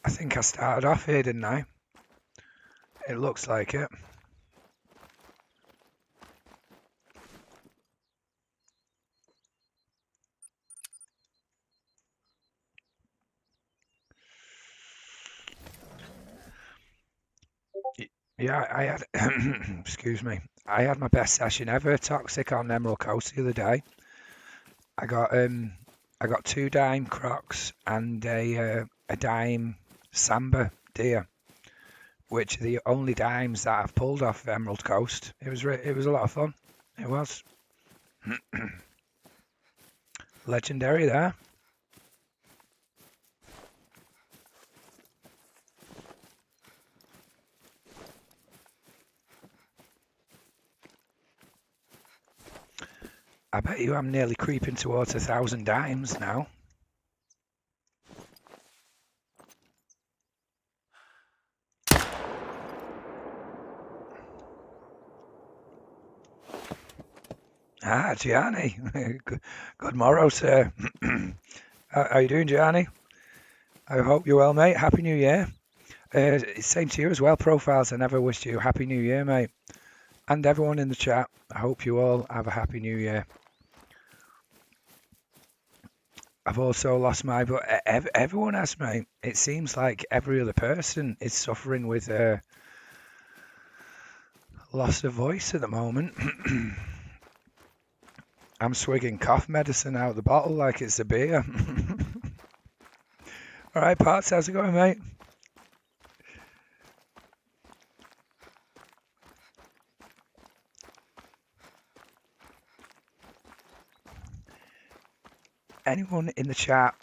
I think I started off here, didn't I? It looks like it. Yeah, I had, excuse me, I had my best session ever, Toxic, on Emerald Coast the other day. I got 2 dime crocs and a dime samba deer, which are the only dimes that I've pulled off Emerald Coast. It was a lot of fun. It was legendary there. I bet you I'm nearly creeping towards 1,000 dimes now. Ah, Gianni. Good morrow, sir. How you doing, Gianni? I hope you're well, mate. Happy New Year. Same to you as well, Profiles. I never wished you Happy New Year, mate. And everyone in the chat, I hope you all have a Happy New Year. I've also lost my, but everyone has, mate. It seems like every other person is suffering with loss of voice at the moment. I'm swigging cough medicine out of the bottle like it's a beer. All right, Parts, how's it going, mate? Anyone in the chat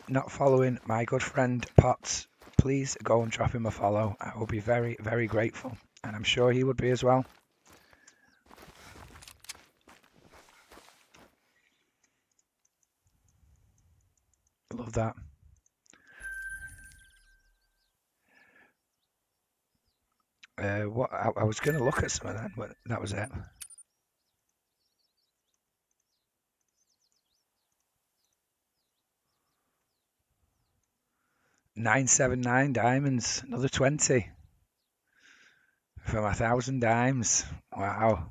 not following my good friend Potts, please go and drop him a follow. I will be very, very grateful. And I'm sure he would be as well. Love that. What I was going to look at some of that, but that was it. 979 diamonds, another 20 from 1,000 dimes. Wow.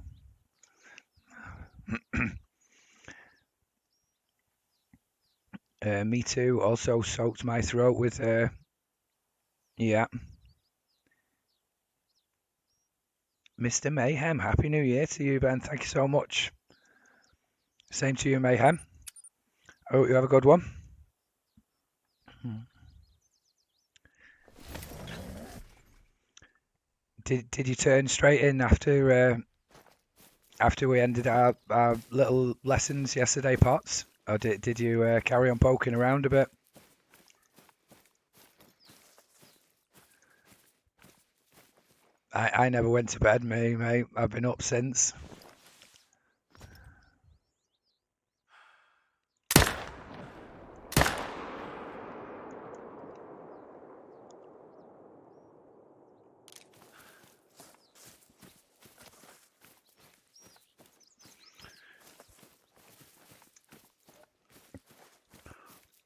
Me too. Also soaked my throat with yeah. Mr. Mayhem, Happy New Year to you, Ben. Thank you so much. Same to you, Mayhem. I hope you have a good one. Did you turn straight in after we ended our little lessons yesterday, Potts? Or did you carry on poking around a bit? I never went to bed, mate. I've been up since.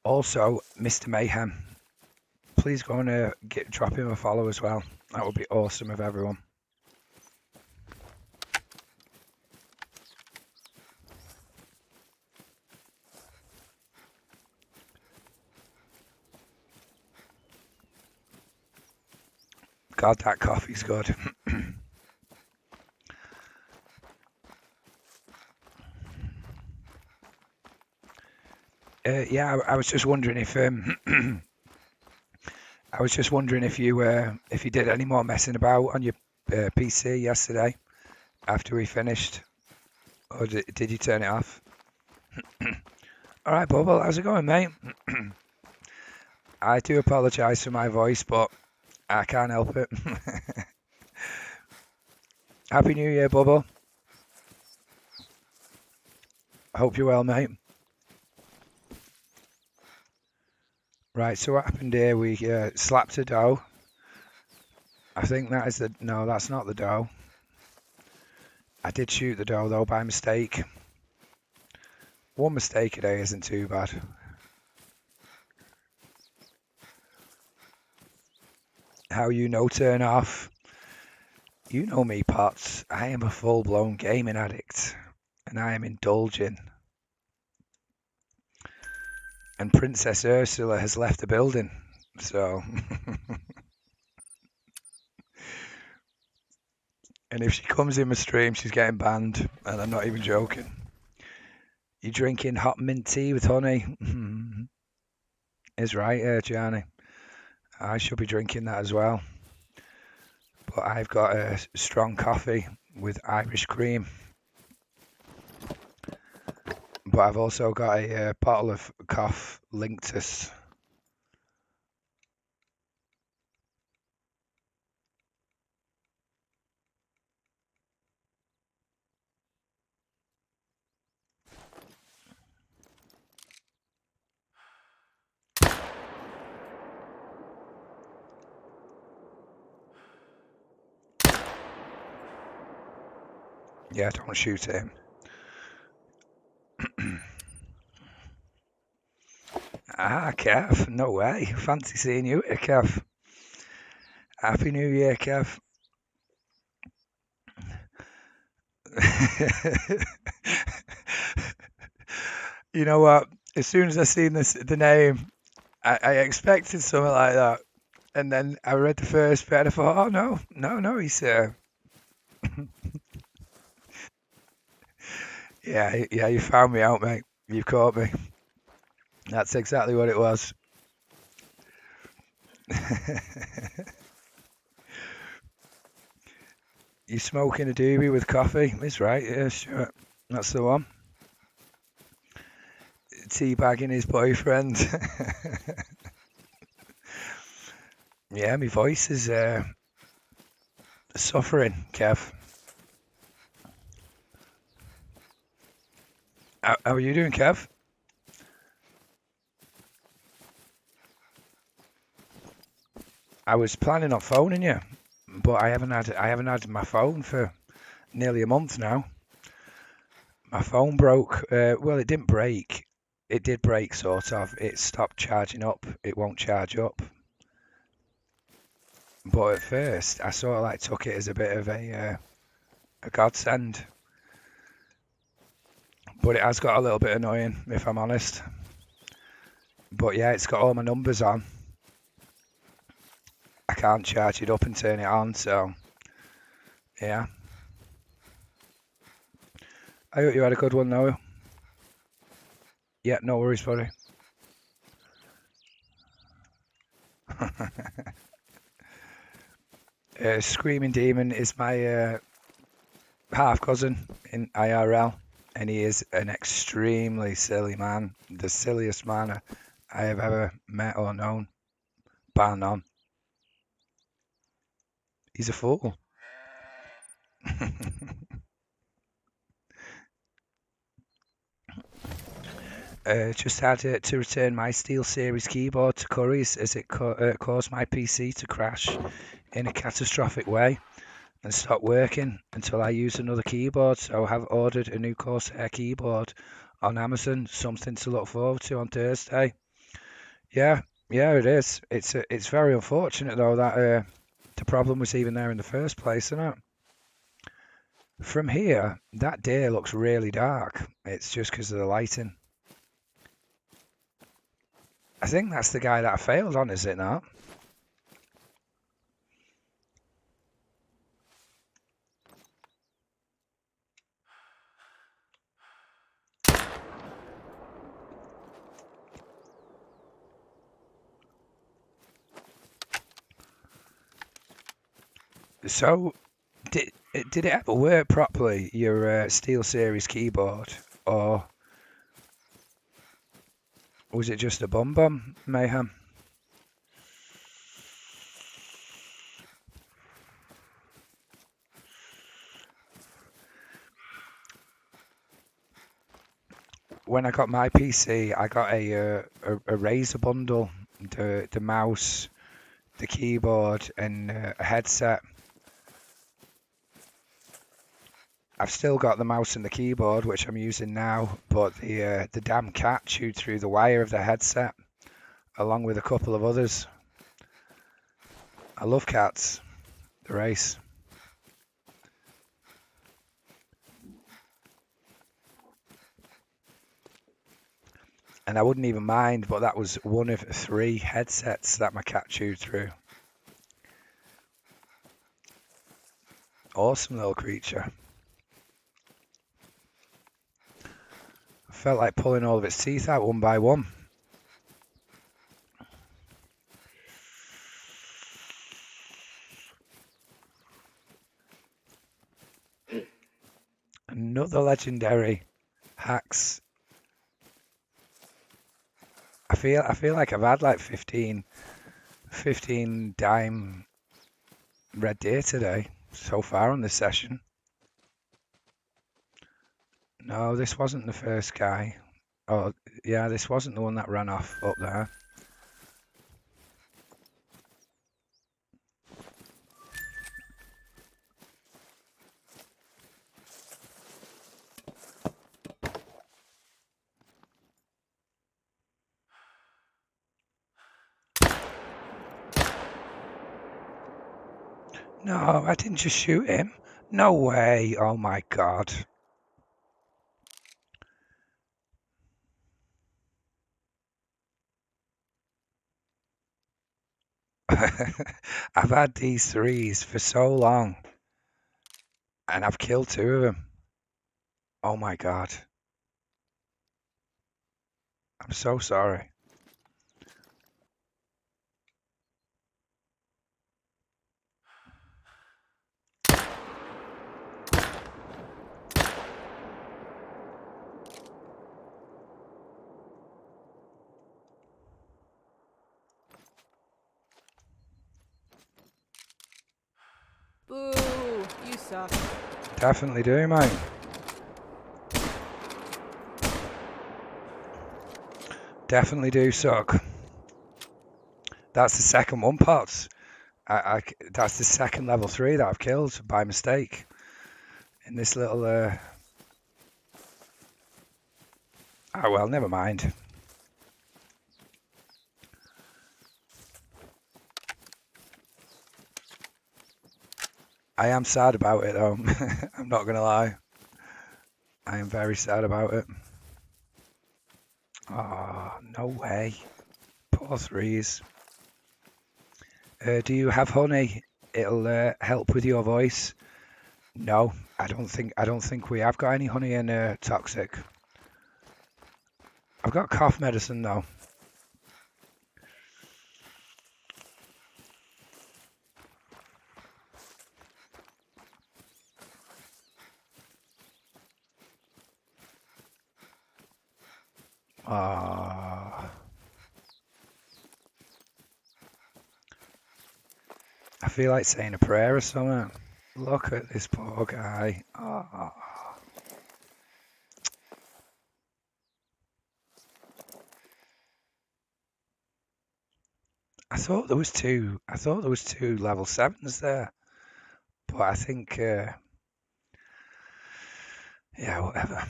Also, Mr. Mayhem, please go and drop him a follow as well. That would be awesome of everyone. God, that coffee's good. Yeah, I was just wondering if I was just wondering if you did any more messing about on your PC yesterday after we finished, or did you turn it off? All right, Bubble, how's it going, mate? I do apologise for my voice, but I can't help it. Happy New Year, Bubble. Hope you're well, mate. Right, so what happened here? We slapped a dough. I think that is the... No, that's not the dough. I did shoot the dough, though, by mistake. One mistake a day isn't too bad. How you know turn off? You know me, Potts. I am a full-blown gaming addict, and I am indulging. And Princess Ursula has left the building, so... And if she comes in my stream, she's getting banned, and I'm not even joking. You drinking hot mint tea with honey? Is right, Gianni. I should be drinking that as well. But I've got a strong coffee with Irish cream. But I've also got a bottle of cough Linctus. Yeah, don't shoot him. Kev, no way. Fancy seeing you here, Kev. Happy New Year, Kev. You know what? As soon as I seen the name, I expected something like that. And then I read the first bit and I thought, oh no, he's yeah, you found me out, mate. You caught me. That's exactly what it was. You smoking a doobie with coffee? That's right, yeah, sure. That's the one. Teabagging his boyfriend. Yeah, my voice is suffering, Kev. How are you doing, Kev? I was planning on phoning you, but I haven't had my phone for nearly a month now. My phone broke. Well, it didn't break. It did break, sort of. It stopped charging up. It won't charge up. But at first, I sort of like took it as a bit of a godsend. But it has got a little bit annoying, if I'm honest. But yeah, it's got all my numbers on. I can't charge it up and turn it on, so yeah. I hope you had a good one, Noah. Yeah, no worries, buddy. Screaming Demon is my half cousin in IRL, and he is an extremely silly man, the silliest man I have ever met or known, bar none. He's a fool. Just had to return my Steel Series keyboard to Curry's as it caused my PC to crash in a catastrophic way and stop working until I use another keyboard. So I have ordered a new Corsair keyboard on Amazon, something to look forward to on Thursday. Yeah, yeah, it is. It's very unfortunate though that the problem was even there in the first place, isn't it? From here, that day looks really dark. It's just because of the lighting. I think that's the guy that I failed on, is it not? So, did it ever work properly, your Steel Series keyboard, or was it just a bum mayhem? When I got my PC, I got a Razer bundle, the mouse, the keyboard, and a headset. I've still got the mouse and the keyboard, which I'm using now, but the damn cat chewed through the wire of the headset, along with a couple of others. I love cats. The race. And I wouldn't even mind, but that was one of 3 headsets that my cat chewed through. Awesome little creature. I felt like pulling all of its teeth out one by one. Another legendary hacks. I feel like I've had like 15 dime red deer today so far on this session. No, this wasn't the first guy. Oh, yeah, this wasn't the one that ran off up there. No, I didn't just shoot him. No way. Oh my God. I've had these threes for so long and I've killed two of them. Oh my God. I'm so sorry. Boo! You suck. Definitely do, mate. Definitely do suck. That's the second one, Potts. That's the second level 3 that I've killed by mistake in this little. Oh well, never mind. I am sad about it though. I'm not gonna lie. I am very sad about it. Oh, no way. Poor threes. Do you have honey? It'll help with your voice. No, I don't think we have got any honey in toxic. I've got cough medicine though. Ah, I feel like saying a prayer or something. Look at this poor guy. Ah. I thought there was two. I thought there was two level 7s there, but I think yeah, whatever.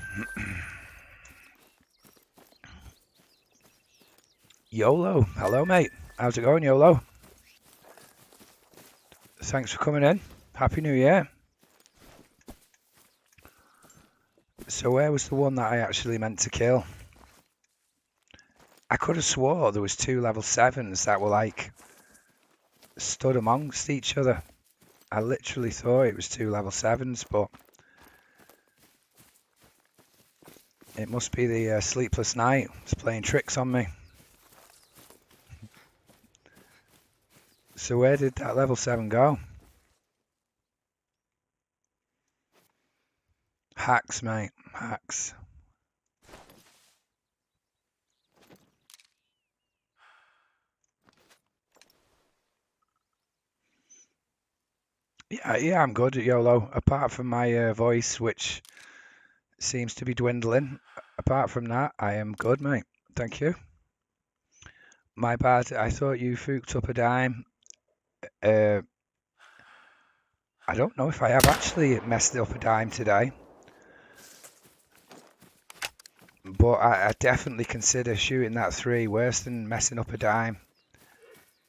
YOLO. Hello, mate. How's it going, YOLO? Thanks for coming in. Happy New Year. So where was the one that I actually meant to kill? I could have swore there was two level 7s that were like stood amongst each other. I literally thought it was two level 7s, but it must be the sleepless night. It's playing tricks on me. So where did that level 7 go? Hacks, mate. Hacks. Yeah, I'm good at YOLO. Apart from my voice, which seems to be dwindling. Apart from that, I am good, mate. Thank you. My bad. I thought you fooked up a dime. I don't know if I have actually messed up a dime today, but I definitely consider shooting that 3 worse than messing up a dime.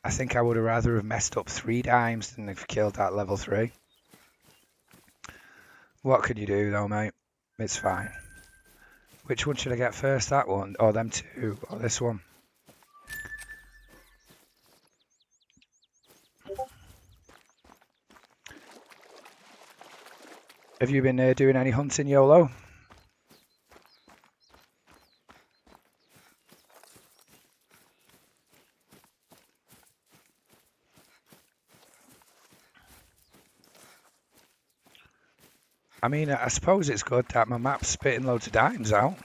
I think I would have rather have messed up 3 dimes than have killed that level 3. What could you do though, mate? It's fine. Which one should I get first? That one? Or them two? Or this one? Have you been doing any hunting, YOLO? I mean, I suppose it's good that my map's spitting loads of dimes out.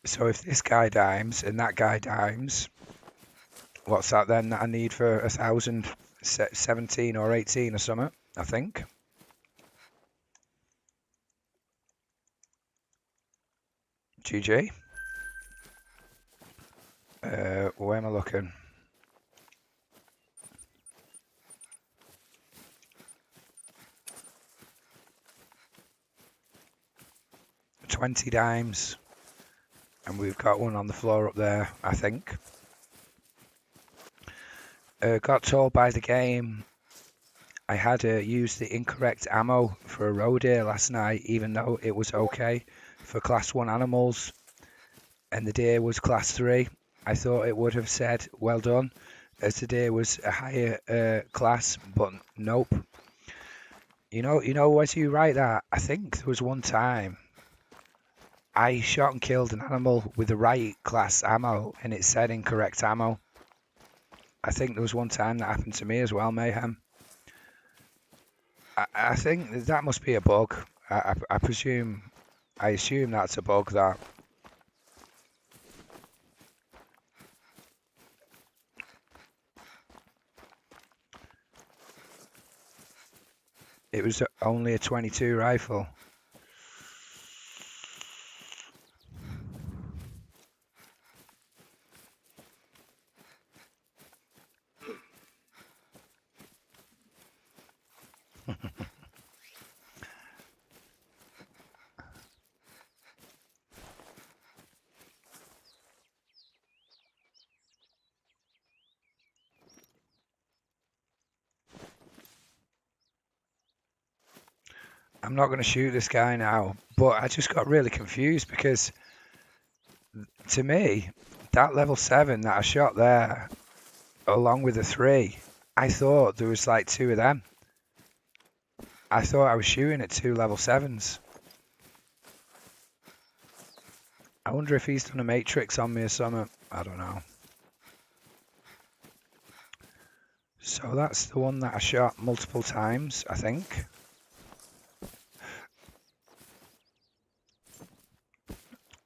So if this guy dimes and that guy dimes, what's that then that I need for 1,017 or 18 or something, I think. GG. Where am I looking? 20 dimes. And we've got one on the floor up there, I think. Got told by the game I had used the incorrect ammo for a roe deer last night, even though it was okay for class 1 animals. And the deer was class 3. I thought it would have said, well done, as the deer was a higher class, but nope. You know, as you write that, I think there was one time I shot and killed an animal with the right class ammo, and it said incorrect ammo. I think there was one time that happened to me as well, Mayhem. I think that must be a bug. I assume that's a bug, that. It was only a 22 rifle. I'm not going to shoot this guy now, but I just got really confused because to me, that level 7 that I shot there, along with the 3, I thought there was like 2 of them. I thought I was shooting at 2 level 7s. I wonder if he's done a matrix on me or something. I don't know. So that's the one that I shot multiple times, I think.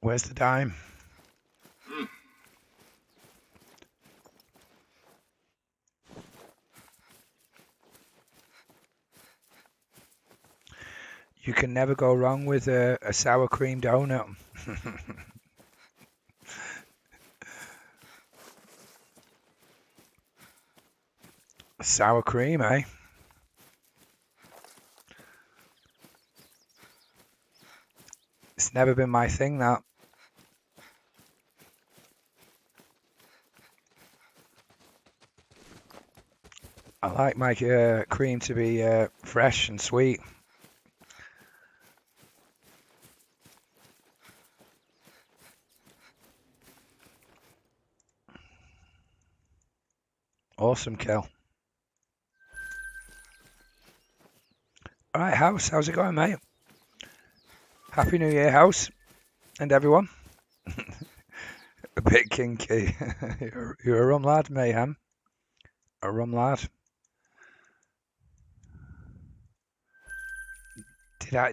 Where's the dime? You can never go wrong with a sour cream donut. Sour cream, eh? It's never been my thing, that. I like my cream to be fresh and sweet. Awesome kill. All right, House, how's it going, mate? Happy New Year, House, and everyone. A bit kinky. You're a rum lad, Mayhem. A rum lad.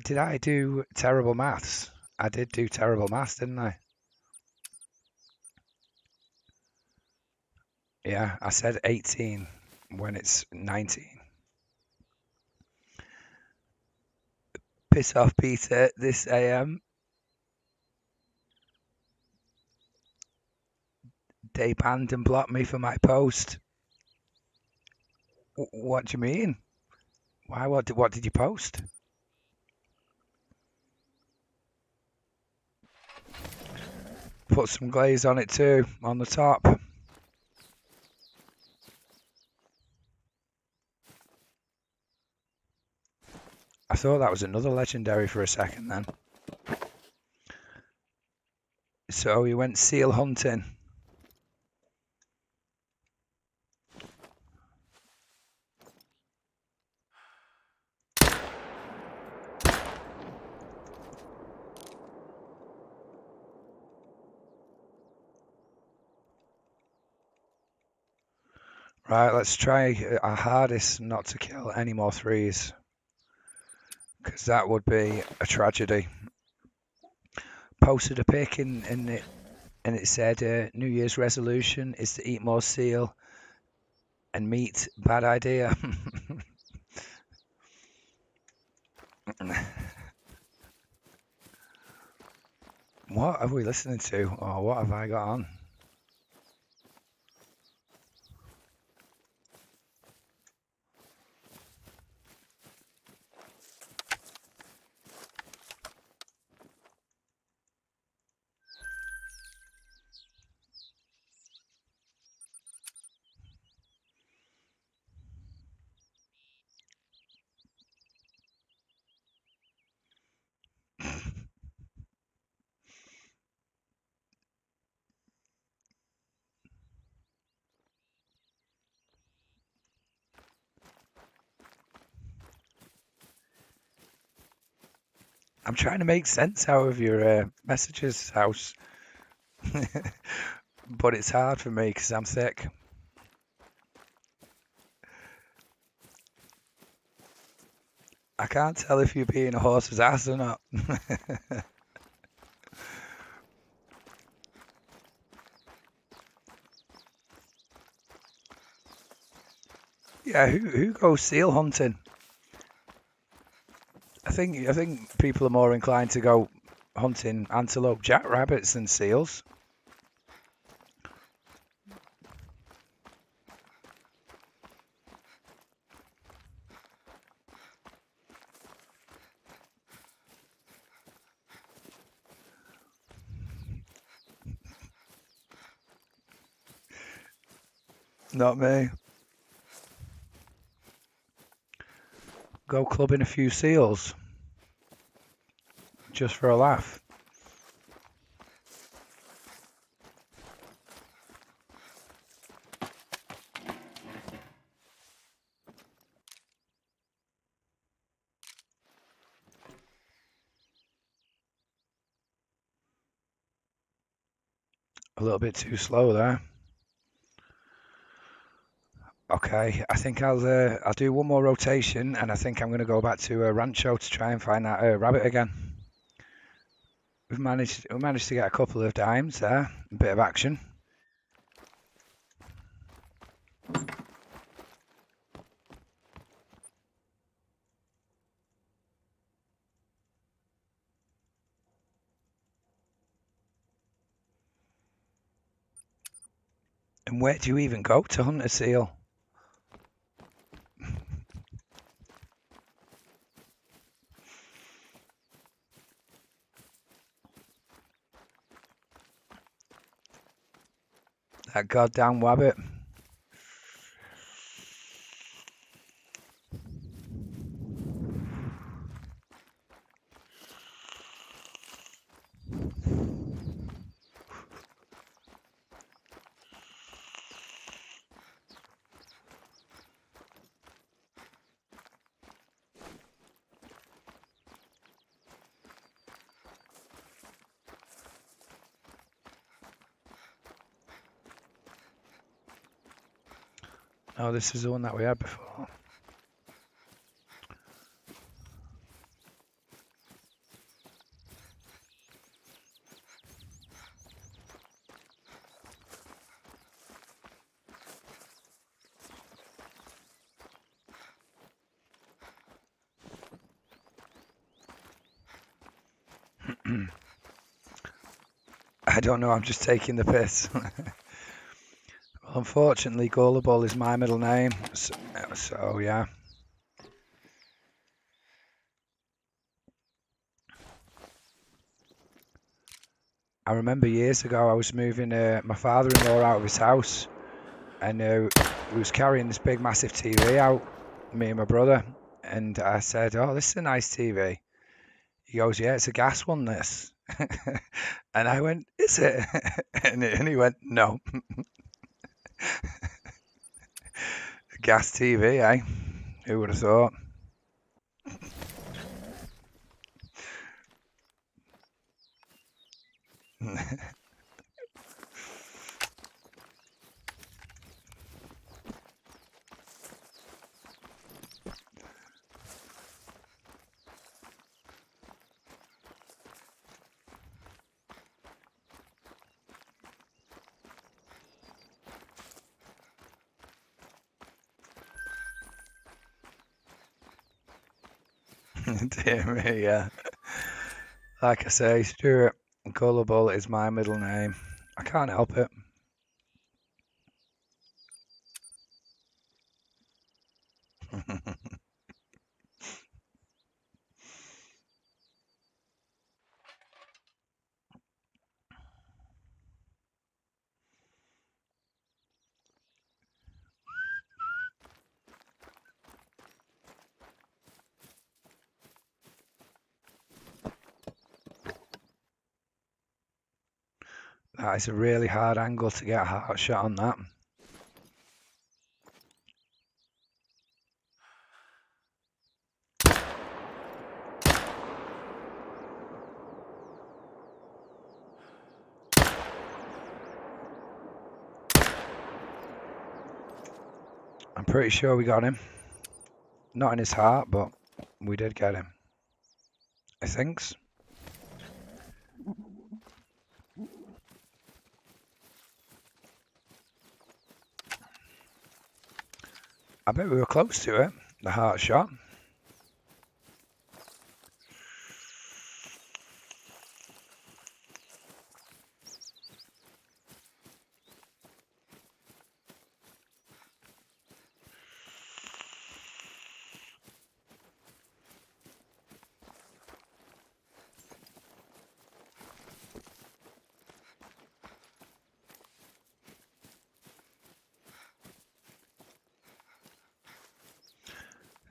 Did I do terrible maths? I did do terrible maths, didn't I? Yeah, I said 18 when it's 19. Piss off, Peter, this AM. They banned and blocked me for my post. What do you mean? Why? What did you post? Put some glaze on it too, on the top. I thought that was another legendary for a second then. So we went seal hunting. Right, let's try our hardest not to kill any more 3s, because that would be a tragedy. Posted a pic in it, and it said New Year's resolution is to eat more seal and meat. Bad idea. What are we listening to, or what have I got on? I'm trying to make sense out of your messages, House. But it's hard for me because I'm thick. I can't tell if you're being a horse's ass or not. Yeah, who goes seal hunting? I think people are more inclined to go hunting antelope, jackrabbits than seals. Not me. Go clubbing a few seals just for a laugh. A little bit too slow there. Okay, I think I'll do one more rotation, and I think I'm going to go back to Rancho to try and find that rabbit again. We managed to get a couple of dimes there, a bit of action. And where do you even go to hunt a seal? That goddamn wabbit. Oh, this is the one that we had before. I don't know, I'm just taking the piss. Well, unfortunately, Gullible is my middle name, so yeah. I remember years ago I was moving my father-in-law out of his house, and we was carrying this big massive TV out, me and my brother, and I said, "Oh, this is a nice TV." He goes, "Yeah, it's a gas one, this." And I went, "Is it?" And he went, "No." Gas TV, eh? Who would have thought? Dear me, yeah. Like I say, Stuart Gullible is my middle name. I can't help it. That is a really hard angle to get a heart shot on that. I'm pretty sure we got him. Not in his heart, but we did get him. I think. I bet we were close to it. The heart shot.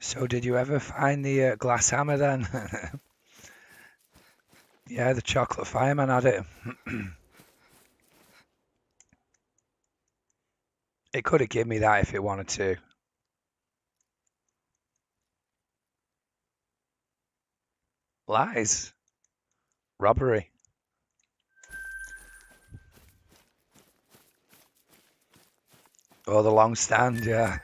So did you ever find the glass hammer then? Yeah, the chocolate fireman had it. It could have given me that if it wanted to. Lies. Robbery. Oh, the long stand, yeah.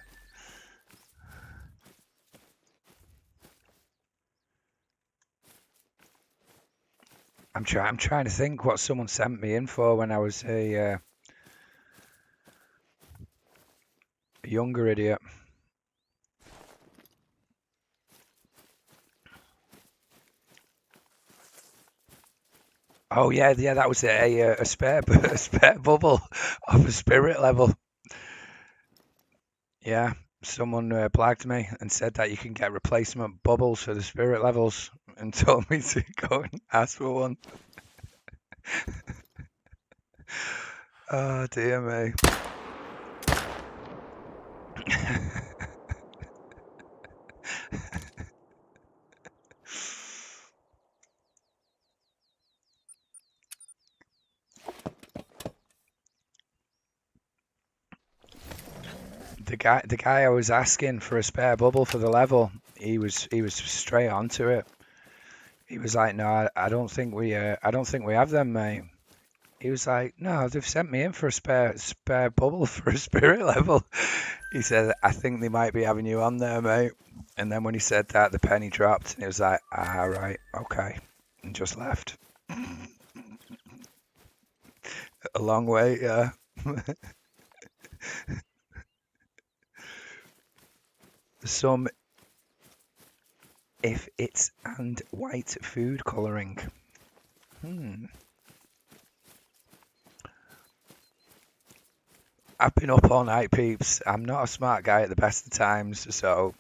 I'm trying to think what someone sent me in for when I was a younger idiot. Oh yeah, yeah, that was a spare a spare bubble of a spirit level. Yeah, someone blagged me and said that you can get replacement bubbles for the spirit levels and told me to go and ask for one. Oh dear me. The guy I was asking for a spare bubble for the level, he was straight onto it. He was like, "No, I don't think we have them, mate." He was like, "No, they've sent me in for a spare bubble for a spirit level." He said, "I think they might be having you on there, mate." And then when he said that, the penny dropped, and he was like, "Ah, right, okay," and just left. A long way, yeah. Some if it's and white food colouring. I've been up all night, peeps. I'm not a smart guy at the best of times, so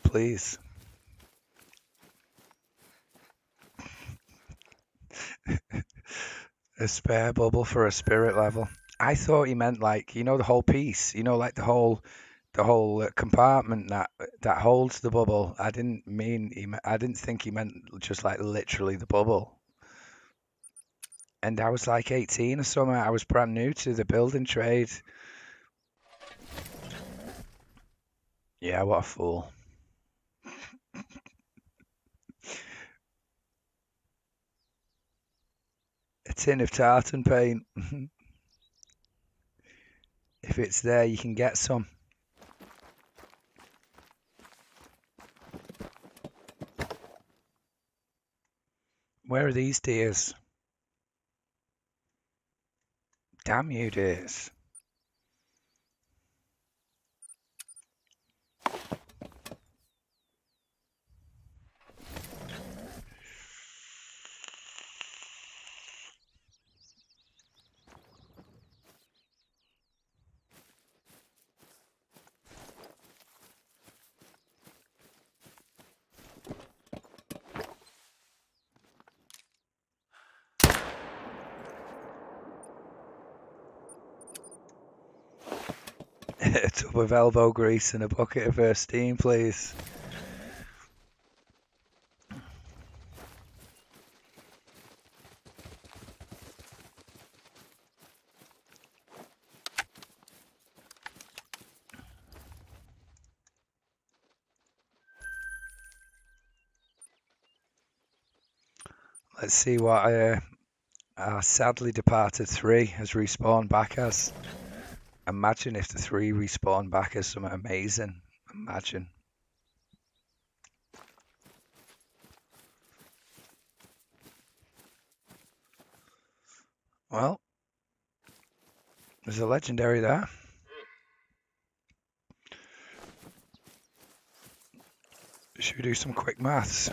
please. A spare bubble for a spirit level. I thought he meant like, the whole piece, like the whole compartment that holds the bubble. I didn't think he meant just like literally the bubble. And I was like 18 or something. I was brand new to the building trade. Yeah, what a fool. A tin of tartan paint. If it's there, you can get some. Where are these deers? Damn you, deers. A tub of elbow grease and a bucket of steam, please. Let's see what Our sadly departed 3 has respawned back as. Imagine if the 3 respawned back as something amazing. Imagine. Well, there's a legendary there. Should we do some quick maths?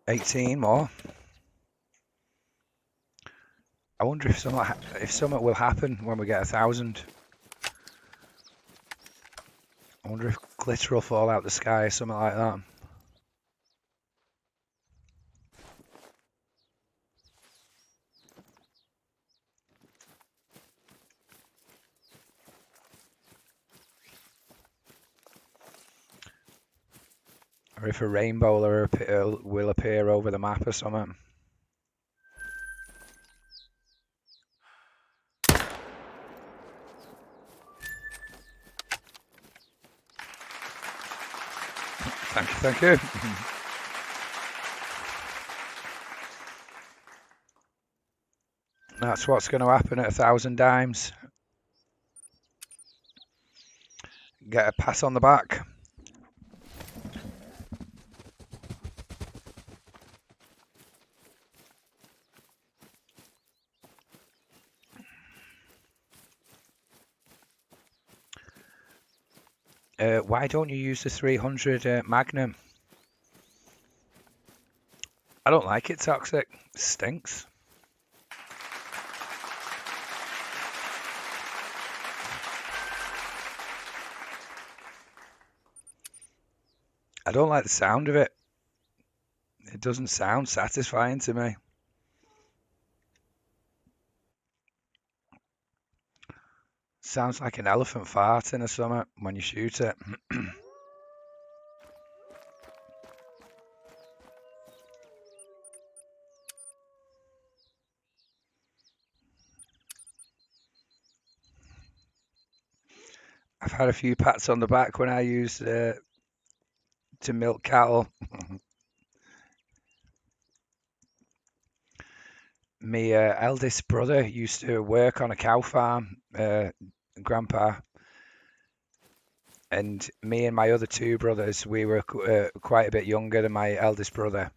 $18 more. I wonder if something will happen when we get 1,000. I wonder if glitter will fall out the sky or something like that. Or if a rainbow will appear over the map or something. Thank you. That's what's going to happen at 1,000 dimes. Get a pat on the back. Why don't you use the 300 Magnum? I don't like it, Toxic. It stinks. I don't like the sound of it. It doesn't sound satisfying to me. Sounds like an elephant farting or something when you shoot it. I've had a few pats on the back when I used to milk cattle. My eldest brother used to work on a cow farm, Grandpa, and me and my other 2 brothers, we were quite a bit younger than my eldest brother.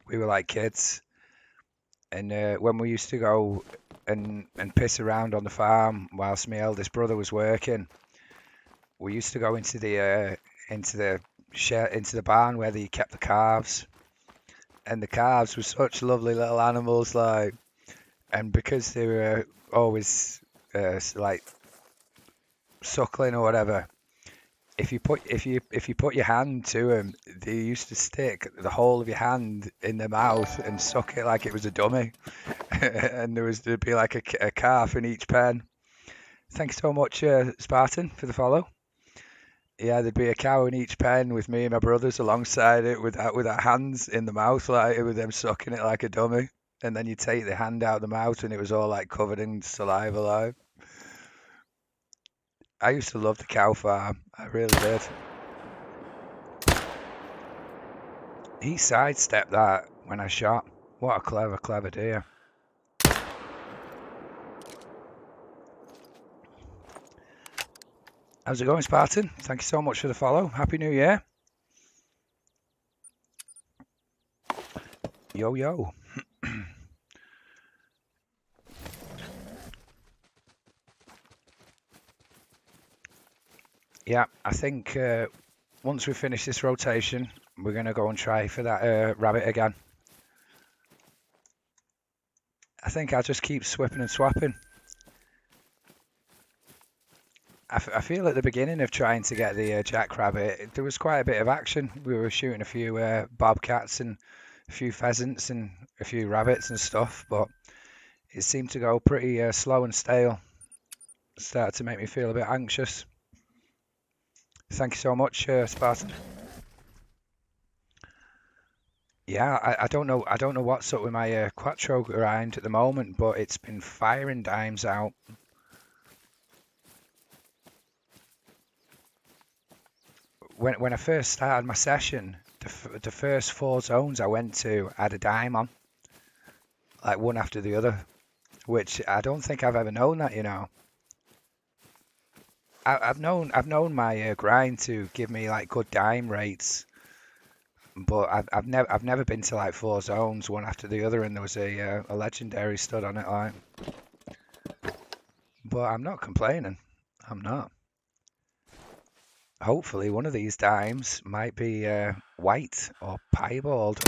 We were like kids, and when we used to go and piss around on the farm whilst my eldest brother was working, we used to go into the barn where they kept the calves, and the calves were such lovely little animals, like, and because they were always like suckling or whatever, if you put your hand to them, they used to stick the whole of your hand in their mouth and suck it like it was a dummy. And there'd be like a calf in each pen. Thanks so much, Spartan, for the follow. Yeah, there'd be a cow in each pen with me and my brothers alongside it with our hands in the mouth, like with them sucking it like a dummy. And then you take the hand out of the mouth and it was all like covered in saliva, like. I used to love the cow farm. I really did. He sidestepped that when I shot. What a clever deer. How's it going, Spartan? Thank you so much for the follow. Happy New Year. Yo, yo. Yeah, I think once we finish this rotation, we're going to go and try for that rabbit again. I think I'll just keep swapping and swapping. I feel at the beginning of trying to get the jackrabbit, there was quite a bit of action. We were shooting a few bobcats and a few pheasants and a few rabbits and stuff, but it seemed to go pretty slow and stale. It started to make me feel a bit anxious. Thank you so much, Spartan. Yeah, I don't know. I don't know what's up with my quattro grind at the moment, but it's been firing dimes out. When I first started my session, the first 4 zones I went to had a dime on, like one after the other, which I don't think I've ever known that. I've known my grind to give me like good dime rates, but I've never been to like 4 zones one after the other, and there was a legendary stud on it, like. But I'm not complaining. I'm not. Hopefully, one of these dimes might be white or piebald.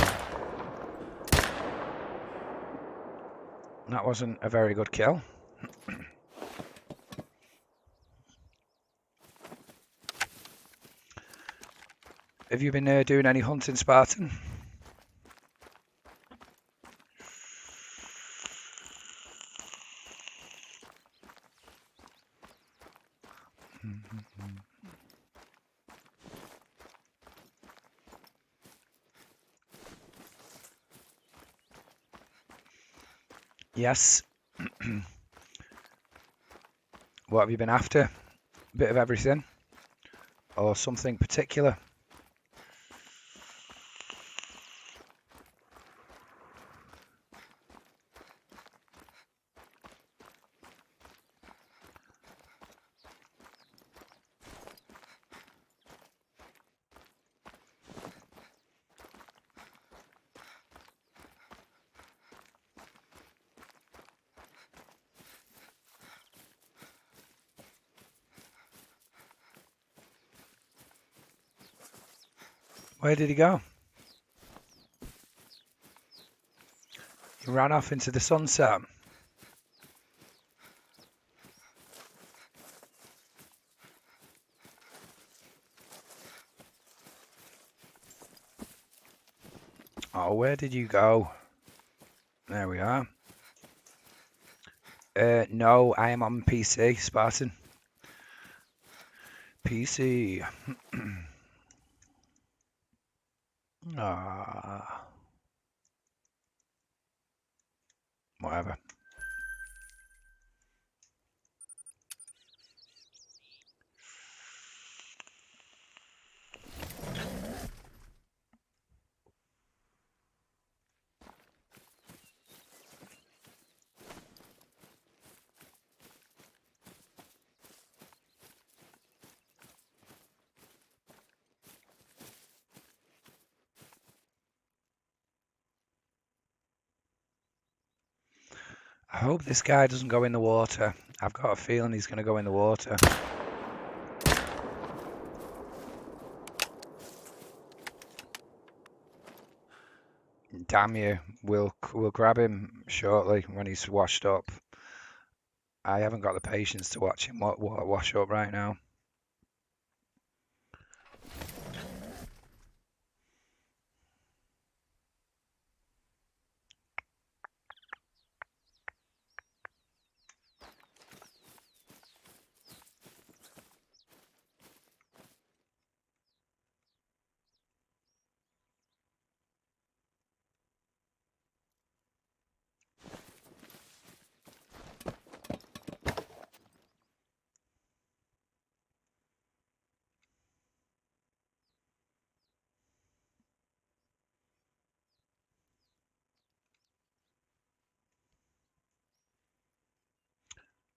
That wasn't a very good kill. Have you been doing any hunting, Spartan? Yes. What have you been after? Bit of everything? Or something particular? Where did he go? He ran off into the sunset. Oh, where did you go? There we are. No, I am on PC, Spartan. PC. Ah, whatever. I hope this guy doesn't go in the water. I've got a feeling he's going to go in the water. Damn you. We'll grab him shortly when he's washed up. I haven't got the patience to watch him wash up right now.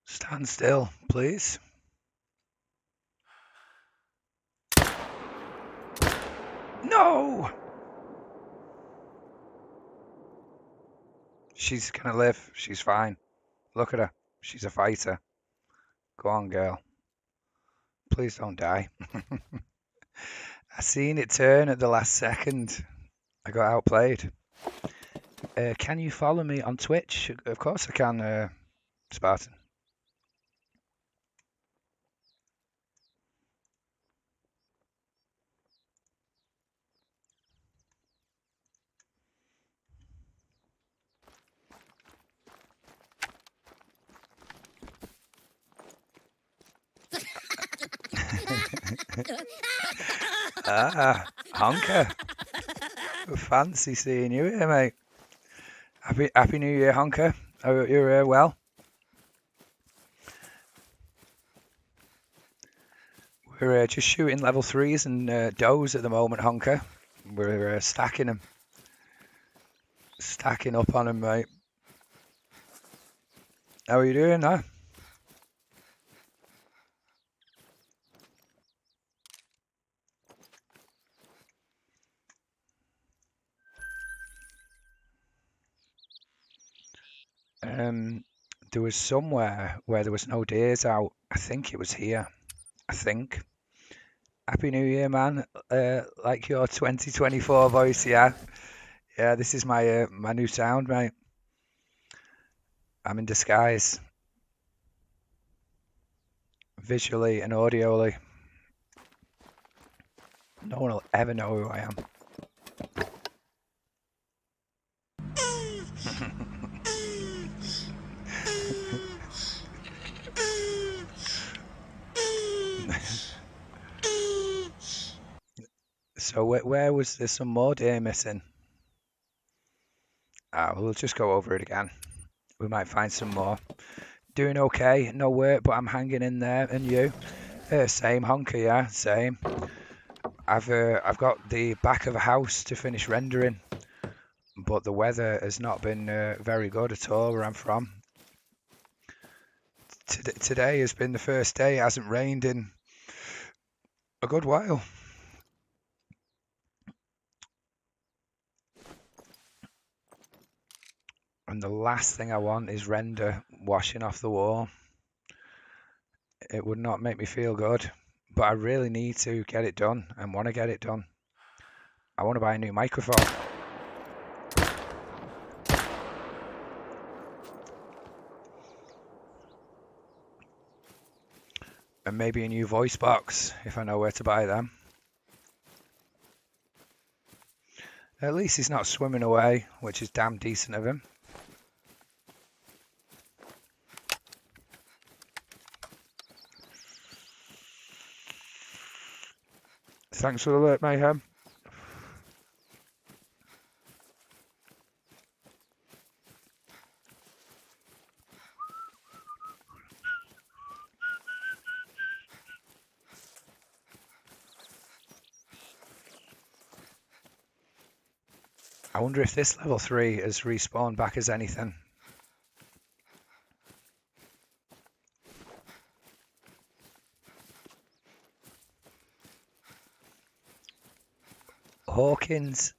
Stand still, please. No! She's going to live. She's fine. Look at her. She's a fighter. Go on, girl. Please don't die. I seen it turn at the last second. I got outplayed. Can you follow me on Twitch? Of course I can, Spartan. Ah, honker. Fancy seeing you here, mate. Happy New Year, Honker. I hope you're well. We're just shooting level 3s and does at the moment, Honker. We're stacking them. Stacking up on them, mate. How are you doing, huh? There was somewhere where there was no days out. I think it was here. I think. Happy New Year, man. Like your 2024 voice, yeah. Yeah, this is my new sound, mate. I'm in disguise, visually and audially. No one will ever know who I am. So where was there some more day missing? We'll just go over it again. We might find some more. Doing okay, no work, but I'm hanging in there. And you? Same, Honker, yeah, same. I've got the back of a house to finish rendering, but the weather has not been very good at all where I'm from. Today has been the first day it hasn't rained in a good while. And the last thing I want is render washing off the wall. It would not make me feel good, but I really need to get it done and want to get it done. I want to buy a new microphone. And maybe a new voice box if I know where to buy them. At least he's not swimming away, which is damn decent of him. Thanks for the alert, Mayhem. I wonder if this level 3 has respawned back as anything. Hawkins.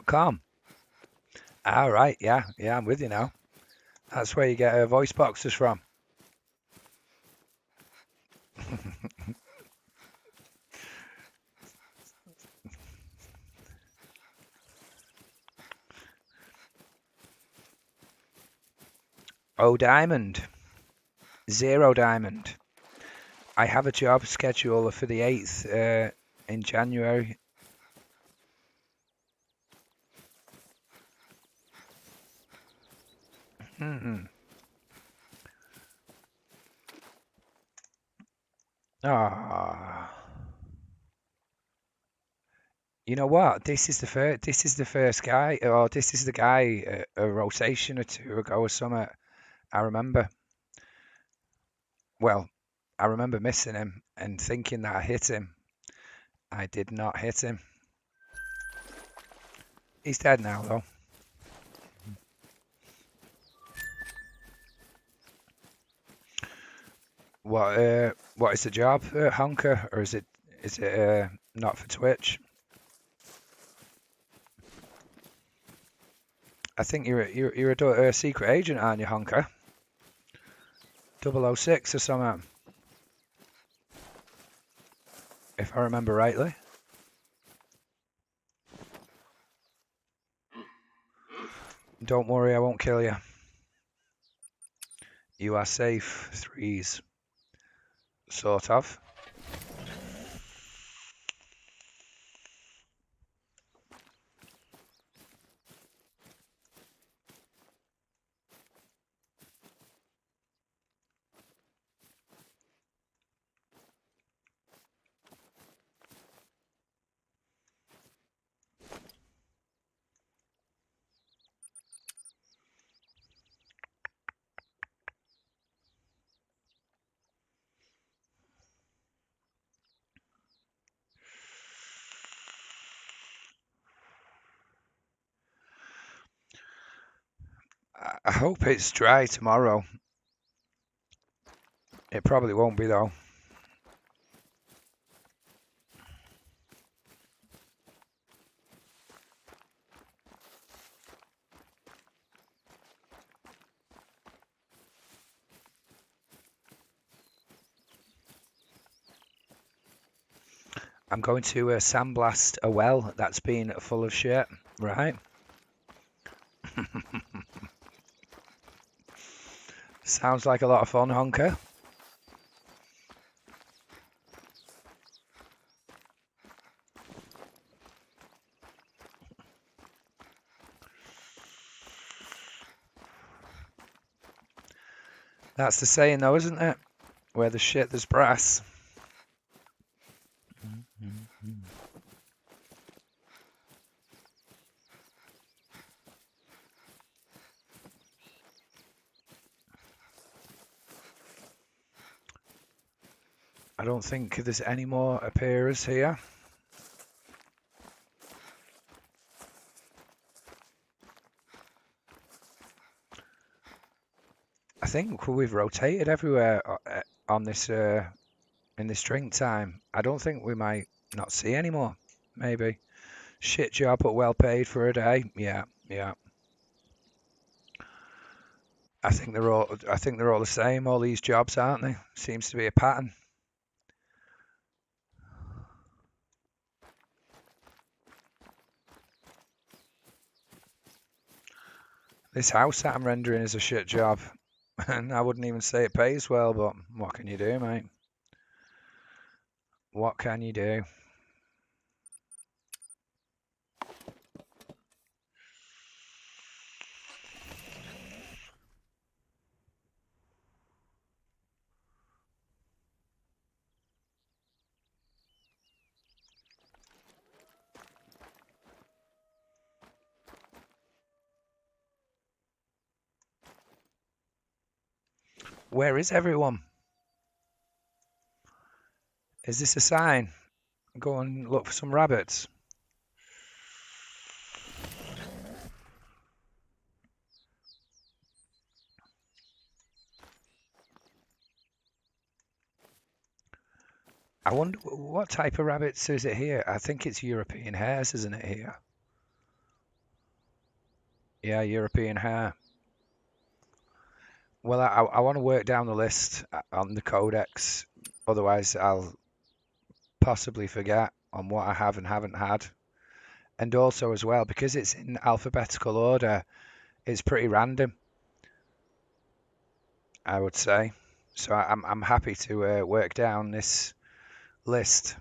.com. All right, yeah, I'm with you now. That's where you get voice boxes from. Oh, diamond. 0 diamond. I have a job schedule for the 8th in January. Ah. You know what? This is the first guy, or this is the guy a rotation or 2 ago or something. I remember. Well, I remember missing him and thinking that I hit him. I did not hit him. He's dead now, though. What is the job, Honker, or is it not for Twitch? I think you're a secret agent, aren't you, Honker? 006 or something, if I remember rightly. Don't worry, I won't kill you. You are safe, 3s. Sort of. I hope it's dry tomorrow. It probably won't be though. I'm going to sandblast a well that's been full of shit, right? Sounds like a lot of fun, Honker. That's the saying though, isn't it? Where there's shit, there's brass. I don't think there's any more appearers here. I think we've rotated everywhere on this in this drink time. I don't think we might not see any more. Maybe. Shit job, but well paid for a day. Yeah, yeah. I think they're all the same. All these jobs, aren't they? Seems to be a pattern. This house that I'm rendering is a shit job, and I wouldn't even say it pays well. But what can you do, mate? What can you do? Where is everyone? Is this a sign? Go and look for some rabbits. I wonder what type of rabbits is it here? I think it's European hares, isn't it here? Yeah, European hare. Well, I want to work down the list on the codex, otherwise I'll possibly forget on what I have and haven't had. And also as well, because it's in alphabetical order, it's pretty random, I would say. So I'm happy to work down this list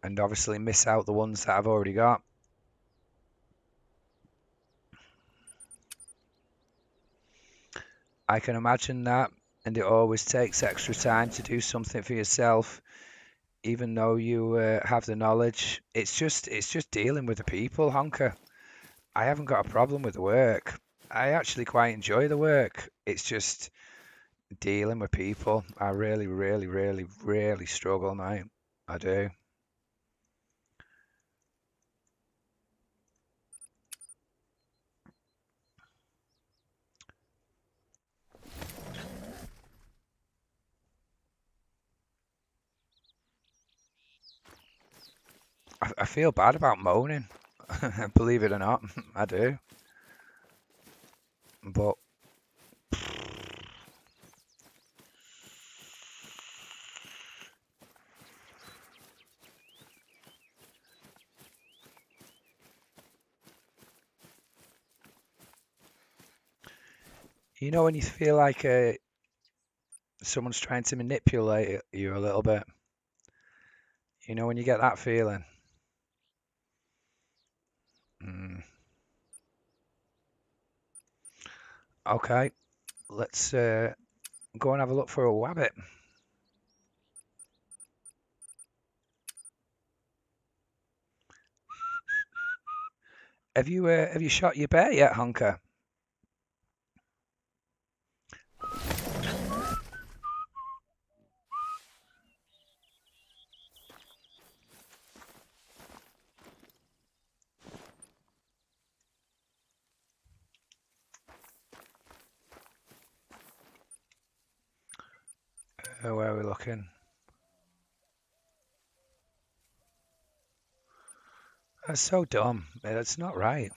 and obviously miss out the ones that I've already got. I can imagine that, and it always takes extra time to do something for yourself, even though you have the knowledge. It's just dealing with the people, Honker. I haven't got a problem with the work. I actually quite enjoy the work. It's just dealing with people. I really, really, really, really struggle, mate. I do. I feel bad about moaning, believe it or not. I do. But you know when you feel like someone's trying to manipulate you a little bit. You know when you get that feeling. Mm. Okay, let's go and have a look for a wabbit. Have you shot your bear yet, Honker? Where are we looking? That's so dumb. That's not right.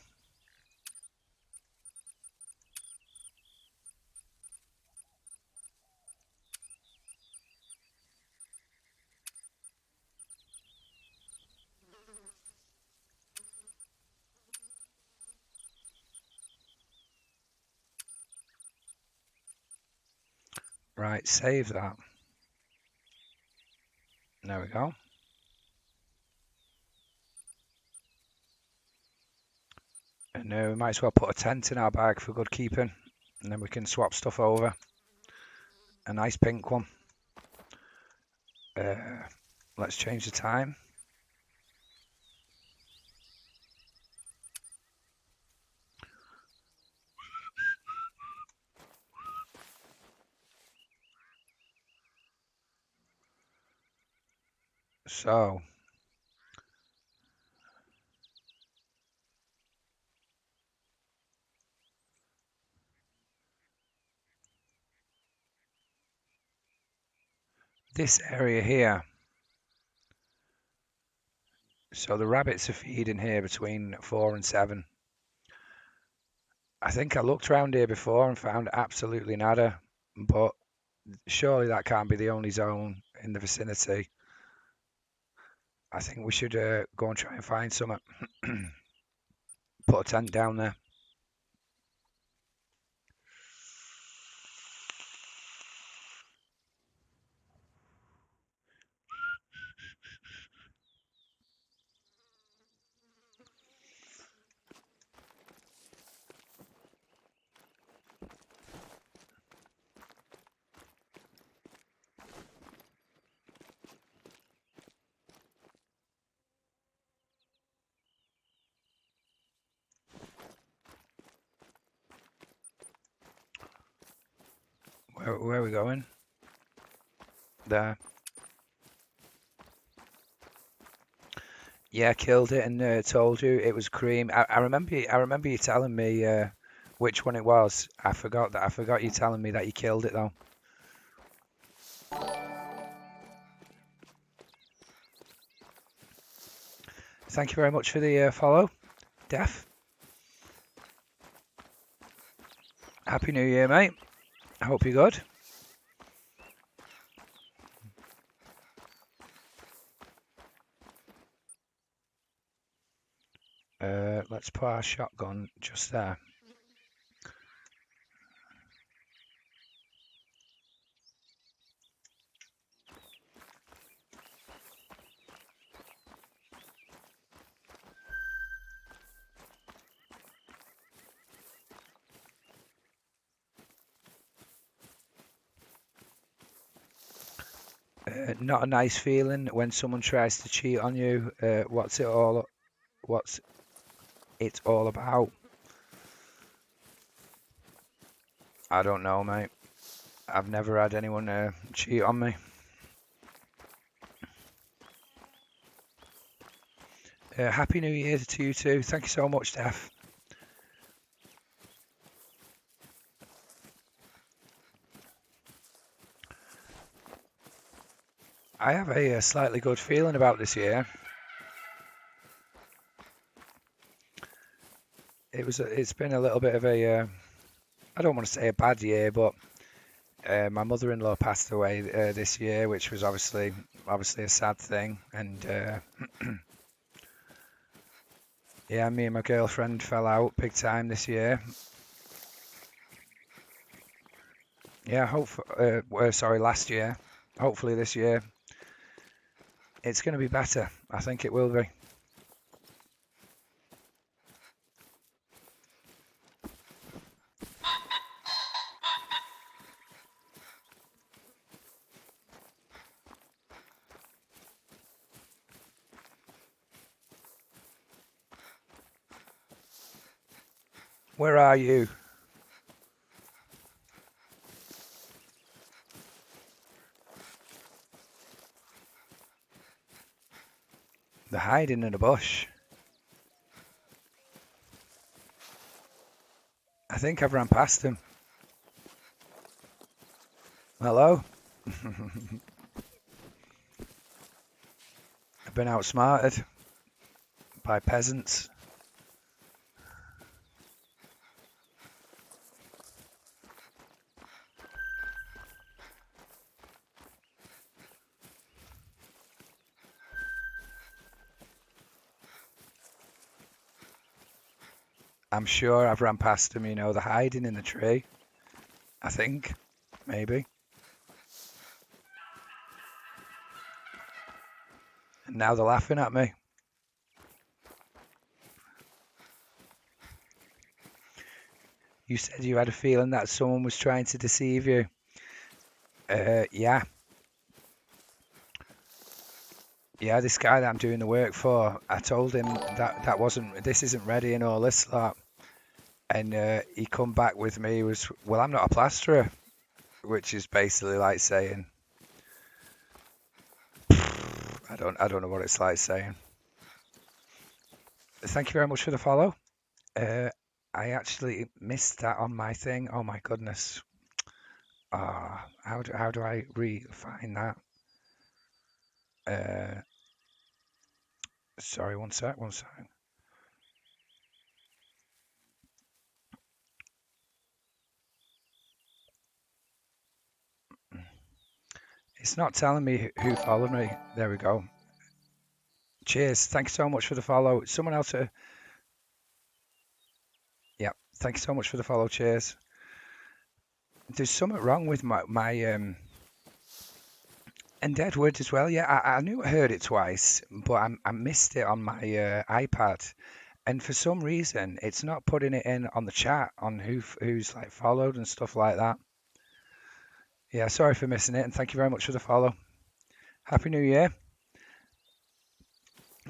Right, save that. There we go. And we might as well put a tent in our bag for good keeping. And then we can swap stuff over. A nice pink one. Let's change the time. So, this area here. So the rabbits are feeding here between 4 and 7. I think I looked around here before and found absolutely nada, but surely that can't be the only zone in the vicinity. I think we should go and try and find some. Put a tent down there. Where are we going? There. Yeah, killed it and told you it was cream. I remember you telling me which one it was. I forgot you telling me that you killed it though. Thank you very much for the follow, Def. Happy New Year, mate. I hope you're good. Let's put our shotgun just there. Not a nice feeling when someone tries to cheat on you. What's it all about? I don't know, mate. I've never had anyone cheat on me. Happy New Year to you too. Thank you so much, Def. I have a slightly good feeling about this year. It's been a little bit of a I don't want to say a bad year, but my mother-in-law passed away this year, which was obviously a sad thing. And yeah, me and my girlfriend fell out big time this year. Yeah, last year. Hopefully this year it's going to be better. I think it will be. Where are you? They're hiding in a bush. I think I've ran past them. Hello? I've been outsmarted by peasants. I'm sure I've run past them, they're hiding in the tree. I think, maybe. And now they're laughing at me. You said you had a feeling that someone was trying to deceive you. Yeah. Yeah, this guy that I'm doing the work for, I told him this isn't ready and all this lot. And he come back with me, well, I'm not a plasterer, which is basically like saying, I don't know what it's like saying. Thank you very much for the follow. I actually missed that on my thing. Oh my goodness. How do I find that? Sorry, one sec. It's not telling me who followed me. There we go. Cheers. Thanks so much for the follow. Someone else. Yeah. Thanks so much for the follow. Cheers. There's something wrong with my and Edward as well. Yeah, I knew I heard it twice, but I missed it on my iPad, and for some reason it's not putting it in on the chat on who's like followed and stuff like that. Yeah, sorry for missing it, and thank you very much for the follow. Happy New Year.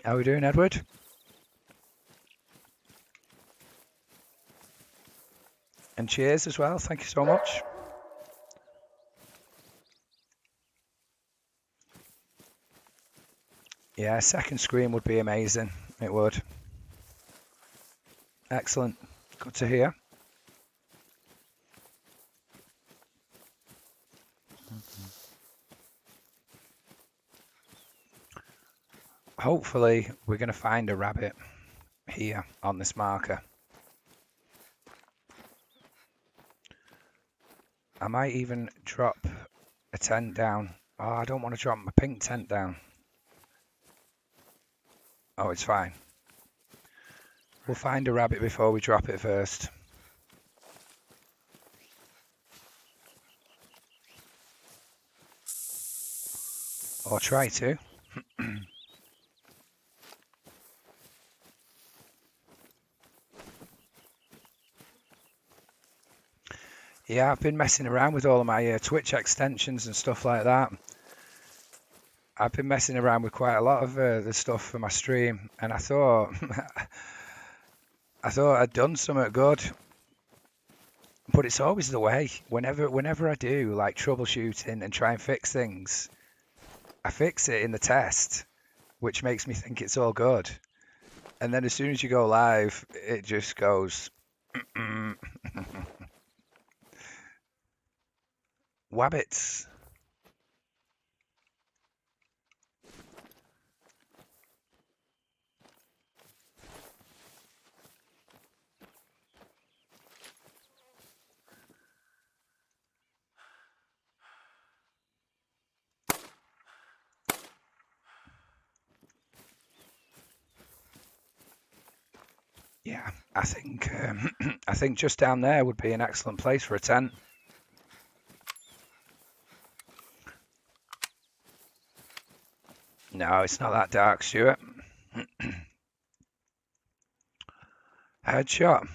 How are we doing, Edward? And cheers as well. Thank you so much. Yeah, second screen would be amazing. It would. Excellent. Good to hear. Hopefully, we're going to find a rabbit here on this marker. I might even drop a tent down. Oh, I don't want to drop my pink tent down. Oh, it's fine. We'll find a rabbit before we drop it first. Or try to. Yeah, I've been messing around with all of my Twitch extensions and stuff like that. I've been messing around with quite a lot of the stuff for my stream, and I thought I'd done something good. But it's always the way. Whenever I do like troubleshooting and try and fix things, I fix it in the test, which makes me think it's all good. And then as soon as you go live, it just goes. Wabbits. Yeah, I think I think just down there would be an excellent place for a tent. No, it's not that dark, Stuart. Headshot.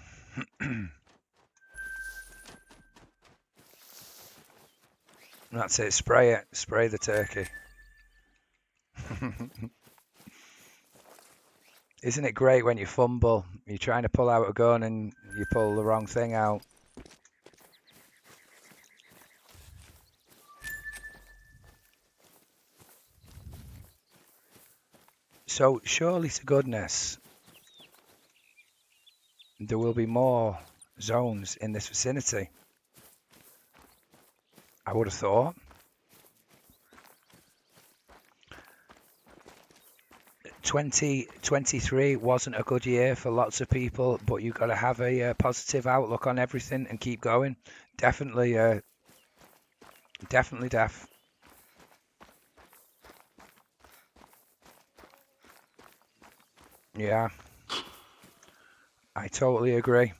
That's it. Spray it. Spray the turkey. Isn't it great when you fumble? You're trying to pull out a gun and you pull the wrong thing out. So surely to goodness, there will be more zones in this vicinity. I would have thought. 2023 wasn't a good year for lots of people, but you got to have a positive outlook on everything and keep going. Definitely, definitely, Def. Yeah, I totally agree.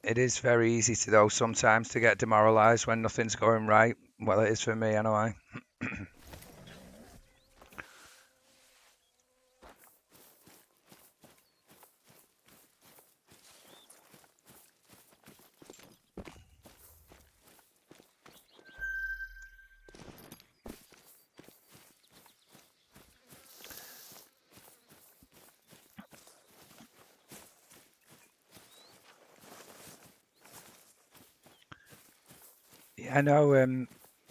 It is very easy to, though, sometimes to get demoralized when nothing's going right. Well, it is for me, anyway. Yeah, I know.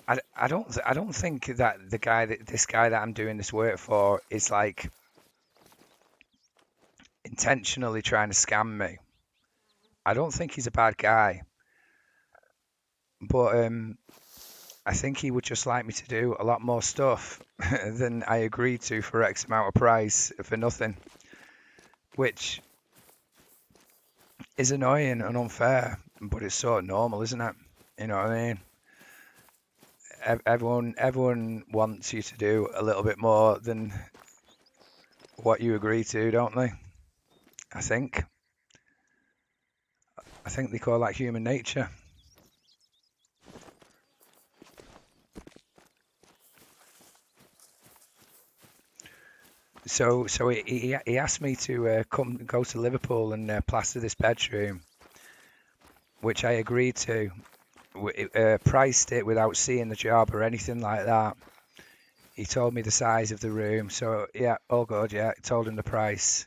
I don't think that this guy that I'm doing this work for is like intentionally trying to scam me. I don't think he's a bad guy, but I think he would just like me to do a lot more stuff than I agreed to for X amount of price for nothing, which is annoying and unfair, but it's sort of normal, isn't it? You know what I mean? Everyone wants you to do a little bit more than what you agree to, don't they? I think. I think they call that human nature. So he asked me to go to Liverpool and plaster this bedroom, which I agreed to. Priced it without seeing the job or anything like that. He told me the size of the room, so yeah, all good. Yeah, told him the price.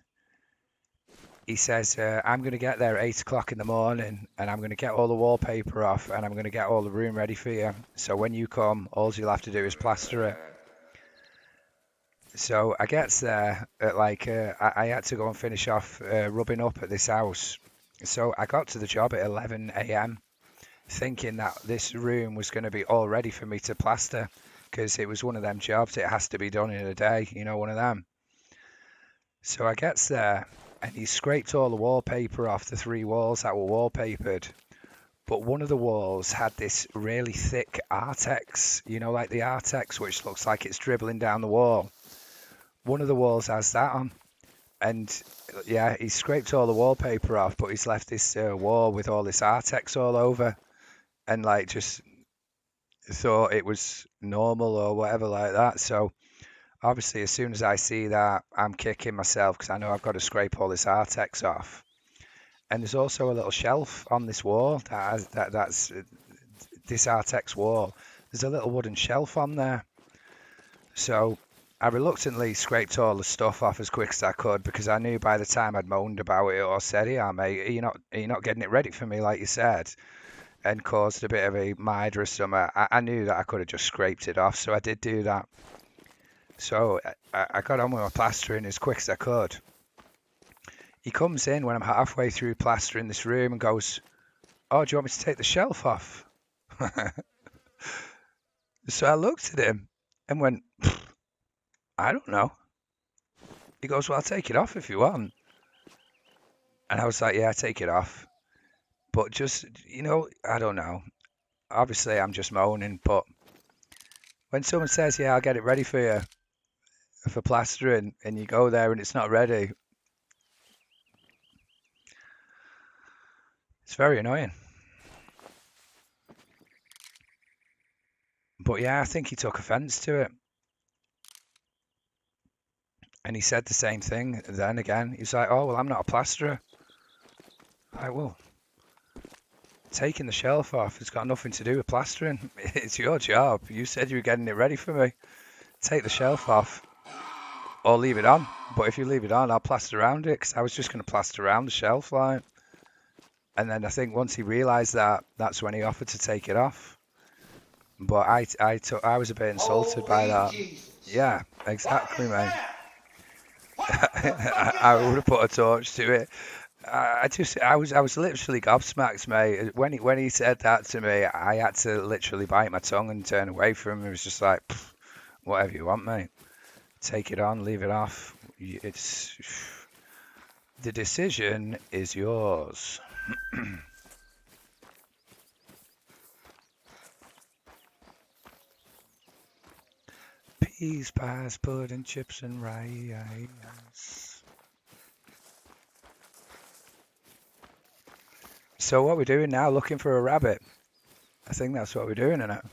He says I'm going to get there at 8 o'clock in the morning, and I'm going to get all the wallpaper off, and I'm going to get all the room ready for you. So when you come, all you'll have to do is plaster it. So I gets there at like I had to go and finish off rubbing up at this house. So I got to the job at 11 a.m. thinking that this room was going to be all ready for me to plaster because it was one of them jobs. It has to be done in a day, you know, one of them. So I gets there and he scraped all the wallpaper off the 3 walls that were wallpapered. But one of the walls had this really thick Artex, you know, like the Artex, which looks like it's dribbling down the wall. One of the walls has that on. And yeah, he scraped all the wallpaper off, but he's left this wall with all this Artex all over. And like just thought it was normal or whatever like that. So obviously, as soon as I see that, I'm kicking myself because I know I've got to scrape all this Artex off. And there's also a little shelf on this wall that's this Artex wall. There's a little wooden shelf on there. So I reluctantly scraped all the stuff off as quick as I could because I knew by the time I'd moaned about it or said, "Yeah, mate, are you not getting it ready for me like you said?" and caused a bit of a mitre or something, I knew that I could have just scraped it off. So I did do that. So I got on with my plastering as quick as I could. He comes in when I'm halfway through plastering this room and goes, "Oh, do you want me to take the shelf off?" So I looked at him and went, "I don't know." He goes, "Well, I'll take it off if you want." And I was like, "Yeah, take it off." But just, I don't know. Obviously, I'm just moaning, but when someone says, "Yeah, I'll get it ready for you for plastering," and you go there and it's not ready, it's very annoying. But yeah, I think he took offence to it. And he said the same thing then again. He's like, "Oh, well, I'm not a plasterer." Like, well, taking the shelf off has got nothing to do with plastering. It's your job. You said you were getting it ready for me. Take the shelf off or leave it on. But if you leave it on, I'll plaster around it because I was just going to plaster around the shelf line. And then I think once he realised that, that's when he offered to take it off. But I was a bit insulted by that. Jesus. Yeah, exactly, What is mate. that? What the fuck is I would that? have put a torch to it. I was literally gobsmacked, mate. When he said that to me, I had to literally bite my tongue and turn away from him. It was just like, "Pff, whatever you want, mate. Take it on, leave it off. It's the decision is yours. Peas, pies, pudding, chips, and rice. So what we're doing now? Looking for a rabbit. I think that's what we're doing, isn't it?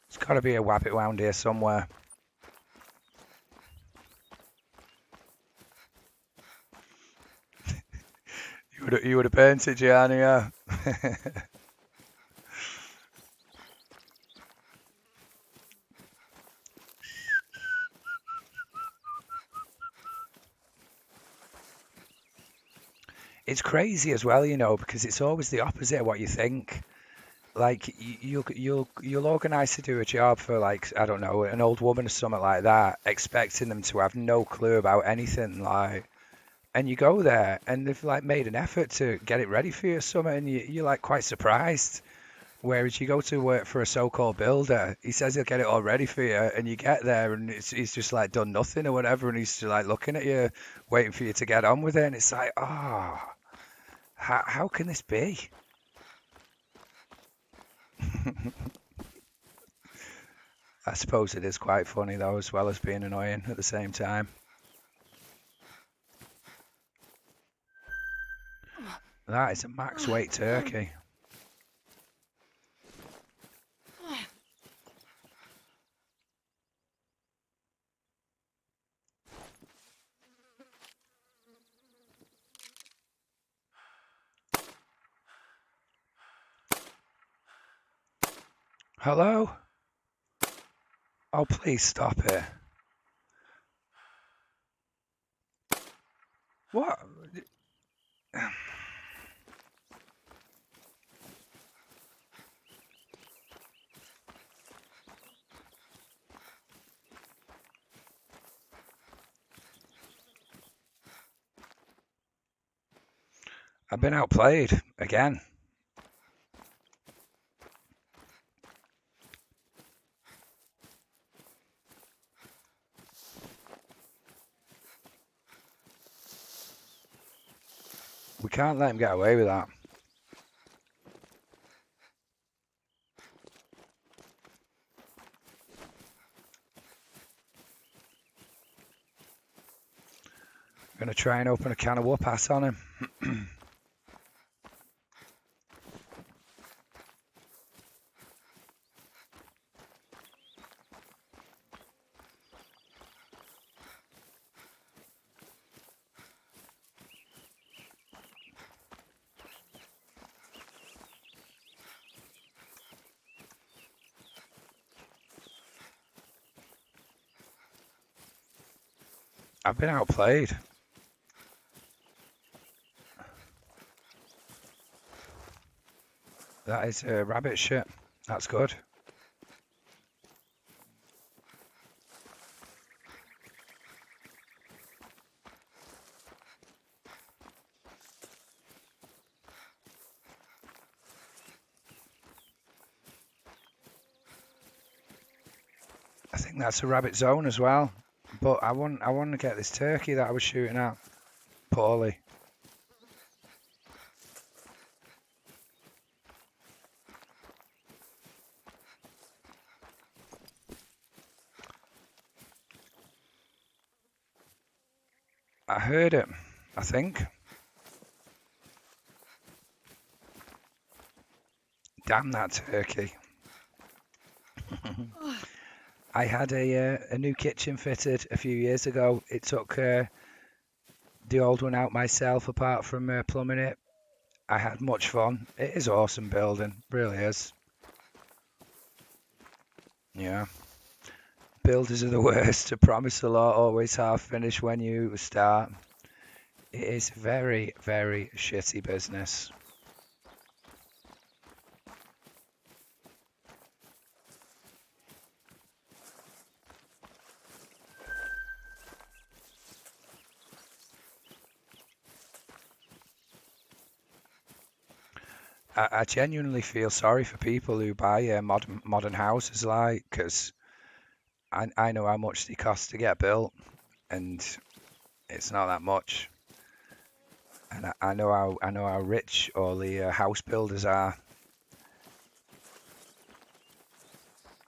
There's got to be a rabbit around here somewhere. You would have burnt it, Gianni, yeah. It's crazy as well, because it's always the opposite of what you think. Like you'll organise to do a job for, like, I don't know, an old woman or something like that, expecting them to have no clue about anything, like, and you go there and they've like made an effort to get it ready for you or something, and you're like quite surprised. Whereas you go to work for a so-called builder, he says he'll get it all ready for you, and you get there and he's just like done nothing or whatever, and he's just like looking at you, waiting for you to get on with it, and it's like, oh, how can this be? I suppose it is quite funny though, as well as being annoying at the same time. That is a max weight turkey. Hello? Oh, please stop it. What? I've been outplayed again. We can't let him get away with that. I'm going to try and open a can of whoop-ass on him. I've been outplayed. That is rabbit shit. That's good. I think that's a rabbit zone as well. But I want to get this turkey that I was shooting at. Poorly. I heard it, I think. Damn that turkey. I had a new kitchen fitted a few years ago. It took the old one out myself, apart from plumbing it. I had much fun. It is awesome building, really is. Yeah. Builders are the worst. To promise a lot, always half finish when you start. It is very, very shitty business. I genuinely feel sorry for people who buy modern houses, like, because I know how much they cost to get built, and it's not that much. And I know how rich all the house builders are.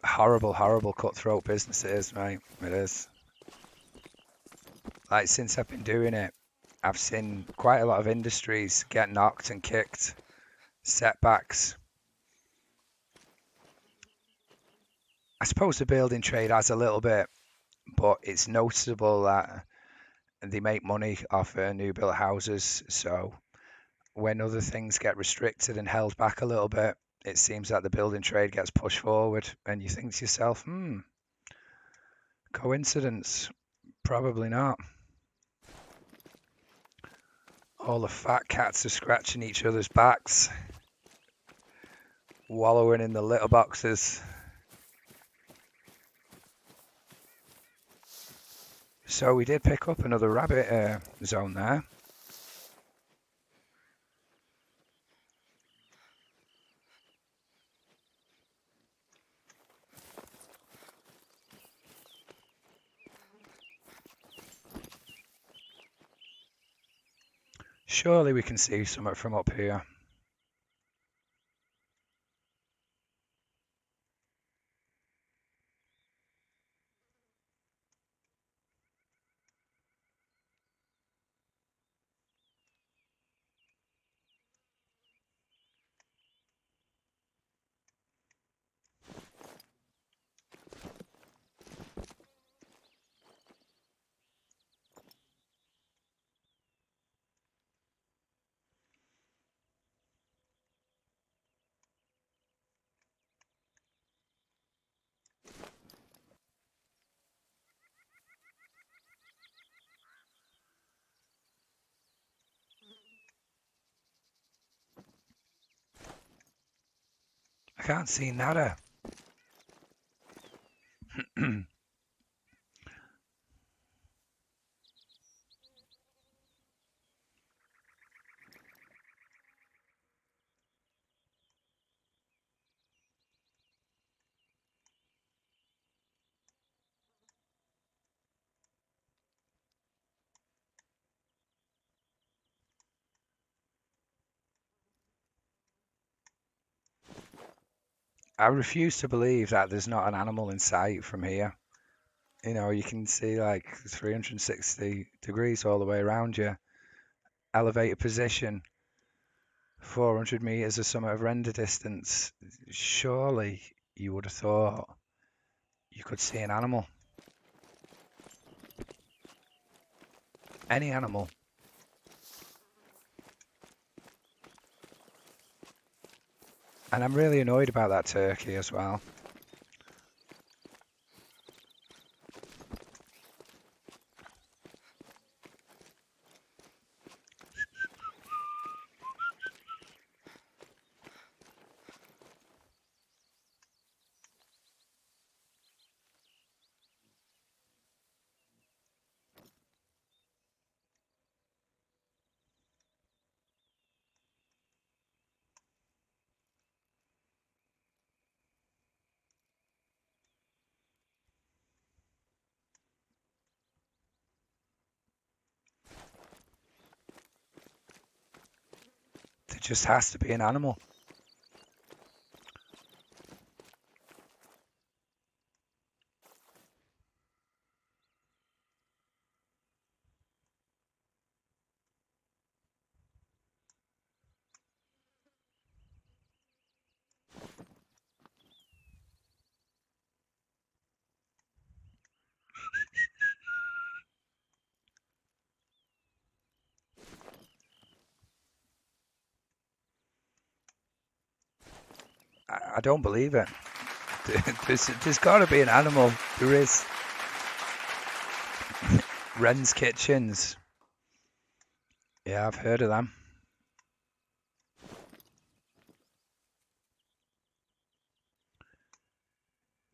Horrible, horrible cutthroat business it is, mate. It is. Like, since I've been doing it, I've seen quite a lot of industries get knocked and kicked, setbacks. I suppose the building trade has a little bit, but it's noticeable that they make money off new built houses. So when other things get restricted and held back a little bit, it seems that the building trade gets pushed forward, and you think to yourself, coincidence? Probably not. All the fat cats are scratching each other's backs, wallowing in the litter boxes. So we did pick up another rabbit zone there. Surely we can see something from up here. I can't see nada. I refuse to believe that there's not an animal in sight from here. You know, you can see like 360 degrees all the way around you. Elevated position, 400 meters of summit of render distance. Surely you would have thought you could see an animal. Any animal. And I'm really annoyed about that turkey as well. There just has to be an animal. I don't believe it. There's got to be an animal. There is. Wren's Kitchens. Yeah, I've heard of them.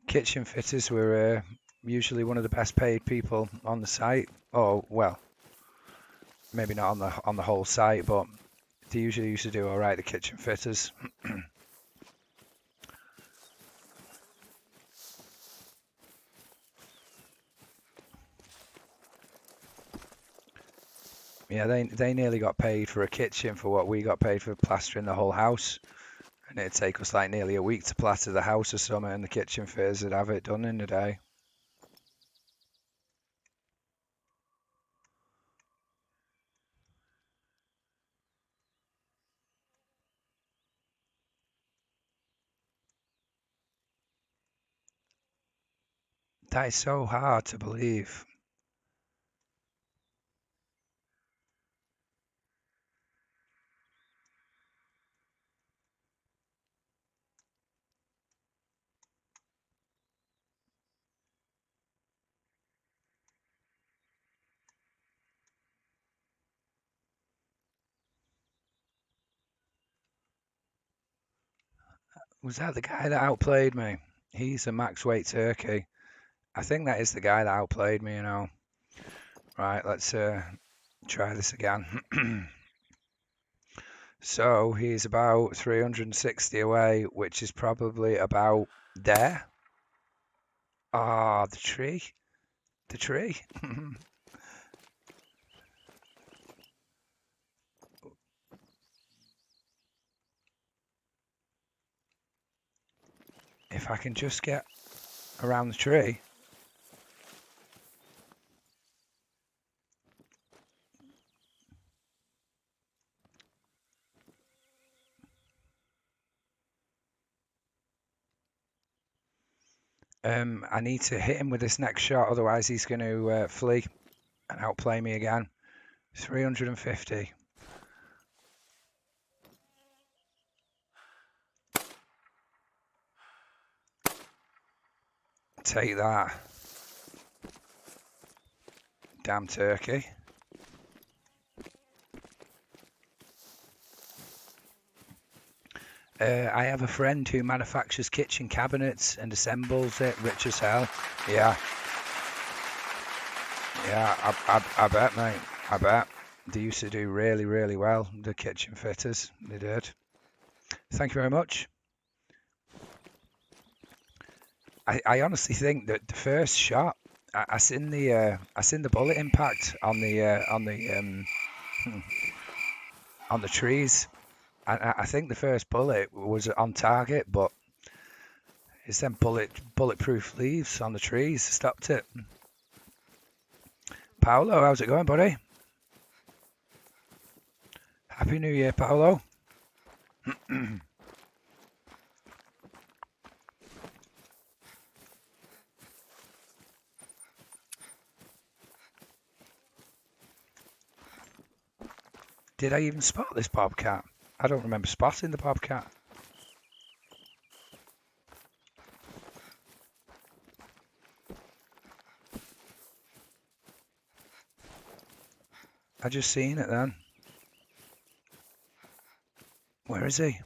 Kitchen fitters were usually one of the best paid people on the site. Oh, well, maybe not on the whole site, but They usually used to do all right, the kitchen fitters. Yeah, they nearly got paid for a kitchen for what we got paid for plastering the whole house. And it'd take us like nearly a week to plaster the house or something, and the kitchen fitters would have it done in a day. That is so hard to believe. Was that the guy that outplayed me? He's a max weight turkey. I think that is the guy that outplayed me, you know. Right, let's try this again. So he's about 360 away, which is probably about there. Ah, the tree. The tree. If I can just get around the tree. I need to hit him with this next shot, otherwise he's going to flee and outplay me again. 350. Take that. Damn turkey. I have a friend who manufactures kitchen cabinets and assembles it, rich as hell. Yeah, yeah, I bet, mate. I bet. They used to do really, really well, the kitchen fitters. They did. Thank you very much. I honestly think that the first shot, I seen the bullet impact on the trees. I think the first bullet was on target, but it's them bulletproof leaves on the trees stopped it. Paolo, how's it going, buddy? Happy New Year, Paolo. Did I even spot this bobcat? I don't remember spotting the bobcat. I just seen it then. Where is he?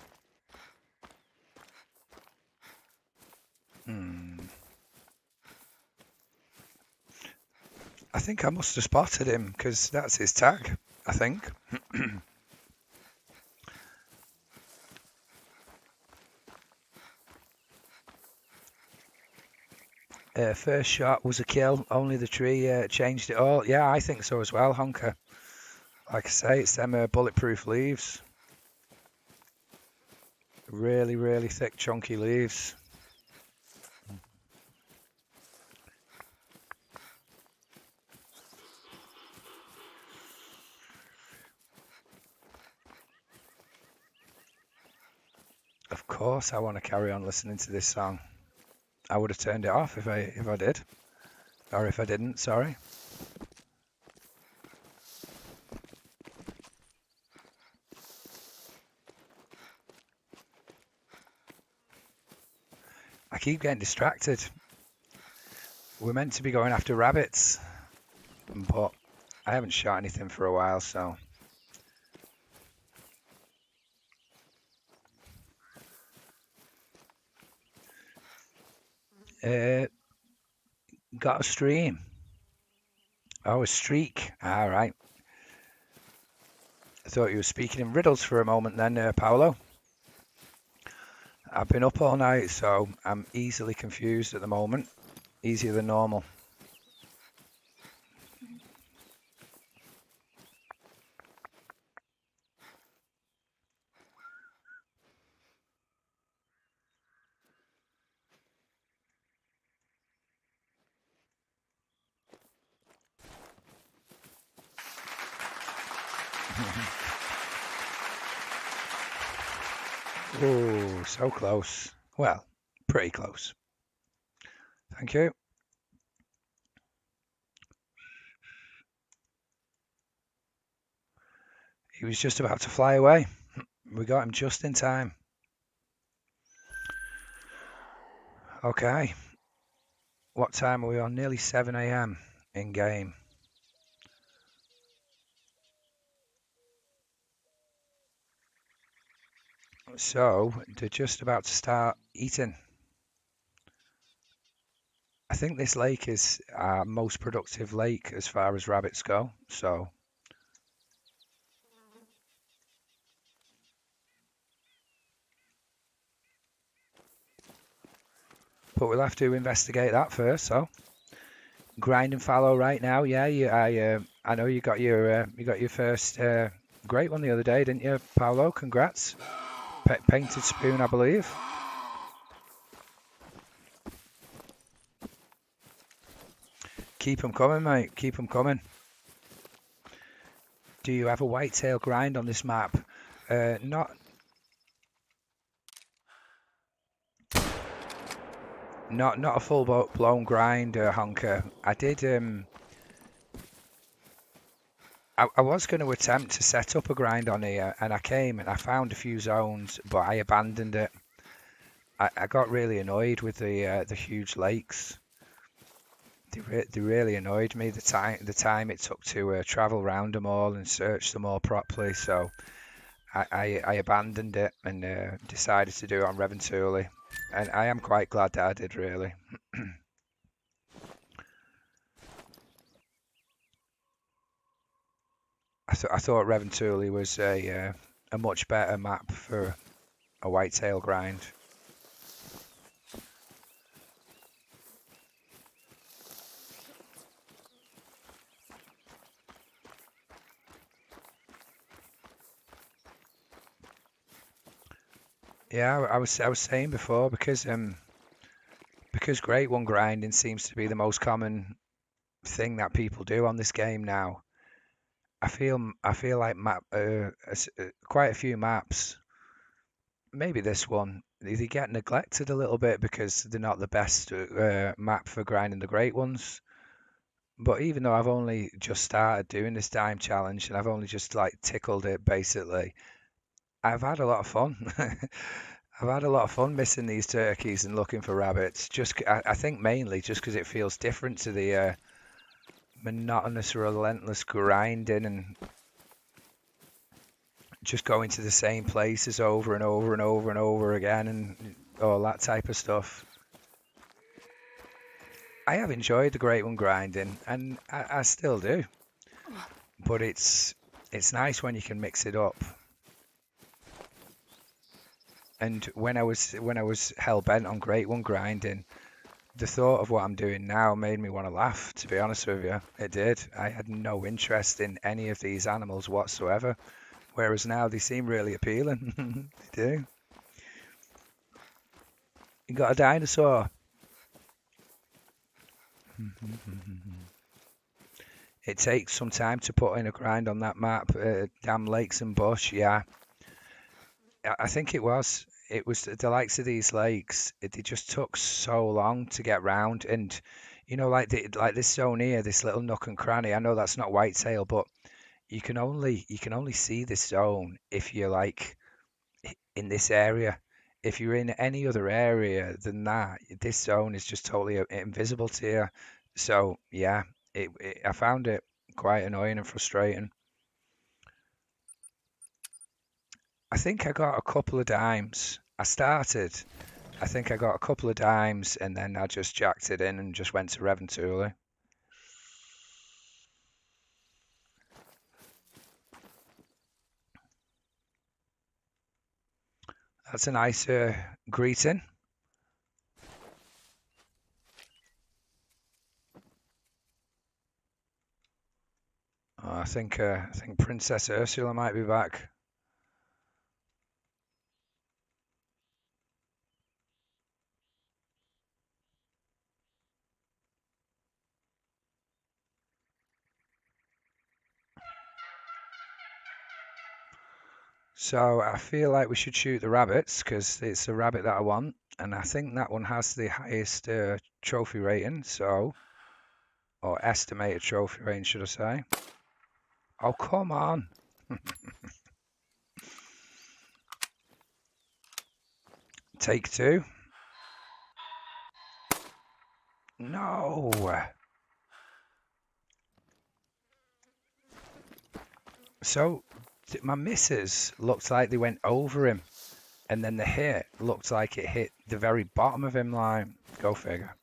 I think I must have spotted him because that's his tag, I think. First shot was a kill, only the tree changed it all. Yeah, I think so as well, Honker. Like I say, it's them bulletproof leaves. Really, really thick, chunky leaves. Of course I want to carry on listening to this song. I would have turned it off if I did. Or if I didn't, sorry. I keep getting distracted. We're meant to be going after rabbits, but I haven't shot anything for a while, so. Got a stream. Oh, a streak. All right. I thought you were speaking in riddles for a moment then, Paolo. I've been up all night, so I'm easily confused at the moment. Easier than normal. Oh, so close. Well, pretty close. Thank you. He was just about to fly away. We got him just in time. Okay. What time are we on? Nearly 7 a.m. in game. So they're just about to start eating. I think this lake is our most productive lake as far as rabbits go. So, but we'll have to investigate that first. So, grind and fallow right now. Yeah, I know you got your first great one the other day, didn't you, Paolo? Congrats. Painted spoon, I believe. Keep 'em coming, mate. Keep 'em coming. Do you have a whitetail grind on this map? Not a full blown grind, Honker. I did. I was going to attempt to set up a grind on here, and I came and I found a few zones, but I abandoned it. I got really annoyed with the huge lakes. They really annoyed me. The time it took to travel around them all and search them all properly. So I abandoned it and decided to do it on Reventuli, and I am quite glad that I did, really. I thought Reventuli was a much better map for a whitetail grind. Yeah, I was saying before because Great One grinding seems to be the most common thing that people do on this game now. I feel like quite a few maps, maybe this one, they get neglected a little bit because they're not the best map for grinding the great ones. But even though I've only just started doing this dime challenge and I've only just like tickled it basically, I've had a lot of fun. I've had a lot of fun missing these turkeys and looking for rabbits. I think mainly just because it feels different to the monotonous, relentless grinding and just going to the same places over and over and over and over again and all that type of stuff. I have enjoyed the Great One grinding, and I still do. But it's nice when you can mix it up. And when I was hell bent on Great One grinding, the thought of what I'm doing now made me want to laugh, to be honest with you. It did. I had no interest in any of these animals whatsoever. Whereas now they seem really appealing. They do. You got a dinosaur. It takes some time to put in a grind on that map. Damn lakes and bush, yeah. I think it was. It was the likes of these lakes. They just took so long to get round, and like this zone here, this little nook and cranny. I know that's not whitetail, but you can only see this zone if you're like in this area. If you're in any other area than that, this zone is just totally invisible to you. So yeah, I found it quite annoying and frustrating. I think I got a couple of dimes. I think I got a couple of dimes and then I just jacked it in and just went to Reventuli. That's a nice greeting. Oh, I think Princess Ursula might be back. So I feel like we should shoot the rabbits because it's a rabbit that I want, and I think that one has the highest trophy rating. So, or estimated trophy rating, should I say? Oh, come on! Take two. No. So my misses looked like they went over him, and then the hit looked like it hit the very bottom of him. Like, go figure.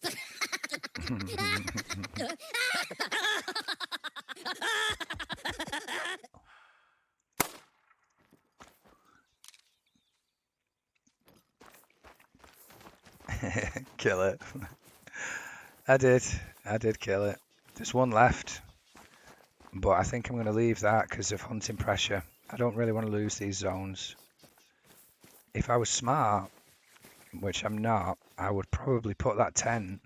Kill it. I did kill it. There's one left, but I think I'm going to leave that because of hunting pressure. I don't really want to lose these zones. If I was smart, which I'm not, I would probably put that tent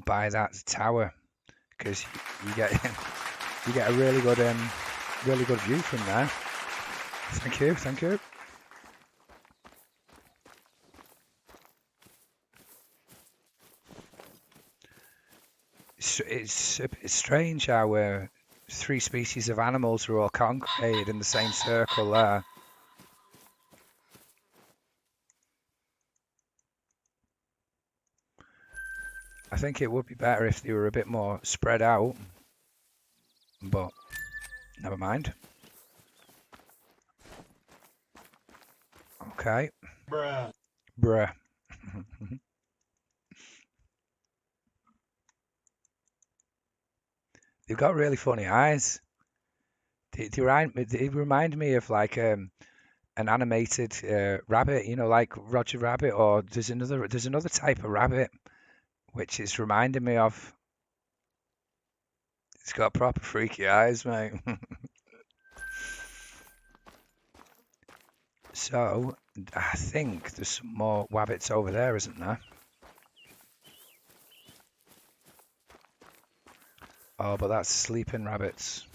by that tower because you get a really good view from there. Thank you, thank you. It's a bit strange how three species of animals are all congregated in the same circle there. I think it would be better if they were a bit more spread out, but never mind. Okay. Bruh. Bruh. They've got really funny eyes. They remind me of like an animated rabbit, you know, like Roger Rabbit, or there's another type of rabbit which is reminding me of. It's got proper freaky eyes, mate. So I think there's some more wabbits over there, isn't there? Oh, but that's sleeping rabbits.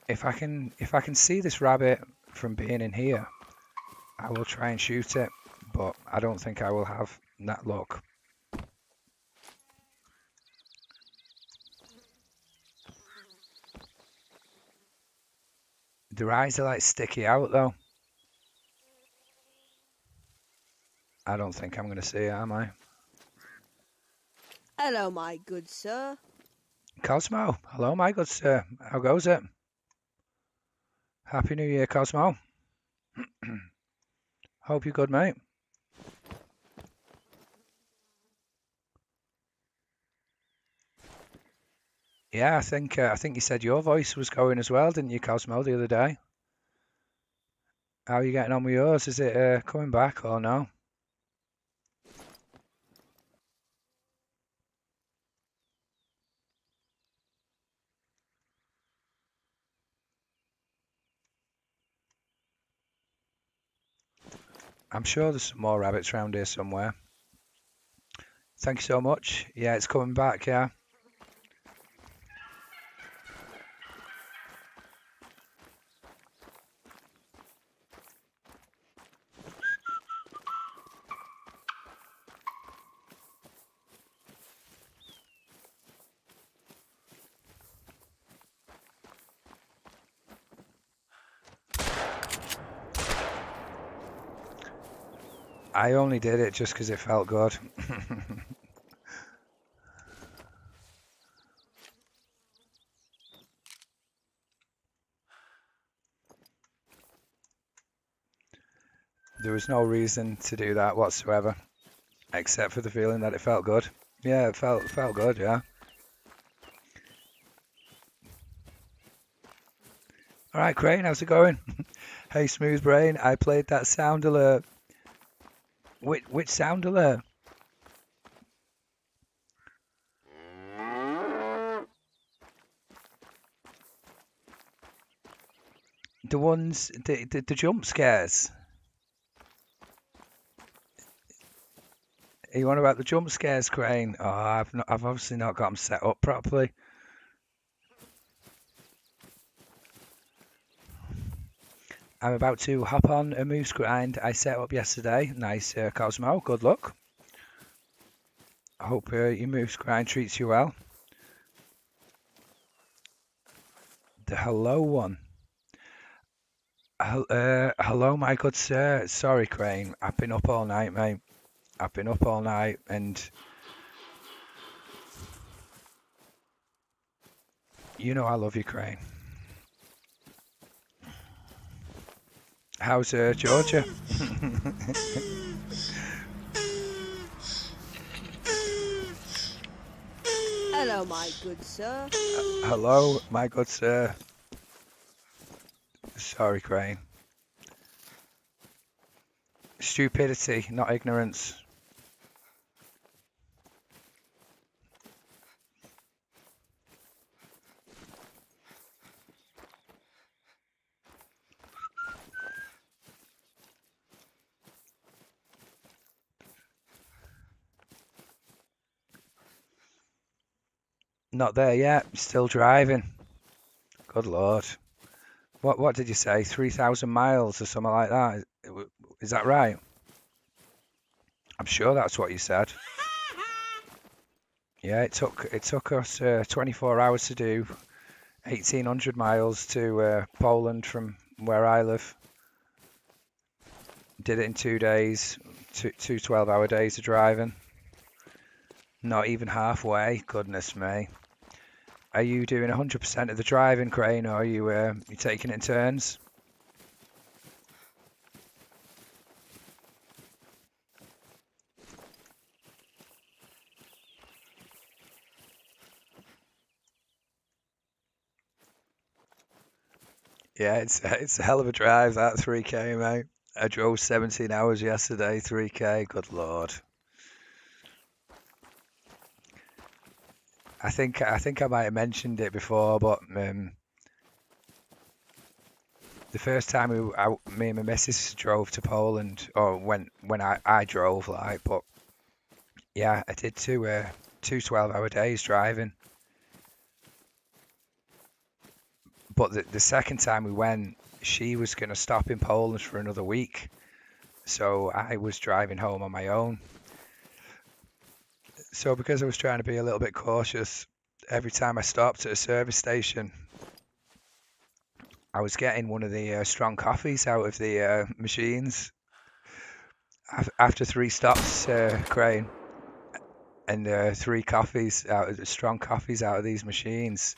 If I can see this rabbit from being in here, I will try and shoot it, but I don't think I will have that luck. Their eyes are like sticky out though. I don't think I'm going to see it, am I? Hello, my good sir. Cosmo, hello my good sir. How goes it? Happy New Year, Cosmo. Hope you're good, mate. Yeah, I think you said your voice was going as well, didn't you, Cosmo, the other day? How are you getting on with yours? Is it coming back or no? I'm sure there's some more rabbits around here somewhere. Thank you so much. Yeah, it's coming back, yeah. I only did it just because it felt good. there was no reason to do that whatsoever, except for the feeling that it felt good. Yeah, it felt good, yeah. All right, Crane, how's it going? Hey, Smooth Brain, I played that sound alert. Which sound alert? The ones, the jump scares. Are you on about the jump scares, Crane? Oh, I've obviously not got them set up properly. I'm about to hop on a moose grind I set up yesterday. Nice, Cosmo. Good luck. I hope your moose grind treats you well. The hello one. Hello, my good sir. Sorry, Crane. I've been up all night, mate. I've been up all night, and you know I love you, Crane. How's Georgia? Hello, my good sir. Hello, my good sir. Sorry, Crane. Stupidity, not ignorance. Not there yet. Still driving. Good Lord. What did you say? 3,000 miles or something like that? Is that right? I'm sure that's what you said. Yeah, it took us 24 hours to do 1,800 miles to Poland from where I live. Did it in 2 days, two 12-hour days of driving. Not even halfway. Goodness me. Are you doing 100% of the driving, Crane, or are you taking it in turns? Yeah, it's a hell of a drive, that 3K, mate. I drove 17 hours yesterday, 3K. Good Lord. I think I might have mentioned it before, but the first time me and my missus drove to Poland, or when I drove, like, but yeah, I did two 12-hour days driving. But the second time we went, she was going to stop in Poland for another week, so I was driving home on my own. So because I was trying to be a little bit cautious, every time I stopped at a service station, I was getting one of the strong coffees out of the machines. After 3 stops, Crane, and 3 coffees out of the strong coffees out of these machines,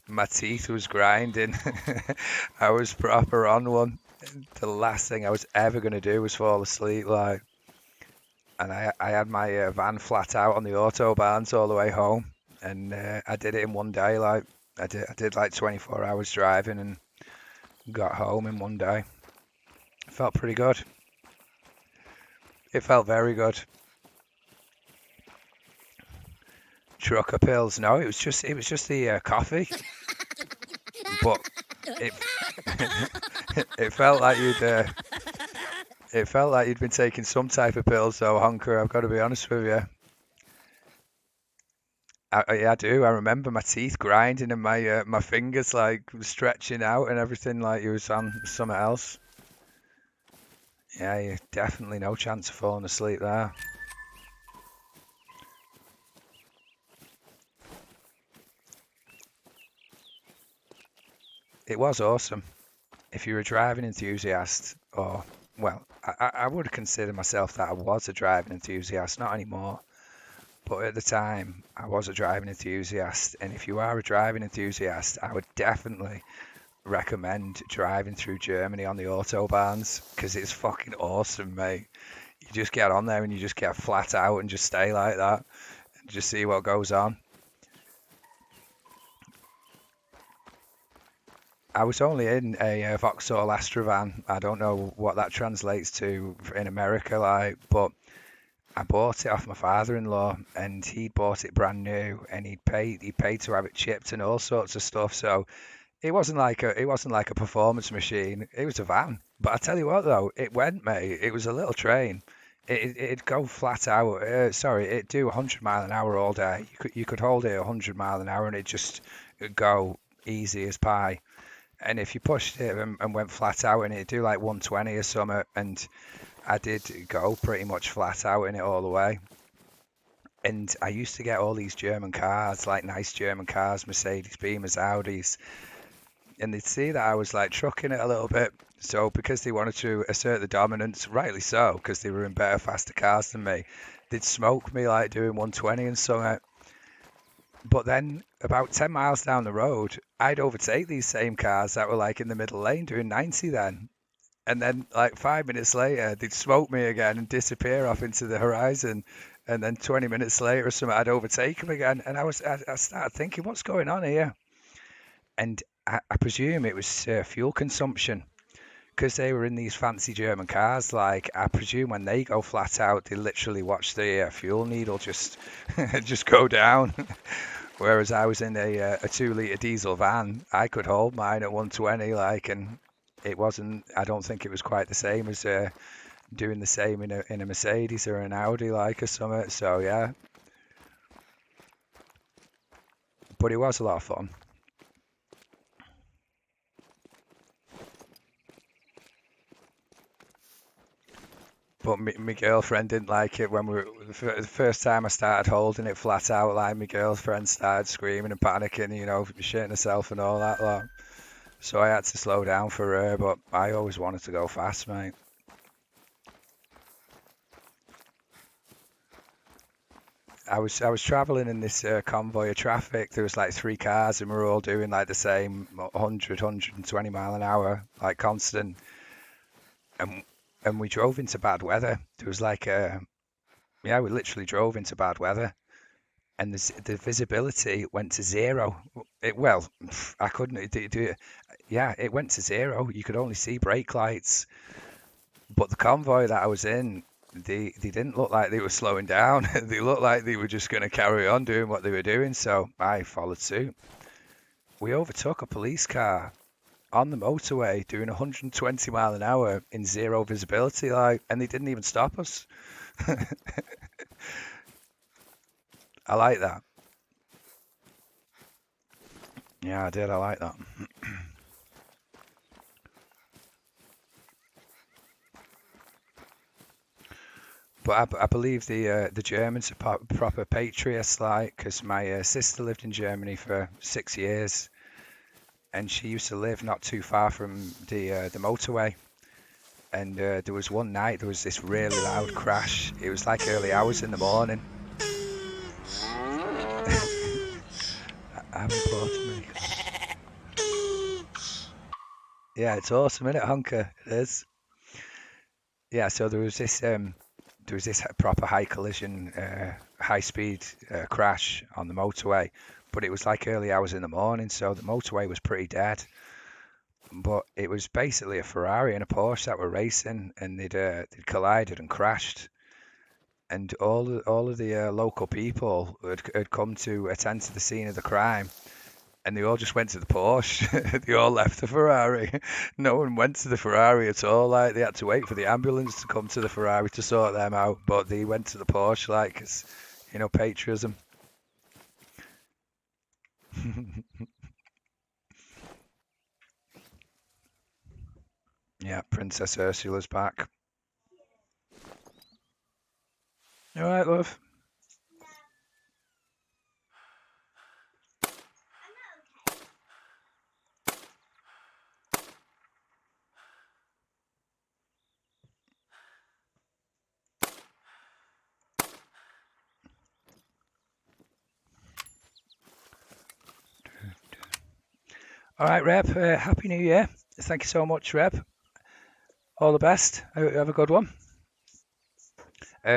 my teeth was grinding. I was proper on one. The last thing I was ever going to do was fall asleep, like. And I had my van flat out on the autobahns all the way home, and I did it in one day. Like I did like 24 hours driving and got home in one day. It felt pretty good. It felt very good. Trucker pills? No, it was just the coffee, but it it felt like you'd been taking some type of pills, though, Honker. I've got to be honest with you. I do. I remember my teeth grinding and my fingers like stretching out and everything like you was on something else. Yeah, you definitely no chance of falling asleep there. It was awesome. If you're a driving enthusiast, or well, I would consider myself that I was a driving enthusiast, not anymore. But at the time, I was a driving enthusiast, and if you are a driving enthusiast, I would definitely recommend driving through Germany on the autobahns because it's fucking awesome, mate. You just get on there and you just get flat out and just stay like that and just see what goes on. I was only in a Vauxhall Astra van. I don't know what that translates to in America, like, but I bought it off my father-in-law, and he bought it brand new, and he paid to have it chipped and all sorts of stuff. So it wasn't like a performance machine. It was a van. But I tell you what, though, it went, mate. It was a little train. It'd go flat out. Sorry, it'd do 100 mile an hour all day. You could hold it 100 mile an hour, and it'd go easy as pie. And if you pushed it and went flat out, and it'd do like 120 or something, and I did go pretty much flat out in it all the way. And I used to get all these German cars, like nice German cars, Mercedes, Beamers, Audis, and they'd see that I was like trucking it a little bit. So because they wanted to assert the dominance, rightly so, because they were in better, faster cars than me, they'd smoke me like doing 120 and something. But then about 10 miles down the road, I'd overtake these same cars that were like in the middle lane doing 90 then. And then like 5 minutes later, they'd smoke me again and disappear off into the horizon. And then 20 minutes later or something, I'd overtake them again. And I started thinking, what's going on here? And I presume it was fuel consumption because they were in these fancy German cars. Like I presume when they go flat out, they literally watch the fuel needle just just go down. Whereas I was in a 2 litre diesel van, I could hold mine at 120, like, and it wasn't. I don't think it was quite the same as doing the same in a Mercedes or an Audi, like, or something. So yeah, but it was a lot of fun. But my girlfriend didn't like it when the first time I started holding it flat out. Like my girlfriend started screaming and panicking, shitting herself and all that lot. So I had to slow down for her. But I always wanted to go fast, mate. I was traveling in this convoy of traffic. There was like three cars, and we were all doing like the same 100, 120 mile an hour, like constant. And and we drove into bad weather. There was like yeah, we literally drove into bad weather, and the visibility went to zero. Well, I couldn't do it. Yeah, it went to zero. You could only see brake lights. But the convoy that I was in, they didn't look like they were slowing down. They looked like they were just going to carry on doing what they were doing. So I followed suit. We overtook a police car on the motorway doing 120 mile an hour in zero visibility, like, and they didn't even stop us. I like that. Yeah, I did. I like that. But I believe the Germans are proper patriots, like, because my sister lived in Germany for 6 years, and she used to live not too far from the motorway. And there was one night there was this really loud crash. It was like early hours in the morning. How important, mate. Yeah, it's awesome, isn't it, Honker? It is. Yeah, so there was this proper high collision, high speed crash on the motorway, but it was like early hours in the morning, so the motorway was pretty dead. But it was basically a Ferrari and a Porsche that were racing, and they'd collided and crashed. And all of the local people had come to attend to the scene of the crime, and they all just went to the Porsche. They all left the Ferrari. No one went to the Ferrari at all. Like they had to wait for the ambulance to come to the Ferrari to sort them out, but they went to the Porsche, like, 'cause, patriotism. Yeah, Princess Ursula's back. All right, love. All right, Reb. Happy New Year. Thank you so much, Reb. All the best. Have a good one.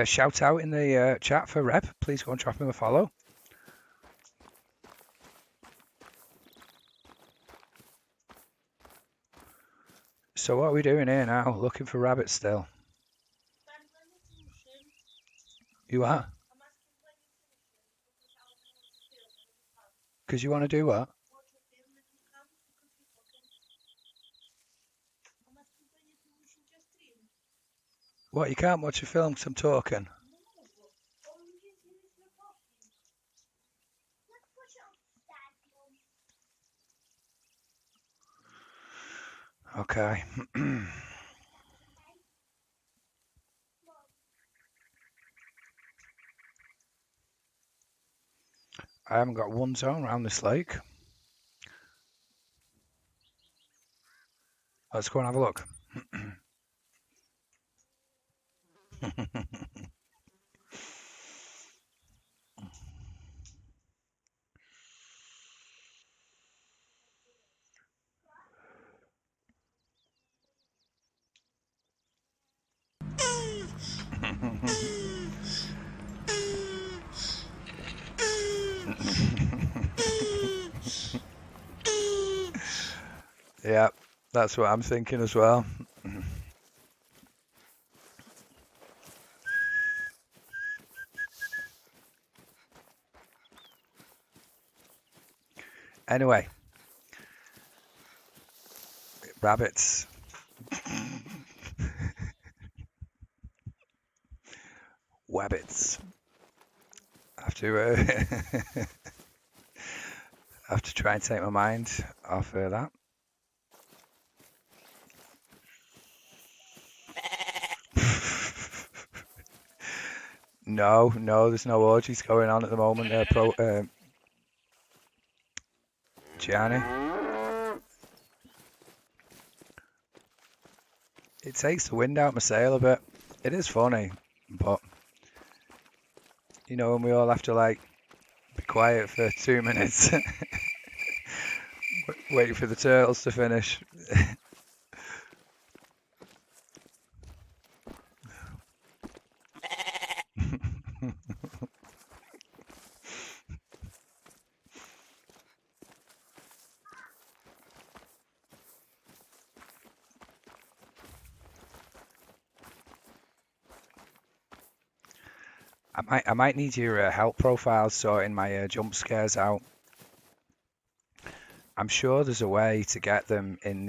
Shout out in the chat for Reb. Please go and drop him a follow. So what are we doing here now? Looking for rabbits still. You are? Because you want to do what? What? You can't watch a film because I'm talking. Okay. I haven't got one zone around this lake. Let's go and have a look. Yeah, that's what I'm thinking as well. Anyway, rabbits. Wabbits. I have to have to try and take my mind off that. No, there's no orgies going on at the moment. Gianni. It takes the wind out my sail a bit. It is funny, but you know when we all have to like be quiet for 2 minutes, wait for the turtles to finish. I might need your help profile sorting my jump scares out. I'm sure there's a way to get them in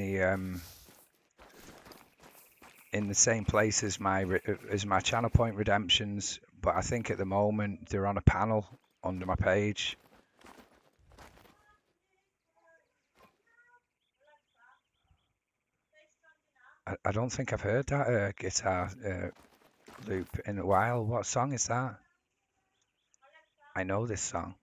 the same place as my channel point redemptions, but I think at the moment they're on a panel under my page. I don't think I've heard that guitar loop in a while. What song is that? I know this song.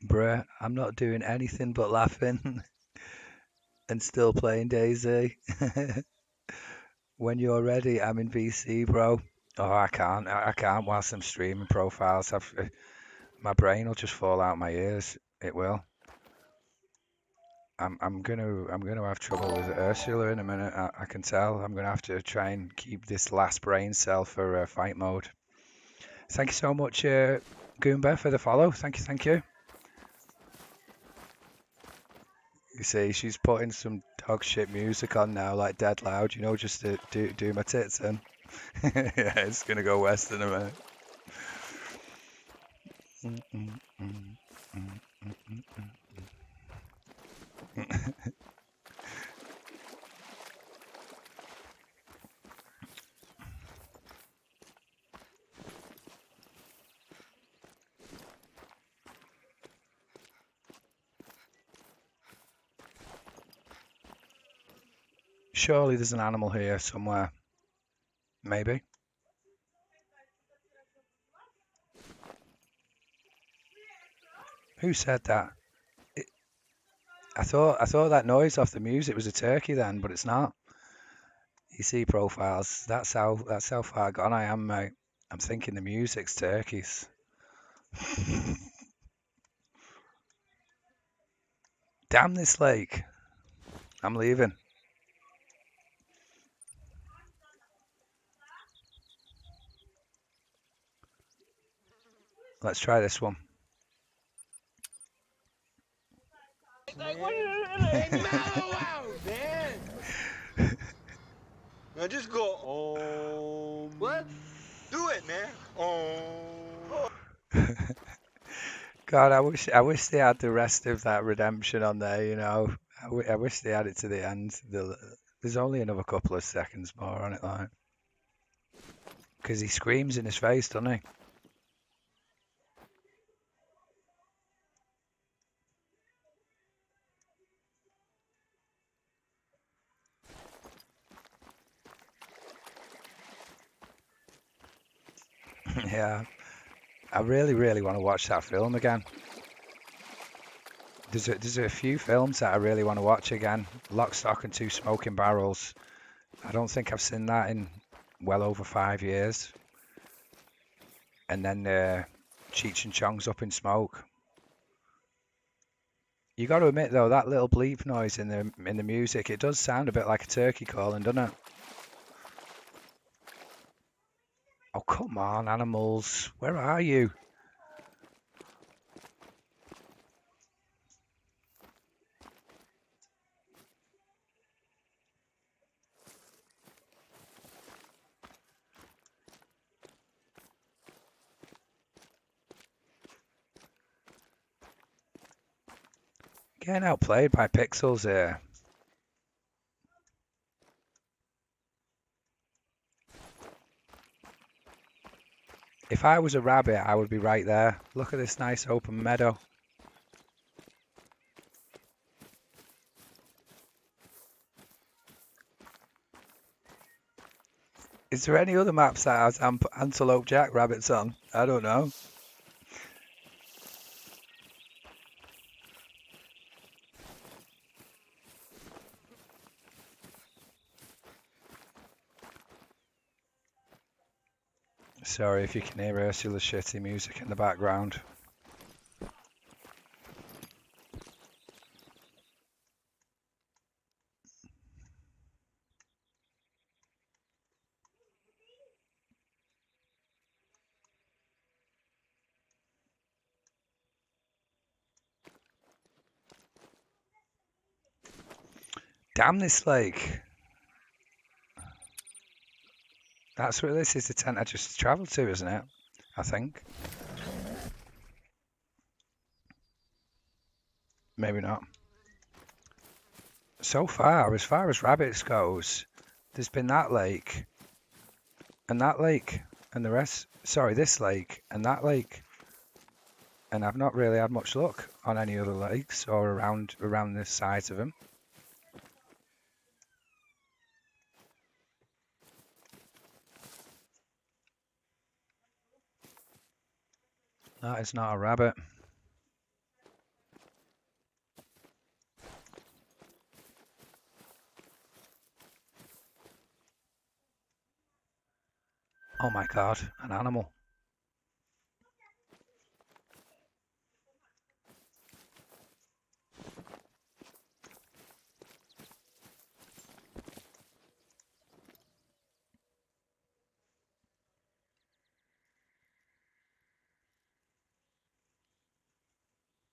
Bruh, I'm not doing anything but laughing and still playing Daisy. When you're ready, I'm in VC, bro. Oh, I can't whilst I'm streaming profiles. My brain will just fall out my ears. It will. I'm gonna have trouble with Ursula in a minute. I can tell. I'm gonna have to try and keep this last brain cell for fight mode. Thank you so much, Goomba, for the follow. Thank you. You see, she's putting some dog shit music on now, like dead loud, you know, just to do my tits in. Yeah, it's gonna go west in a minute. Mm, mm, mm, mm, mm, mm, mm. Surely there's an animal here somewhere. Maybe. Who said that? It, I thought that noise off the music was a turkey then, but it's not. You see profiles. That's how far gone I am, mate. I'm thinking the music's turkeys. Damn this lake. I'm leaving. Let's try this one. Like, what is it? Mellow out, man. Now just go, What? Do it, man. God, I wish they had the rest of that redemption on there, you know. I wish they had it to the end. There's only another couple of seconds more on it, like. Because he screams in his face, doesn't he? Yeah. I really, really want to watch that film again. There's a few films that I really want to watch again. Lock, Stock, and Two Smoking Barrels. I don't think I've seen that in well over 5 years. And then Cheech and Chong's Up in Smoke. You got to admit though, that little bleep noise in the music, it does sound a bit like a turkey calling, doesn't it? Oh come on, animals, where are you? Getting outplayed by pixels here. If I was a rabbit, I would be right there. Look at this nice open meadow. Is there any other maps that has antelope jackrabbits on? I don't know. Sorry if you can hear Ursula's shitty music in the background. Damn this lake. That's where this is, the tent I just travelled to, isn't it? I think. Maybe not. So far as rabbits goes, there's been that lake, and that lake, and the rest. Sorry, this lake, and that lake. And I've not really had much luck on any other lakes or around the sides of them. That is not a rabbit. Oh my God, an animal.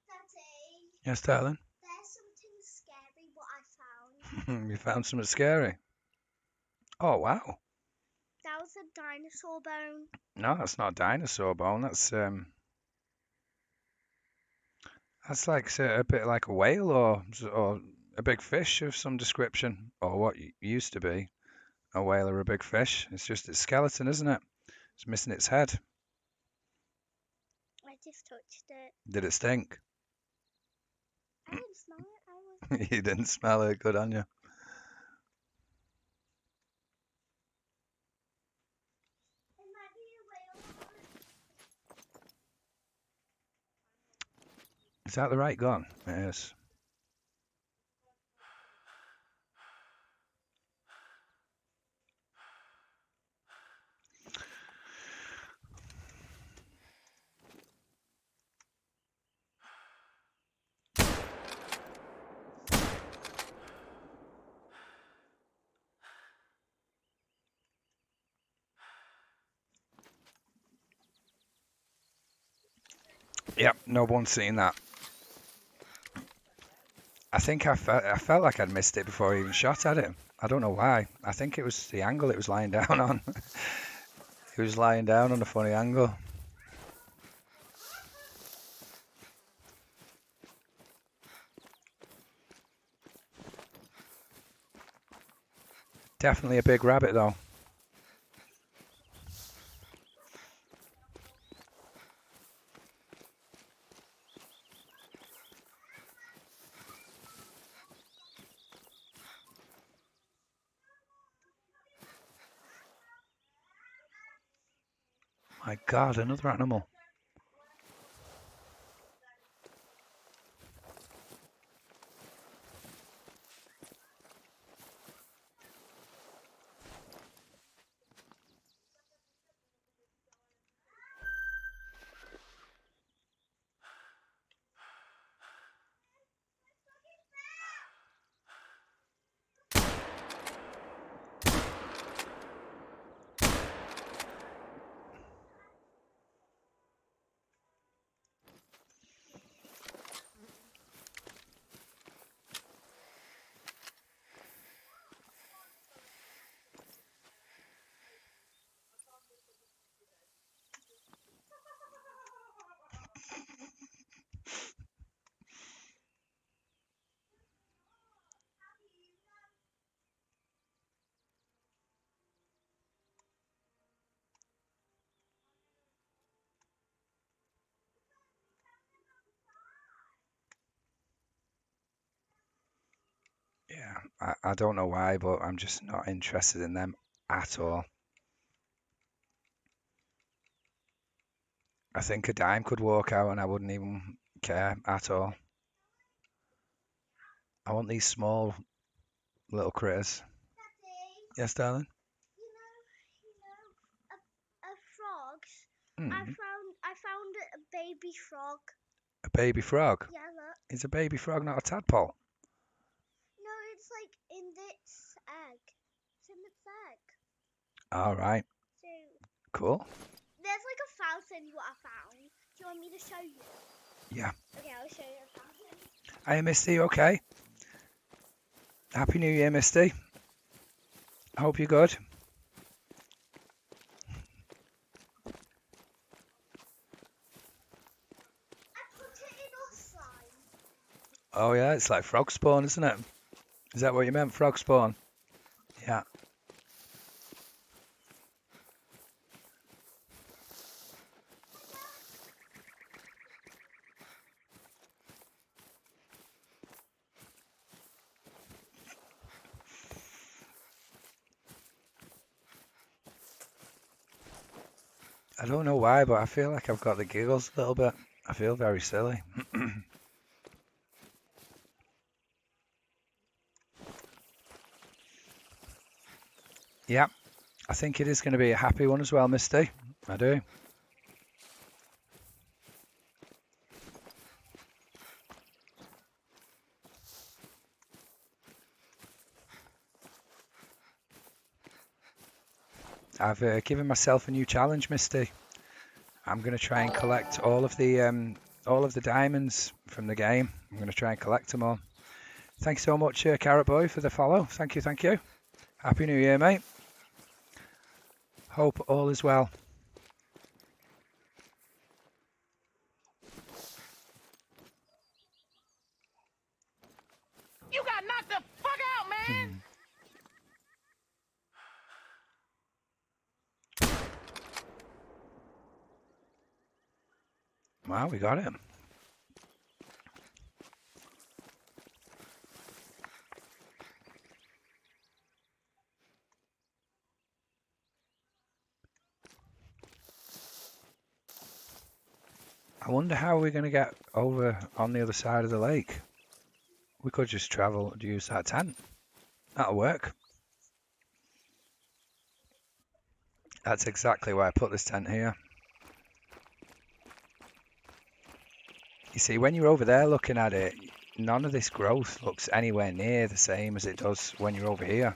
Daddy, Yes, darling. there's something scary what I found. You found something scary. Oh wow. That was a dinosaur bone. No, that's not a dinosaur bone. That's like a bit like a whale or a big fish of some description, or what used to be a whale or a big fish. It's just its skeleton, isn't it? It's missing its head. I just touched it. Did it stink? I didn't smell it. You didn't smell it. Good on you. It might be a whale. Is that the right gun? It is. Yep, no one's seen that. I think I felt like I'd missed it before I even shot at it. I don't know why. I think it was the angle it was lying down on. It was lying down on a funny angle. Definitely a big rabbit though. My God, another animal. Yeah, I don't know why, but I'm just not interested in them at all. I think a dime could walk out and I wouldn't even care at all. I want these small little critters. Daddy, Yes, darling? frogs. Hmm. I found a baby frog. A baby frog. Yeah, look. Is a baby frog not a tadpole? No, it's like in its egg. It's in its egg. All right, So cool. there's like a fountain what I found. Do you want me to show you? Yeah. Okay, I'll show you a fountain. Hey, Misty, okay? Happy New Year, Misty. I hope you're good. I put it in a slime. Oh, yeah, it's like frog spawn, isn't it? Is that what you meant, frog spawn? Yeah. I don't know why, but I feel like I've got the giggles a little bit. I feel very silly. Yeah, I think it is going to be a happy one as well, Misty. I do. I've given myself a new challenge, Misty. I'm going to try and collect all of the diamonds from the game. I'm going to try and collect them all. Thanks so much, Carrot Boy, for the follow. Thank you, thank you. Happy New Year, mate. Hope all is well. You got knocked the fuck out, man! Wow, we got it. I wonder how we're going to get over on the other side of the lake. We could just travel and use that tent. That'll work. That's exactly why I put this tent here. You see, when you're over there looking at it, none of this growth looks anywhere near the same as it does when you're over here.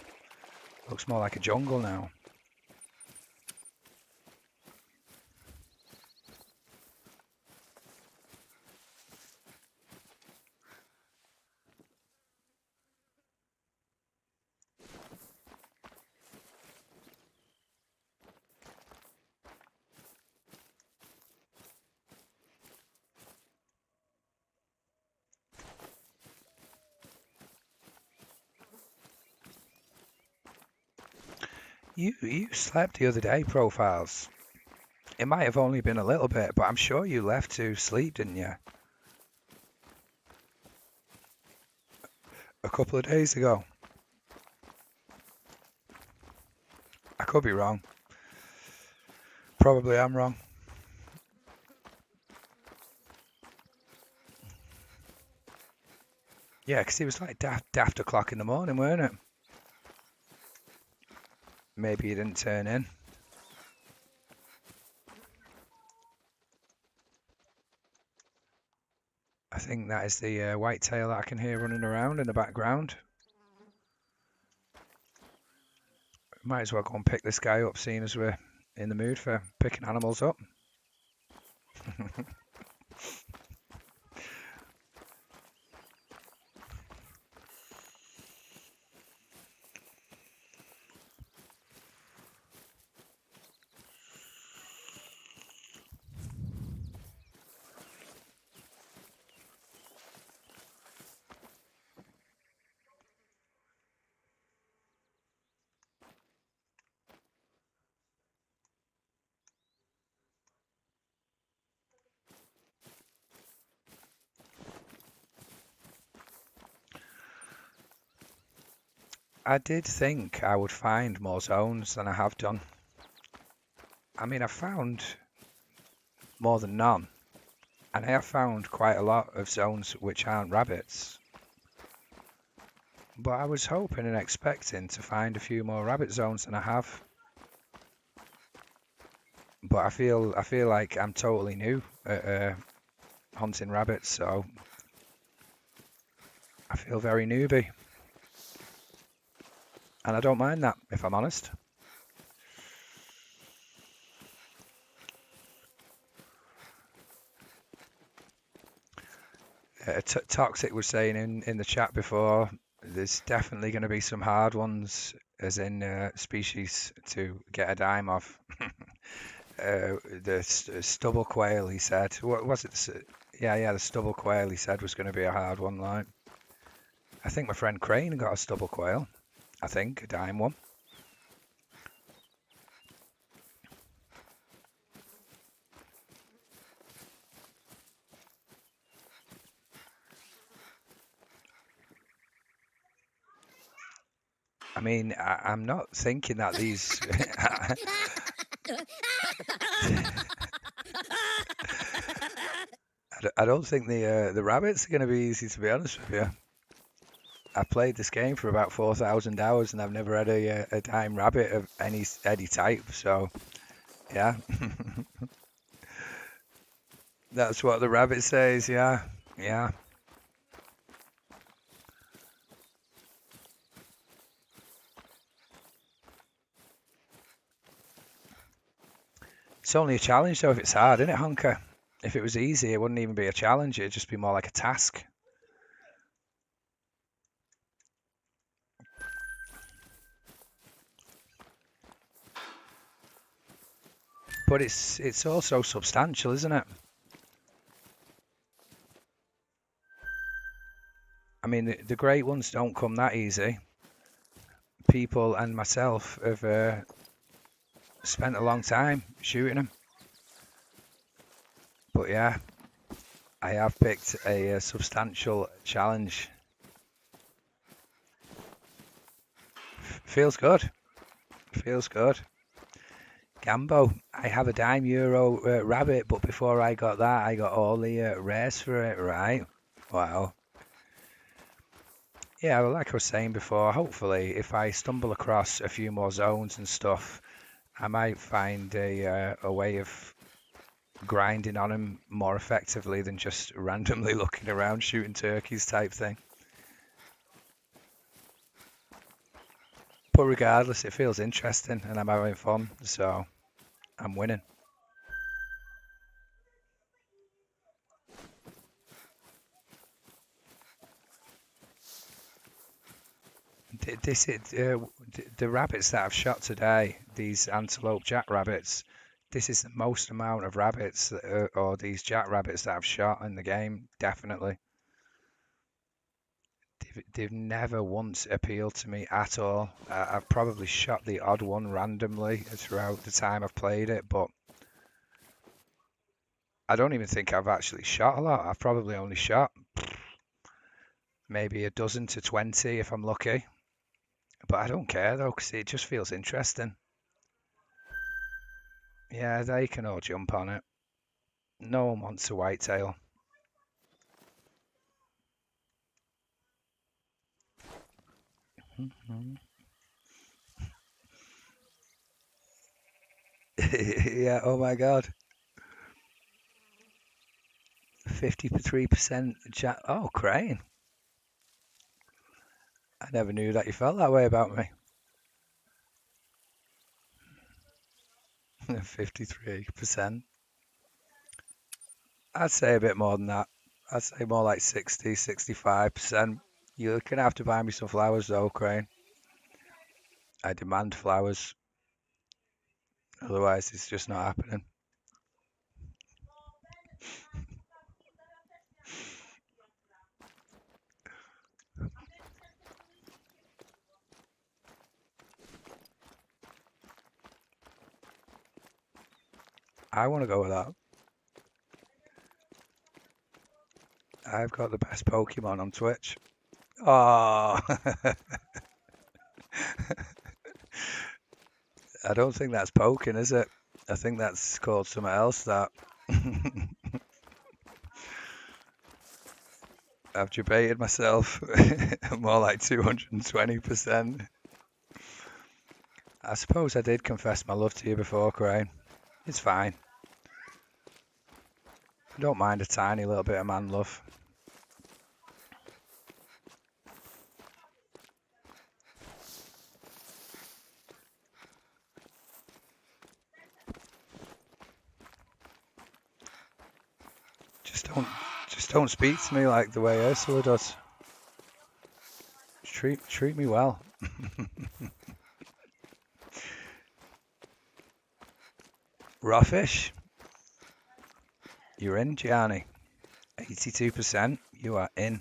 Looks more like a jungle now. You slept the other day, Profiles. It might have only been a little bit, but I'm sure you left to sleep, didn't you? A couple of days ago. I could be wrong. Probably I'm wrong. Yeah, 'cause it was like daft o'clock in the morning, weren't it? Maybe you didn't turn in. I think that is the whitetail that I can hear running around in the background. Might as well go and pick this guy up, seeing as we're in the mood for picking animals up. I did think I would find more zones than I have done. I mean, I've found more than none, and I have found quite a lot of zones which aren't rabbits. But I was hoping and expecting to find a few more rabbit zones than I have. But I feel like I'm totally new at hunting rabbits, so I feel very newbie. And I don't mind that, if I'm honest. Toxic was saying in the chat before, there's definitely going to be some hard ones, as in species to get a dime off. The stubble quail, he said. What was it? Yeah, the stubble quail, he said, was going to be a hard one. Like, I think my friend Crane got a stubble quail. I think a dime one. I mean, I'm not thinking that these. I don't think the rabbits are going to be easy, to be honest with you. I played this game for about 4,000 hours and I've never had a dime rabbit of any type. So, yeah, that's what the rabbit says. Yeah, yeah. It's only a challenge though if it's hard, isn't it, Honker? If it was easy, it wouldn't even be a challenge. It'd just be more like a task. But it's also substantial, isn't it? I mean, the great ones don't come that easy. People and myself have spent a long time shooting them. But yeah, I have picked a substantial challenge. Feels good. Feels good. Gambo, I have a dime euro rabbit, but before I got that, I got all the rares for it, right? Wow. Yeah, well, like I was saying before, hopefully, if I stumble across a few more zones and stuff, I might find a way of grinding on them more effectively than just randomly looking around shooting turkeys type thing. But regardless, it feels interesting and I'm having fun, so I'm winning. This is the rabbits that I've shot today. These antelope jackrabbits. This is the most amount of rabbits or these jackrabbits that I've shot in the game. Definitely. they've never once appealed to me at all. I've probably shot the odd one randomly throughout the time I've played it, but I don't even think I've actually shot a lot. I've probably only shot maybe a dozen to 20 if I'm lucky. But I don't care though, because it just feels interesting. Yeah, they can all jump on it. No one wants a whitetail. Yeah, oh my God. 53% Oh, Crane. I never knew that you felt that way about me. 53%. I'd say a bit more than that. I'd say more like 60, 65%. You're gonna have to buy me some flowers though, Crane. I demand flowers. Otherwise, it's just not happening. I want to go with that. I've got the best Pokemon on Twitch. Oh, I don't think that's poking, is it? I think that's called something else, that. I've debated myself. More like 220%. I suppose I did confess my love to you before, Crane. It's fine. I don't mind a tiny little bit of man love. Just don't speak to me like the way Ursula does. Treat me well. Raw fish. You're in, Gianni. 82%. You are in.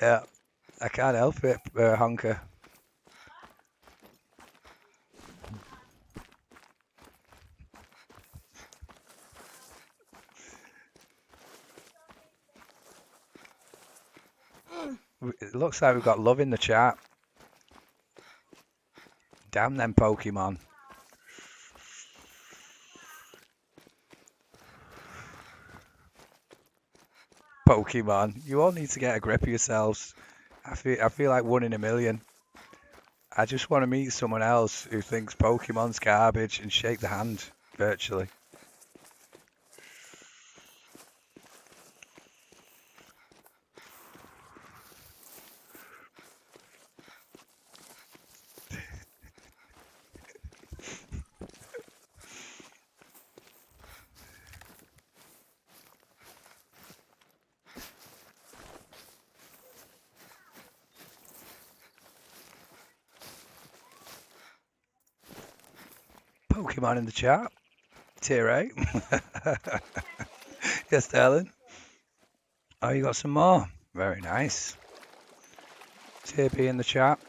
Yeah, I can't help it, Honker. It looks like we've got love in the chat. Damn them Pokemon. Pokemon. You all need to get a grip of yourselves. I feel like 1 in a million. I just want to meet someone else who thinks Pokemon's garbage and shake the hand virtually. Pokemon in the chat. Tier 8. Yes, darling. Oh, you got some more. Very nice. Tier B in the chat.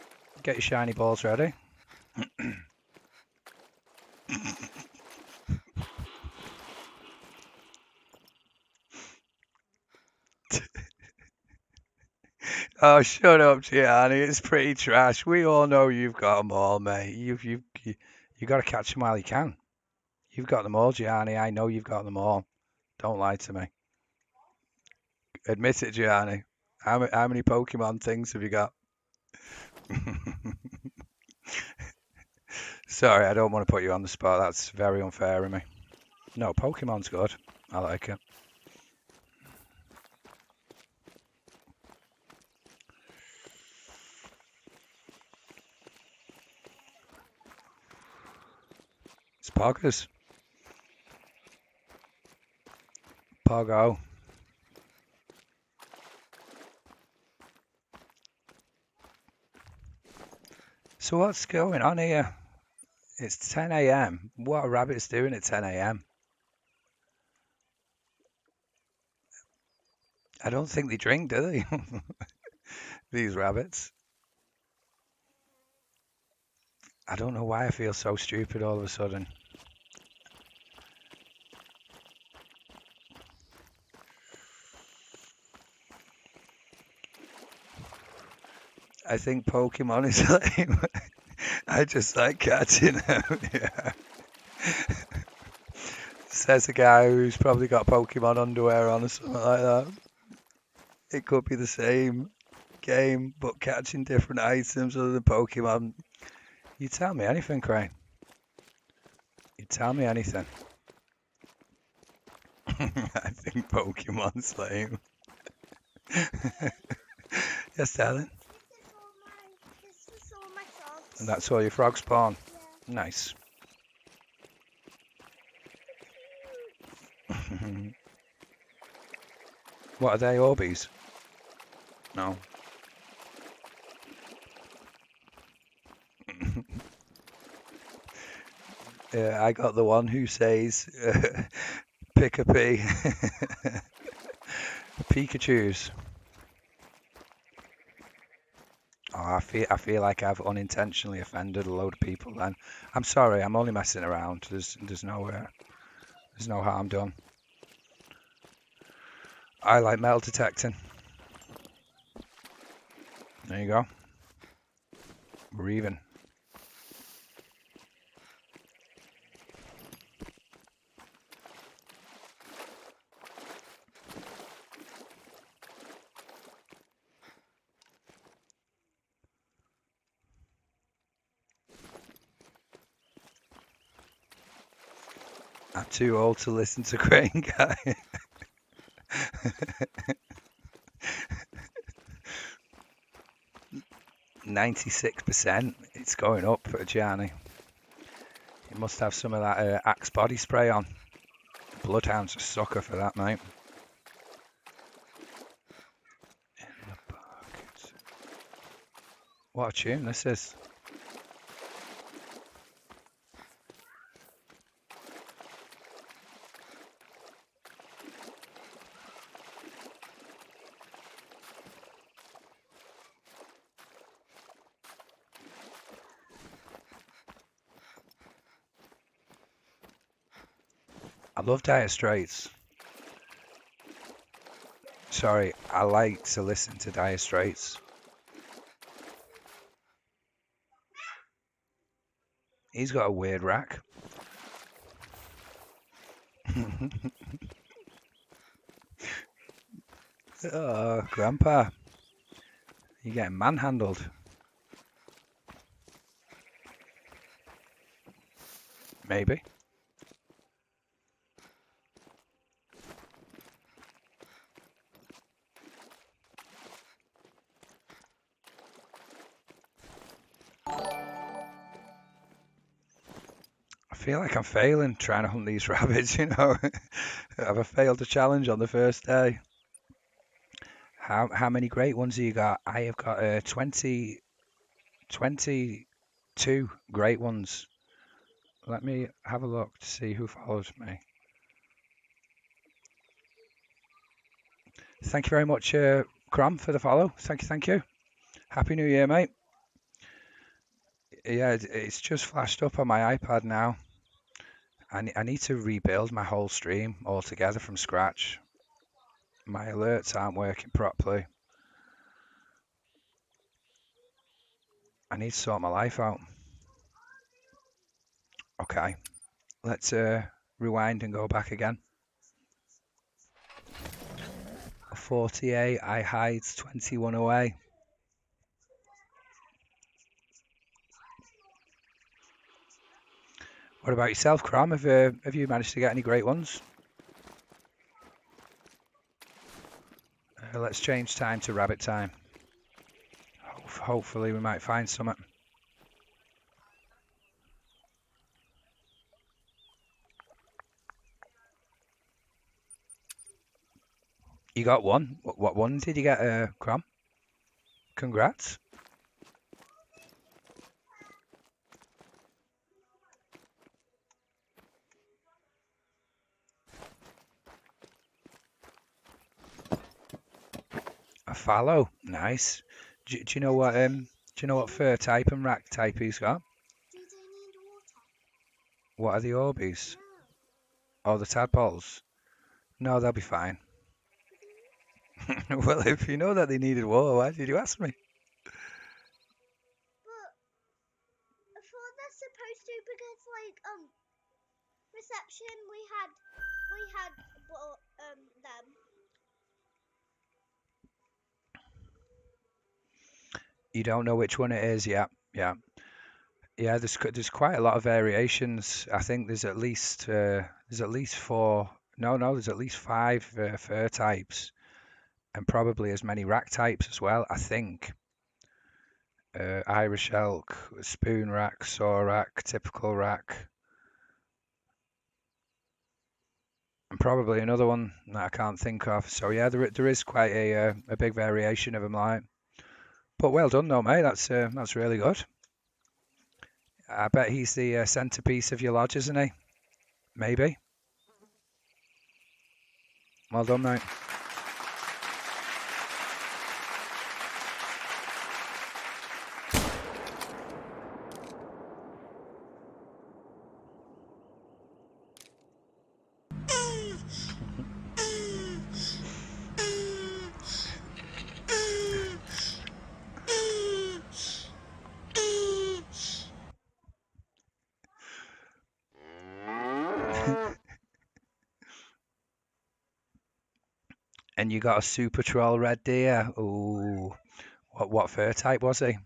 Get your shiny balls ready. Oh, shut up, Gianni. It's pretty trash. We all know you've got them all, mate. You got to catch them while you can. You've got them all, Gianni. I know you've got them all. Don't lie to me. Admit it, Gianni. How many Pokemon things have you got? Sorry, I don't want to put you on the spot. That's very unfair of me. No, Pokemon's good. I like it. It's Poggers. Poggo. So what's going on here? It's 10 a.m. What are rabbits doing at 10 a.m.? I don't think they drink, do they? These rabbits. I don't know why I feel so stupid all of a sudden. I think Pokemon is lame. I just like catching them. Yeah. Says a guy who's probably got Pokemon underwear on or something like that. It could be the same game, but catching different items other than Pokemon. You tell me anything, Crane. You tell me anything. I think Pokemon's lame. Yes, darling. This is all my frogs. And that's all your frog spawn. Yeah. Nice. What are they, Orbeez? No. I got the one who says, pick a P. Pikachu's. Oh, I feel like I've unintentionally offended a load of people then. I'm sorry, I'm only messing around. There's no harm done. I like metal detecting. There you go. We're even. I'm too old to listen to Crane Guy. 96%. It's going up for Gianni. You must have some of that Axe body spray on. Bloodhound's a sucker for that, mate. In the pocket. What a tune this is. I love Dire Straits. Sorry, I like to listen to Dire Straits. He's got a weird rack. Oh, Grandpa, you're getting manhandled. Maybe. I feel like I'm failing trying to hunt these rabbits, you know. Have I failed a challenge on the first day? How many great ones have you got? I have got 22 great ones. Let me have a look to see who follows me. Thank you very much, Crom, for the follow. Thank you. Happy New Year, mate. Yeah, it's just flashed up on my iPad now. I need to rebuild my whole stream altogether from scratch. My alerts aren't working properly. I need to sort my life out. Okay, let's rewind and go back again. 48, I hide 21 away. What about yourself, Crom? Have you managed to get any great ones? Let's change time to rabbit time. Hopefully we might find something. You got one? What one did you get, Crom? Congrats. fallow. Nice. Do you know what fur type and rack type he's got? Do they need water? What are the Orbeez? No. Or the tadpoles? No, they'll be fine. Well, if you know that they needed water, why did you ask me? But I thought they're supposed to because reception we had them. You don't know which one it is? Yeah, yeah. Yeah, there's quite a lot of variations. I think there's at least four. No, there's at least five fur types, and probably as many rack types as well. I think Irish elk, spoon rack, saw rack, typical rack, and probably another one that I can't think of. So yeah, there is quite a big variation of them, like. But well done, though, mate. That's really good. I bet he's the centerpiece of your lodge, isn't he? Maybe. Well done, mate. And you got a super troll red deer. Ooh, what fur type was he?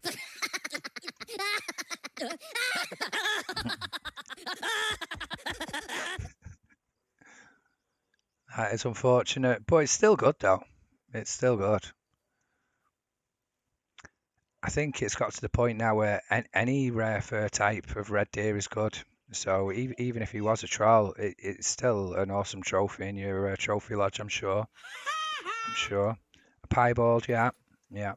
That is unfortunate, but it's still good though. It's still good. I think it's got to the point now where any rare fur type of red deer is good. So even if he was a troll, it's still an awesome trophy in your trophy lodge, I'm sure. I'm sure. A piebald, yeah, yeah.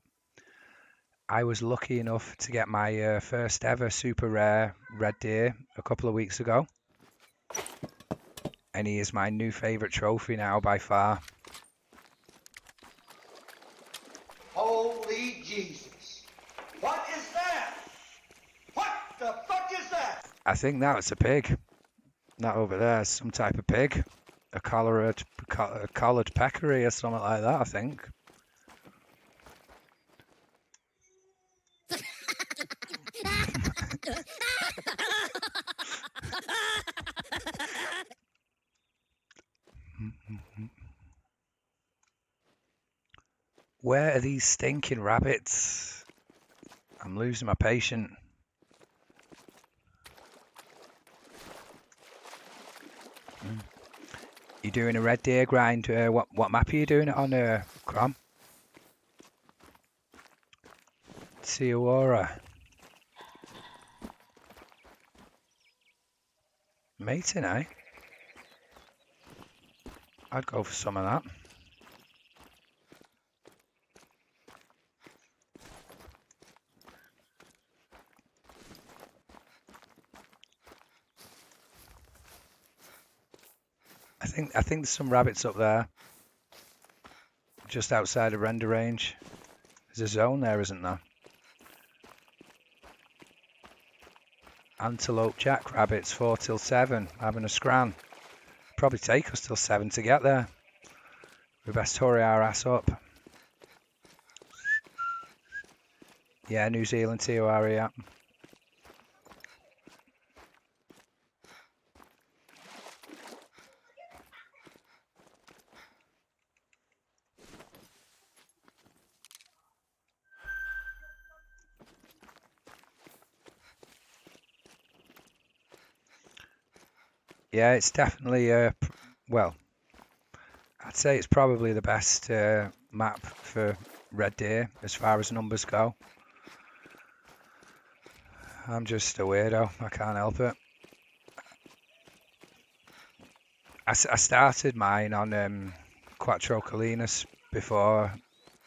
I was lucky enough to get my first ever super rare red deer a couple of weeks ago, and he is my new favourite trophy now by far. Holy Jesus. What is that? What the fuck is that? I think that's a pig. That over there is some type of pig. A collared peccary or something like that, I think. Where are these stinking rabbits? I'm losing my patience. You doing a red deer grind? What map are you doing it on, Crom? Tijuana. Mating, eh? I'd go for some of that. I think there's some rabbits up there, just outside of render range. There's a zone there, isn't there? Antelope jackrabbits, 4 till 7, having a scran. Probably take us till 7 to get there. We best hurry our ass up. Yeah, New Zealand TOR, yeah. Yeah, it's definitely, well, I'd say it's probably the best map for red deer as far as numbers go. I'm just a weirdo, I can't help it. I started mine on Quattro Colinas before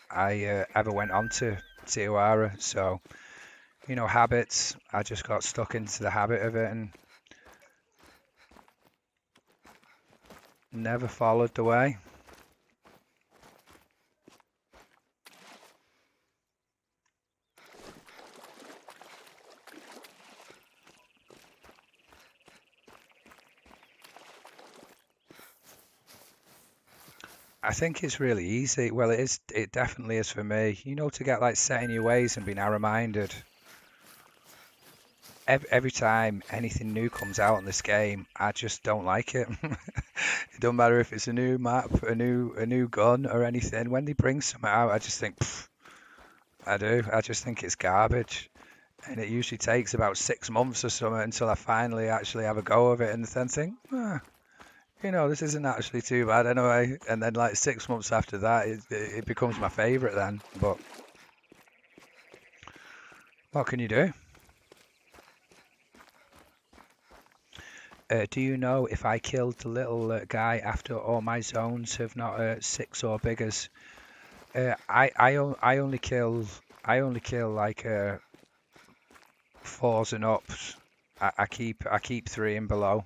I ever went on to Tijuana, so, you know, habits, I just got stuck into the habit of it and never followed the way. I think it's really easy. Well, it is. It definitely is for me. You know, to get like set in your ways and be narrow-minded. Every time anything new comes out in this game, I just don't like it. It don't matter if it's a new map, a new gun, or anything. When they bring something out, I just think, "Pff," I do. I just think it's garbage. And it usually takes about 6 months or something until I finally actually have a go of it and then think, this isn't actually too bad anyway. And then like 6 months after that, it becomes my favourite then. But what can you do? Do you know if I killed the little guy after all my zones have not 6 or biggers? I only kill like 4s and ups. I keep 3 and below.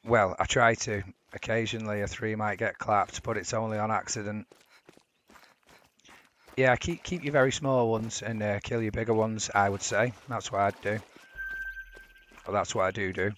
Well, I try to. Occasionally a 3 might get clapped, but it's only on accident. Yeah, keep your very small ones and kill your bigger ones, I would say. That's what I'd do. Well, that's what I do.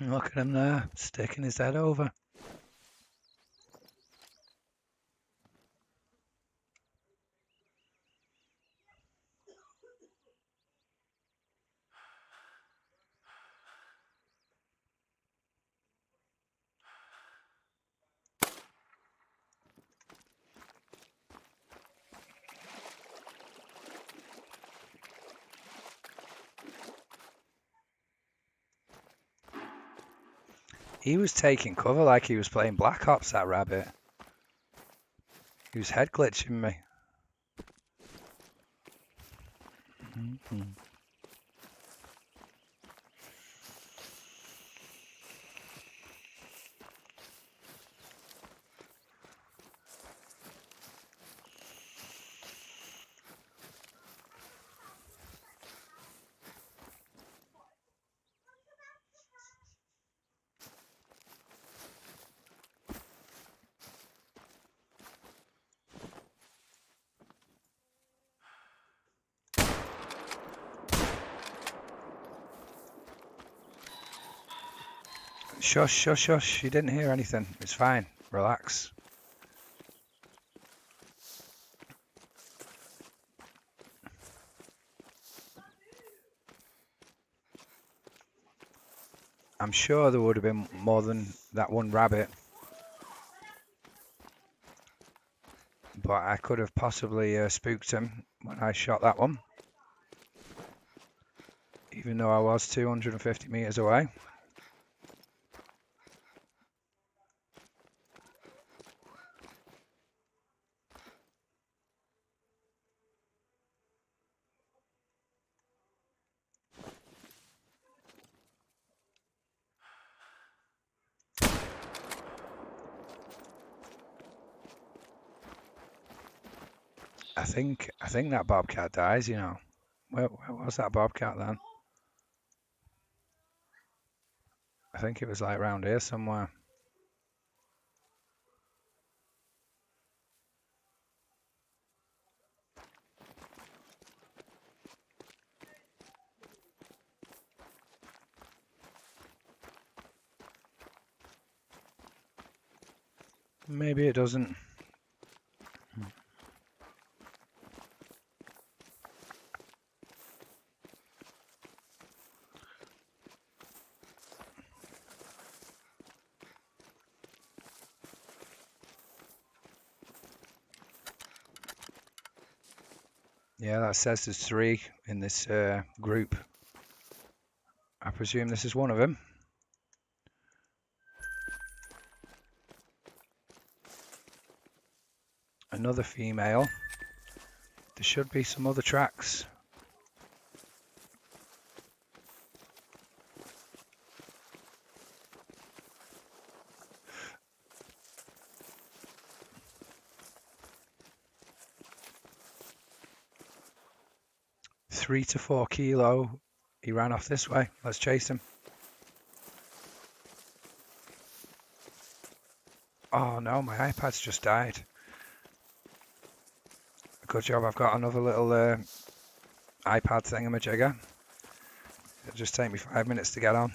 Look at him there, sticking his head over. He was taking cover like he was playing Black Ops, that rabbit. He was head glitching me. Mhm. Shush, shush, shush. You didn't hear anything. It's fine. Relax. I'm sure there would have been more than that one rabbit, but I could have possibly spooked him when I shot that one, even though I was 250 meters away. I think that bobcat dies, you know. Where was that bobcat then? I think it was like around here somewhere. Maybe it doesn't. Yeah, that says there's 3 in this group. I presume this is one of them. Another female. There should be some other tracks. 3 to 4 kilo. He ran off this way. Let's chase him. Oh no, my iPad's just died. Good job, I've got another little iPad thingamajigger. It'll just take me 5 minutes to get on.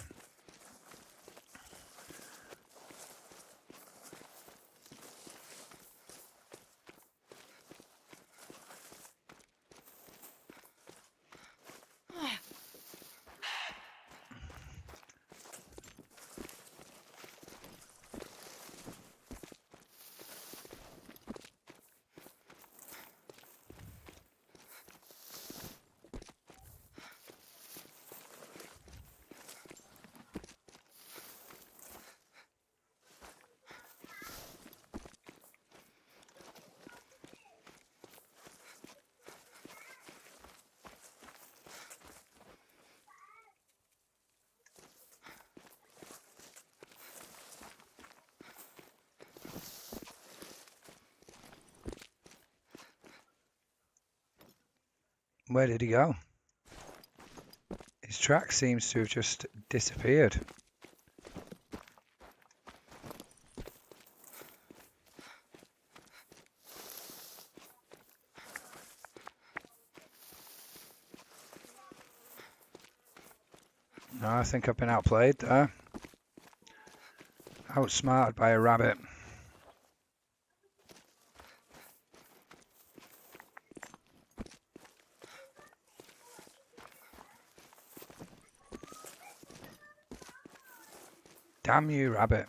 Where did he go? His track seems to have just disappeared. No, I think I've been outplayed there. Outsmarted by a rabbit. Damn you, rabbit.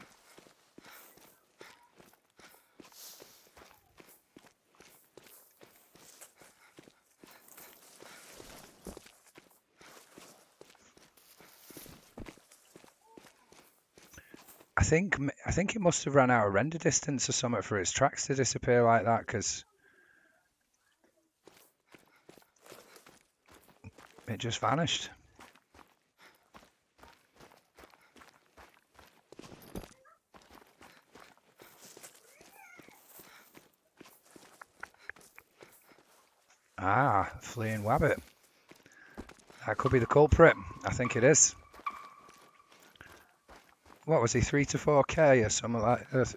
I think it must have run out of render distance or something for its tracks to disappear like that, because it just vanished. Ah, fleeing wabbit. That could be the culprit. I think it is. What was he, 3 to 4K or something like that?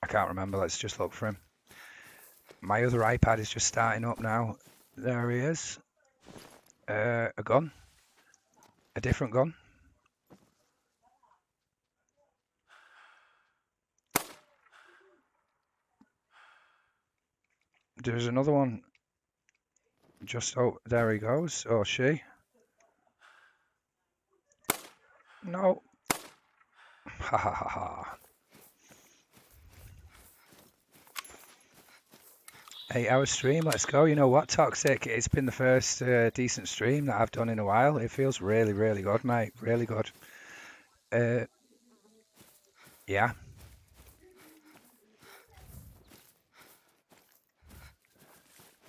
I can't remember. Let's just look for him. My other iPad is just starting up now. There he is. A gun. A different gun. There's another one. Just, oh, there he goes. Or she. No. Ha ha ha ha. 8-hour stream, let's go. You know what, Toxic? It's been the first decent stream that I've done in a while. It feels really, really good, mate. Really good. Yeah.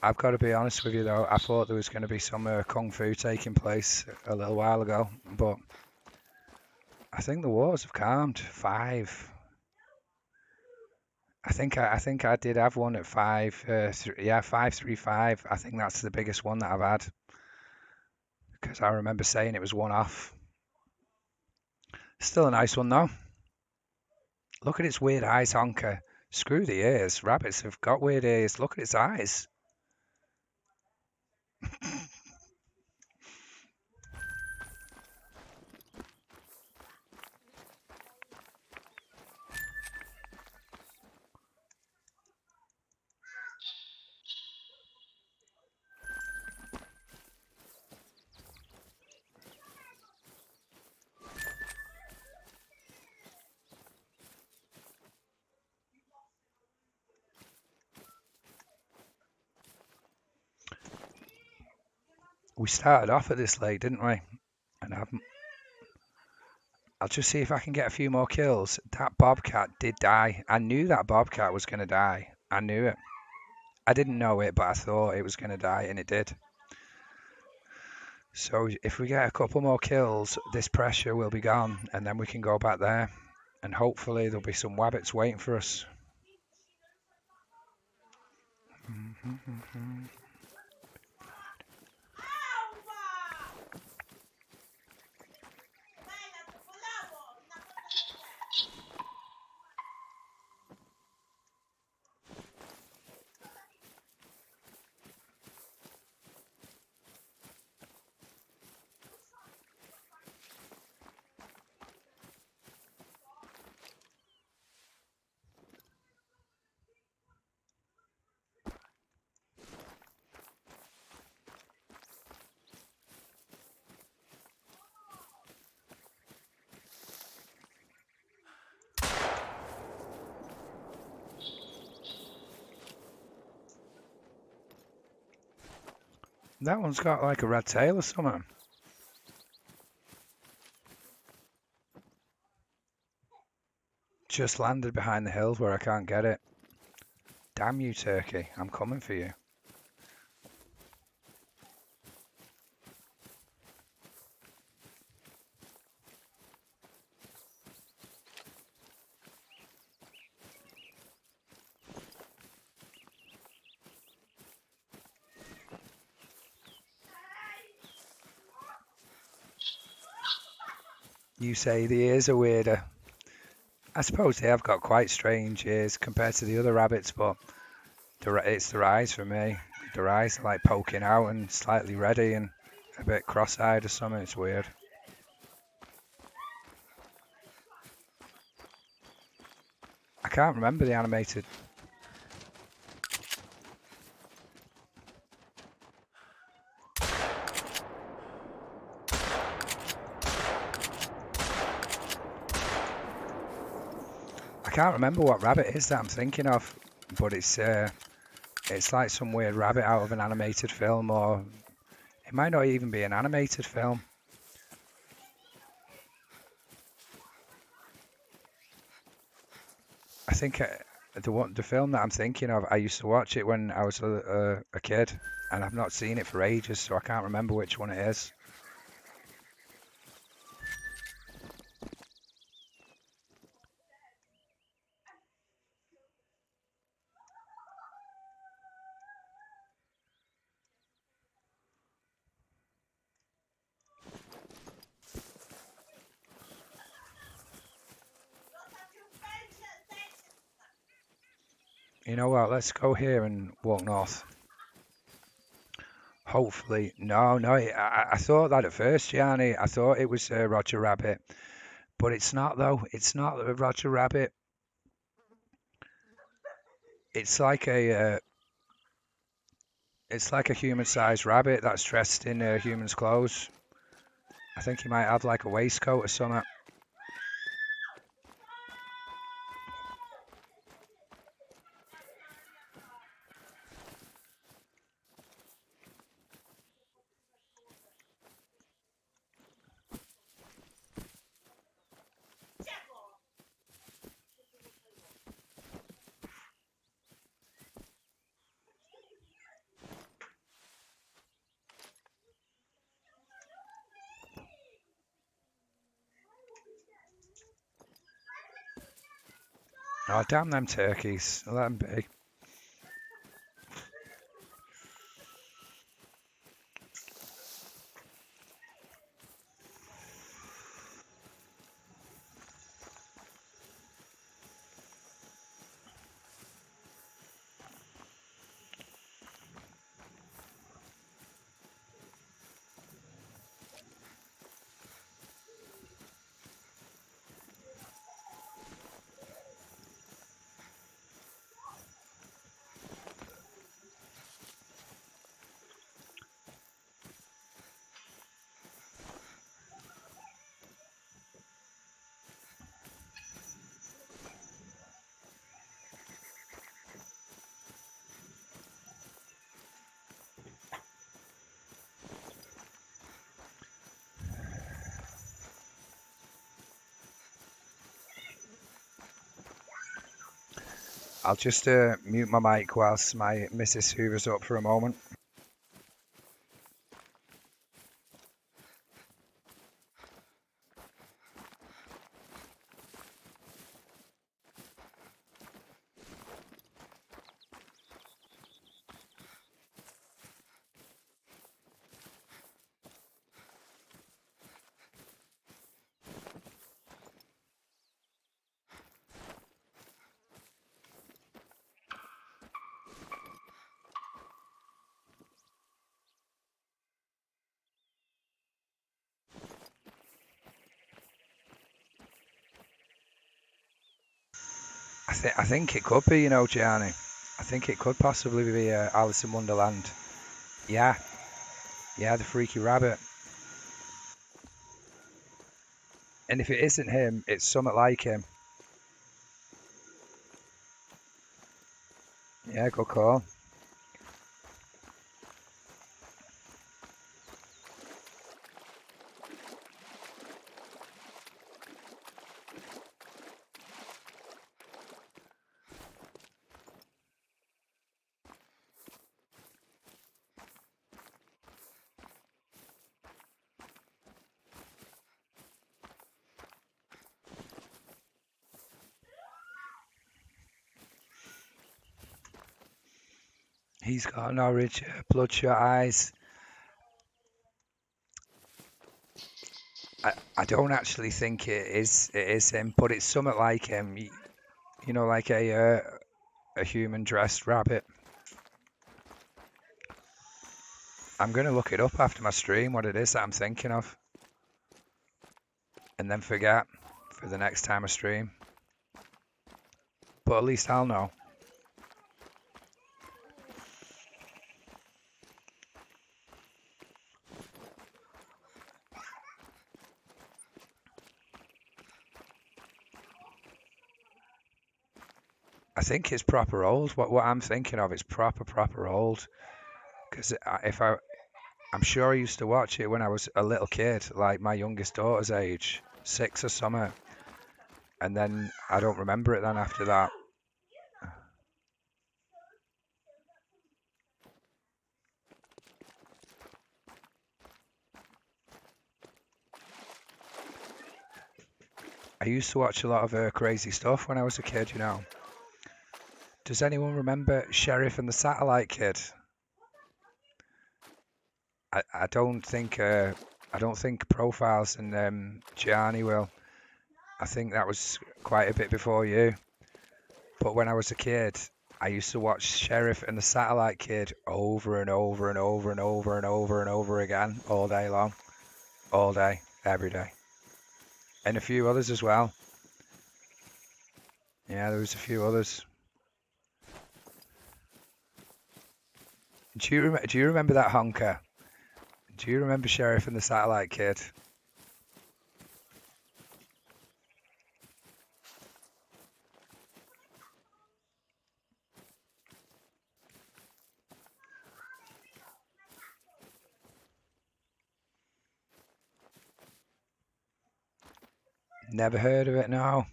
I've got to be honest with you, though. I thought there was going to be some kung fu taking place a little while ago, but I think the wars have calmed. 5. I think I did have one at 5. 535. I think that's the biggest one that I've had, because I remember saying it was one off. Still a nice one though. Look at its weird eyes, Honker. Screw the ears. Rabbits have got weird ears. Look at its eyes. We started off at this late, didn't we? And I'll just see if I can get a few more kills. That bobcat did die. I knew that bobcat was going to die. I knew it. I didn't know it, but I thought it was going to die, and it did. So if we get a couple more kills, this pressure will be gone, and then we can go back there. And hopefully there'll be some wabbits waiting for us. That one's got like a red tail or something. Just landed behind the hills where I can't get it. Damn you, turkey. I'm coming for you. You say the ears are weirder. I suppose they have got quite strange ears compared to the other rabbits, but it's their eyes for me. Their eyes are like poking out and slightly reddy and a bit cross-eyed or something. It's weird. I can't remember the animated. I can't remember what rabbit it is that I'm thinking of, but it's like some weird rabbit out of an animated film, or it might not even be an animated film. I think the film that I'm thinking of, I used to watch it when I was a kid, and I've not seen it for ages, so I can't remember which one it is. You know what? Let's go here and walk north. Hopefully, no. I thought that at first, Gianni. I thought it was Roger Rabbit, but it's not though. It's not Roger Rabbit. It's like a human-sized rabbit that's dressed in human's clothes. I think he might have like a waistcoat or something. Oh, damn them turkeys. Let them be. I'll just mute my mic whilst my missus hoovers up for a moment. I think it could be, you know, Gianni. I think it could possibly be Alice in Wonderland. Yeah, the freaky rabbit. And if it isn't him, it's something like him. Yeah, good call. He's got an orange, bloodshot eyes. I don't actually think it is him, but it's something like him. You know, like a human dressed rabbit. I'm gonna look it up after my stream what it is that I'm thinking of, and then forget for the next time I stream. But at least I'll know. I think it's proper old. What I'm thinking of is proper old. Because I'm sure I used to watch it when I was a little kid, like my youngest daughter's age, 6 or something. And then I don't remember it then after that. I used to watch a lot of crazy stuff when I was a kid, you know. Does anyone remember Sheriff and the Satellite Kid? I don't think Profiles and Gianni will. I think that was quite a bit before you. But when I was a kid, I used to watch Sheriff and the Satellite Kid over and over and over and over and over and over again all day long. All day, every day. And a few others as well. Yeah, there was a few others. Do you remember that honker? Do you remember Sheriff and the Satellite Kid? Never heard of it, no.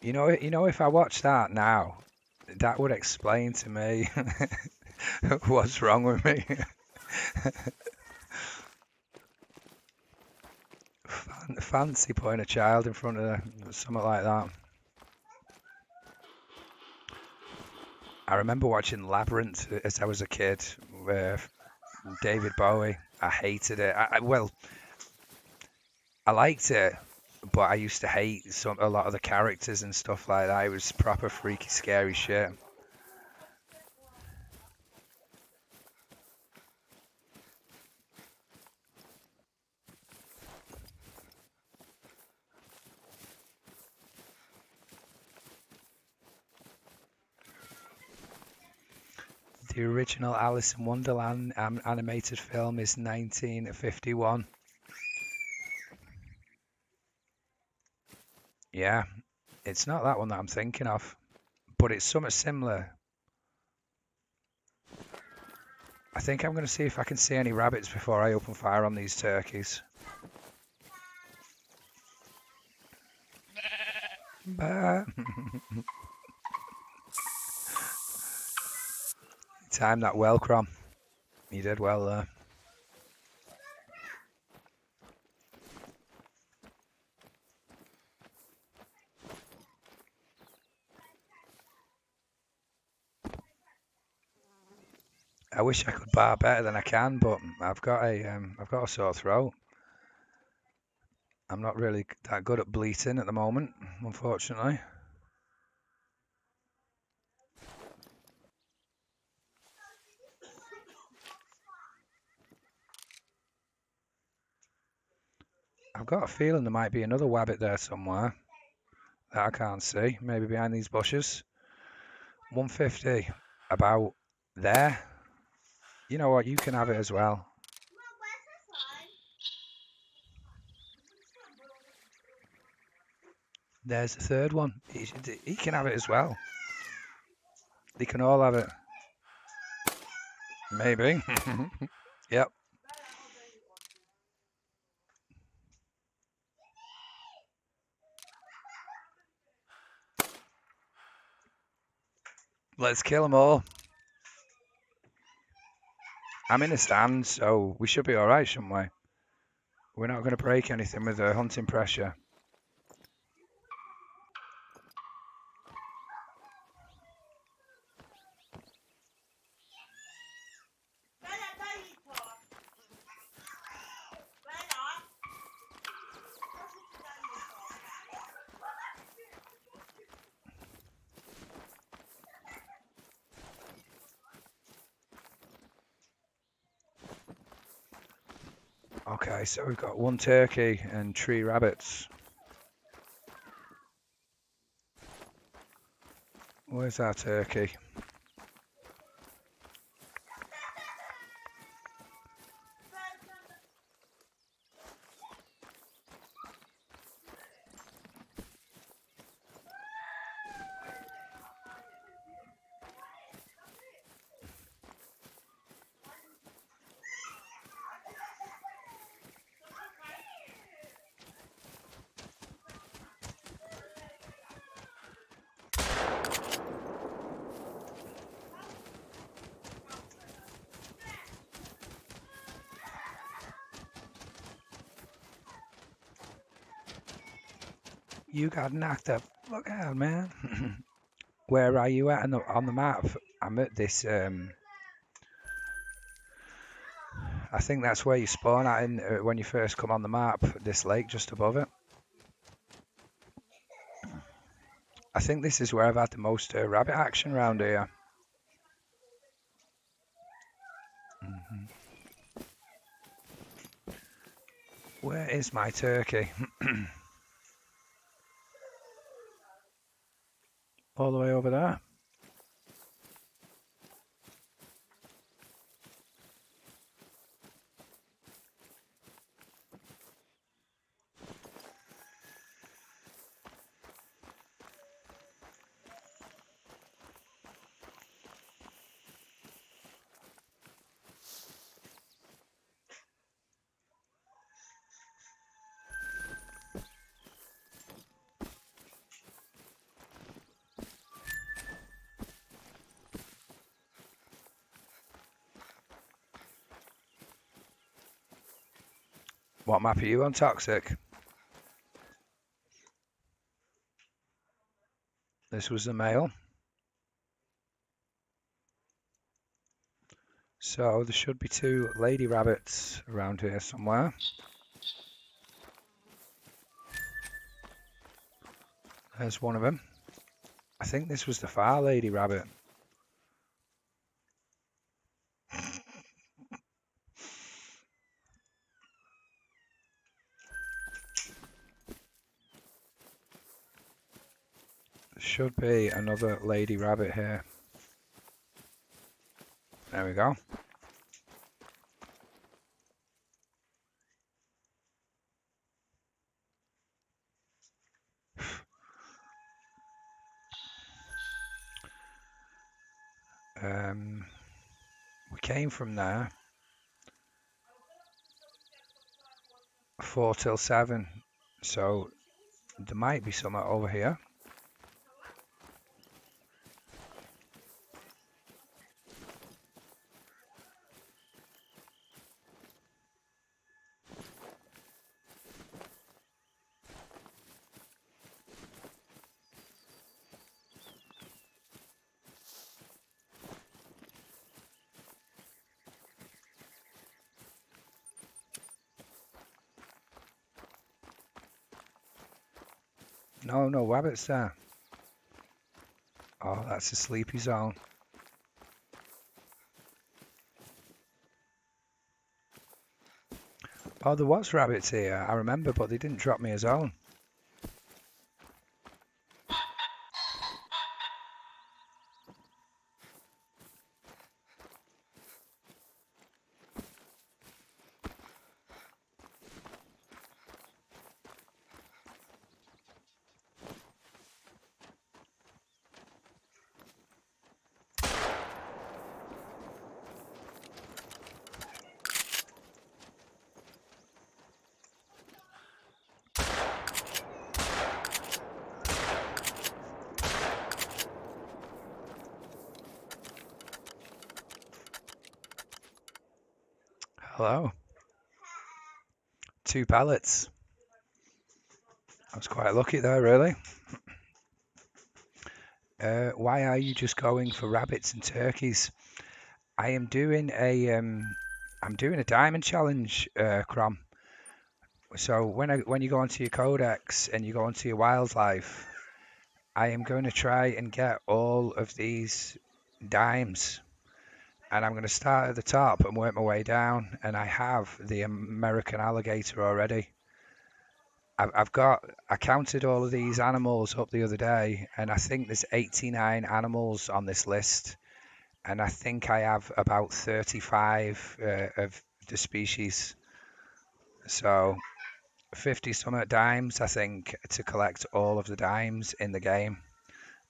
You know, if I watch that now, that would explain to me what's wrong with me. Fancy putting a child in front of something like that. I remember watching Labyrinth as I was a kid with David Bowie. I hated it. Well, I liked it, but I used to hate a lot of the characters and stuff like that. It was proper freaky, scary shit. The original Alice in Wonderland animated film is 1951. Yeah, it's not that one that I'm thinking of, but it's something similar. I think I'm going to see if I can see any rabbits before I open fire on these turkeys. Bah. Time that well, Crom. You did well there. I wish I could bar better than I can, but I've got a sore throat. I'm not really that good at bleating at the moment, unfortunately. I've got a feeling there might be another wabbit there somewhere that I can't see. Maybe behind these bushes. 150. About there. You know what? You can have it as well. There's the third one. He can have it as well. They can all have it. Maybe. Yep. Let's kill them all. I'm in a stand, so we should be all right, shouldn't we? We're not going to break anything with the hunting pressure. Okay, so we've got 1 turkey and 3 rabbits. Where's our turkey? You got knocked up. Look out, man. Where are you at on the map? I'm at this. I think that's where you spawn at when you first come on the map. This lake just above it. I think this is where I've had the most rabbit action around here. Mhm. Where is my turkey? All the way over there. What map are you on, Toxic? This was the male. So there should be 2 lady rabbits around here somewhere. There's one of them. I think this was the far lady rabbit. There should be another lady rabbit here. There we go. We came from there 4 till 7, so there might be some over here. No rabbits there. Oh, that's a sleepy zone. Oh, there was rabbits here, I remember, but they didn't drop me a zone. Hello. 2 pallets. I was quite lucky there, really. Why are you just going for rabbits and turkeys? I am doing I'm doing a diamond challenge, Crom. So when you go onto your codex and you go onto your wildlife, I am going to try and get all of these dimes, and I'm going to start at the top and work my way down. And I have the American alligator already. I counted all of these animals up the other day, and I think there's 89 animals on this list, and I think I have about 35 of the species. So 50 some dimes, I think, to collect all of the dimes in the game.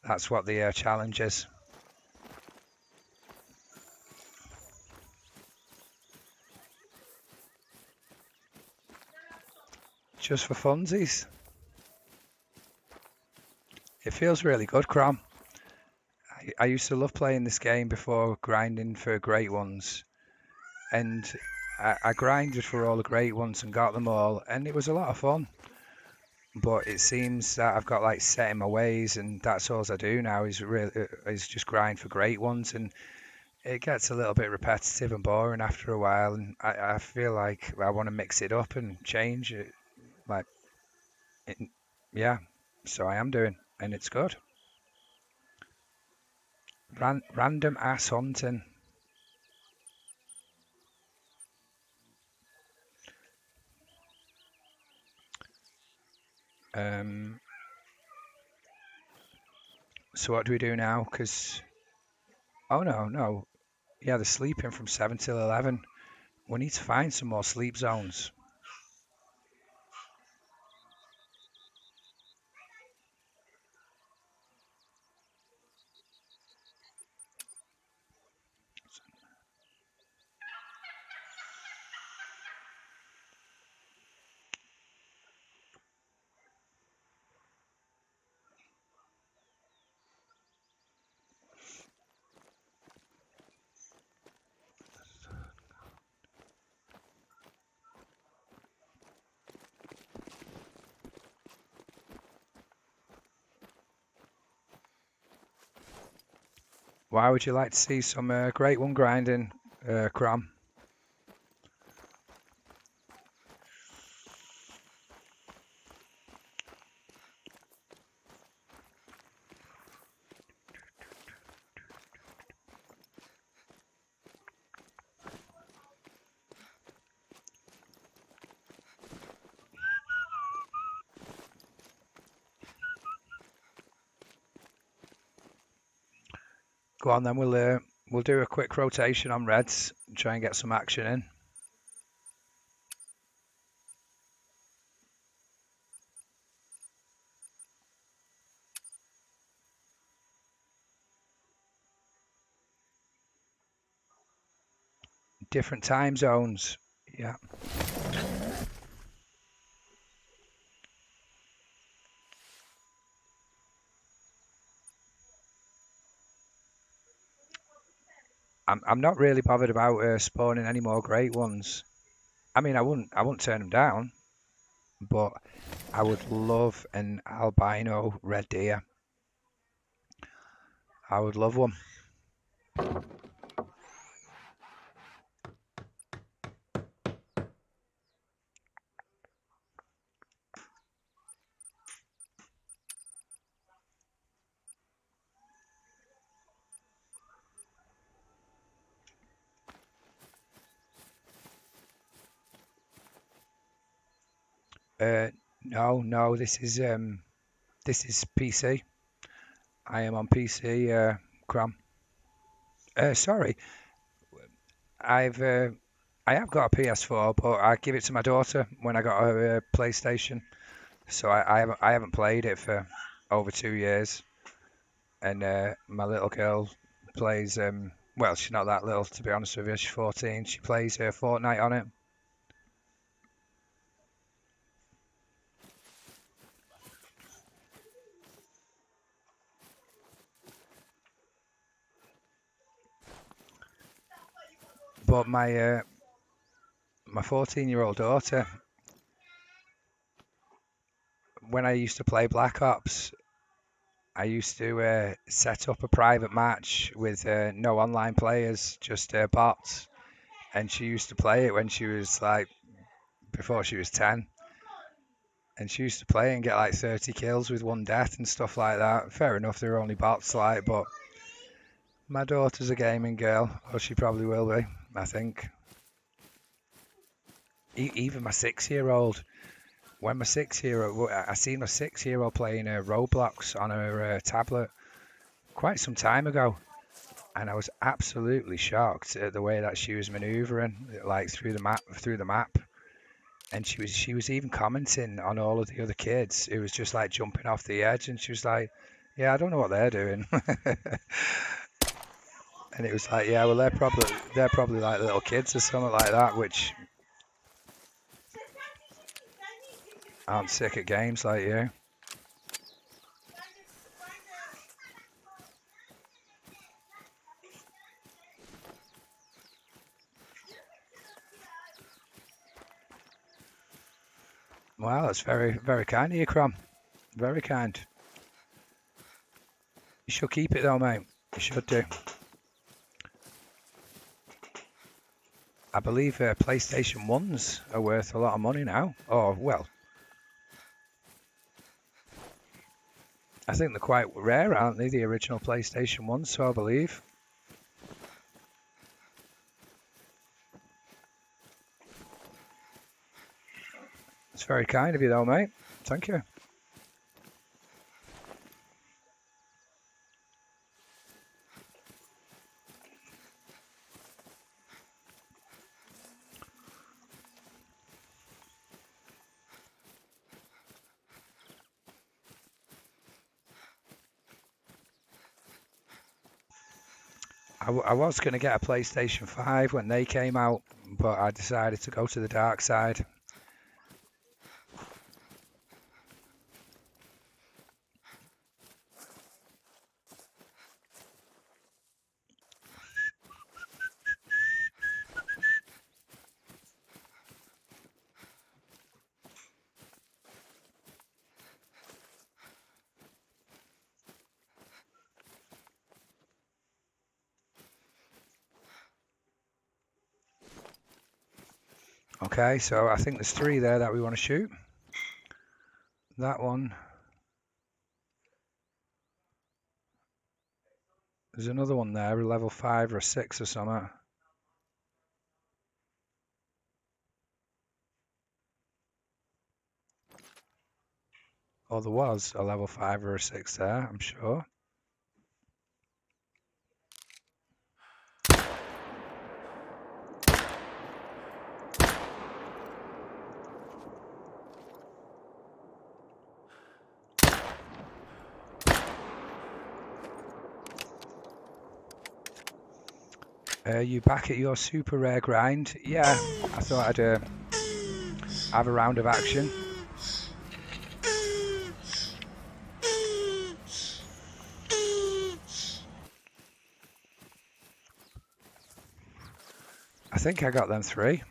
That's what the challenge is. Just for funsies. It feels really good, Crom. I used to love playing this game before grinding for great ones. And I grinded for all the great ones and got them all, and it was a lot of fun. But it seems that I've got like set in my ways, and that's all I do now is just grind for great ones, and it gets a little bit repetitive and boring after a while. And I feel like I want to mix it up and change it, like it, yeah. So I am doing, and it's good. Random ass hunting. Um, so what do we do now? Because oh no, yeah, they're sleeping from 7 till 11. We need to find some more sleep zones. Why would you like to see some great one grinding, Crom? Go on then, we'll do a quick rotation on reds and try and get some action in. Different time zones. Yeah. I'm not really bothered about spawning any more great ones. I mean, I wouldn't turn them down, but I would love an albino red deer. I would love one. Uh, no, this is PC. I am on PC, Crom. Sorry, I've I have got a PS4, but I give it to my daughter when I got her PlayStation. So I haven't played it for over 2 years, and my little girl plays. Well, she's not that little to be honest with you. She's 14. She plays Fortnite on it. But my 14-year-old daughter, when I used to play Black Ops, I used to set up a private match with no online players, just bots, and she used to play it when she was like before she was 10. And she used to play and get like 30 kills with one death and stuff like that. Fair enough, they're only bots, like, but My daughter's a gaming girl, or she probably will be, I think. Even my 6-year-old. When my 6-year-old, I seen my 6-year-old playing Roblox on her tablet quite some time ago, and I was absolutely shocked at the way that she was manoeuvring, like through the map. And she was even commenting on all of the other kids. It was just like jumping off the edge, and she was like, "Yeah, I don't know what they're doing." And it was like, "Yeah, well, they're probably like little kids or something like that, which aren't sick at games like you." Wow, that's very, very kind of you, Crom. Very kind. You should keep it though, mate. You should do. I believe PlayStation 1s are worth a lot of money now. Oh, well, I think they're quite rare, aren't they? The original PlayStation 1s, so I believe. It's very kind of you though, mate. Thank you. I was going to get a PlayStation 5 when they came out, but I decided to go to the dark side. Okay, so I think there's 3 there that we want to shoot. That one. There's another one there, a level 5 or a 6 or something. Or there was a level 5 or a 6 there, I'm sure. You back at your super rare grind? Yeah, I thought I'd have a round of action. I think I got them 3.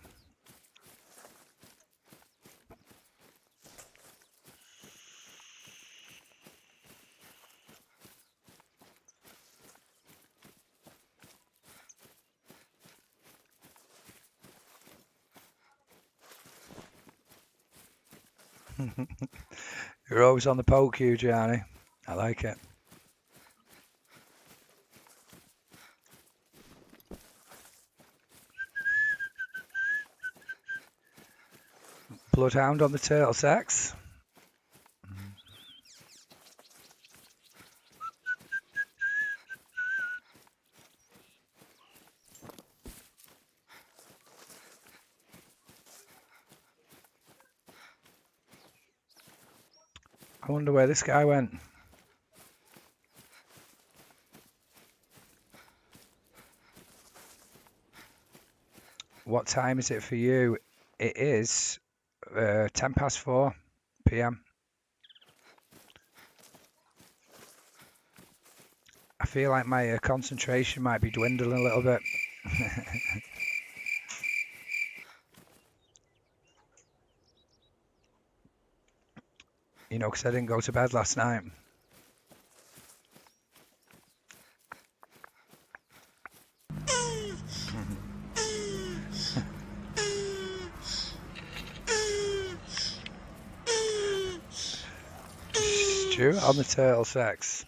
You're always on the poke, you, Johnny. I like it. Bloodhound on the turtle sex. I wonder where this guy went. What time is it for you? It is 4:10 p.m. I feel like my concentration might be dwindling a little bit. You know, because I didn't go to bed last night. Stu on the turtle sex.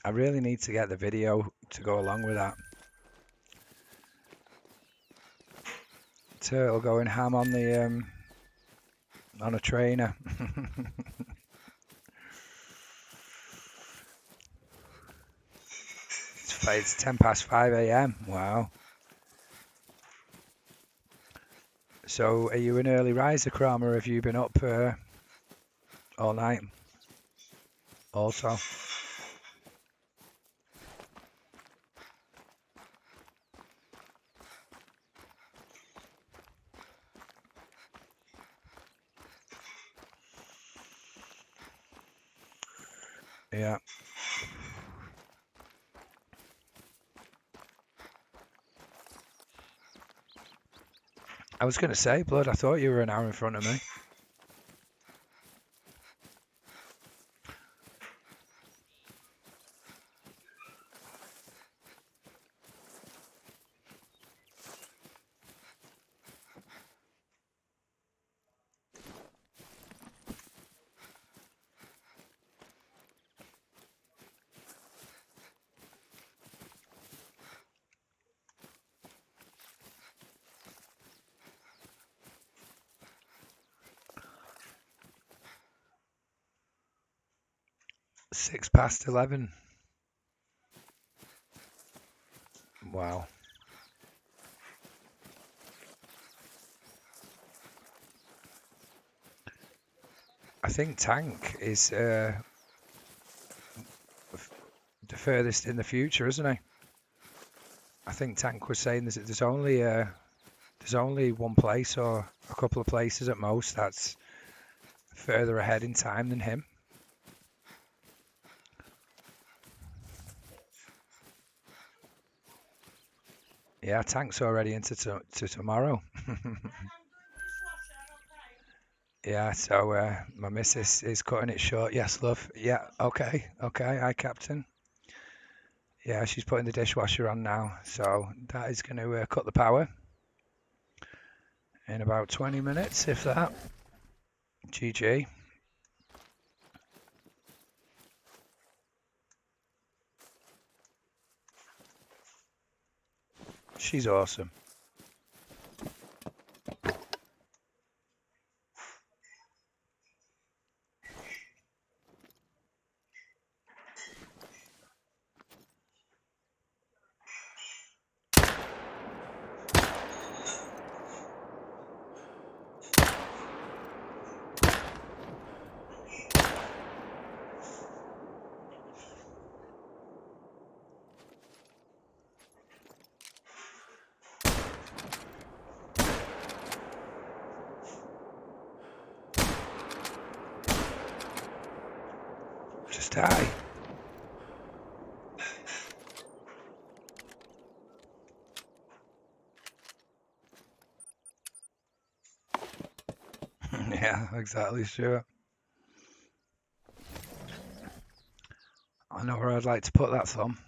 I really need to get the video to go along with that. Turtle going ham on the on a trainer. It's 5 a.m. Wow. So are you an early riser, Crom, or have you been up all night? Also. Yeah. I was going to say, Blood, I thought you were an hour in front of me. Six past 11. Wow. I think Tank is the furthest in the future, isn't he? I think Tank was saying there's only one place or a couple of places at most that's further ahead in time than him. Yeah, Tank's already into to tomorrow. Yeah, so my missus is cutting it short. Yes, love. Yeah, okay. Hi, Captain. Yeah, she's putting the dishwasher on now, so that is going to cut the power in about 20 minutes, if that. GG. She's awesome. Just die. Yeah, exactly, sure. I know where I'd like to put that thumb.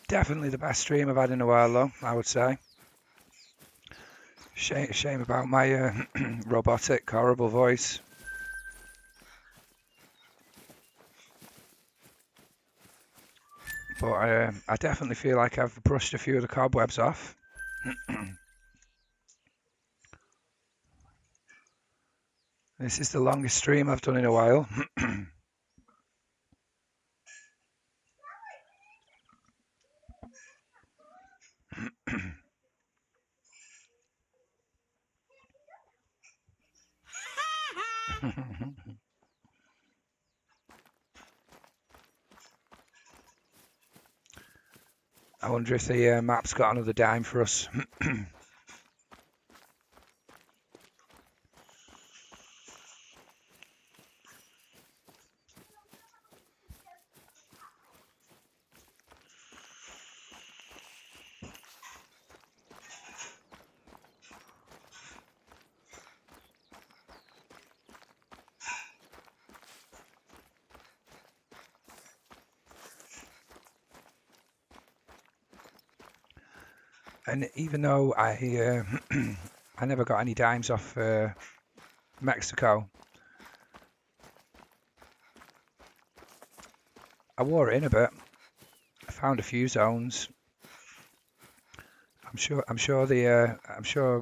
Definitely the best stream I've had in a while, though, I would say. Shame about my robotic, horrible voice. But I definitely feel like I've brushed a few of the cobwebs off. This is the longest stream I've done in a while. I wonder if the map's got another dime for us. And even though I I never got any dimes off Mexico, I wore it in a bit. I found a few zones. I'm sure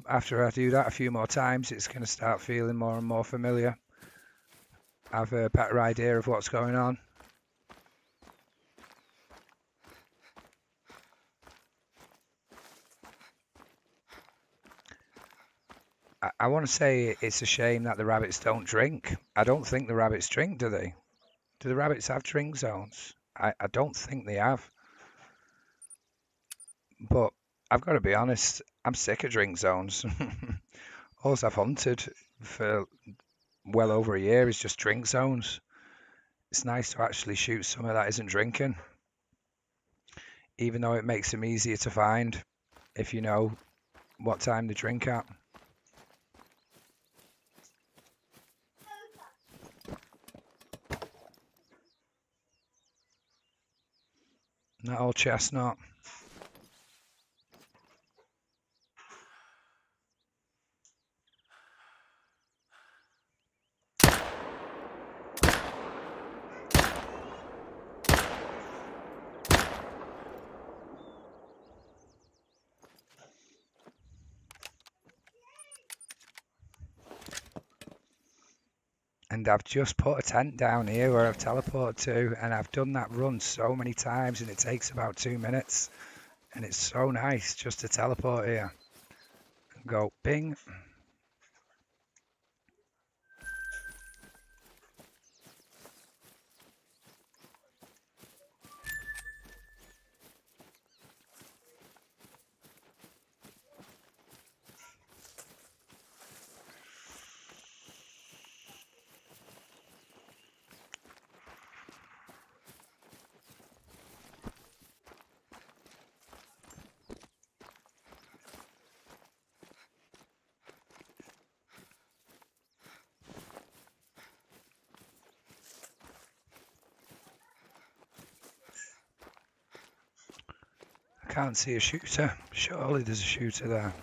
after I do that a few more times, it's going to start feeling more and more familiar. I have a better idea of what's going on. I want to say it's a shame that the rabbits don't drink. I don't think the rabbits drink, do they? Do the rabbits have drink zones? I don't think they have. But I've got to be honest, I'm sick of drink zones. All I've hunted for well over a year is just drink zones. It's nice to actually shoot something that isn't drinking, even though it makes them easier to find if you know what time they drink at. Not all chestnut. And I've just put a tent down here where I've teleported to, and I've done that run so many times, and it takes about 2 minutes. And it's so nice just to teleport here and go bing. I can't see a shooter. Surely there's a shooter there.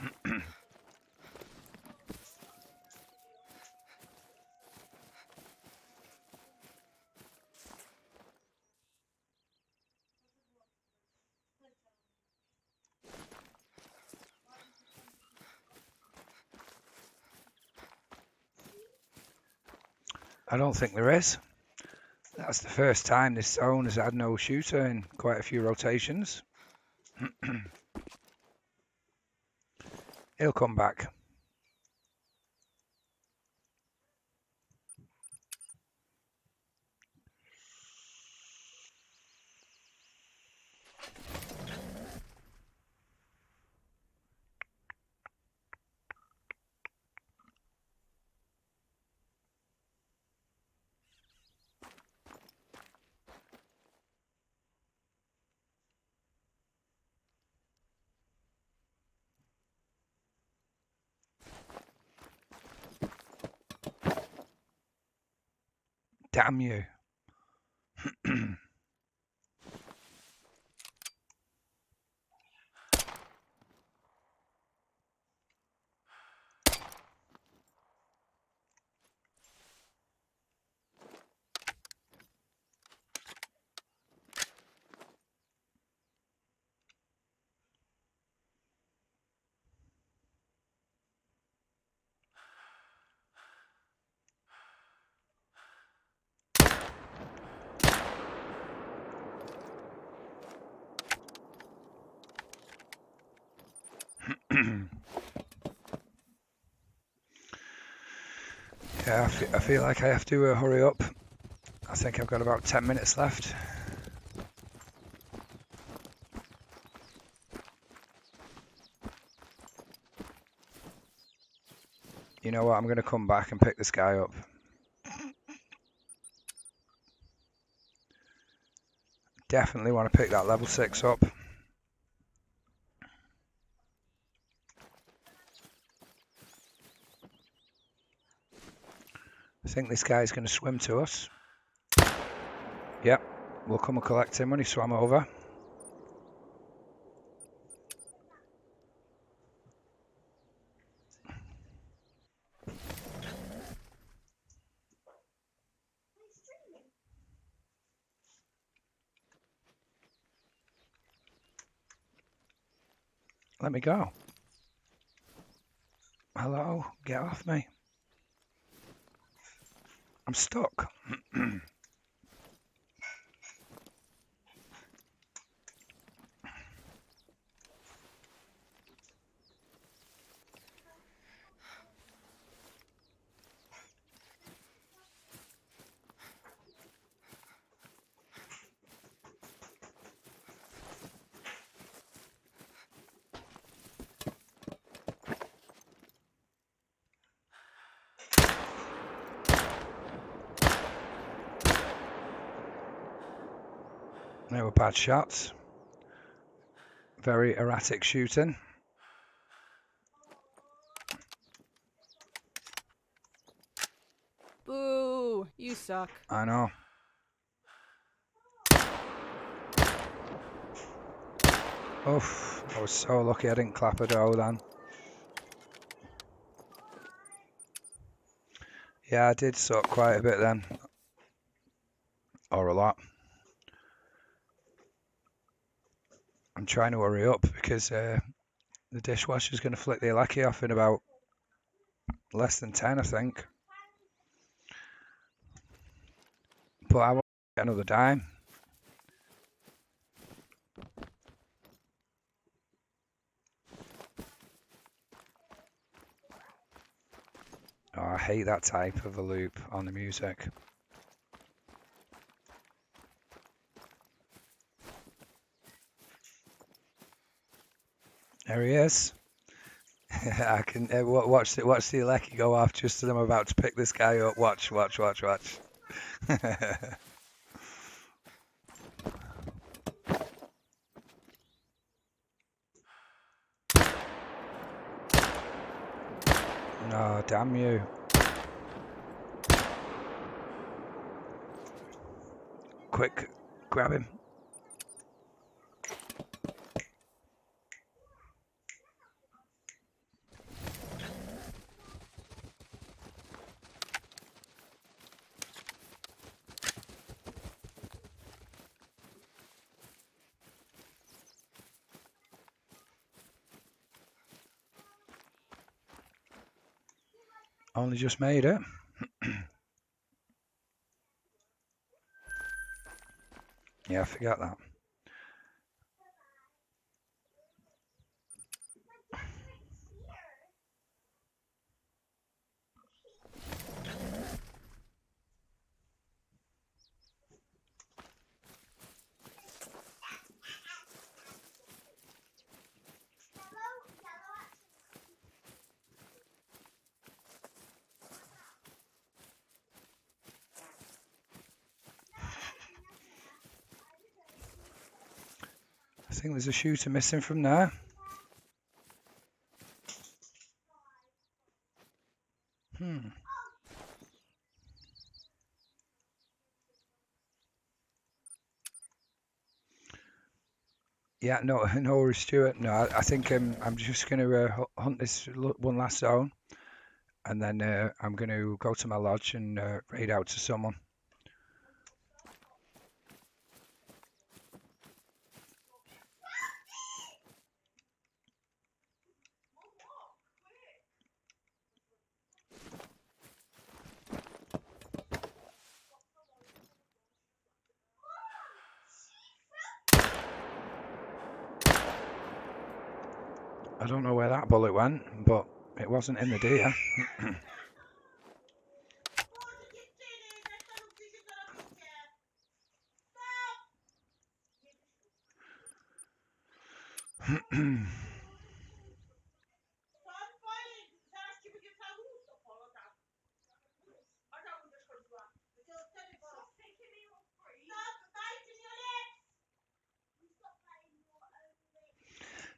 I don't think there is. That's the first time this zone has had no shooter in quite a few rotations. He'll come back. Damn you. Yeah, I feel like I have to hurry up. I think I've got about 10 minutes left. You know what? I'm going to come back and pick this guy up. Definitely want to pick that level 6 up. I think this guy's going to swim to us. Yep, we'll come and collect him when he swam over. Let me go. Hello, get off me. I'm stuck. They were bad shots. Very erratic shooting. Boo! You suck. I know. Oof, I was so lucky I didn't clap a doe then. Yeah, I did suck quite a bit then. Or a lot. I'm trying to hurry up because the dishwasher's going to flick the lecky off in about less than 10, I think. But I won't get another dime. Oh, I hate that type of a loop on the music. There he is. I can watch the lecky go off just as I'm about to pick this guy up. Watch. No, damn you. Quick, grab him. Only just made it. Yeah, I forgot that. I think there's a shooter missing from there. Yeah, no, no worries, Stuart. No, I think I'm just going to hunt this one last zone, and then I'm going to go to my lodge and raid out to someone. I don't know where that bullet went, but it wasn't in the deer.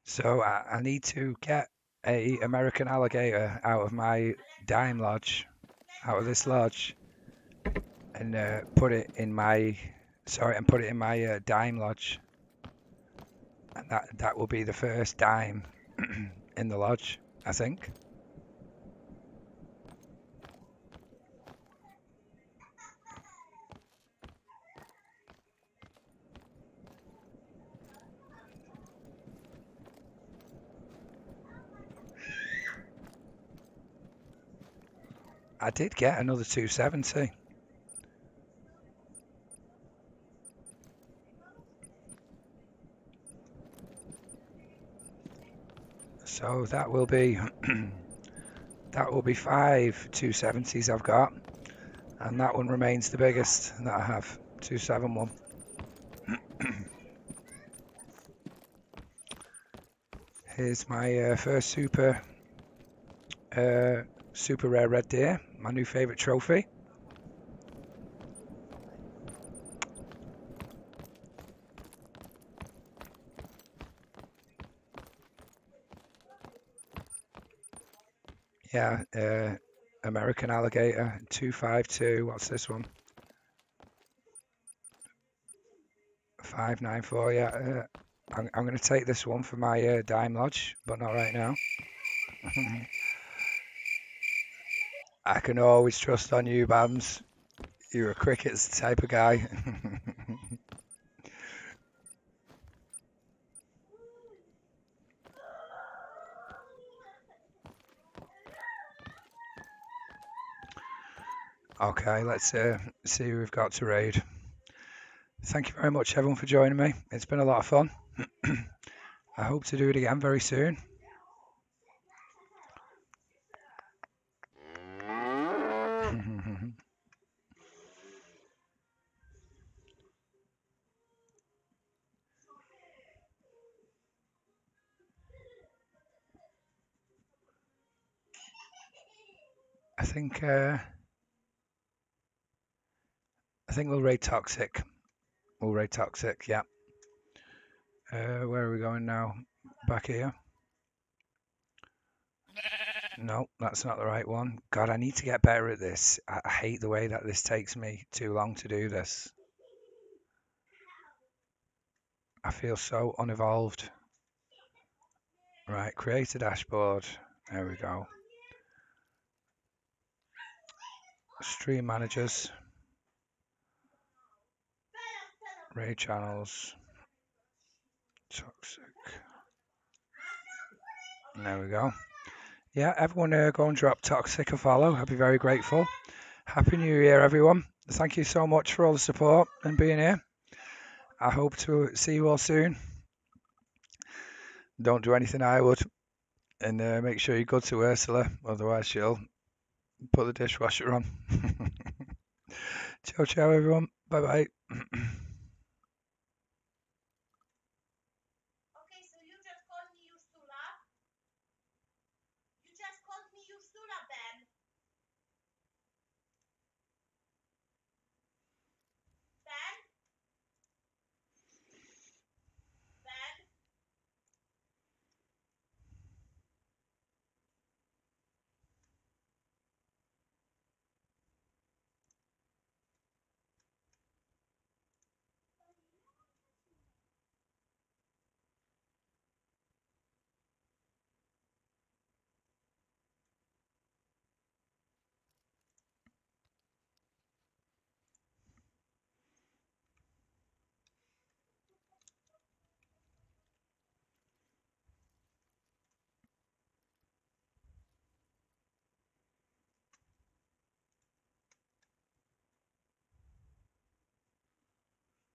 So I need to get a American alligator out of my dime lodge, out of this lodge, and put it in my dime lodge, and that will be the first dime in the lodge, I think. I did get another 270. So that will be that will be 5 270s I've got, and that one remains the biggest that I have, 271. Here's my first super rare red deer, my new favourite trophy. Yeah, American alligator, 252. What's this one? 594. Yeah, I'm going to take this one for my dime lodge, but not right now. I can always trust on you, Bams. You're a crickets type of guy. Okay, let's see who we've got to raid. Thank you very much, everyone, for joining me. It's been a lot of fun. I hope to do it again very soon. I think we'll raid toxic. We'll raid toxic. Yeah. Where are we going now? Back here. No, that's not the right one. God, I need to get better at this. I hate the way that this takes me too long to do this. I feel so unevolved. Right, create a dashboard. There we go. Stream managers. Raid channels. Toxic. And there we go. Yeah, everyone go and drop Toxic a follow. I'd be very grateful. Happy New Year, everyone. Thank you so much for all the support and being here. I hope to see you all soon. Don't do anything I would. And make sure you go to Ursula, otherwise she'll put the dishwasher on. Ciao, ciao, everyone. Bye-bye.